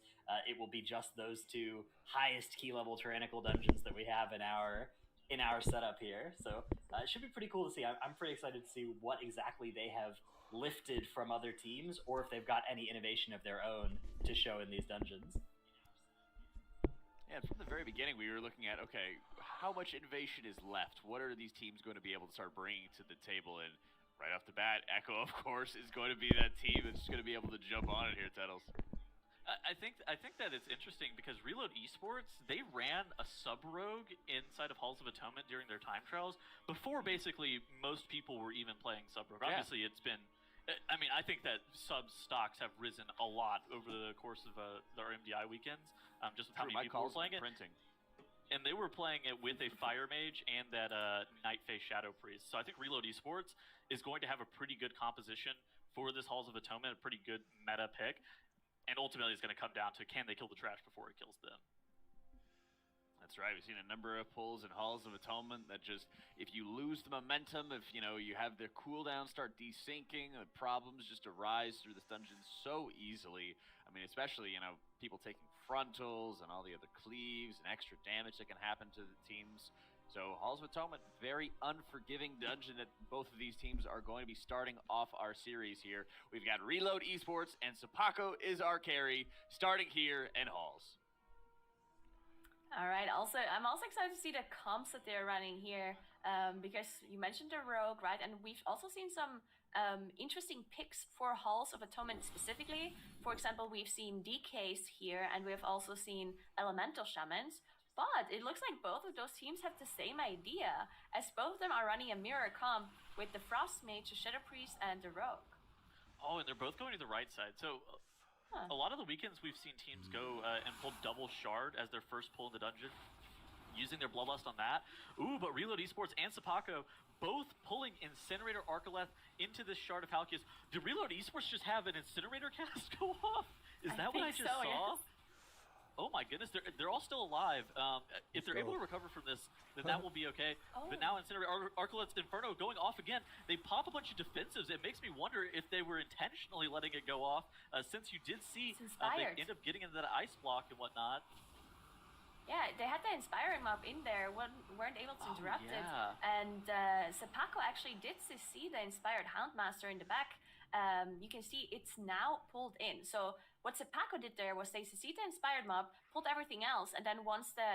it will be just those two highest key level tyrannical dungeons that we have in our setup here. So it should be pretty cool to see. I'm pretty excited to see what exactly they have lifted from other teams, or if they've got any innovation of their own to show in these dungeons.
Yeah, from the very beginning, we were looking at, okay, how much innovation is left? What are these teams going to be able to start bringing to the table? And right off the bat, Echo, of course, is going to be that team that's going to be able to jump on it here, Tettles.
I think that it's interesting because Reload Esports, they ran a sub-rogue inside of Halls of Atonement during their time trials before basically most people were even playing sub-rogue.
Yeah.
Obviously, it's been... I mean, I think that sub stocks have risen a lot over the course of their MDI weekends, just with how many people were playing it.
Printing.
And they were playing it with a Fire Mage and that Night Phase Shadow Priest. So I think Reload Esports is going to have a pretty good composition for this Halls of Atonement, a pretty good meta pick. And ultimately, it's going to come down to can they kill the trash before it kills them.
That's right. We've seen a number of pulls in Halls of Atonement that just, if you lose the momentum, if you have their cooldown start desyncing, the problems just arise through this dungeon so easily. I mean, especially people taking frontals and all the other cleaves and extra damage that can happen to the teams. So Halls of Atonement, very unforgiving dungeon that both of these teams are going to be starting off our series here. We've got Reload Esports and Sepako is our carry starting here in Halls.
All right. I'm also excited to see the comps that they're running here because you mentioned the Rogue, right? And we've also seen some interesting picks for Halls of Atonement specifically. For example, we've seen DKs here, and we've also seen Elemental Shamans. But it looks like both of those teams have the same idea, as both of them are running a mirror comp with the Frost Mage, the Shadow Priest, and the Rogue.
Oh, and they're both going to the right side. So a lot of the weekends we've seen teams go and pull double Shard as their first pull in the dungeon, using their Bloodlust on that. Ooh, but Reload Esports and Sepako both pulling Incinerator Arcoleth into this Shard of Halkias. Did Reload Esports just have an Incinerator cast go off? Is that what I just saw?
Yes.
Oh my goodness, they're all still alive. If they're able to recover from this, then that will be okay. But now Incinerator Arcoleth's Inferno going off again. They pop a bunch of defensives. It makes me wonder if they were intentionally letting it go off, since you did see they end up getting into that ice block and whatnot.
Yeah, they had the Inspiring Mob in there, weren't able to interrupt it. And Sepako actually did see the Inspired Houndmaster in the back. You can see it's now pulled in. So what Sepako did there was they CC'd the Inspired Mob, pulled everything else, and then once the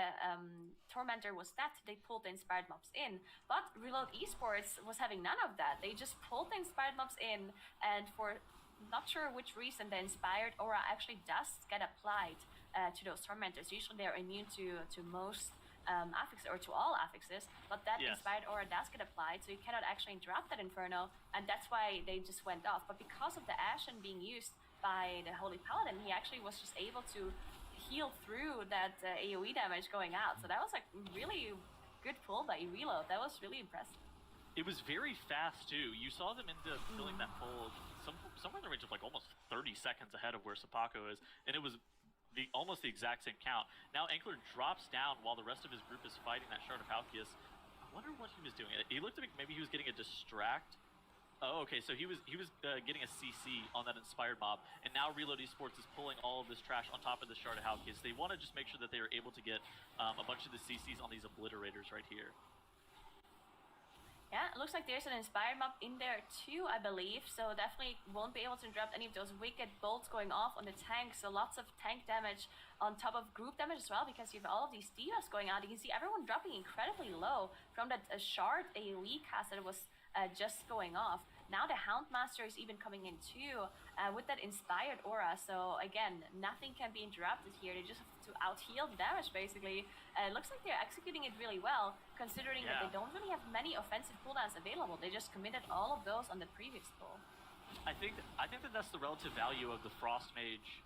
Tormentor was dead, they pulled the Inspired Mobs in. But Reload Esports was having none of that. They just pulled the Inspired Mobs in, and for not sure which reason, the Inspired Aura actually does get applied to those Tormentors. Usually they're immune to most affixes, or to all affixes, but that Inspired Aura does get applied, so you cannot actually interrupt that Inferno, and that's why they just went off. But because of the Ashen being used by the Holy Paladin, he actually was just able to heal through that AoE damage going out. So that was like really good pull by Reload. That was really impressive.
It was very fast too. You saw them end up filling that pull somewhere in the range of like almost 30 seconds ahead of where Sepako is, and it was almost the exact same count. Now Ankler drops down while the rest of his group is fighting that Shard of Halkias. I wonder what he was doing. He looked like maybe he was getting a distract. Oh, okay, so he was getting a CC on that Inspired Mob, and now Reload Esports is pulling all of this trash on top of the Shard of Halkias. They want to just make sure that they are able to get a bunch of the CCs on these Obliterators right here.
Yeah, it looks like there's an Inspired Mob in there too, I believe, so definitely won't be able to interrupt any of those wicked bolts going off on the tank, so lots of tank damage on top of group damage as well, because you have all of these divas going out. You can see everyone dropping incredibly low from that Shard AoE cast that was just going off. Now the Houndmaster is even coming in too, with that Inspired Aura, so again, nothing can be interrupted here. They just have to out-heal the damage, basically. It looks like they're executing it really well, considering that they don't really have many offensive cooldowns available. They just committed all of those on the previous pull.
I think that that's the relative value of the Frost Mage,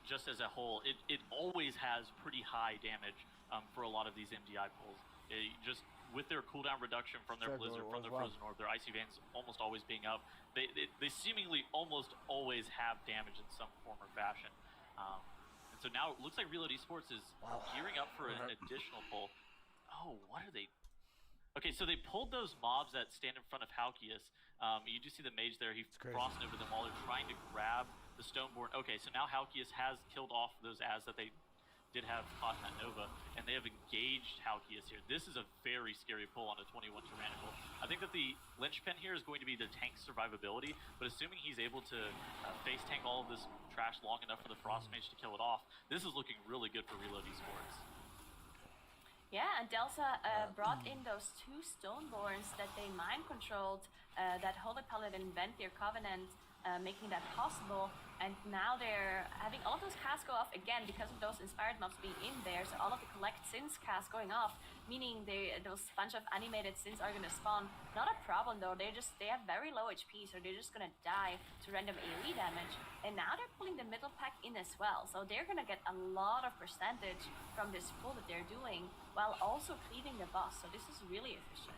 just as a whole. It always has pretty high damage for a lot of these MDI pulls. Just with their cooldown reduction from their Blizzard, from their Frozen Orb, their Icy Veins almost always being up, they seemingly almost always have damage in some form or fashion. And so now it looks like Reload Esports is gearing up for an additional pull. Oh, what are they? Okay, so they pulled those mobs that stand in front of Halkias. You do see the mage there. He's crossing over them while they're trying to grab the Stoneborn. Okay, so now Halkias has killed off those As that they did have caught in that Nova, and they have engaged Halkias here. This is a very scary pull on a 21 Tyrannical. I think that the linchpin here is going to be the tank's survivability, but assuming he's able to face tank all of this trash long enough for the Frost Mage to kill it off, this is looking really good for Reload Esports.
Yeah, and Delta brought in those 2 Stoneborns that they mind controlled, that Holy Paladin invent their Covenant, making that possible. And now they're having all of those casts go off again because of those inspired mobs being in there. So all of the collect sins casts going off, meaning those bunch of animated sins are gonna spawn. Not a problem though. They have very low HP, so they're just gonna die to random AoE damage. And now they're pulling the middle pack in as well, so they're gonna get a lot of percentage from this pull that they're doing, while also cleaving the boss. So this is really efficient.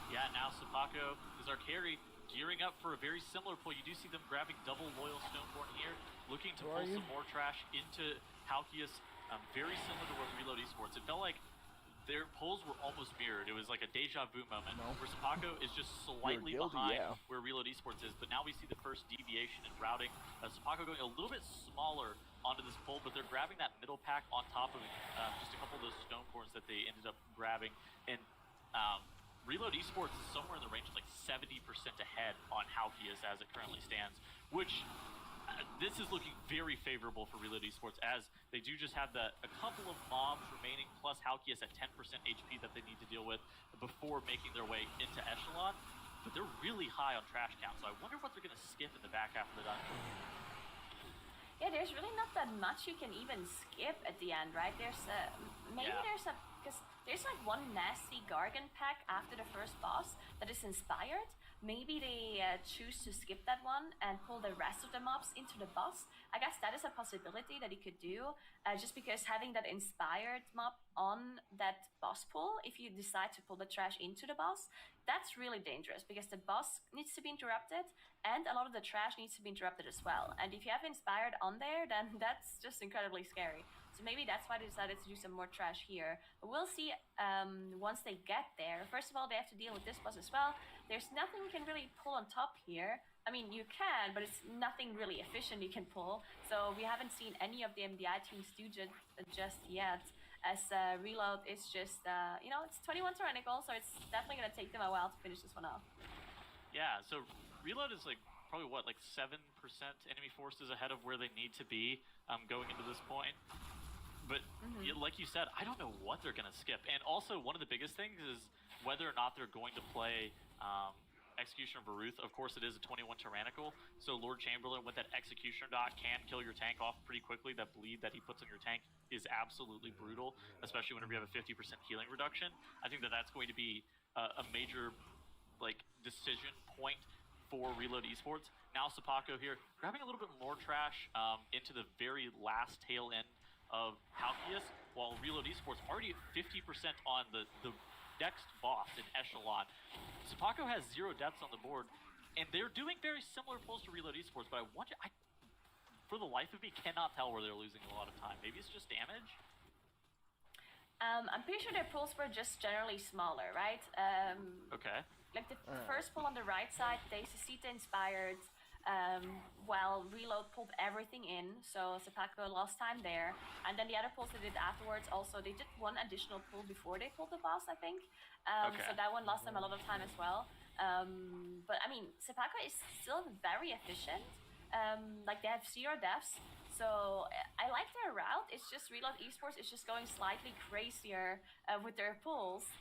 Yeah, now Sepako is our carry, gearing up for a very similar pull. You do see them grabbing double Loyal Stoneborn here, looking to pull some more trash into Halkias, very similar to what Reload Esports. It felt like their pulls were almost mirrored. It was like a deja vu moment, where Sepako is just slightly behind where Reload Esports is, but now we see the first deviation in routing. Sepako going a little bit smaller onto this pull, but they're grabbing that middle pack on top of just a couple of those Stoneborns that they ended up grabbing. And Reload Esports is somewhere in the range of like 70% ahead on Halkias as it currently stands, which this is looking very favorable for Reload Esports, as they do just have a couple of mobs remaining, plus Halkias at 10% HP that they need to deal with before making their way into Echelon. But they're really high on trash count, so I wonder what they're going to skip in the back half of the dungeon.
Yeah, there's really not that much you can even skip at the end, right? There's there's like one nasty Gargan pack after the first boss that is inspired. Maybe they choose to skip that one and pull the rest of the mobs into the boss. I guess that is a possibility that you could do, just because having that inspired mob on that boss pull, if you decide to pull the trash into the boss, that's really dangerous because the boss needs to be interrupted and a lot of the trash needs to be interrupted as well. And if you have inspired on there, then that's just incredibly scary. So maybe that's why they decided to do some more trash here. But we'll see once they get there. First of all, they have to deal with this boss as well. There's nothing you can really pull on top here. I mean, you can, but it's nothing really efficient you can pull. So we haven't seen any of the MDI teams do just yet. As Reload is just, it's 21 tyrannical, so it's definitely going to take them a while to finish this one off.
Yeah, so Reload is like probably what, like 7% enemy forces ahead of where they need to be going into this point. But like you said, I don't know what they're going to skip. And also, one of the biggest things is whether or not they're going to play Executioner of Baruth. Of course, it is a 21 tyrannical, so Lord Chamberlain with that Executioner dot can kill your tank off pretty quickly. That bleed that he puts on your tank is absolutely brutal, especially whenever you have a 50% healing reduction. I think that's going to be a major decision point for Reload Esports. Now Sepako here, grabbing a little bit more trash into the very last tail end of Halkias, while Reload Esports already at 50% on the next boss in Echelon. Sepako has 0 deaths on the board, and they're doing very similar pulls to Reload Esports, but I for the life of me, cannot tell where they're losing a lot of time. Maybe it's just damage?
I'm pretty sure their pulls were just generally smaller, right?
Okay.
Like the first pull on the right side, they Sisita inspired, while Reload pulled everything in, so Sepako lost time there. And then the other pulls they did afterwards, also they did one additional pull before they pulled the boss, I think. So that one lost them a lot of time as well. But I mean, Sepako is still very efficient. Like they have 0 deaths, so I like their route. It's just Reload Esports is just going slightly crazier with their pulls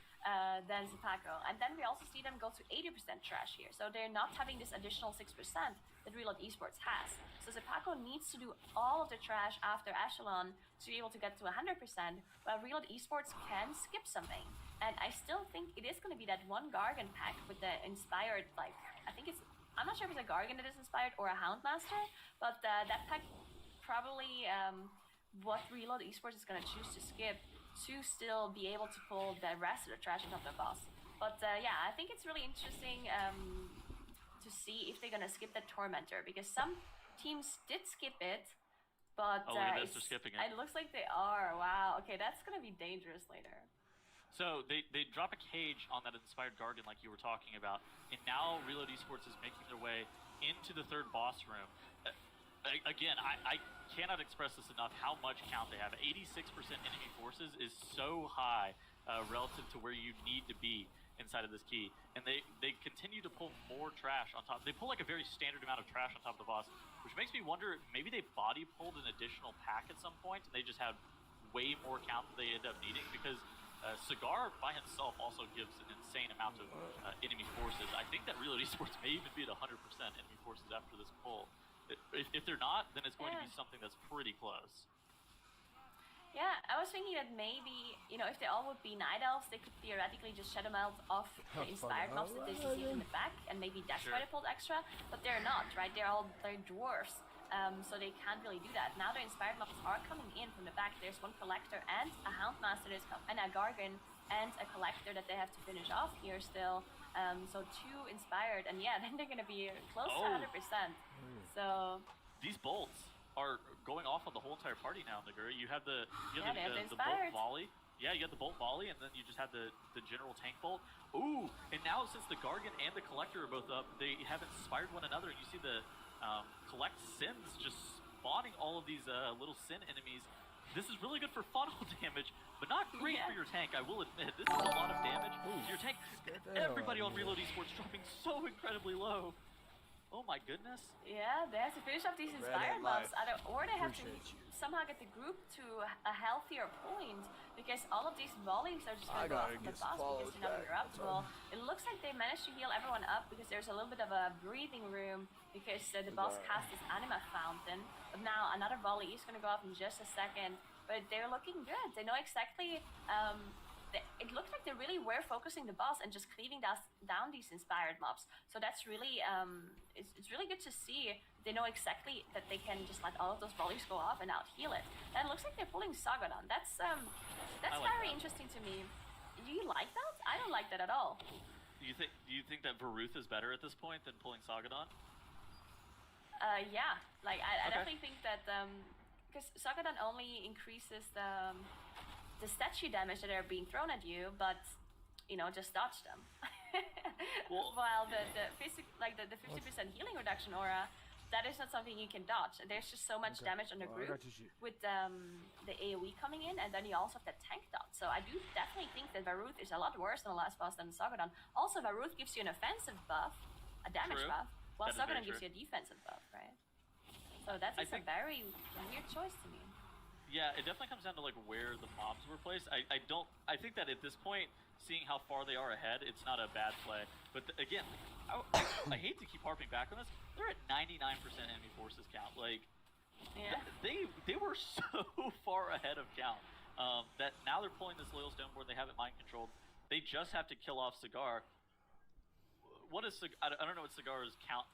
than Sepako. And then we also see them go to 80% trash here, so they're not having this additional 6% that Reload Esports has. So Sepako needs to do all of the trash after Echelon to be able to get to 100%, while Reload Esports can skip something. And I still think it is going to be that one Gargan pack with the inspired, I'm not sure if it's a Gargan that is inspired or a Houndmaster, but that pack probably what Reload Esports is going to choose to skip to still be able to pull the rest of the trash on top of the boss. But yeah, I think it's really interesting to see if they're going to skip the Tormentor, because some teams did skip it, but
look at this, they're skipping it.
It looks like they are. Wow, okay, that's going to be dangerous later.
So they drop a cage on that inspired Gargan like you were talking about, and now Reload Esports is making their way into the third boss room. Again, I cannot express this enough how much count they have. 86% enemy forces is so high relative to where you need to be inside of this key. And they continue to pull more trash on top. They pull like a very standard amount of trash on top of the boss, which makes me wonder, maybe they body pulled an additional pack at some point and they just had way more count than they end up needing, because
Cigar by himself also gives an insane amount of enemy forces. I think that Reload Esports may even be at 100% enemy forces after this pull. If they're not, then it's going to be something that's pretty close.
Yeah, I was thinking that maybe, if they all would be Night Elves, they could theoretically just shadow melt off the inspired mobs that they see in the back, and maybe that's why they pulled extra, but they're not, right? They're dwarves, so they can't really do that. Now the inspired mobs are coming in from the back. There's one Collector and a Houndmaster, and a Gargan and a Collector that they have to finish off here still. So 2 inspired, and yeah, then they're gonna be close to 100%. So
these bolts are going off on the whole entire party now, Nagura. You have the bolt volley. Yeah, you got the bolt volley, and then you just have the general tank bolt. Ooh, and now since the Gargan and the Collector are both up, they have inspired one another, and you see the Collect Sins just spawning all of these little Sin enemies. This is really good for funnel damage, but not great for your tank, I will admit. This is a lot of damage. Your tank, everybody on Reload Esports dropping so incredibly low. Oh my goodness.
Yeah, they have to finish off these inspired mobs, or they have to somehow get the group to a healthier point, because all of these volleys are just going to go off the boss because they're not interruptible. It looks like they managed to heal everyone up because there's a little bit of a breathing room because the boss cast this anima fountain. But now another volley is going to go off in just a second, but they're looking good. They know exactly... it looks like they really were focusing the boss and just cleaving down these inspired mobs. So that's really, it's really good to see. They know exactly that they can just let all of those volleys go off and out heal it. And it looks like they're pulling Sagadon. That's very interesting to me. Do you like that? I don't like that at all.
Do you think that Varuth is better at this point than pulling Sagadon?
Yeah. Like I definitely think that because Sagadon only increases the statue damage that are being thrown at you, but just dodge them. While the 50% healing reduction aura, that is not something you can dodge. There's just so much damage on the group with the AoE coming in, and then you also have that tank dot. So I do definitely think that Varuth is a lot worse than the last boss than Sagadon. Also, Varuth gives you an offensive buff, a damage buff, while Sagadon gives you a defensive buff, right? So that's a very weird choice to me.
Yeah, it definitely comes down to where the mobs were placed. I think that at this point, seeing how far they are ahead, it's not a bad play. But again, I hate to keep harping back on this. They're at 99% enemy forces count. They were so far ahead of count that now they're pulling this loyal stoneboard. They have it mind controlled. They just have to kill off Cigar. What is I don't know what Cigar's count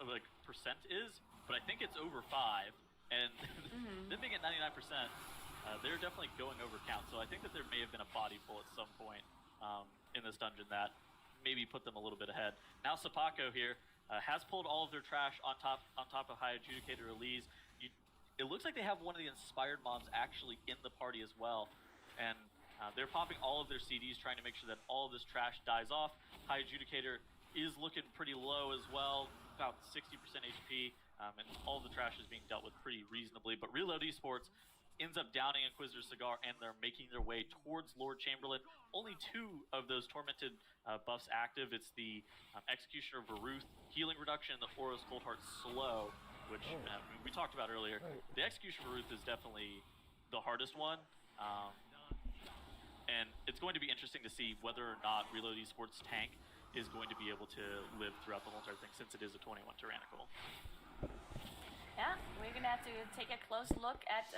percent is, but I think it's over 5. And them being at 99%. They're definitely going over count, so I think that there may have been a body pull at some point in this dungeon that maybe put them a little bit ahead. Now Sapako here has pulled all of their trash on top of High Adjudicator Elise. It looks like they have one of the inspired mobs actually in the party as well, and they're popping all of their CDs, trying to make sure that all of this trash dies off. High Adjudicator is looking pretty low as well, about 60% HP, and all of the trash is being dealt with pretty reasonably. But Reload Esports ends up downing Inquisitor Cigar, and they're making their way towards Lord Chamberlain. Only 2 of those tormented buffs active. It's the Executioner Varuth healing reduction and the Aura's Cold Heart slow, which we talked about earlier. The Executioner Varuth is definitely the hardest one, and it's going to be interesting to see whether or not Reload Esports tank is going to be able to live throughout the whole entire thing, since it is a 21 tyrannical.
Yeah, we're gonna have to take a close look at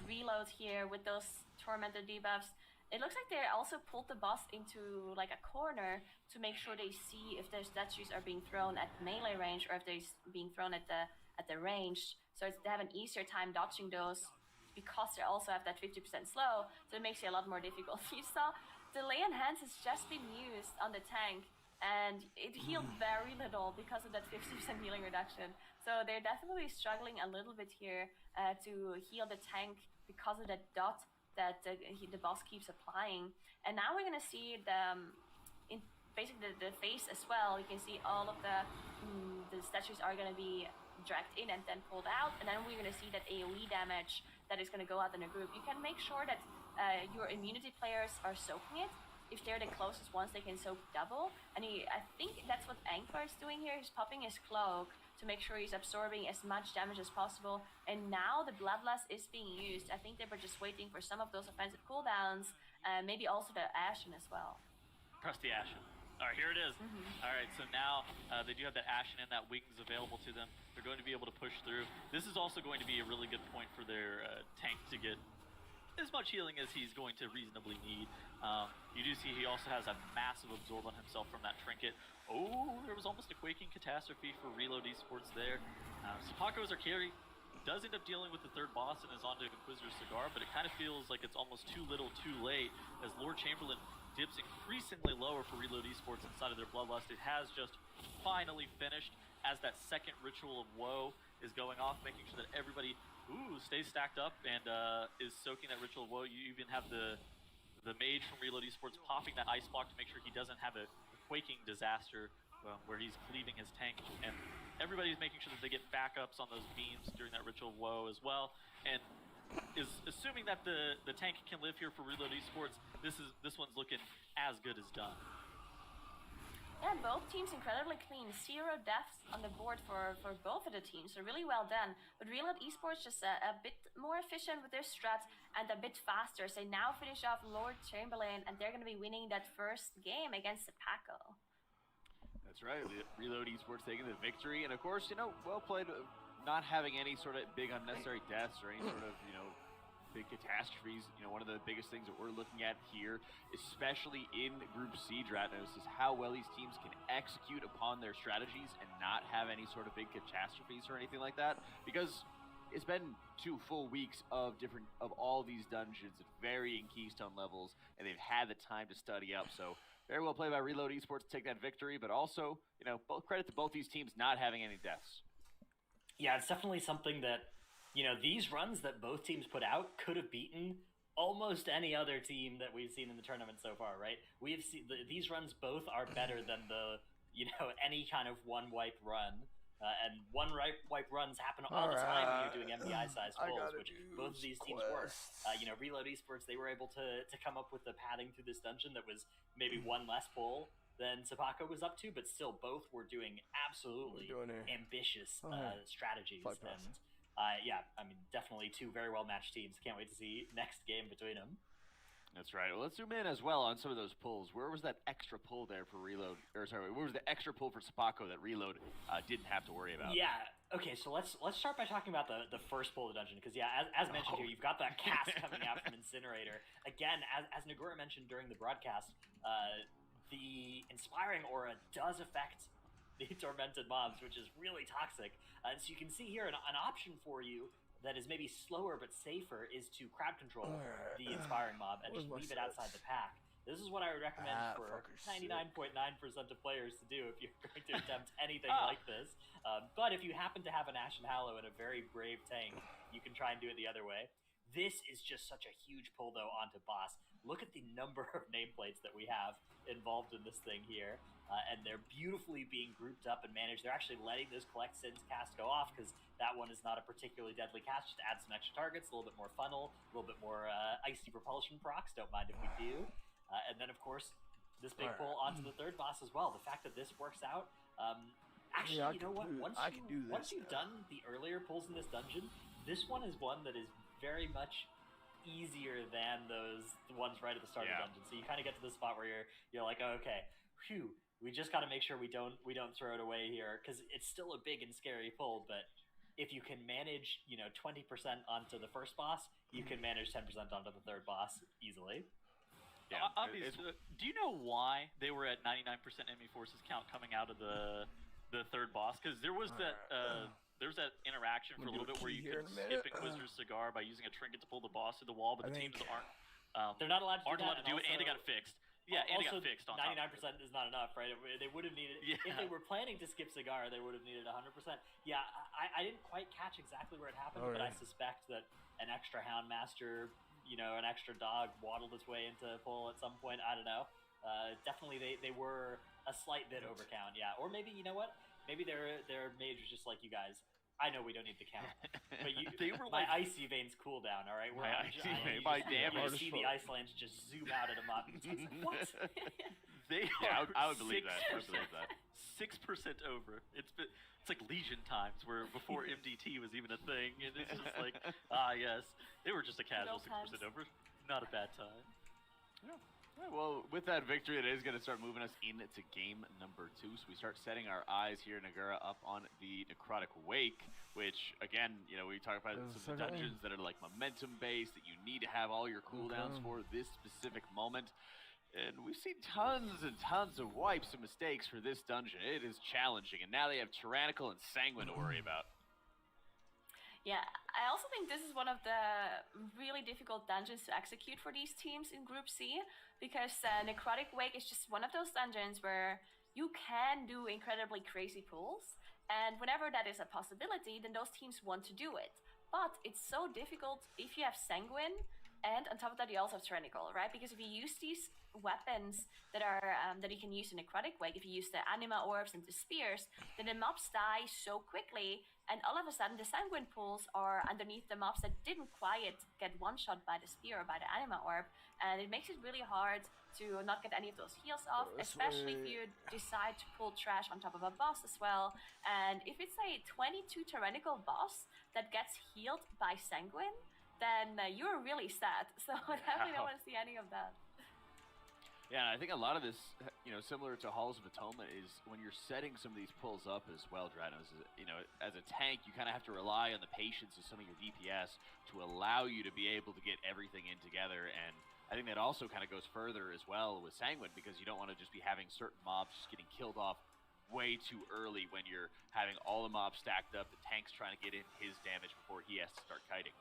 Reload here with those tormented debuffs. It looks like they also pulled the boss into a corner to make sure they see if their statues are being thrown at melee range or if they're being thrown at the range. So they have an easier time dodging those because they also have that 50% slow. So it makes it a lot more difficult. You saw the Lay on Hands has just been used on the tank, and it healed very little because of that 50% healing reduction. So they're definitely struggling a little bit here to heal the tank because of that dot that the boss keeps applying. And now we're gonna see basically the face as well. You can see all of the statues are gonna be dragged in and then pulled out, and then we're gonna see that AoE damage that is gonna go out in a group. You can make sure that your immunity players are soaking it. If they're the closest ones, they can soak double. And I think that's what Ankar is doing here. He's popping his cloak to make sure he's absorbing as much damage as possible. And now the Bloodlust is being used. I think they were just waiting for some of those offensive cooldowns, maybe also the Ashen as well.
Press the Ashen. All right, here it is. All right, so now they do have that Ashen and that Wings available to them. They're going to be able to push through. This is also going to be a really good point for their tank to get as much healing as he's going to reasonably need. You do see he also has a massive absorb on himself from that trinket. Oh, there was almost a quaking catastrophe for Reload Esports there. Sepako as our carry does end up dealing with the third boss and is on to Inquisitor's Cigar, but it kind of feels like it's almost too little too late as Lord Chamberlain dips increasingly lower for Reload Esports inside of their Bloodlust. It has just finally finished as that second Ritual of Woe is going off, making sure that everybody stays stacked up and is soaking that Ritual of Woe. You even have the mage from Reload Esports popping that ice block to make sure he doesn't have a quaking disaster where he's cleaving his tank, and everybody's making sure that they get backups on those beams during that Ritual of Woe as well, and is assuming that the tank can live here for Reload Esports. This one's looking as good as done.
Yeah, both teams incredibly clean. 0 deaths on the board for both of the teams, so really well done. But Reload Esports just a bit more efficient with their strats and a bit faster. So they now finish off Lord Chamberlain, and they're going to be winning that first game against Sepako.
That's right. Reload Esports taking the victory, and of course, well played. Not having any sort of big unnecessary deaths or any sort of, big catastrophes. One of the biggest things that we're looking at here, especially in Group C, Dratnos, is how well these teams can execute upon their strategies and not have any sort of big catastrophes or anything like that. Because it's been 2 full weeks of all these dungeons at varying keystone levels, and they've had the time to study up. So very well played by Reload Esports to take that victory, but also, both credit to both these teams not having any deaths.
Yeah, it's definitely something that, these runs that both teams put out could have beaten almost any other team that we've seen in the tournament so far, right? We have seen these runs both are better than any kind of one wipe run. And one wipe runs happen all the time when you're doing MBI-sized pulls, which both of these teams were. Reload Esports, they were able to come up with the padding through this dungeon that was maybe one less pull than Sepako was up to, but still both were doing absolutely ambitious strategies. And definitely 2 very well-matched teams. Can't wait to see next game between them.
That's right. Well, let's zoom in as well on some of those pulls. Where was that extra pull there for Reload? Where was the extra pull for Sepako that Reload didn't have to worry about?
Yeah. Okay, so let's start by talking about the first pull of the dungeon, because as mentioned here, you've got that cast coming out from Incinerator. Again, as Nagura mentioned during the broadcast, the Inspiring Aura does affect the tormented mobs, which is really toxic. And so you can see here an option for you that is maybe slower but safer is to crowd control the Inspiring mob and just leave it outside the pack. This is what I would recommend for 99.9% of players to do if you're going to attempt anything like this. But if you happen to have an Ashen Hallow and a very brave tank, you can try and do it the other way. This is just such a huge pull, though, onto boss. Look at the number of nameplates that we have involved in this thing here, and they're beautifully being grouped up and managed. They're actually letting this Collect Sins cast go off because that one is not a particularly deadly cast. Just add some extra targets, a little bit more funnel, a little bit more icy propulsion procs. Don't mind if we do. And then, of course, this big pull onto the third boss as well. The fact that this works out. Actually, you know what? Once you've done the earlier pulls in this dungeon, this one is one that is very much easier than the ones right at the start of the dungeon. So you kind of get to the spot where you're like, oh, okay, phew, we just got to make sure we don't throw it away here, because it's still a big and scary pull. But if you can manage 20% onto the first boss, you can manage 10% onto the third boss easily.
Yeah, obviously. Do you know why they were at 99% enemy forces count coming out of the third boss? Because there was that there's that interaction for a little bit where you can skip Inquisitor's Cigar by using a trinket to pull the boss through the wall, but the teams aren't.
They're not allowed to
do it, and they got it fixed. Yeah, and it got fixed on
99% is not enough, right? They would have needed, if they were planning to skip Cigar, they would have needed 100%. Yeah, I didn't quite catch exactly where it happened, but I suspect that an extra Houndmaster, an extra dog waddled its way into pull at some point. I don't know. Definitely they were a slight bit overcount, yeah. Or maybe, you know what? Maybe their mage was just like you guys. I know we don't need the count, but my icy veins cool down. All right,
my damage.
You see the ice lands just zoom out at a mob. Like, what?
I would believe that. I would believe that.
6% over. It's like Legion times, where before MDT was even a thing, and it's just like, yes, they were just a casual 6% over. Not a bad time.
Yeah. All right, well, with that victory, it is going to start moving us into game number 2. So we start setting our eyes here, Nagura, up on the Necrotic Wake, which, again, we talk about some of the dungeons that are like momentum-based, that you need to have all your cooldowns for this specific moment. And we've seen tons and tons of wipes and mistakes for this dungeon. It is challenging, and now they have Tyrannical and Sanguine to worry about.
Yeah, I also think this is one of the really difficult dungeons to execute for these teams in Group C, because Necrotic Wake is just one of those dungeons where you can do incredibly crazy pulls, and whenever that is a possibility, then those teams want to do it. But it's so difficult if you have Sanguine, and on top of that, you also have Tyrannical, right? Because if you use these weapons that are that you can use in Necrotic Wake, if you use the Anima Orbs and the Spears, then the mobs die so quickly, and all of a sudden the Sanguine pools are underneath the mobs that didn't quite get one-shot by the Spear or by the Anima Orb, and it makes it really hard to not get any of those heals off, especially if you decide to pull trash on top of a boss as well. And if it's a 22 Tyrannical boss that gets healed by Sanguine, then you're really sad. So I definitely don't want to see any of that.
Yeah, and I think a lot of this, similar to Halls of Atonement, is when you're setting some of these pulls up as well, Dranos, as a tank, you kind of have to rely on the patience of some of your DPS to allow you to be able to get everything in together. And I think that also kind of goes further as well with Sanguine, because you don't want to just be having certain mobs just getting killed off way too early when you're having all the mobs stacked up, the tank's trying to get in his damage before he has to start kiting.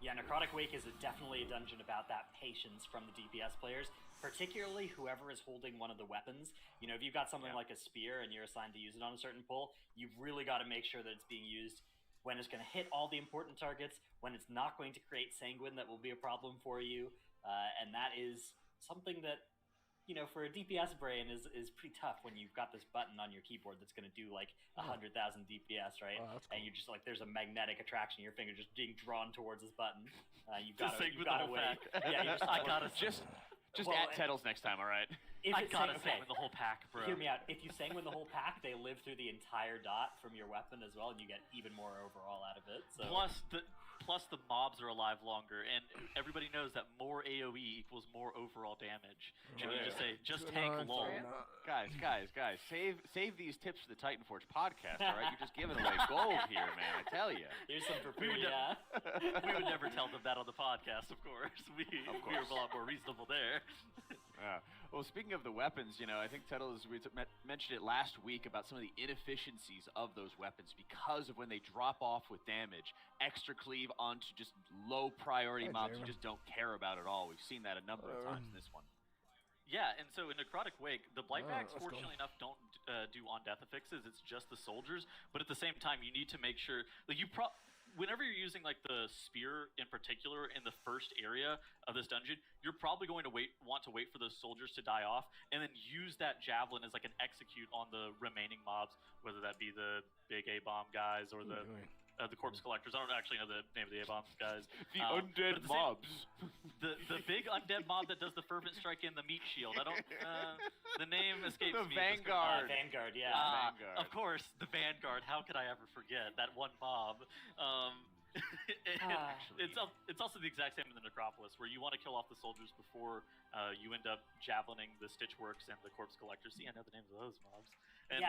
Yeah, Necrotic Wake is definitely a dungeon about that patience from the DPS players, particularly whoever is holding one of the weapons. If you've got something like a spear and you're assigned to use it on a certain pull, you've really got to make sure that it's being used when it's going to hit all the important targets, when it's not going to create Sanguine that will be a problem for you, and that is something that, for a DPS brain is pretty tough when you've got this button on your keyboard that's going to do like 100,000 DPS, right?
Oh,
and you just like, there's a magnetic attraction, your finger just being drawn towards this button. You've got
Just
to wait. Yeah,
I gotta just add Tettles next time, all right?
I
gotta Sanguine the whole pack, bro.
Hear me out. If you Sanguine the whole pack, they live through the entire dot from your weapon as well, and you get even more overall out of it. So.
Plus the mobs are alive longer, and everybody knows that more AoE equals more overall damage. Should we just say, tank lol?
Guys, save these tips for the Titan Forge podcast, all right? You're just giving away gold here, man, I tell you.
Here's some for free,
we would never tell them that on the podcast, of course. We are a lot more reasonable there.
Well, speaking of the weapons, I think Tettles, we mentioned it last week about some of the inefficiencies of those weapons because of when they drop off with damage, extra cleave onto just low priority mobs you just don't care about at all. We've seen that a number of times in this one.
Yeah, and so in Necrotic Wake, the Blightbacks, fortunately enough, don't do on-death affixes. It's just the soldiers. But at the same time, you need to make sure, like, whenever you're using like the spear in particular in the first area of this dungeon, you're probably going to want to wait for those soldiers to die off, and then use that javelin as like an execute on the remaining mobs, whether that be the big A-bomb guys or the corpse collectors. I don't actually know the name of the A-bomb guys.
The undead mobs.
The big undead mob that does the fervent strike in the meat shield. I don't. The name escapes me.
The Vanguard.
Vanguard, yeah.
Vanguard.
Of course, the Vanguard. How could I ever forget that one mob? It's also the exact same in the Necropolis, where you want to kill off the soldiers before you end up javelining the Stitchworks and the corpse collectors. See, I know the names of those mobs. And,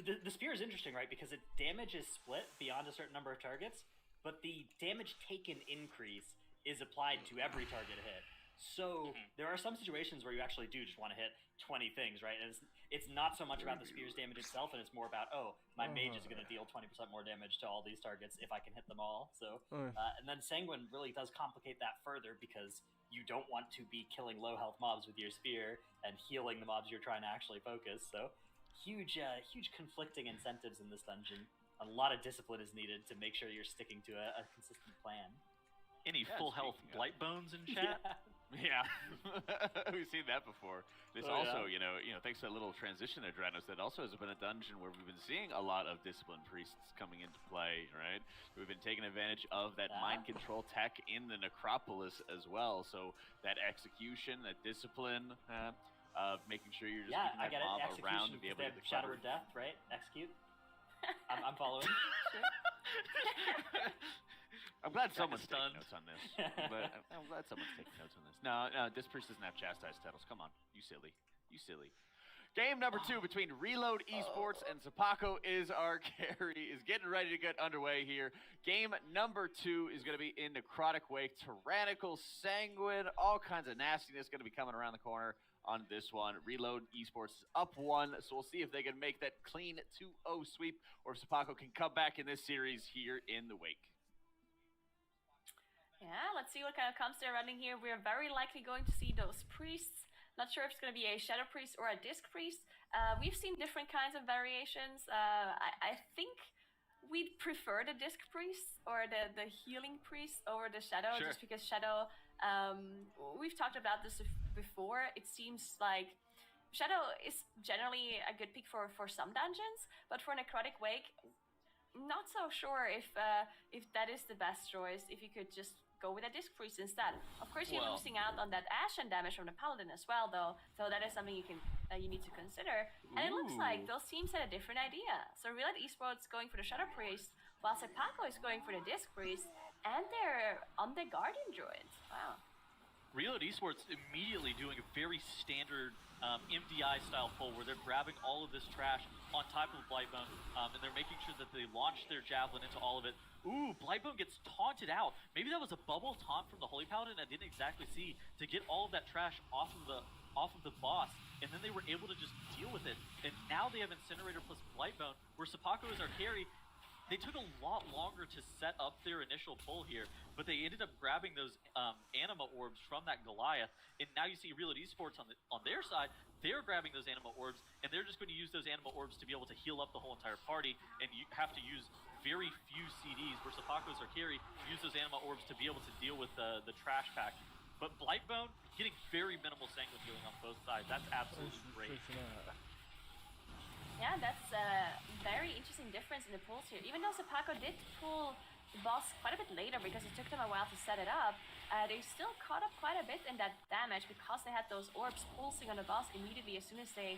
the spear is interesting, right? Because its damage is split beyond a certain number of targets, but the damage taken increase is applied to every target hit. So there are some situations where you actually do just want to hit 20 things, right? And it's not so much about the spear's damage itself, and it's more about, my mage is going to deal 20% more damage to all these targets if I can hit them all. So, and then Sanguine really does complicate that further, because you don't want to be killing low health mobs with your spear and healing the mobs you're trying to actually focus. So huge conflicting incentives in this dungeon. A lot of discipline is needed to make sure you're sticking to a consistent plan.
Any full health blight bones in chat?
Yeah, we've seen that before. This also, thanks to that little transition there, Dranos, that also has been a dungeon where we've been seeing a lot of disciplined priests coming into play, right? We've been taking advantage of that mind control tech in the Necropolis as well. So that execution, that discipline, of making sure you're just
Yeah,
keeping
I
that
get it.
mob
Execution,
around to be able
they
to
have
get the
Shadow
cover.
or Death, right? Execute. I'm following.
I'm glad
Jack
someone's
is
taking
stunned.
notes on this. I'm glad someone's taking notes on this. No, this priest doesn't have chastised titles. Come on, you silly. Game number 2 between Reload Esports and Zapako is our carry. Is getting ready to get underway here. Game number 2 is going to be in Necrotic Wake. Tyrannical, Sanguine, all kinds of nastiness going to be coming around the corner on this one. Reload Esports is up 1, so we'll see if they can make that clean 2-0 sweep or if Zapako can come back in this series here in the Wake.
Yeah, let's see what kind of comps they're running here. We're very likely going to see those priests. Not sure if it's going to be a Shadow Priest or a Disc Priest. We've seen different kinds of variations. I think we'd prefer the Disc Priest or the Healing Priest over the Shadow,
Sure.
just because Shadow, we've talked about this before. It seems like Shadow is generally a good pick for some dungeons, but for Necrotic Wake, not so sure if that is the best choice, if you could just go with a Disc Priest instead. Of course, you're
Well-
losing out on that Ashen damage from the Paladin as well, though, so that is something you need to consider. And it looks like those teams had a different idea. So Reload Esports going for the Shadow Priest, while Zapako is going for the Disc Priest, and they're on the Guardian Druid. Wow.
Reload Esports immediately doing a very standard MDI style pull where they're grabbing all of this trash on top of Blightbone, and they're making sure that they launch their javelin into all of it. Ooh, Blightbone gets taunted out. Maybe that was a bubble taunt from the Holy Paladin I didn't exactly see to get all of that trash off of the boss, and then they were able to just deal with it. And now they have Incinerator plus Blightbone, where Zapako is our carry. They took a lot longer to set up their initial pull here, but they ended up grabbing those Anima Orbs from that Goliath, and now you see Reload Esports on their side. They're grabbing those Anima Orbs, and they're just going to use those Anima Orbs to be able to heal up the whole entire party, and you have to use very few CDs, where Zapako's our carry, use those Anima Orbs to be able to deal with the trash pack. But Blightbone getting very minimal Sanguine healing on both sides. That's absolutely great.
Yeah, that's a very interesting difference in the pulls here. Even though Zapako did pull the boss quite a bit later because it took them a while to set it up, they still caught up quite a bit in that damage because they had those orbs pulsing on the boss immediately as soon as they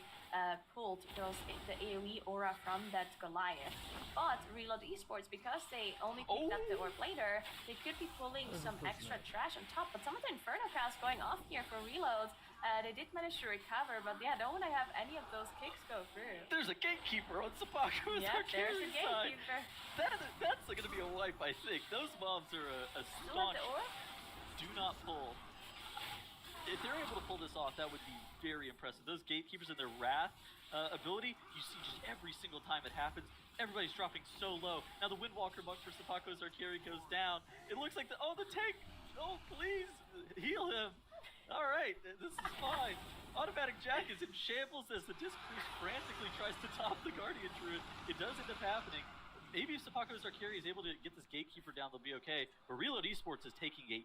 pulled the AoE aura from that Goliath. But Reload Esports, because they only picked up the orb later, they could be pulling some extra trash on top. But some of the Inferno cast going off here for Reloads. They did manage to recover, but yeah, don't want to have any of those kicks go through.
There's a Gatekeeper on Zapako.
Yeah, there's a Gatekeeper.
That's going to be a wipe, I think. Those mobs are a
Still at
staunch
the orb?
do not pull. If they're able to pull this off, that would be very impressive. Those Gatekeepers and their Wrath ability, you see just every single time it happens, everybody's dropping so low. Now the Windwalker monk for Zapako's Arcari goes down. It looks like the tank! Oh, please! Heal him! Alright, this is fine. Automatic Jack is in shambles as the Disc Priest frantically tries to top the Guardian Druid. It does end up happening. Maybe if Zapako's Arcari is able to get this Gatekeeper down, they'll be okay. But Reload Esports is taking a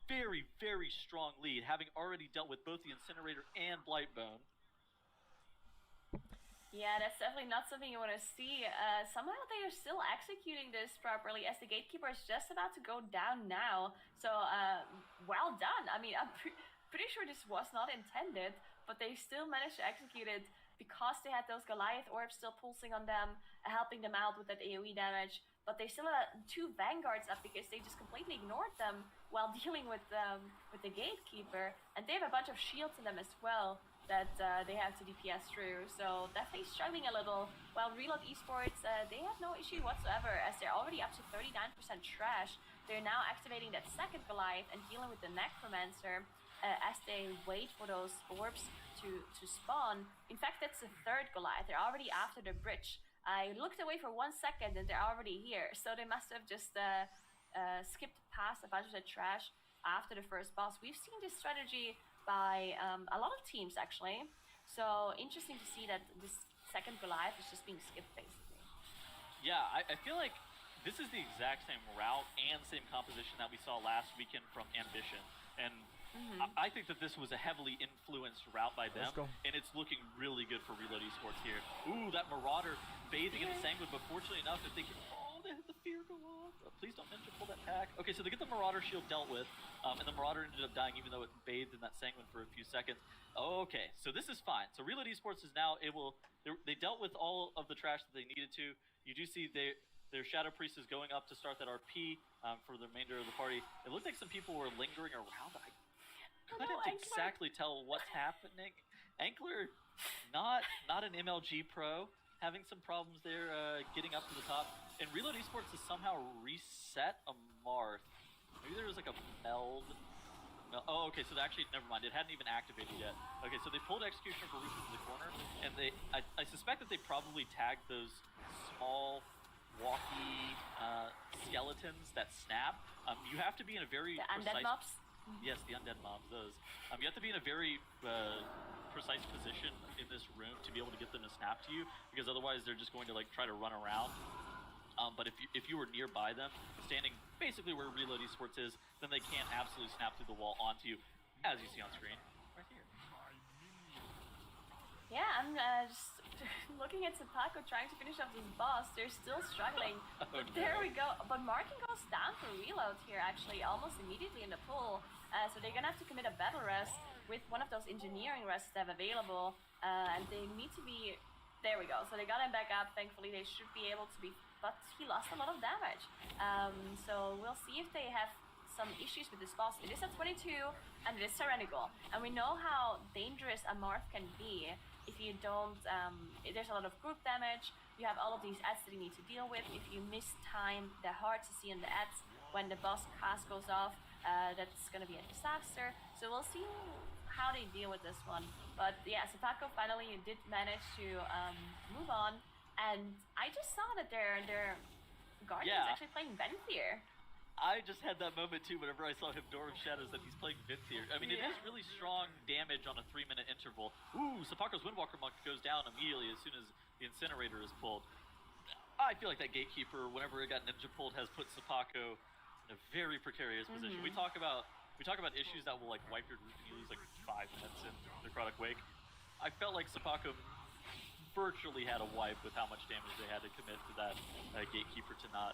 very, very strong lead, having already dealt with both the Incinerator and Blightbone.
Yeah, that's definitely not something you want to see. Somehow they are still executing this properly as the Gatekeeper is just about to go down now. So, well done. I mean, I'm pretty sure this was not intended, but they still managed to execute it because they had those Goliath orbs still pulsing on them, helping them out with that AoE damage. But they still had 2 Vanguards up because they just completely ignored them while dealing with the Gatekeeper. And they have a bunch of shields in them as well that they have to DPS through, so definitely struggling a little. While Reload Esports, they have no issue whatsoever as they're already up to 39% trash. They're now activating that second Goliath and dealing with the Necromancer as they wait for those orbs to spawn. In fact, that's the third Goliath. They're already after the bridge. I looked away for 1 second and they're already here, so they must have just skipped past a bunch of the trash after the first boss. We've seen this strategy by a lot of teams actually, so interesting to see that this second Goliath is just being skipped basically.
Yeah, I feel like this is the exact same route and same composition that we saw last weekend from Ambition, and I think that this was a heavily influenced route by them, and it's looking really good for Reload Esports here. Ooh, that Marauder bathing in the Sanguine, but fortunately enough, if they can, they have the fear go off. Please don't ninja pull that attack. Okay, so they get the Marauder shield dealt with, and the Marauder ended up dying even though it bathed in that Sanguine for a few seconds. Okay, so this is fine. So Reload Esports is now able... They dealt with all of the trash that they needed to. You do see their Shadow Priest is going up to start that RP for the remainder of the party. It looked like some people were lingering around. I couldn't exactly tell what's happening. Ankler, not an MLG pro, having some problems there getting up to the top. And Reload Esports has somehow reset a Marth. Maybe there was like a meld. No, oh, okay, so actually, never mind. It hadn't even activated yet. Okay, so they pulled Executioner for Rufus to the corner, and I suspect that they probably tagged those small, walkie skeletons that snap. You have to be in a very
undead mobs?
Yes, the undead mobs, those. You have to be in a very precise position in this room to be able to get them to snap to you, because otherwise they're just going to like try to run around. But if you were nearby them, standing basically where Reload Esports is, then they can't absolutely snap through the wall onto you, as you see on screen, right here.
Yeah, I'm just looking at Sepako trying to finish off this boss. They're still struggling. But there we go. But Marking goes down for Reload here, actually, almost immediately in the pool. So they're gonna have to commit a battle rest with one of those engineering rests they have available. And they need to be... There we go. So they got him back up. Thankfully, they should be able to be... But he lost a lot of damage. So we'll see if they have some issues with this boss. It is at 22, and it is tyrannical. And we know how dangerous a Marth can be if you don't... there's a lot of group damage. You have all of these ads that you need to deal with. If you miss time, they're hard to see in the ads. When the boss cast goes off, that's going to be a disaster. So we'll see how they deal with this one. But yeah, Sepako finally did manage to move on. And I just saw that their Guardian is actually playing Venthyr.
I just had that moment too whenever I saw him Door of Shadows that he's playing Venthyr. I mean, it is really strong damage on a 3-minute interval. Ooh, Sepako's Windwalker Monk goes down immediately as soon as the Incinerator is pulled. I feel like that Gatekeeper, whenever it got ninja pulled, has put Sepako in a very precarious position. We talk about issues that will like wipe your group and you lose like 5 minutes in Necrotic Wake. I felt like Sepako virtually had a wipe with how much damage they had to commit to that Gatekeeper to not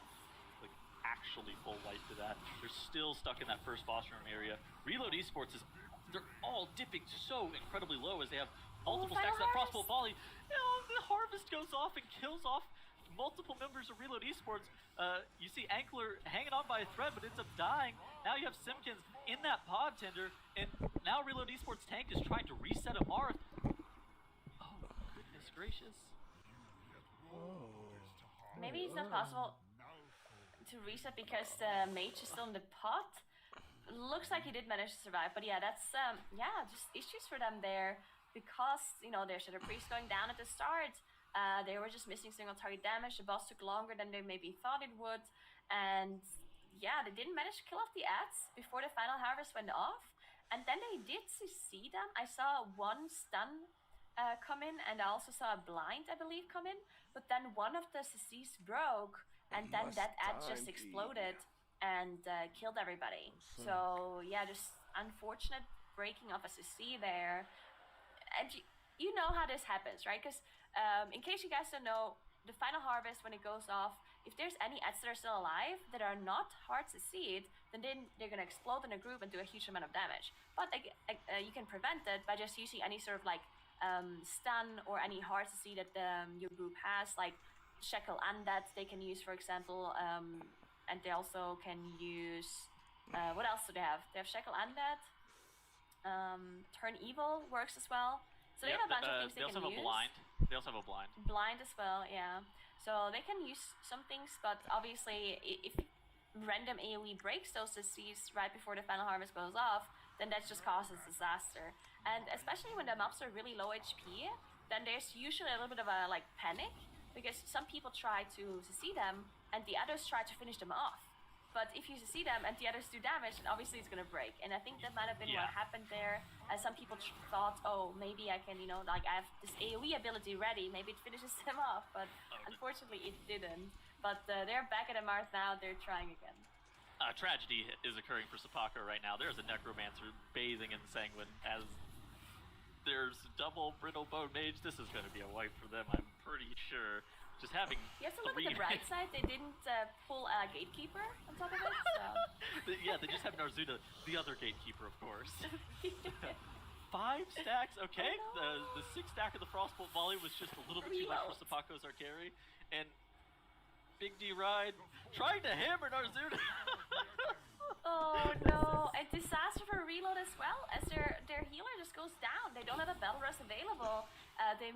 like actually full wipe to that. They're still stuck in that first boss room area. Reload Esports they're all dipping so incredibly low as they have multiple stacks of that crossbow volley. The harvest goes off and kills off multiple members of Reload Esports. You see Ankler hanging on by a thread but ends up dying. Now you have Simkins in that pod tender, and now Reload Esports tank is trying to reset a Marth. Gracious.
Maybe it's not possible to reset because the mage is still in the pot. Looks like he did manage to survive, but yeah, that's just issues for them there because their Shadow Priest going down at the start. They were just missing single target damage. The boss took longer than they maybe thought it would, and yeah, they didn't manage to kill off the ads before the final harvest went off. And then they did see them. I saw one stun come in, and I also saw a blind, I believe, come in, but then one of the CCs broke, and then that ad just exploded and killed everybody. So yeah, just unfortunate breaking of a CC there. And you know how this happens, right? Because in case you guys don't know, the final harvest, when it goes off, if there's any ads that are still alive that are not hard to see it, then they're going to explode in a group and do a huge amount of damage. But you can prevent it by just using any sort of like stun or any hard to see that your group has, like Shackle Undead they can use, for example, and they also can use what else do they have? They have Shackle Undead, Turn Evil works as well. So they have a bunch of things they can use.
They also have a blind.
Blind as well, yeah. So they can use some things, but obviously if random AoE breaks those CCs right before the final harvest goes off, then that just causes disaster. And especially when the mobs are really low HP, then there's usually a little bit of a like panic, because some people try to see them and the others try to finish them off. But if you see them and the others do damage, then obviously it's gonna break. And I think that might have been what happened there. Some people thought, oh, maybe I can, like I have this AoE ability ready, maybe it finishes them off. But unfortunately it didn't. But they're back at the Marth now, they're trying again.
Tragedy is occurring for Sepako right now. There's a Necromancer bathing in Sanguine as there's double Brittle Bone Mage. This is going to be a wipe for them, I'm pretty sure. just having.
You have to look at the bright side. They didn't pull a gatekeeper on top of it. So.
Yeah, they just have Narzuda, the other gatekeeper, of course. 5 stacks, okay. The 6 stack of the Frostbolt volley was just a little bit too much for Sapako's our carry. And Big D Ride trying to hammer Narzuda.
Oh no, and disaster for reload as well, as their healer just goes down. They don't have a battle rush available. They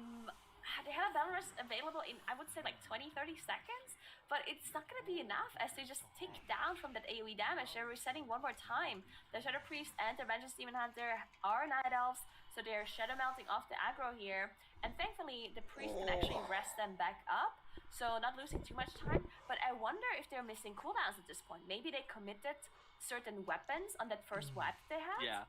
have a battle rush available in, I would say, like 20-30 seconds, but it's not going to be enough as they just tick down from that AoE damage. They're resetting one more time. The Shadow Priest and the Vengeance Demon Hunter are Night Elves, so they're shadow melting off the aggro here, and thankfully the Priest can actually rest them back up, so not losing too much time. But I wonder if they're missing cooldowns at this point. Maybe they committed certain weapons on that first wipe they had.
Yeah.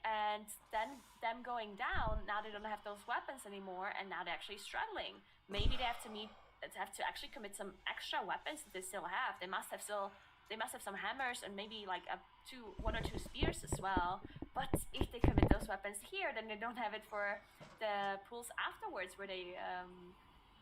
And then them going down, now they don't have those weapons anymore, and now they're actually struggling. Maybe they have to actually commit some extra weapons that they still have. They must have some hammers and maybe like 1 or 2 spears as well. But if they commit those weapons here, then they don't have it for the pools afterwards where they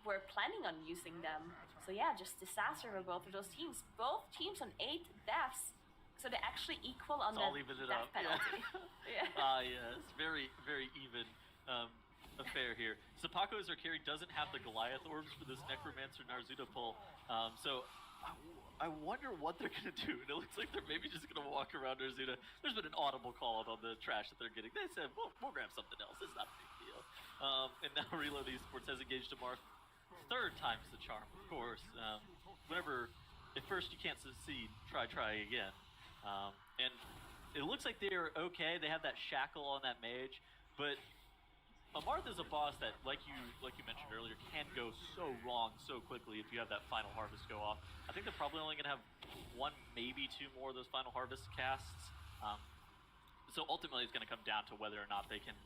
were planning on using them. So yeah, just disaster for both of those teams. Both teams on 8 deaths. So they actually equal on the death penalty.
Yeah. Yes, very, very even affair here. Sapako's our carry doesn't have the Goliath orbs for this Necromancer Narzuda pull, so I wonder what they're gonna do. And it looks like they're maybe just gonna walk around Narzuda. There's been an audible call out on the trash that they're getting. They said, we'll grab something else. It's not a big deal. And now Reload Esports has engaged a Marth. 3rd time's the charm, of course. Whenever at first you can't succeed, try again. And it looks like they're okay. They have that shackle on that mage, but Amarth is a boss that, like you mentioned earlier, can go so wrong so quickly if you have that final harvest go off. I think they're probably only gonna have 1, maybe 2 more of those final harvest casts. So ultimately, it's gonna come down to whether or not they can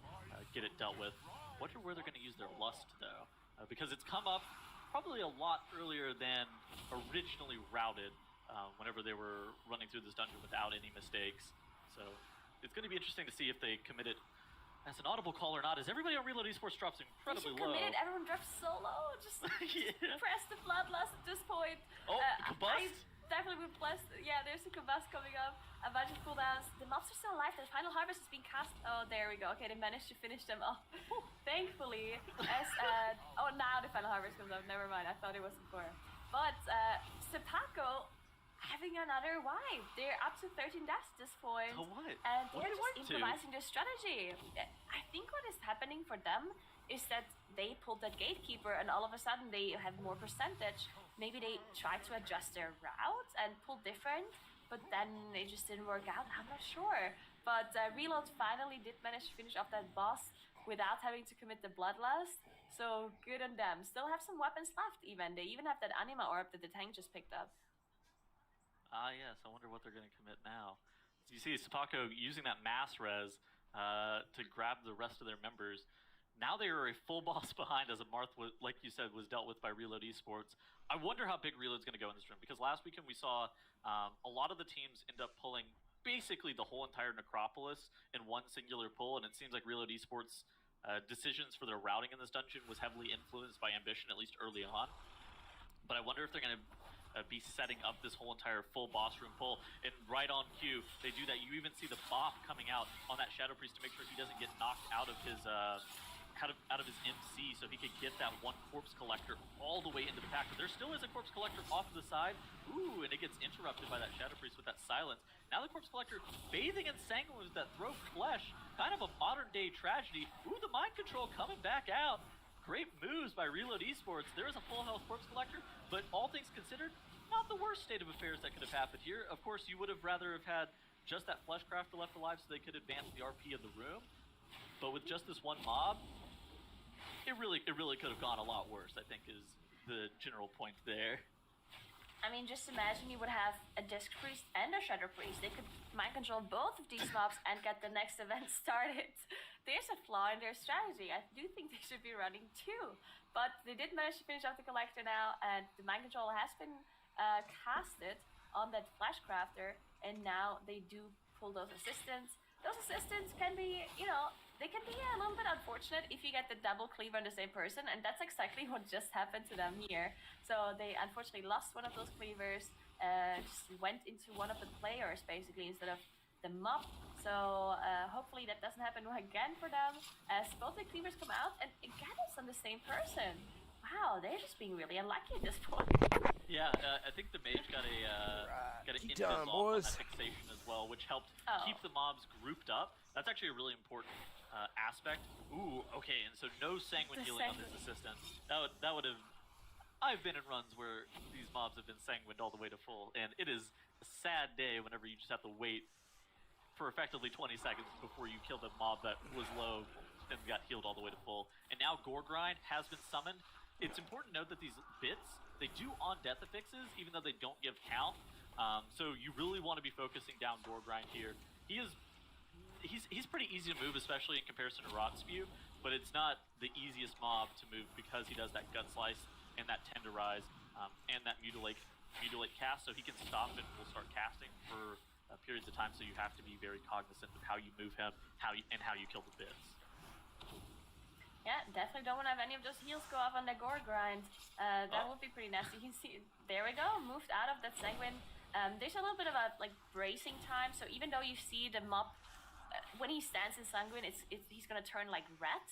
get it dealt with. Wonder where they're gonna use their lust though, because it's come up probably a lot earlier than originally routed. Whenever they were running through this dungeon without any mistakes. So it's going to be interesting to see if they commit it as an audible call or not, as everybody on Reload Esports drops incredibly low.
Committed, everyone drops so low, just press the bloodlust at this point.
Oh, combust?
I definitely would bless, yeah, there's a combust coming up, a bunch of cooldowns. The mobs are still alive, the final harvest is being cast. Oh, there we go, okay, they managed to finish them off. Thankfully, as, oh, now the final harvest comes up, never mind, I thought it was before. But, Sepako, having another wipe. They're up to 13 deaths at this point.
So what?
And they're just improvising their strategy. I think what is happening for them is that they pulled that gatekeeper and all of a sudden they have more percentage. Maybe they tried to adjust their route and pull different, but then it just didn't work out. I'm not sure. But Reload finally did manage to finish off that boss without having to commit the bloodlust. So good on them. Still have some weapons left even. They even have that anima orb that the tank just picked up.
Yes, I wonder what they're going to commit now. You see Sapako using that mass res to grab the rest of their members. Now they are a full boss behind, as Amarth, like you said, was dealt with by Reload Esports. I wonder how big Reload's going to go in this room, because last weekend we saw a lot of the teams end up pulling basically the whole entire Necropolis in one singular pull, and it seems like Reload Esports' decisions for their routing in this dungeon was heavily influenced by Ambition, at least early on. But I wonder if they're going to be setting up this whole entire full boss room pull, and right on cue they do that. You even see the bop coming out on that Shadow Priest to make sure he doesn't get knocked out of his out of his MC, so he could get that one Corpse Collector all the way into the pack. But there still is a Corpse Collector off to the side. Ooh, and it gets interrupted by that Shadow Priest with that silence. Now the Corpse Collector bathing in sanguine with that throw flesh, kind of a modern day tragedy. Ooh, the mind control coming back out. Great moves by Reload Esports. There is a full health Corpse Collector, but all things considered, not the worst state of affairs that could have happened here. Of course, you would have rather have had just that Fleshcrafter left alive so they could advance the RP of the room. But with just this one mob, it really could have gone a lot worse, I think, is the general point there.
I mean, just imagine you would have a Disc Priest and a Shadow Priest. They could mind control both of these mobs and get the next event started. There's a flaw in their strategy. I do think they should be running 2. But they did manage to finish off the Collector now, and the mind control has been casted on that Fleshcrafter, and now they do pull those assistants. Those assistants can be, they can be a little bit unfortunate if you get the double cleaver on the same person, and that's exactly what just happened to them here. So they unfortunately lost one of those cleavers, just went into one of the players basically instead of the mob. So hopefully that doesn't happen again for them, as both the cleavers come out, and again it's on the same person. Wow, they're just being really unlucky at this point.
Yeah, I think the mage got an
Keep
invis
going,
off on
boys.
that fixation as well, which helped keep the mobs grouped up. That's actually a really important aspect. Ooh, okay, and so no sanguine healing on this assistant. That would have. I've been in runs where these mobs have been sanguined all the way to full, and it is a sad day whenever you just have to wait for effectively 20 seconds before you kill the mob that was low and got healed all the way to full. And now Gore Grind has been summoned. It's important to note that these bits, they do on death affixes, even though they don't give count. So you really want to be focusing down Gore Grind here. He's pretty easy to move, especially in comparison to Rot Spew, but it's not the easiest mob to move because he does that Gut Slice and that Tenderize and that Mutilate cast, so he can stop and will start casting for periods of time, so you have to be very cognizant of how you move him, how you kill the bits.
Yeah, definitely don't want to have any of those heals go off on the Gore Grind. That would be pretty nasty. You can see, there we go, moved out of that Sanguine. There's a little bit of a bracing time, so even though you see the mob, when he stands in Sanguine, he's gonna turn red,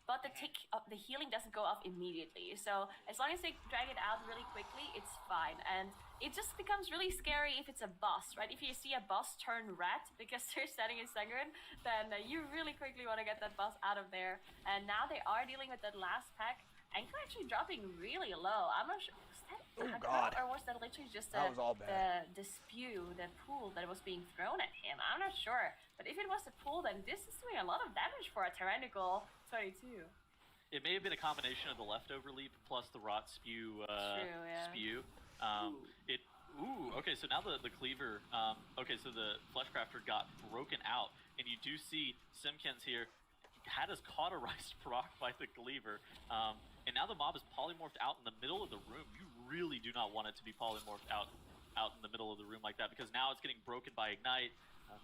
but the healing doesn't go off immediately. So as long as they drag it out really quickly, it's fine. And it just becomes really scary if it's a boss, right? If you see a boss turn red because they're standing in Sanguine, then you really quickly want to get that boss out of there. And now they are dealing with that last pack. Anko actually dropping really low. I'm not sure, was that aggro, or was that literally just
That was all bad.
the spew, the pool that was being thrown at him? I'm not sure. But if it was the pool, then this is doing a lot of damage for a Tyrannical 22.
It may have been a combination of the leftover leap plus the Rot Spew spew. Okay, so now the cleaver, so the Fleshcrafter got broken out, and you do see Simkins here had us cauterized proc by the cleaver, and now the mob is polymorphed out in the middle of the room. You really do not want it to be polymorphed out in the middle of the room like that, because now it's getting broken by Ignite.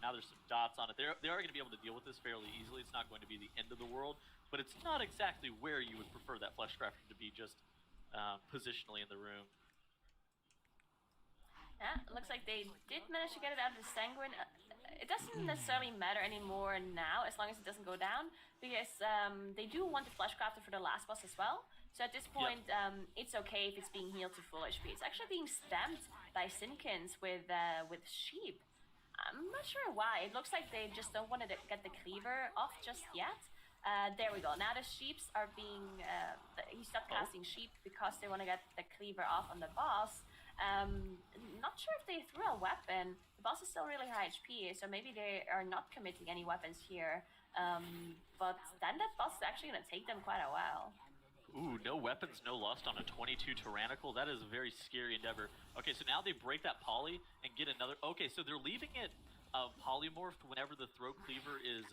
Now there's some dots on it. They are going to be able to deal with this fairly easily. It's not going to be the end of the world, but it's not exactly where you would prefer that Fleshcrafter to be, just positionally in the room.
Yeah, it looks like they did manage to get it out of the Sanguine. It doesn't necessarily matter anymore now, as long as it doesn't go down, because they do want the Fleshcrafter for the last boss as well. So at this point, it's okay if it's being healed to full HP. It's actually being stamped by Simkins with sheep. I'm not sure why. It looks like they just don't want to get the cleaver off just yet. There we go. Now the sheeps are being... he stopped casting sheep because they want to get the cleaver off on the boss. Not sure if they threw a weapon. The boss is still really high HP, so maybe they are not committing any weapons here. But then that boss is actually going to take them quite a while.
Ooh, no weapons, no lust on a 22 Tyrannical. That is a very scary endeavor. Okay, so now they break that poly and get another... Okay, so they're leaving it polymorphed whenever the throat cleaver is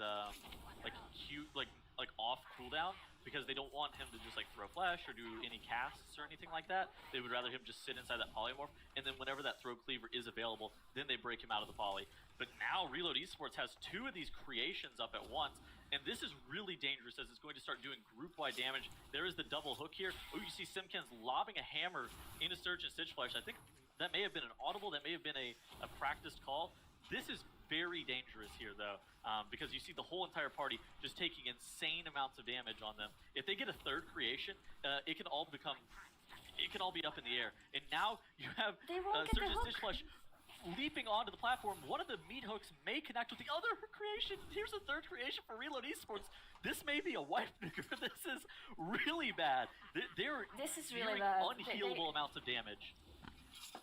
off cooldown, because they don't want him to just throw flash or do any casts or anything like that. They would rather him just sit inside that polymorph, and then whenever that throat cleaver is available, then they break him out of the poly. But now Reload Esports has two of these creations up at once, and this is really dangerous as it's going to start doing group-wide damage. There is the double hook here. Oh, you see Simkins lobbing a hammer into Surge and Stitch Flash. I think that may have been an audible, that may have been a practiced call. This is very dangerous here, though, because you see the whole entire party just taking insane amounts of damage on them. If they get a third creation, it can all be up in the air. And now you have Surge and Stitch Flash leaping onto the platform. One of the meat hooks may connect with the other creation. Here's a third creation for Reload Esports. This may be a wife nigger. This is really bad. They're
this is really
dealing
bad.
Unhealable amounts of damage.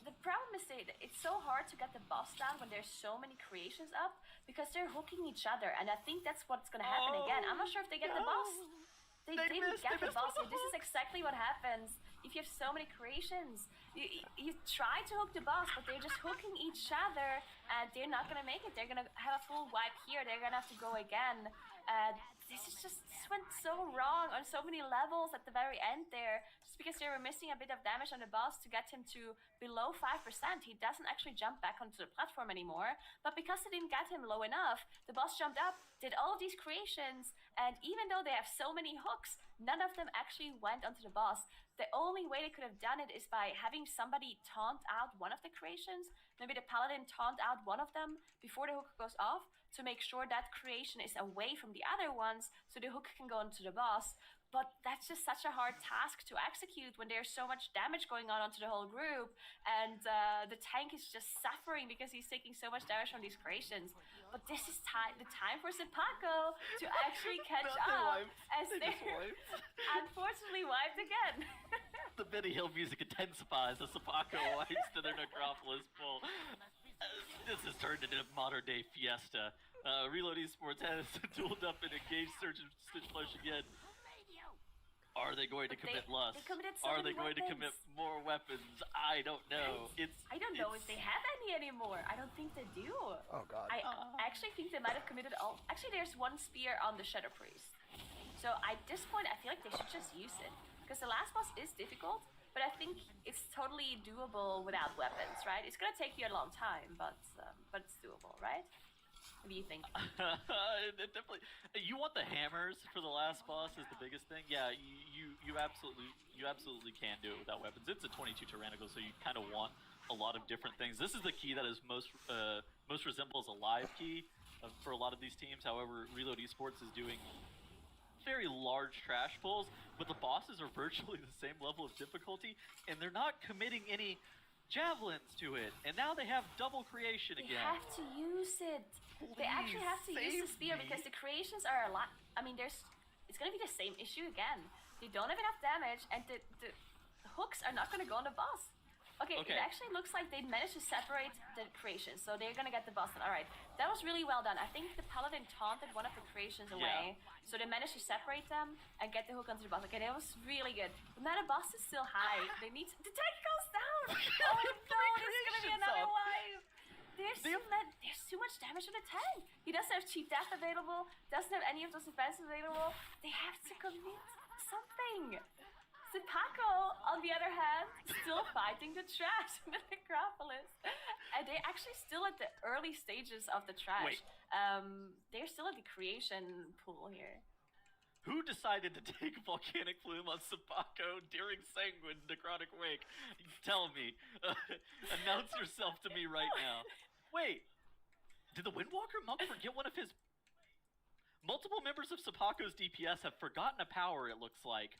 The problem is that it's so hard to get the boss down when there's so many creations up, because they're hooking each other, and I think that's what's going to happen again. I'm not sure if they get the boss. They didn't get the boss. This is exactly what happens if you have so many creations. You try to hook the boss, but they're just hooking each other, and they're not going to make it. They're going to have a full wipe here. They're going to have to go again. This went so wrong on so many levels at the very end there, just because they were missing a bit of damage on the boss to get him to below 5%. He doesn't actually jump back onto the platform anymore, but because they didn't get him low enough, the boss jumped up, did all of these creations, and even though they have so many hooks, none of them actually went onto the boss. The only way they could have done it is by having somebody taunt out one of the creations, maybe the paladin taunt out one of them before the hook goes off, to make sure that creation is away from the other ones so the hook can go into the boss. But that's just such a hard task to execute when there's so much damage going on onto the whole group, and the tank is just suffering because he's taking so much damage from these creations. But this is the time for Sepako to actually catch up, as they're unfortunately wiped again.
The Benny Hill music intensifies as Sepako wipes to their Necropolis full. This has turned into a modern-day fiesta. Reload Esports has dueled up and engaged Surge and Stitch Flush again. Are they going to commit lust? Are they going to commit more weapons? I don't know.
I don't know if they have any anymore. I don't think they do.
Oh god.
I actually think they might have committed all. Actually, there's one spear on the Shadow Priest. So at this point, I feel like they should just use it, because the last boss is difficult, but I think it's totally doable without weapons, right? It's gonna take you a long time, but it's doable, right? What do you think?
Definitely. You want the hammers for the last boss is the biggest thing. Yeah, you absolutely can do it without weapons. It's a 22 Tyrannical, so you kind of want a lot of different things. This is the key that is most resembles a live key for a lot of these teams. However, Reload Esports is doing very large trash pulls, but the bosses are virtually the same level of difficulty, and they're not committing any javelins to it. And now they have double creation again.
They have to use it. They actually have to use the spear because the creations are a lot. I mean, it's gonna be the same issue again. They don't have enough damage, and the hooks are not gonna go on the boss. Okay, it actually looks like they managed to separate the creations, so they're gonna get the boss. All right, that was really well done. I think the paladin taunted one of the creations away, so they managed to separate them and get the hook onto the boss. Okay, that was really good. But now the boss is still high. They need the tank goes down. Oh no, there's gonna be another wipe. There's too much damage on the tank. He doesn't have cheap death available. Doesn't have any of those defenses available. They have to commit something. Sepako, on the other hand, still fighting the trash in the Necropolis. And they're actually still at the early stages of the trash. They're still at the creation pool here.
Who decided to take Volcanic Plume on Sepako during Sanguine Necrotic Wake? Tell me. Announce yourself to me right now. Wait, did the Windwalker Monk forget one of his... Multiple members of Sepako's DPS have forgotten a power, it looks like.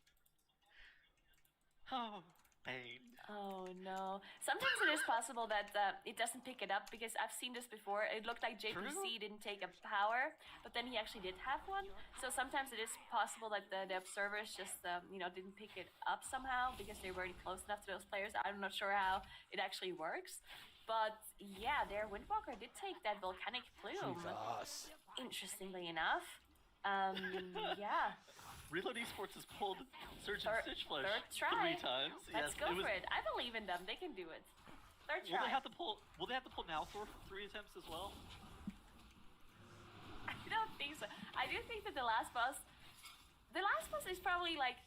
Oh, pain.
Oh no. Sometimes it is possible that it doesn't pick it up, because I've seen this before. It looked like JPC didn't take a power, but then he actually did have one. So sometimes it is possible that the observers just didn't pick it up somehow because they weren't close enough to those players. I'm not sure how it actually works. But yeah, their Windwalker did take that Volcanic Plume.
Jesus.
Interestingly enough. Yeah.
Reload Esports has pulled Surge and Stitch Flush
third try.
3 times.
Let's go for it. I believe in them. They can do it. Third try.
Will they have to pull Nalthor for 3 attempts as well?
I don't think so. I do think that the last boss is probably like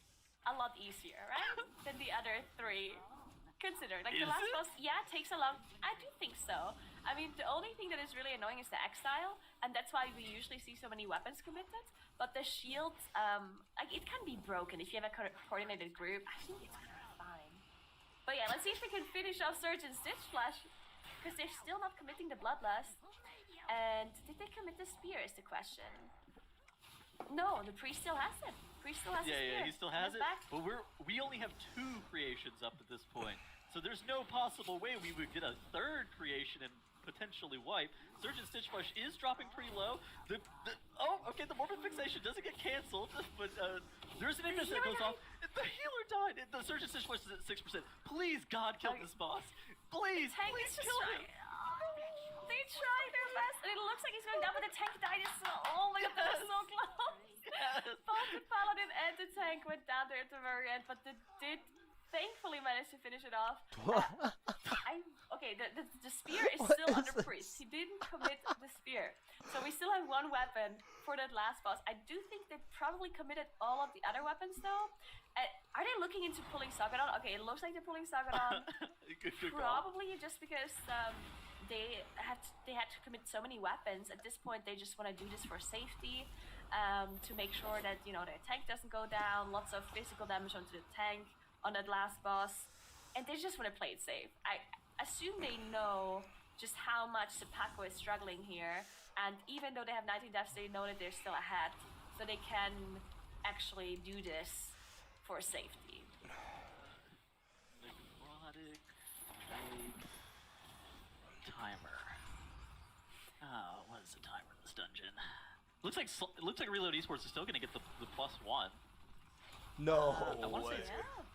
a lot easier, right? Than the other 3. Consider like the last boss, takes a long. I do think so. I mean, the only thing that is really annoying is the exile, and that's why we usually see so many weapons committed. But the shield, it can be broken if you have a coordinated group. I think it's gonna be fine. But yeah, let's see if we can finish off Surge and Stitch Flash, because they're still not committing the Bloodlust. And did they commit the spear? Is the question. No, the priest still has it. Priest still has the spear.
Yeah, he still has it. But we only have 2 creations up at this point, so there's no possible way we would get a 3rd creation and potentially wipe. Surge and Stitch Flush is dropping pretty low. The Morbid Fixation doesn't get canceled, but there's an Ignis that goes off. The healer died. The Surge and Stitch Flush is at 6%. Please, God, kill this boss. Please, please kill him.
They tried their best, and it looks like he's going down, but the tank died as well. Oh my god, that was so close. Both the paladin and the tank went down there at the very end, but they did thankfully managed to finish it off. The spear is still under priest. He didn't commit the spear. So we still have one weapon for that last boss. I do think they probably committed all of the other weapons though. Are they looking into pulling Sagadon? Okay, it looks like they're pulling Sagadon. Probably just because they had to commit so many weapons. At this point, they just want to do this for safety, to make sure that their tank doesn't go down. Lots of physical damage onto the tank on that last boss, and they just want to play it safe. I assume they know just how much Sepako is struggling here, and even though they have 19 deaths, they know that they're still ahead, so they can actually do this for safety.
Necrotic timer. Oh, what is the timer in this dungeon? Looks like Reload Esports is still going to get the +1.
No
I want to say
Yeah.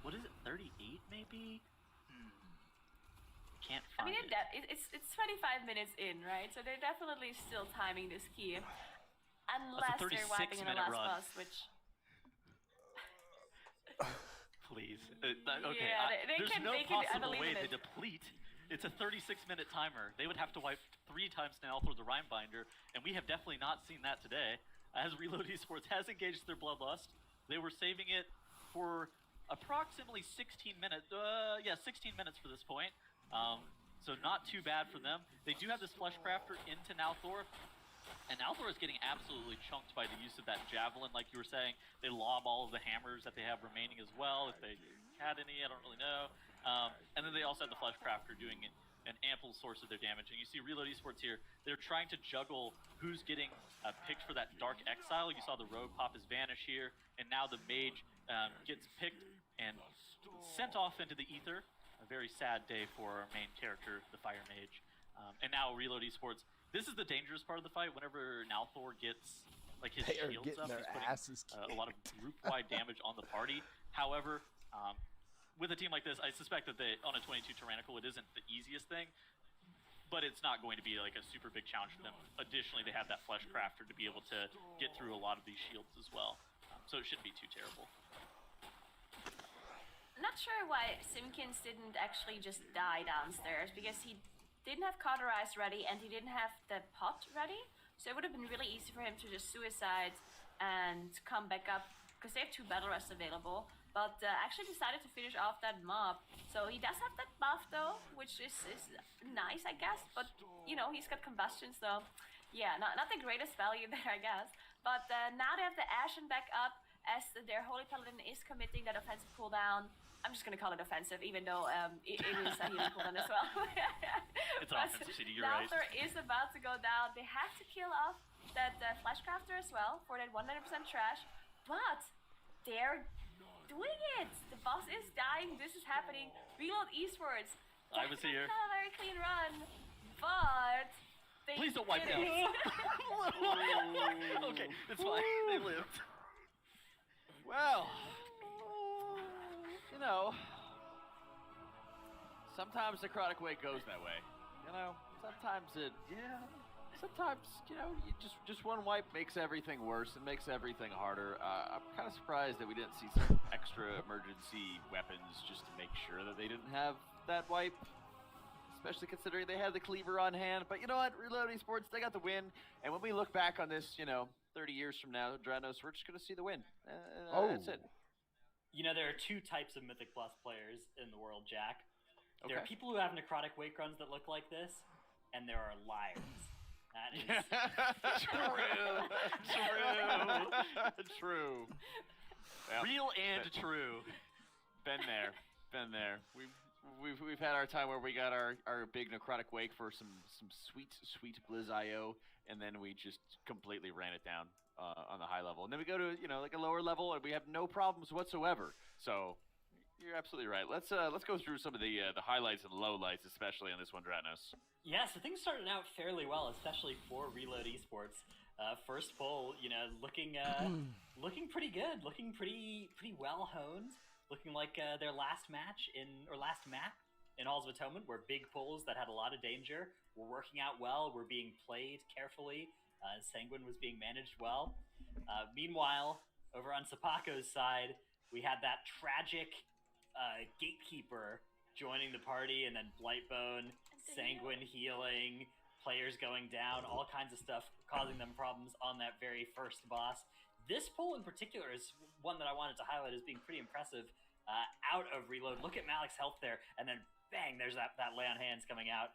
what is it? 38 maybe. Can't find it.
It's 25 minutes in, right? So they're definitely still timing this key, unless they're wiping in the last
run.
boss, which.
Please. Okay.
Yeah, they
there's
can
no
make it
possible way
unlimited.
to deplete. It's a 36-minute timer. They would have to wipe 3 times now through the Rhinebinder, and we have definitely not seen that today. As Reload Esports has engaged their Bloodlust, they were saving it for approximately 16 minutes. 16 minutes for this point. So not too bad for them. They do have this Fleshcrafter into Nalthor, and Nalthor is getting absolutely chunked by the use of that Javelin, like you were saying. They lob all of the hammers that they have remaining as well, if they had any, I don't really know. And then they also have the Fleshcrafter doing an ample source of their damage. And you see Reload Esports here, they're trying to juggle who's getting picked for that Dark Exile. You saw the Rogue pop his Vanish here, and now the Mage gets picked and sent off into the ether. A very sad day for our main character, the Fire Mage. And now Reload Esports, this is the dangerous part of the fight. Whenever Nalthor gets like his shields up, he's putting a lot of group-wide damage on the party. However, with a team like this, I suspect that on a 22 Tyrannical, it isn't the easiest thing, but it's not going to be like a super big challenge for them. Additionally, they have that Fleshcrafter to be able to get through a lot of these shields as well. So it shouldn't be too terrible.
Not sure why Simkins didn't actually just die downstairs, because he didn't have Cauterize ready and he didn't have the pot ready, so it would have been really easy for him to just suicide and come back up, because they have 2 battle rests available, but actually decided to finish off that mob. So he does have that buff though, which is nice, I guess, but he's got combustion, so yeah, not the greatest value there, I guess. But now they have the Ashen back up, as their Holy Paladin is committing that offensive cooldown. I'm just going to call it offensive, even though it is a healing cooldown as well.
It's an offensive CD, you're right.
Nalthor is about to go down. They have to kill off that Fleshcrafter as well for that 100% trash, but they're doing it. The boss is dying. This is happening. Reload Esports.
I was here.
Not a very clean run, but they
Please don't wipe
did
down.
it.
Okay, it's fine. They lived.
Well, sometimes the Necrotic Way goes that way. Sometimes just one wipe makes everything worse and makes everything harder. I'm kind of surprised that we didn't see some extra emergency weapons just to make sure that they didn't have that wipe, especially considering they had the cleaver on hand. But you know what, Reload Esports, they got the win, and when we look back on this, 30 years from now, Dranos, we're just going to see the win. That's it.
There are 2 types of Mythic Plus players in the world, Jack. There are
Okay.
people who have necrotic wake runs that look like this, and there are liars. That is
True. Yep.
Real and true.
Been there. We've had our time where we got our big necrotic wake for some sweet Blizz IO, and then we just completely ran it down on the high level. And then we go to like a lower level, and we have no problems whatsoever. So you're absolutely right. Let's go through some of the highlights and lowlights, especially on this one, Dratnos.
Yeah, so things started out fairly well, especially for Reload Esports. First pull, looking pretty good, looking pretty well honed, looking like their last map in Halls of Atonement, where big pulls that had a lot of danger were working out well, were being played carefully. Sanguine was being managed well. Meanwhile, over on Sepako's side, we had that tragic Gatekeeper joining the party, and then Blightbone, Sanguine healing, players going down, all kinds of stuff causing them problems on that very first boss. This pull in particular is one that I wanted to highlight as being pretty impressive. Out of reload, look at Malik's health there, and then bang, there's that lay on hands coming out,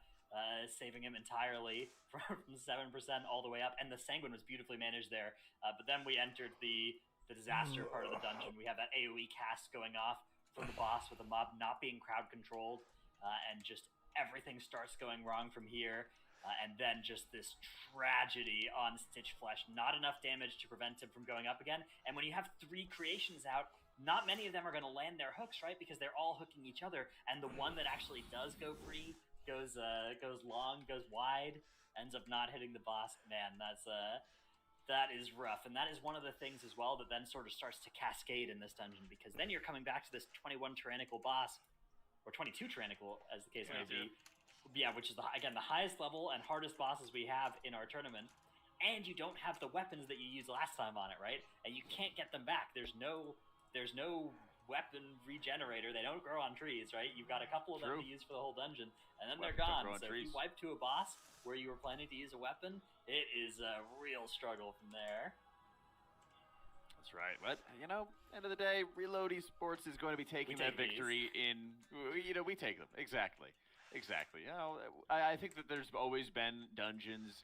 saving him entirely from 7% all the way up, and the Sanguine was beautifully managed there. But then we entered the disaster part of the dungeon. We have that AoE cast going off from the boss with the mob not being crowd controlled, and just everything starts going wrong from here. And then just this tragedy on Stitch Flesh. Not enough damage to prevent him from going up again. And when you have 3 creations out, not many of them are going to land their hooks, right? Because they're all hooking each other. And the one that actually does go free, goes long, goes wide, ends up not hitting the boss. Man, that is rough. And that is one of the things as well that then sort of starts to cascade in this dungeon. Because then you're coming back to this 21 tyrannical boss, or 22 tyrannical, as the case may be. Yeah, which is, the highest level and hardest bosses we have in our tournament. And you don't have the weapons that you used last time on it, right? And you can't get them back. There's no weapon regenerator. They don't grow on trees, right? You've got a couple of them to use for the whole dungeon, and then they're gone. So if you wipe to a boss where you were planning to use a weapon, it is a real struggle from there.
That's right. But, end of the day, Reload Esports is going to be taking that victory in, we take them. Exactly. I think that there's always been dungeons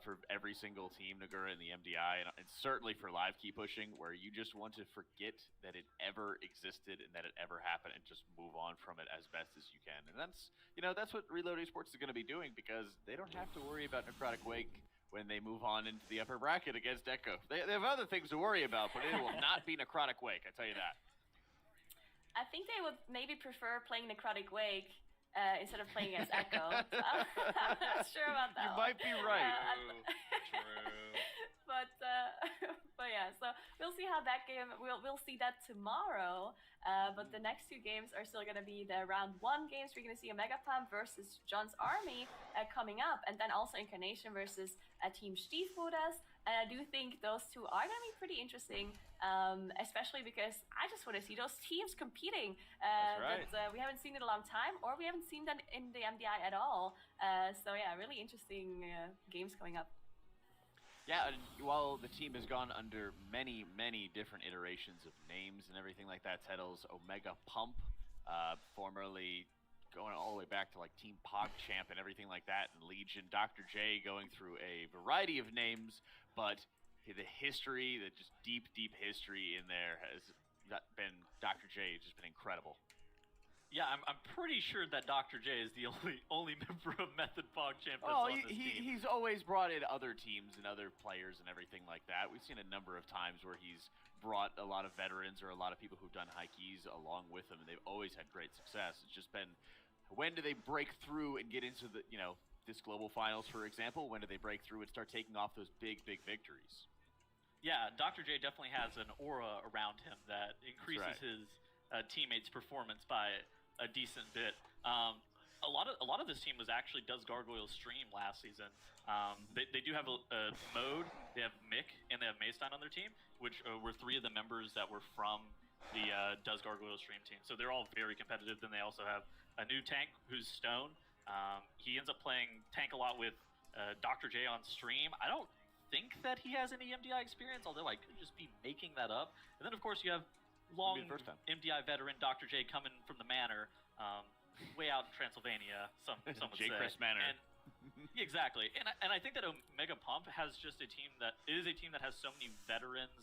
for every single team, Nagura and the MDI, and certainly for live key pushing, where you just want to forget that it ever existed and that it ever happened and just move on from it as best as you can. And that's what Reload Esports is going to be doing, because they don't have to worry about Necrotic Wake when they move on into the upper bracket against Echo. They have other things to worry about, but it will not be Necrotic Wake, I tell you that.
I think they would maybe prefer playing Necrotic Wake instead of playing as Echo. So I'm not sure about that.
You might be right.
True. But yeah, so we'll see how that game. We'll see that tomorrow. But the next 2 games are still gonna be the round 1 games. We're gonna see Omega Pump versus John's Army coming up, and then also Incarnation versus Team Stiefbuders. And I do think those 2 are gonna be pretty interesting, especially because I just want to see those teams competing.
That's right.
That we haven't seen in a long time, or we haven't seen them in the MDI at all. So yeah, really interesting games coming up.
Yeah, and while the team has gone under many, many different iterations of names and everything like that, titles, Omega Pump, formerly going all the way back to like Team PogChamp and everything like that, and Legion, Dr. J going through a variety of names, but the history, the just deep, deep history in there has been, Dr. J has just been incredible.
Yeah, I'm pretty sure that Dr. J is the only member of Method PogChamp that's on this team.
He's always brought in other teams and other players and everything like that. We've seen a number of times where he's brought a lot of veterans or a lot of people who've done high keys along with him, and they've always had great success. It's just been, when do they break through and get into the, this global finals, for example? When do they break through and start taking off those big, big victories?
Yeah, Dr. J definitely has an aura around him that increases his teammates' performance by a decent bit. A lot of this team was actually Does Gargoyle's stream last season. They do have a mode. They have Mick and they have Maystein on their team, which were 3 of the members that were from the Does Gargoyle stream team. So they're all very competitive. Then they also have a new tank who's Stone. He ends up playing tank a lot with Dr. J on stream. I don't think that he has any MDI experience, although I could just be making that up. And then of course you have long MDI veteran Dr. J coming from the Manor, way out in Transylvania, some would say.
Chris Manor.
And, exactly. And I think that Omega Pump has just a team that has so many veterans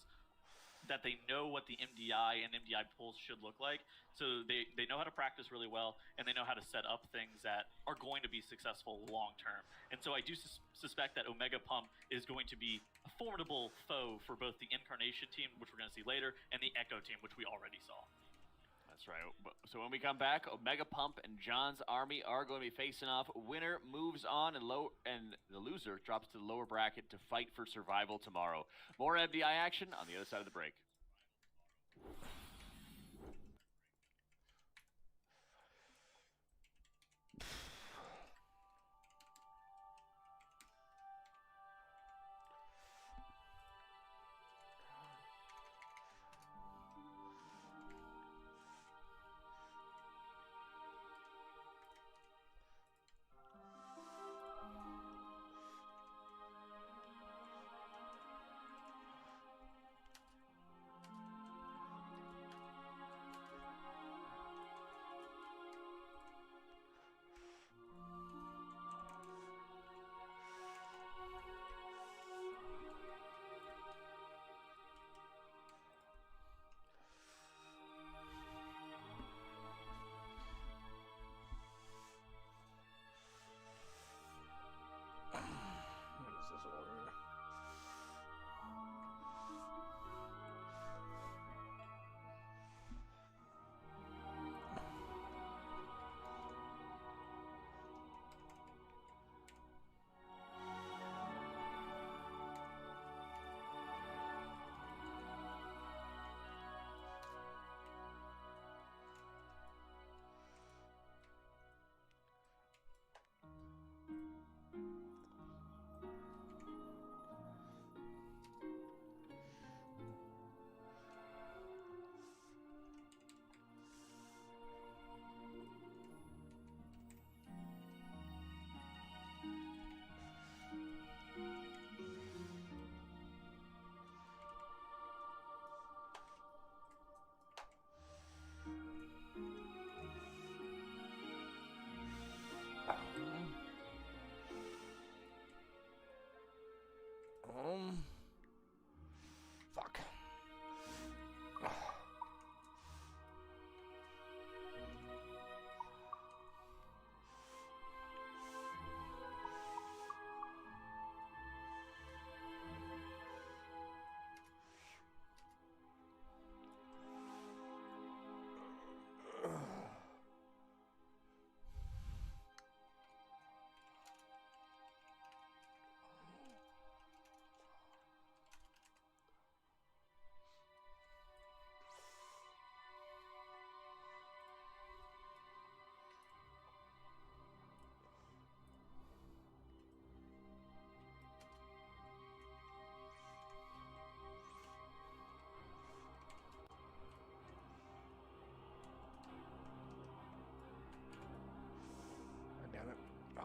that they know what the MDI and MDI pulls should look like. So they know how to practice really well, and they know how to set up things that are going to be successful long term. And so I do suspect that Omega Pump is going to be a formidable foe for both the Incarnation team, which we're going to see later, and the Echo team, which we already saw.
That's right. So when we come back, Omega Pump and John's Army are going to be facing off. Winner moves on, and the loser drops to the lower bracket to fight for survival tomorrow. More MDI action on the other side of the break.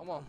Come on.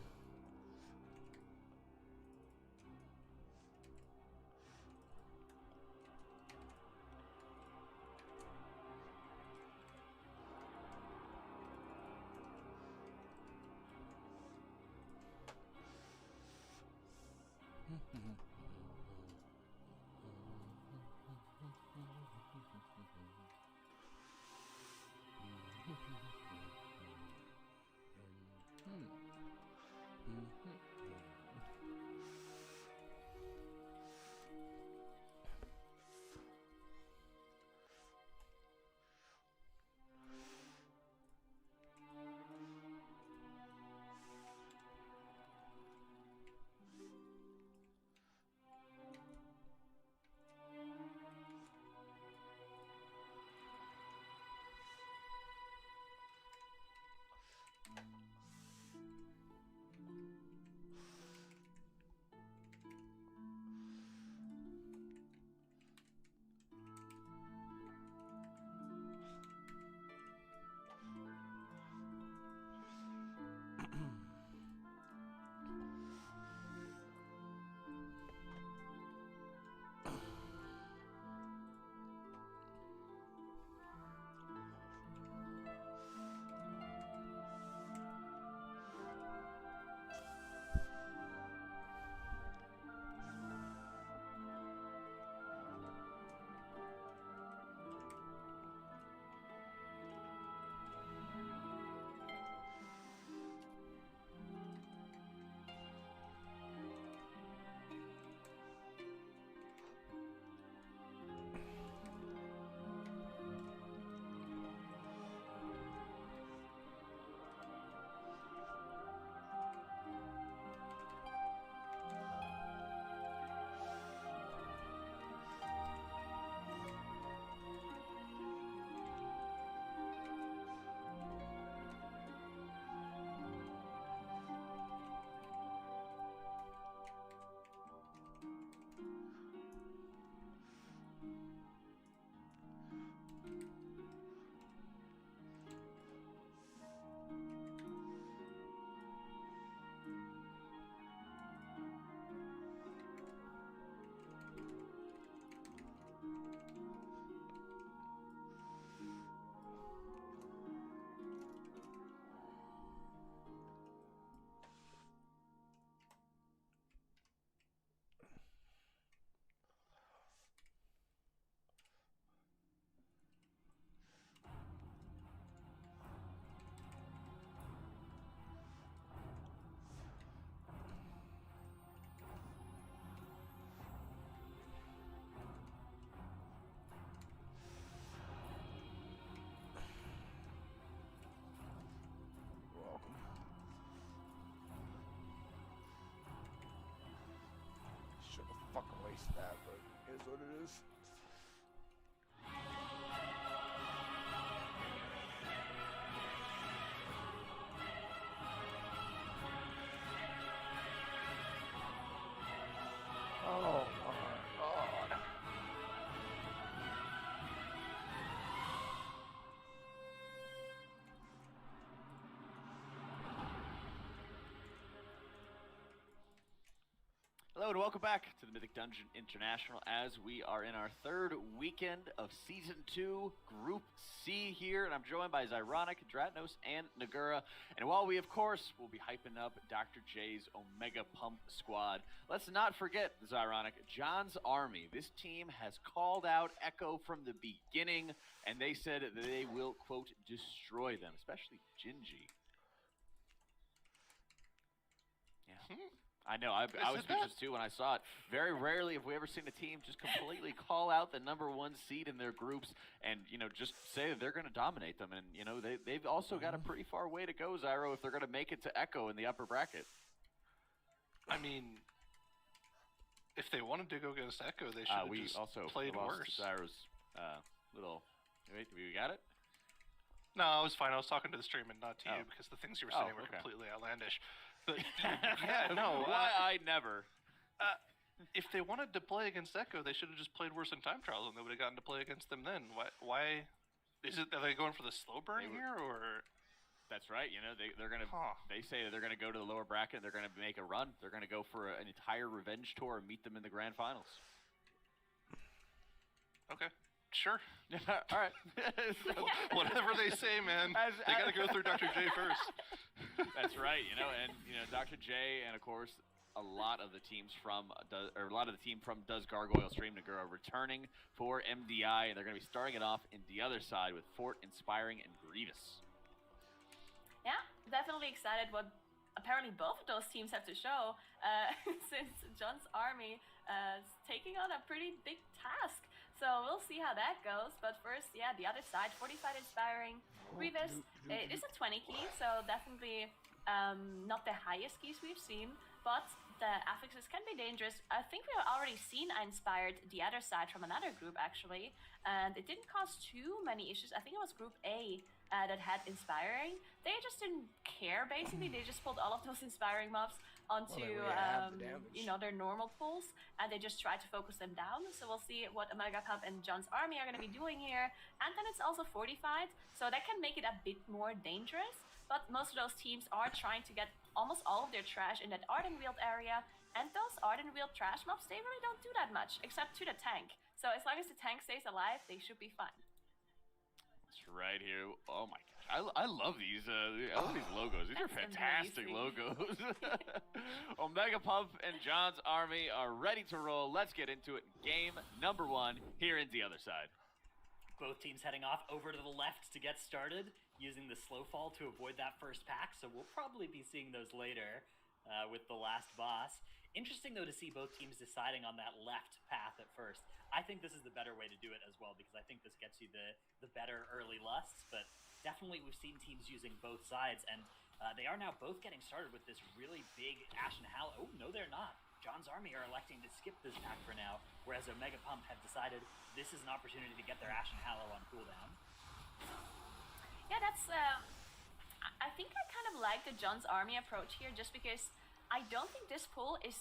Should have fucking wasted that, but it is what it is. Oh my god.
Hello and welcome back to the Mythic Dungeon International as we are in our third weekend of Season 2, Group C here, and I'm joined by Zyronic, Dratnos, and Nagura. And while we, of course, will be hyping up Dr. J's Omega Pump Squad, let's not forget, Zyronic, John's Army. This team has called out Echo from the beginning, and they said that they will, quote, destroy them, especially Gingy. Yeah. I know, I was speechless too when I saw it. Very rarely have we ever seen a team just completely call out the #1 seed in their groups and, just say that they're going to dominate them. And, they've also got a pretty far way to go, Zyro, if they're going to make it to Echo in the upper bracket.
I mean, if they wanted to go against Echo, they should have just played worse.
Zyro's little... Wait, we got it?
No, it was fine. I was talking to the stream and not to you because the things you were saying were completely outlandish. But yeah, no.
Why I never.
If they wanted to play against Echo, they should have just played worse in time trials, and they would have gotten to play against them then. Why? Is it? Are they going for the slow burn here, or?
That's right. You know, they're gonna. They say that they're gonna go to the lower bracket. And they're gonna make a run. They're gonna go for an entire revenge tour and meet them in the grand finals.
Okay. Sure.
All right.
So, whatever they say, man. They got to go through Dr. J first.
That's right. You know, and Dr. J, and of course a lot of the team from Does Gargoyle Stream to Guro returning for MDI, and they're going to be starting it off in the other side with Fort, Inspiring, and Grievous.
Yeah, definitely excited what apparently both of those teams have to show, since John's army is taking on a pretty big task. So we'll see how that goes. But first, yeah, the other side, 45 Inspiring, Grievous. It is a 20 key, so definitely not the highest keys we've seen, but the affixes can be dangerous. I think we have already seen Inspired the other side from another group, actually, and it didn't cause too many issues. I think it was Group A that had Inspiring. They just didn't care, basically. They just pulled all of those Inspiring mobs onto their normal pools, and they just tried to focus them down. So we'll see what Omega Pump and John's army are going to be doing here. And then it's also fortified, so that can make it a bit more dangerous. But most of those teams are trying to get almost all of their trash in that Ardenweald area, and those Ardenweald trash mobs, they really don't do that much, except to the tank. So as long as the tank stays alive, they should be fine.
That's right here. Oh my gosh, I love these. I love these logos. These are fantastic logos. Omega Pump and John's army are ready to roll. Let's get into it. Game number 1 here in the other side.
Both teams heading off over to the left to get started, using the slow fall to avoid that first pack, so we'll probably be seeing those later with the last boss. Interesting, though, to see both teams deciding on that left path at first. I think this is the better way to do it as well, because I think this gets you the better early lusts, but definitely we've seen teams using both sides, and they are now both getting started with this really big Ashen Hallow. Oh, no, they're not. John's army are electing to skip this pack for now, whereas Omega Pump have decided this is an opportunity to get their Ashen Hallow on cooldown.
Yeah, that's... I think I kind of like the John's army approach here, just because I don't think this pool is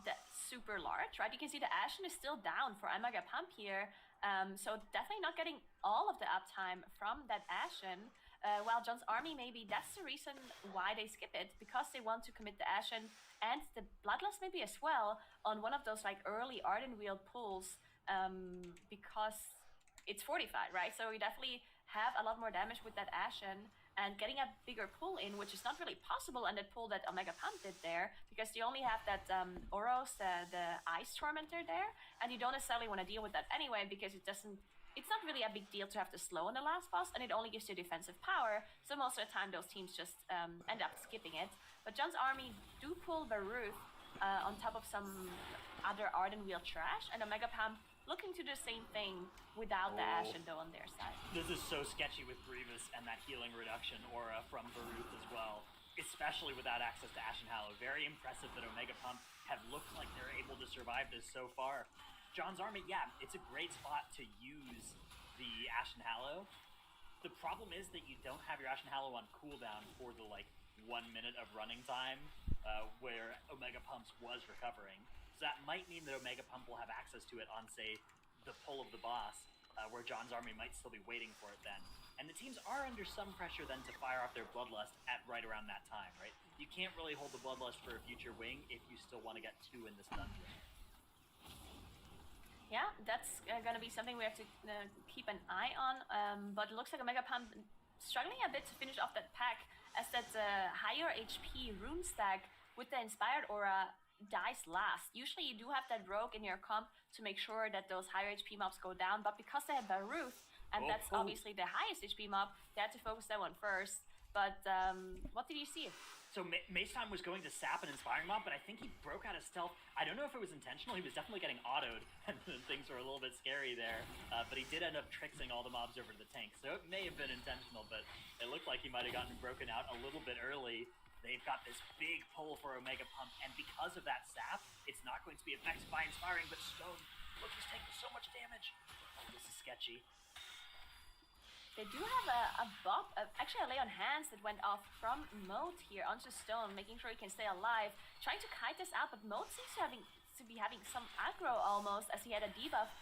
that super large, right? You can see the Ashen is still down for Omega Pump here, so definitely not getting all of the uptime from that Ashen. While John's army, maybe that's the reason why they skip it, because they want to commit the Ashen and the Bloodlust maybe as well on one of those like early Ardenweald pulls, because it's fortified, right? So we definitely have a lot more damage with that Ashen, and getting a bigger pull in, which is not really possible, and that pull that Omega Pump did there, because they only have that Oros, the Ice Tormentor there, and you don't necessarily want to deal with that anyway, because it's not really a big deal to have to slow on the last boss, and it only gives you defensive power, so most of the time those teams just end up skipping it. But John's army do pull Baruth on top of some other Ardenweald trash, and Omega Pump looking to do the same thing without the Ashen though on their side.
This is so sketchy with Grievous and that healing reduction aura from Baruth as well, especially without access to Ashen Hallow. Very impressive that Omega Pump have looked like they're able to survive this so far. John's army, yeah, it's a great spot to use the Ashen Hallow. The problem is that you don't have your Ashen Hallow on cooldown for the 1 minute of running time where Omega Pump's was recovering. So that might mean that Omega Pump will have access to it on, say, the pull of the boss, where John's army might still be waiting for it then. And the teams are under some pressure then to fire off their Bloodlust at right around that time, right? You can't really hold the Bloodlust for a future wing if you still want to get 2 in this dungeon.
Yeah, that's going to be something we have to keep an eye on, but it looks like Omega Pump struggling a bit to finish off that pack, as that higher HP rune stack with the Inspired Aura dies last. Usually you do have that rogue in your comp to make sure that those higher HP mobs go down, but because they have Baruth, and that's obviously the highest HP mob, they had to focus that one first. But what did you see?
So Mace Time was going to sap an Inspiring mob, but I think he broke out of stealth. I don't know if it was intentional. He was definitely getting autoed, and things were a little bit scary there. But he did end up tricksing all the mobs over to the tank, so it may have been intentional, but it looked like he might have gotten broken out a little bit early. They've got this big pull for Omega Pump, and because of that sap, it's not going to be affected by Inspiring, but Stone, look, he's taking so much damage. Oh, this is sketchy.
They do have a bop, actually a lay on hands that went off from Moat here onto Stone, making sure he can stay alive, trying to kite this out, but Moat seems to be having some aggro almost, as he had a debuff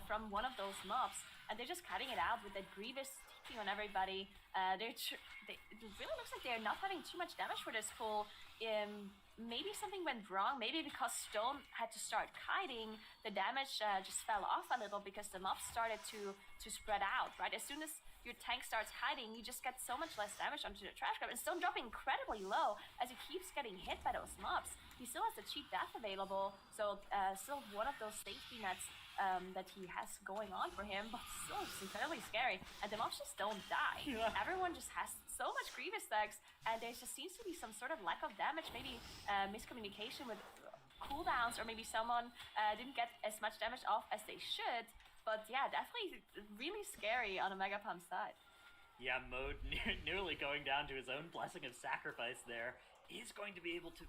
from one of those mobs, and they're just cutting it out with that Grievous TP on everybody. It really looks like they're not having too much damage for this pull. Maybe something went wrong. Maybe because Stone had to start kiting, the damage just fell off a little because the mobs started to spread out, right? As soon as your tank starts kiting, you just get so much less damage onto the trash grab. And Stone dropping incredibly low as he keeps getting hit by those mobs. He still has the cheat death available, so still one of those safety nets that he has going on for him, but still it's incredibly scary. And the mobs just don't die.
Yeah.
Everyone just has so much Grievous stacks, and there just seems to be some sort of lack of damage, maybe miscommunication with cooldowns, or maybe someone didn't get as much damage off as they should. But yeah, definitely really scary on a Mega Pump side.
Yeah, Mode nearly going down to his own blessing of sacrifice there. He's going to be able to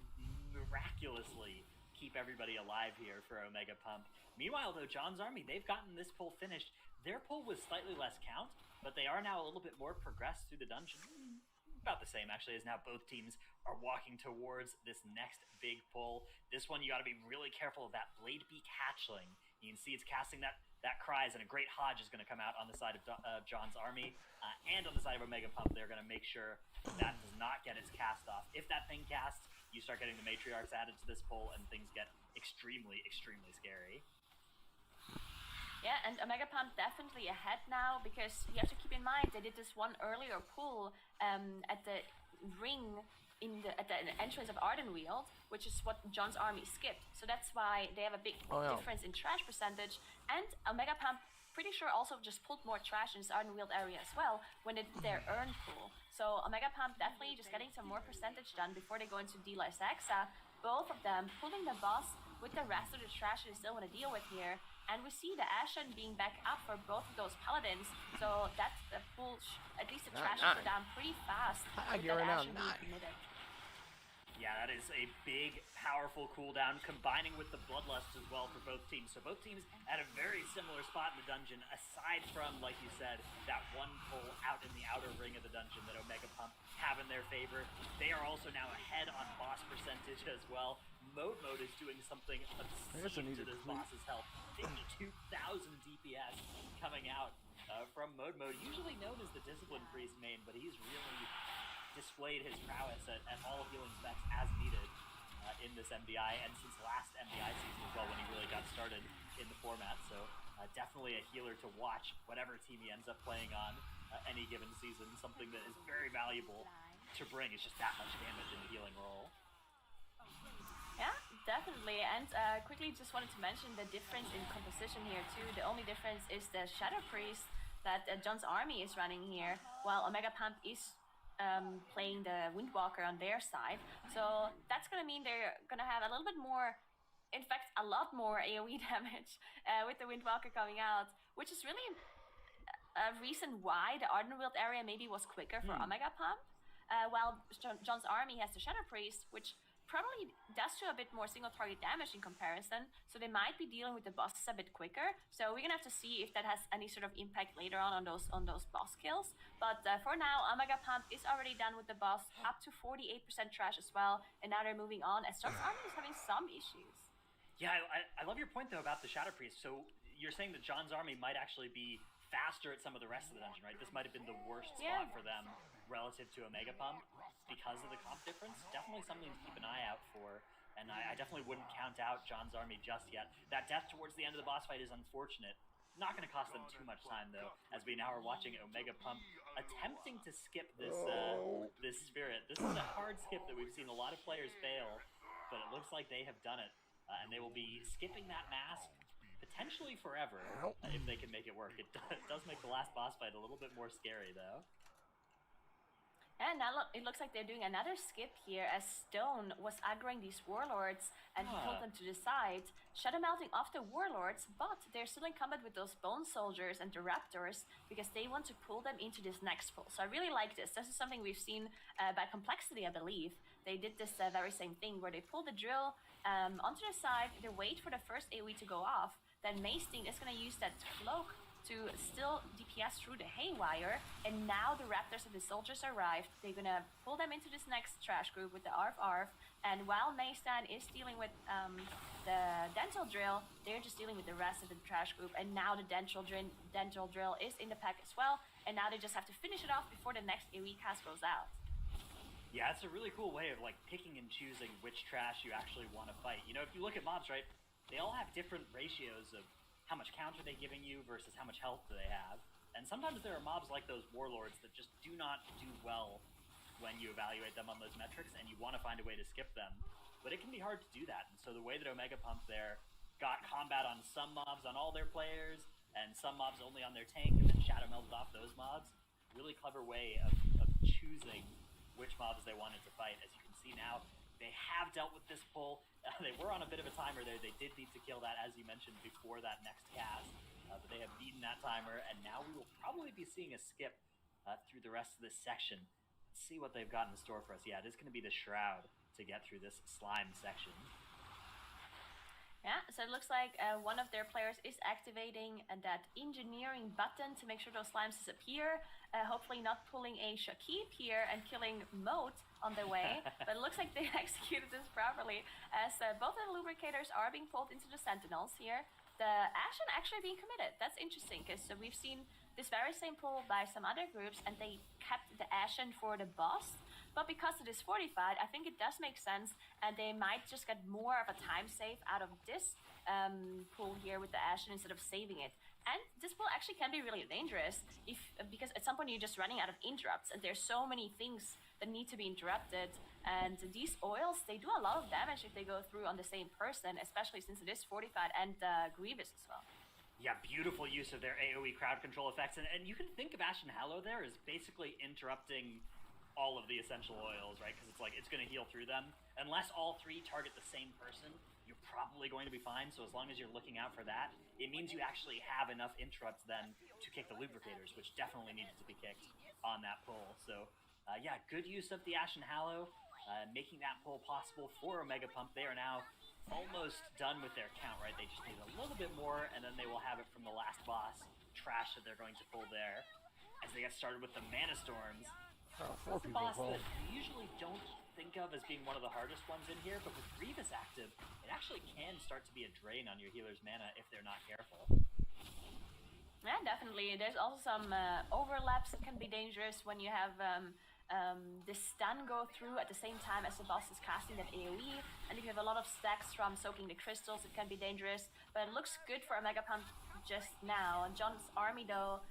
miraculously keep everybody alive here for Omega Pump. Meanwhile, though, John's Army, they've gotten this pull finished. Their pull was slightly less count, but they are now a little bit more progressed through the dungeon. About the same, actually, as now both teams are walking towards this next big pull. This one, you got to be really careful of that Bladebeak Hatchling. You can see it's casting that cries, and a great Hodge is going to come out on the side of John's Army, and on the side of Omega Pump. They're going to make sure that does not get its cast off. If that thing casts, you start getting the Matriarchs added to this pull, and things get extremely, extremely scary.
Yeah, and Omega Pump definitely ahead now, because you have to keep in mind they did this one earlier pull at the ring at the entrance of Ardenweald, which is what John's Army skipped. So that's why they have a big difference in trash percentage. And Omega Pump, pretty sure, also just pulled more trash in this Ardenweald area as well when they did their earn pull. So Omega Pump definitely just getting some more percentage done before they go into Delice Exa. Both of them pulling the boss with the rest of the trash they still want to deal with here. And we see the Ashen being back up for both of those Paladins. So that's the pull, at least the trash will go down pretty fast with that Ashen being committed.
Yeah, that is a big, powerful cooldown, combining with the Bloodlust as well for both teams. So both teams at a very similar spot in the dungeon, aside from, like you said, that one pull out in the outer ring of the dungeon that Omega Pump have in their favor. They are also now ahead on boss percentage as well. Mode is doing something obscene to this boss's health. 52,000 DPS coming out from Mode, usually known as the Discipline Priest main, but he's really displayed his prowess at all healing specs as needed in this MDI, and since last MDI season as well, when he really got started in the format. So definitely a healer to watch, whatever team he ends up playing on any given season. Something that is very valuable to bring. It's just that much damage in the healing role.
Yeah, definitely. And quickly just wanted to mention the difference in composition here too. The only difference is the Shadow Priest that John's Army is running here, while Omega Pump is playing the Windwalker on their side. So that's going to mean they're going to have a little bit more, in fact, a lot more AoE damage with the Windwalker coming out, which is really a reason why the Ardenweald area maybe was quicker for Omega Pump, while John's Army has the Shadow Priest, which probably does do a bit more single target damage in comparison, so they might be dealing with the bosses a bit quicker. So we're gonna have to see if that has any sort of impact later on those boss kills. But for now, Omega Pump is already done with the boss, up to 48% trash as well, and now they're moving on as John's Army is having some issues.
Yeah, I love your point though about the Shadow Priest. So you're saying that John's Army might actually be faster at some of the rest of the dungeon, right? This might have been the worst spot for them relative to Omega Pump because of the comp difference. Definitely something to keep an eye out for, and I definitely wouldn't count out John's Army just yet. That death towards the end of the boss fight is unfortunate. Not going to cost them too much time though, as we now are watching Omega Pump attempting to skip this this Spirit. This is a hard skip that we've seen a lot of players fail, but it looks like they have done it, and they will be skipping that mask potentially forever if they can make it work. It does make the last boss fight a little bit more scary though.
And now it looks like they're doing another skip here, as Stone was aggroing these Warlords and he pulled them to the side, shadow melting off the Warlords, but they're still in combat with those Bone Soldiers and the Raptors because they want to pull them into this next pull. So I really like this. This is something we've seen by Complexity, I believe. They did this very same thing where they pull the drill onto the side, they wait for the first AoE to go off, then Maesting is going to use that cloak to still DPS through the Haywire, and now the Raptors and the Soldiers arrived. They're gonna pull them into this next trash group with the Arf, and while Maestan is dealing with the Dental Drill, they're just dealing with the rest of the trash group, and now the Dental Drill is in the pack as well, and now they just have to finish it off before the next AoE cast goes out.
Yeah, it's a really cool way of like picking and choosing which trash you actually want to fight. You know, if you look at mobs, right, they all have different ratios of how much counter they're giving you versus how much health do they have. And sometimes there are mobs like those warlords that just do not do well when you evaluate them on those metrics, and you want to find a way to skip them. But it can be hard to do that. And so the way that Omega Pump there got combat on some mobs on all their players, and some mobs only on their tank, and then Shadow melted off those mobs, really clever way of choosing which mobs they wanted to fight. As you can see now, they have dealt with this pull. They were on a bit of a timer there. They did need to kill that, as you mentioned, before that next cast. But they have beaten that timer, and now we will probably be seeing a skip through the rest of this section. Let's see what they've got in store for us. Yeah, it is going to be the Shroud to get through this slime section.
Yeah, so it looks like one of their players is activating that engineering button to make sure those slimes disappear. Hopefully not pulling a Shakib here and killing Moat on their way. But it looks like they executed this properly, as both of the lubricators are being pulled into the Sentinels here. The Ashen actually being committed. That's interesting, because we've seen this very same pull by some other groups, and they kept the Ashen for the boss. But because it is fortified, I think it does make sense, and they might just get more of a time save out of this pull here with the Ashen instead of saving it. And this pull actually can be really dangerous because at some point you're just running out of interrupts, and there's so many things that need to be interrupted. And these oils, they do a lot of damage if they go through on the same person, especially since it is fortified and Grievous as well.
Yeah, beautiful use of their AoE crowd control effects. And you can think of Ashen Hallow there as basically interrupting all of the essential oils, right? Because it's like, it's going to heal through them. Unless all three target the same person, you're probably going to be fine. So as long as you're looking out for that, it means you actually have enough interrupts then to kick the lubricators, which definitely needed to be kicked on that pull. So yeah, good use of the Ashen Hallow, making that pull possible for Omega Pump. They are now almost done with their count, right? They just need a little bit more, and then they will have it from the last boss, Trash, that they're going to pull there. As they get started with the Mana Storms. That's a boss that you usually don't think of as being one of the hardest ones in here, but with Grievous active, it actually can start to be a drain on your healer's mana if they're not careful.
Yeah, definitely. There's also some overlaps that can be dangerous when you have the stun go through at the same time as the boss is casting that AoE, and if you have a lot of stacks from soaking the crystals, it can be dangerous. But it looks good for a Mega Pump just now. John's army, though,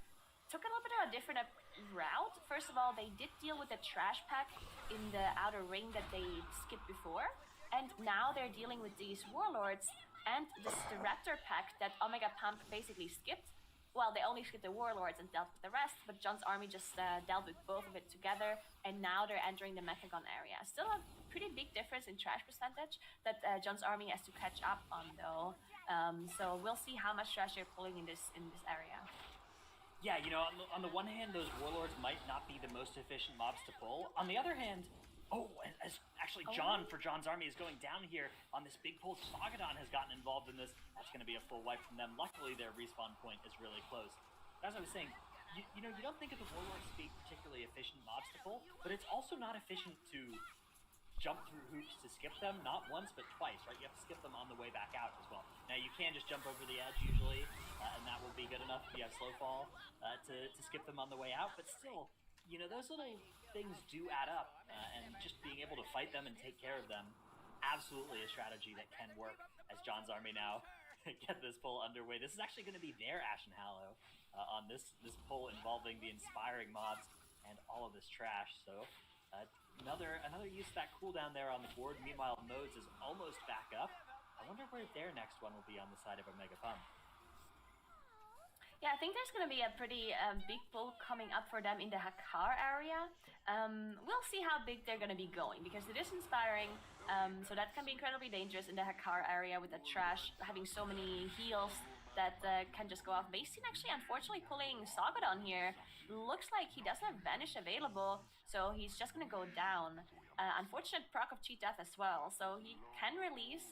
took a little bit of a different route. First of all, they did deal with the trash pack in the outer ring that they skipped before, and now they're dealing with these warlords and this raptor pack that Omega Pump basically skipped. Well, they only skipped the warlords and dealt with the rest, but John's army just dealt with both of it together, and now they're entering the Mechagon area. Still a pretty big difference in trash percentage that John's army has to catch up on, though. So we'll see how much trash they're pulling in this area.
Yeah, you know, on the one hand, those warlords might not be the most efficient mobs to pull. On the other hand, actually John, for John's army, is going down here on this big pull. Sagadon has gotten involved in this. That's going to be a full wipe from them. Luckily, their respawn point is really close. As I was saying, you know, you don't think of the warlords as being particularly efficient mobs to pull, but it's also not efficient to jump through hoops to skip them, not once, but twice, right? You have to skip them on the way back out as well. Now, you can just jump over the edge usually, and that will be good enough if you have slow fall to skip them on the way out, but still, you know, those little things do add up, and just being able to fight them and take care of them, absolutely a strategy that can work. As John's army now get this pull underway. This is actually going to be their Ashen Hallow on this pull involving the inspiring mobs and all of this trash. So another use of that cooldown there on the board. Meanwhile, Modes is almost back up. I wonder where their next one will be on the side of Omega Pump.
Yeah, I think there's going to be a pretty big pull coming up for them in the Hakar area. We'll see how big they're going to be going, because it is inspiring, so that can be incredibly dangerous in the Hakar area with the trash, having so many heals that can just go off. Basin actually, unfortunately, pulling Sagadon here. Looks like he doesn't have Vanish available, so he's just going to go down. Unfortunate proc of Cheat Death as well, so he can release,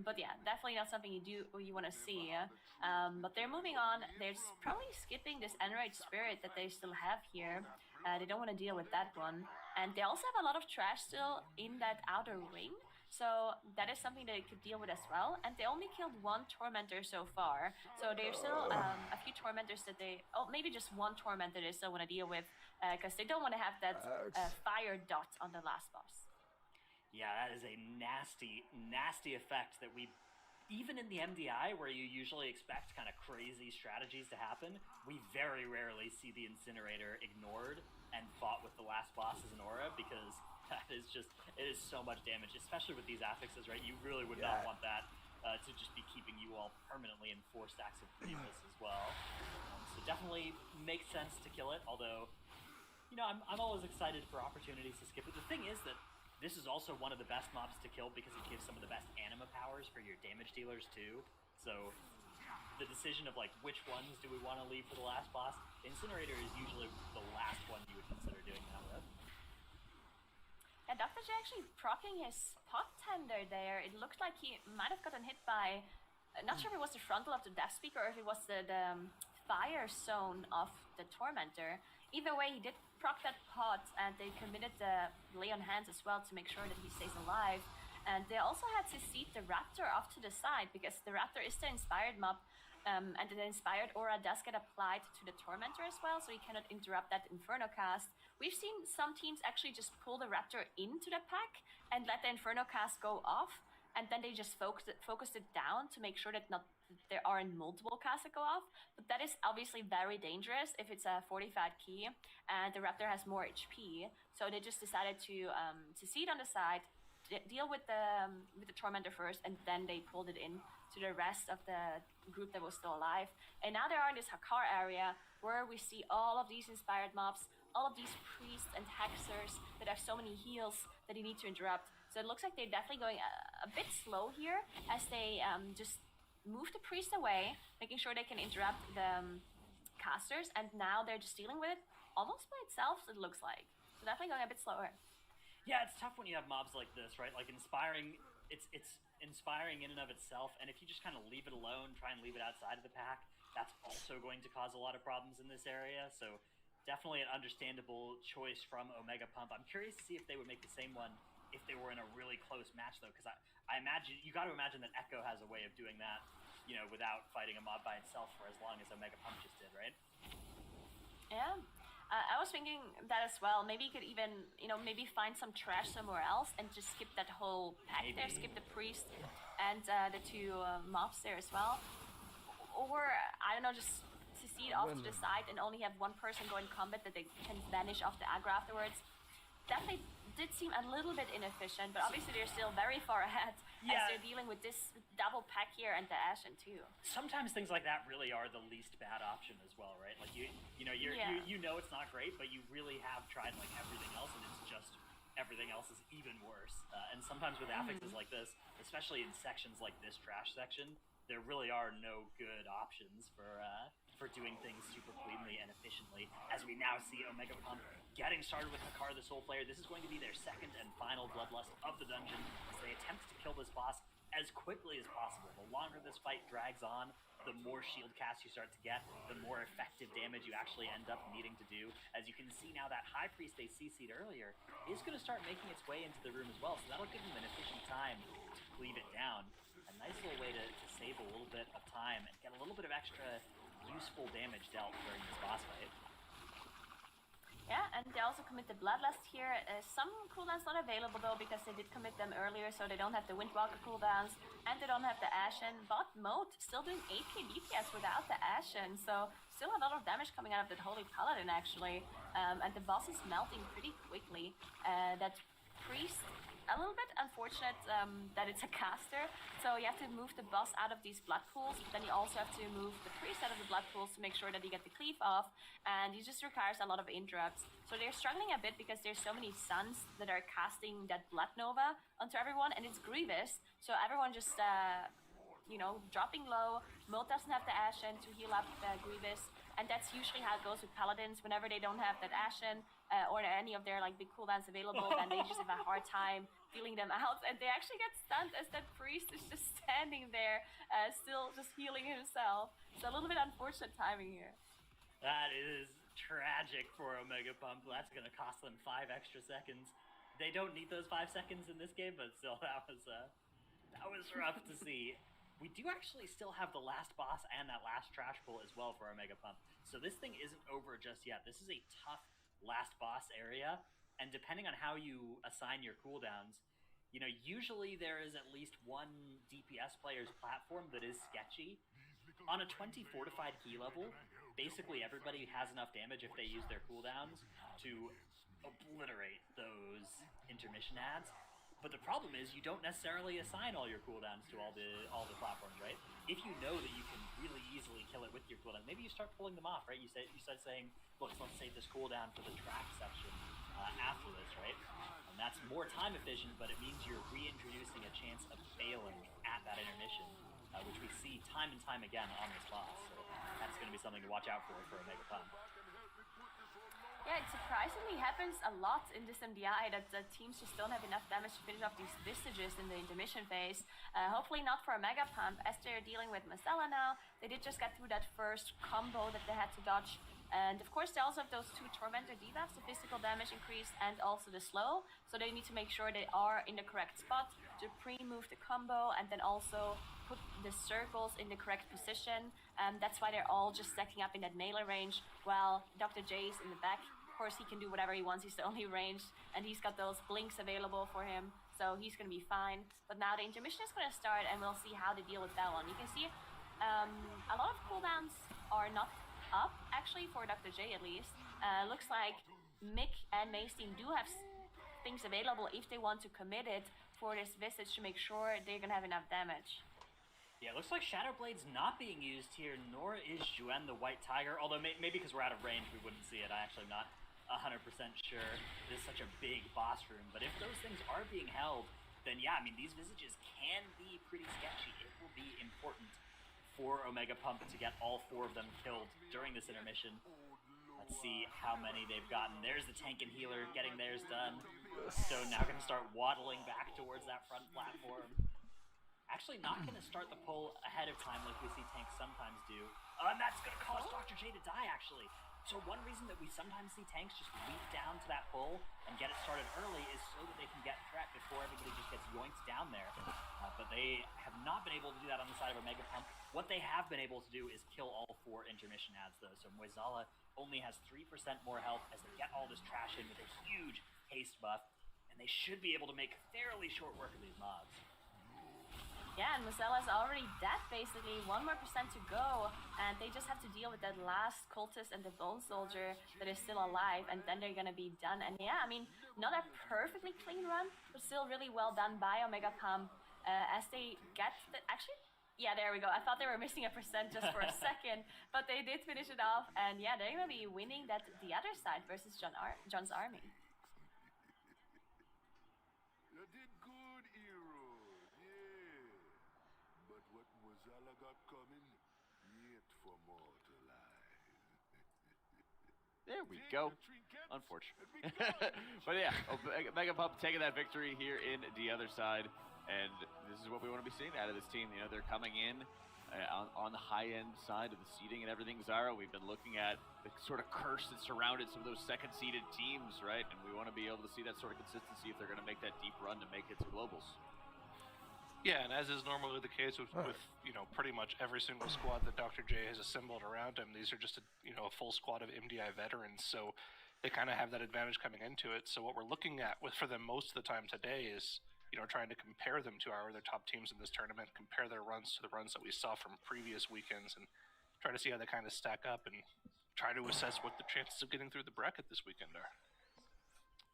but yeah, definitely not something you want to see. But they're moving on. They're probably skipping this Enraged Spirit that they still have here. They don't want to deal with that one. And they also have a lot of trash still in that outer ring. So that is something they could deal with as well. And they only killed one Tormentor so far. So there's still a few Tormentors that maybe just one Tormentor they still want to deal with, because they don't want to have that fire dot on the last boss.
Yeah, that is a nasty, nasty effect that even in the MDI, where you usually expect kind of crazy strategies to happen, we very rarely see the Incinerator ignored and fought with the last boss as an aura, because it is so much damage, especially with these affixes, right? You really would not want that to just be keeping you all permanently in 4 stacks of Grievous as well. So definitely makes sense to kill it, although, I'm always excited for opportunities to skip it. The thing is that this is also one of the best mobs to kill because it gives some of the best anima powers for your damage dealers too. So the decision of which ones do we want to leave for the last boss, Incinerator is usually the last one you would consider doing that with.
And Dr. J actually proccing his pot tender there. It looked like he might have gotten hit by, not sure if it was the frontal of the Death Speaker or if it was the fire zone of the Tormentor. Either way, he did proc that pot, and they committed the lay on hands as well to make sure that he stays alive. And they also had to seat the Raptor off to the side, because the Raptor is the inspired mob, and the inspired aura does get applied to the Tormentor as well, so you cannot interrupt that Inferno cast. We've seen some teams actually just pull the Raptor into the pack and let the Inferno cast go off, and then they just focused it down to make sure that there aren't multiple casts that go off. But that is obviously very dangerous if it's a fortified key and the Raptor has more HP. So they just decided to seat on the side, deal with the Tormentor first, and then they pulled it in to the rest of the group that was still alive. And now they are in this Hakar area where we see all of these inspired mobs, all of these priests and hexers that have so many heals that you need to interrupt. So it looks like they're definitely going a bit slow here as they just move the priest away, making sure they can interrupt the casters, and now they're just dealing with it almost by itself, it looks like. So definitely going a bit slower.
Yeah, it's tough when you have mobs like this, right? Like inspiring, it's inspiring in and of itself, and if you just kind of leave it alone, try and leave it outside of the pack, that's also going to cause a lot of problems in this area. So definitely an understandable choice from Omega Pump. I'm curious to see if they would make the same one if they were in a really close match, though, because I imagine, you got to imagine that Echo has a way of doing that, without fighting a mob by itself for as long as Omega Pump just did, right?
Yeah. I was thinking that as well. Maybe you could even, maybe find some trash somewhere else and just skip that whole pack there, skip the priest and the 2 mobs there as well. Or, I don't know, just to see it off to the side and only have one person go in combat that they can vanish off the aggro afterwards. Definitely did seem a little bit inefficient, but obviously they're still very far ahead as they're dealing with this double pack here and the Ashen too.
Sometimes things like that really are the least bad option as well, right? Like you know it's not great, but you really have tried everything else, and it's just everything else is even worse. And sometimes with affixes like this, especially in sections like this trash section, there really are no good options for doing things super cleanly and efficiently. As we now see Omega Pump getting started with Hakar the Soul Player, this is going to be their second and final Bloodlust of the dungeon as they attempt to kill this boss as quickly as possible. The longer this fight drags on, the more shield casts you start to get, the more effective damage you actually end up needing to do. As you can see now, that High Priest they CC'd earlier is going to start making its way into the room as well, so that'll give them an efficient time to cleave it down. A nice little way to save a little bit of time and get a little bit of extra useful damage dealt during this boss fight.
Yeah, and they also commit the Bloodlust here. Some cooldowns not available though, because they did commit them earlier, so they don't have the Windwalker cooldowns, and they don't have the Ashen. But Moat still doing 8k DPS without the Ashen, so still a lot of damage coming out of that Holy Paladin actually. And the boss is melting pretty quickly. That Priest, a little bit unfortunate that it's a caster, so you have to move the boss out of these blood pools, but then you also have to move the priest out of the blood pools to make sure that you get the cleave off, and it just requires a lot of interrupts. So they're struggling a bit because there's so many suns that are casting that blood nova onto everyone, and it's Grievous, so everyone just dropping low. Moat doesn't have the Ashen to heal up Grievous, and that's usually how it goes with Paladins. Whenever they don't have that Ashen or any of their big cooldowns available, then they just have a hard time feeling them out, and they actually get stunned as that priest is just standing there, still just healing himself. So a little bit unfortunate timing here.
That is tragic for Omega Pump. That's going to cost them 5 extra seconds. They don't need those 5 seconds in this game, but still, that was rough to see. We do actually still have the last boss and that last trash pull as well for our Mega Pump. So this thing isn't over just yet. This is a tough last boss area, and depending on how you assign your cooldowns, you know, usually there is at least one DPS player's platform that is sketchy. On a 20 fortified key level, basically everybody has enough damage if they use their cooldowns to obliterate those intermission ads. But the problem is you don't necessarily assign all your cooldowns to all the platforms, right? If you know that you can really easily kill it with your cooldown, maybe you start pulling them off, right? You start saying, look, let's save this cooldown for the track section after this, right? And that's more time efficient, but it means you're reintroducing a chance of failing at that intermission, which we see time and time again on this boss. So that's going to be something to watch out for a Mega Pump.
Yeah, it surprisingly happens a lot in this MDI that the teams just don't have enough damage to finish off these Vestiges in the intermission phase. Hopefully not for a Mega Pump, as they're dealing with Marcella now. They did just get through that first combo that they had to dodge. And of course they also have those 2 Tormentor debuffs, the physical damage increase and also the slow. So they need to make sure they are in the correct spot to pre-move the combo and then also put the circles in the correct position. That's why they're all just stacking up in that melee range, while Dr. J is in the back. Of course, he can do whatever he wants. He's the only ranged, and he's got those blinks available for him, so he's going to be fine. But now the intermission is going to start, and we'll see how they deal with that one. You can see a lot of cooldowns are not up, actually, for Dr. J at least. Looks like Mick and May's team do have things available if they want to commit it for this Visage to make sure they're going to have enough damage.
Yeah, it looks like Shadow Blade's not being used here, nor is Juen the White Tiger, although maybe because we're out of range we wouldn't see it. I actually am not 100% sure. It is such a big boss room, but if those things are being held, then yeah, I mean, these Visages can be pretty sketchy. It will be important for Omega Pump to get all 4 of them killed during this intermission. Let's see how many they've gotten. There's the tank and healer getting theirs done. So now going to start waddling back towards that front platform. Actually not going to start the pull ahead of time like we see tanks sometimes do. And that's going to cause Dr. J to die, actually. So one reason that we sometimes see tanks just leap down to that pull and get it started early is so that they can get threat before everybody just gets yoinked down there. But they have not been able to do that on the side of a Mega Pump. What they have been able to do is kill all 4 intermission ads, though. So Moizala only has 3% more health as they get all this trash in with a huge haste buff. And they should be able to make fairly short work of these mobs.
Yeah, and Marcella's already dead, basically. 1% more to go, and they just have to deal with that last cultist and the Bone Soldier that is still alive, and then they're gonna be done. And yeah, I mean, not a perfectly clean run, but still really well done by Omega Pump as they get the... Actually, yeah, there we go. I thought they were missing a percent just for a second, but they did finish it off, and yeah, they're gonna be winning that the other side versus John's army.
You did good, hero. Yeah. But what Mozilla got coming, yet for mortalize.
There we go. Unfortunate. But yeah, Mega Pump taking that victory here in the other side. And this is what we want to be seeing out of this team. You know, they're coming in on the high-end side of the seeding and everything, Zyra. We've been looking at the sort of curse that surrounded some of those second-seeded teams, right? And we want to be able to see that sort of consistency if they're going to make that deep run to make it to globals.
Yeah, and as is normally the case with you know, pretty much every single squad that Dr. J has assembled around him, these are just a full squad of MDI veterans, so they kind of have that advantage coming into it. So what we're looking at for them most of the time today is, you know, trying to compare them to our other top teams in this tournament, compare their runs to the runs that we saw from previous weekends, and try to see how they kind of stack up and try to assess what the chances of getting through the bracket this weekend are.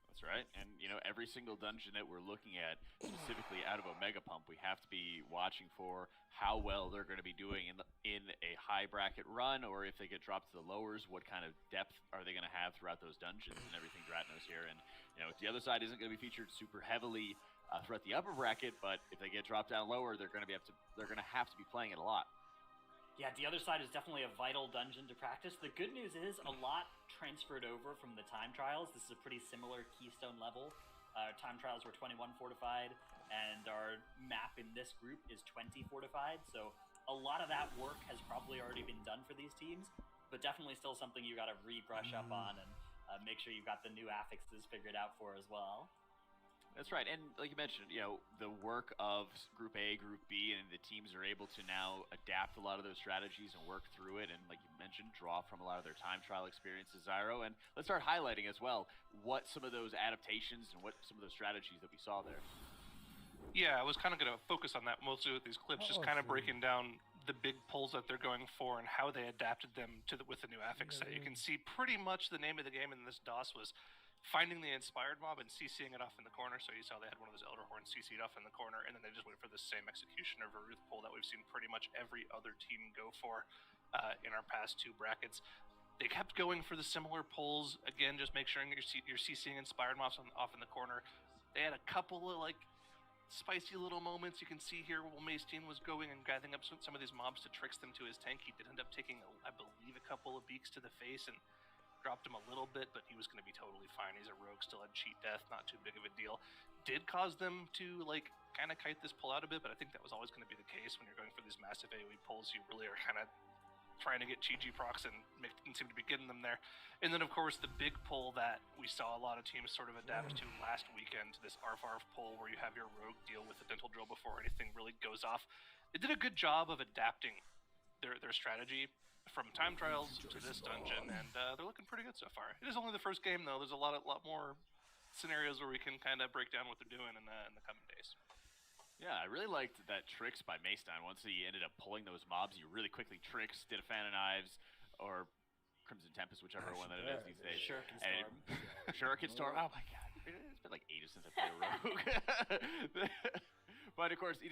That's right, and you know, every single dungeon that we're looking at, specifically out of Omega Pump, we have to be watching for how well they're going to be doing in a high bracket run, or if they get dropped to the lowers, what kind of depth are they going to have throughout those dungeons and everything Dratnos here. And you know, the other side isn't going to be featured super heavily throughout the upper bracket, but if they get dropped down lower, they're going to have to be playing it a lot.
Yeah, the other side is definitely a vital dungeon to practice. The good news is a lot transferred over from the time trials. This is a pretty similar Keystone level. Time trials were 21 fortified, and our map in this group is 20 fortified. So a lot of that work has probably already been done for these teams, but definitely still something you got to rebrush up on and make sure you've got the new affixes figured out for as well.
That's right, and like you mentioned, the work of Group A, Group B, and the teams are able to now adapt a lot of those strategies and work through it, and like you mentioned, draw from a lot of their time trial experiences, Zyro. And let's start highlighting as well what some of those adaptations and what some of those strategies that we saw there.
Yeah, I was kind of going to focus on that mostly with these clips, just kind of breaking down the big pulls that they're going for and how they adapted them with the new affix set. You can see pretty much the name of the game in this DOS was finding the inspired mob and CCing it off in the corner. So you saw they had one of those Elder Horns CC'd off in the corner, and then they just went for the same execution of Varuth pull that we've seen pretty much every other team go for in our past 2 brackets. They kept going for the similar pulls. Again, just make sure you're CCing inspired mobs off in the corner. They had a couple of spicy little moments. You can see here while Macetein was going and gathering up some of these mobs to tricks them to his tank. He did end up taking, I believe, a couple of beaks to the face and dropped him a little bit, but he was going to be totally fine. He's a rogue, still had cheat death, not too big of a deal. Did cause them to kind of kite this pull out a bit, but I think that was always going to be the case when you're going for these massive AoE pulls. You really are kind of trying to get GG procs and didn't seem to be getting them there. And then of course the big pull that we saw a lot of teams sort of adapt to last weekend, this ARF pull where you have your rogue deal with the dental drill before anything really goes off. They did a good job of adapting their strategy from time trials to this dungeon, and they're looking pretty good so far. It is only the first game though. There's a lot more scenarios where we can kind of break down what they're doing in the coming days.
Yeah, I really liked that Trix by Macetein. Once he ended up pulling those mobs, you really quickly Trix, did a Fan of Knives, or Crimson Tempest, whichever one that it is these days.
Shuriken Storm.
Shuriken Storm. Oh my god. It's been like ages since I played a rogue. But of course,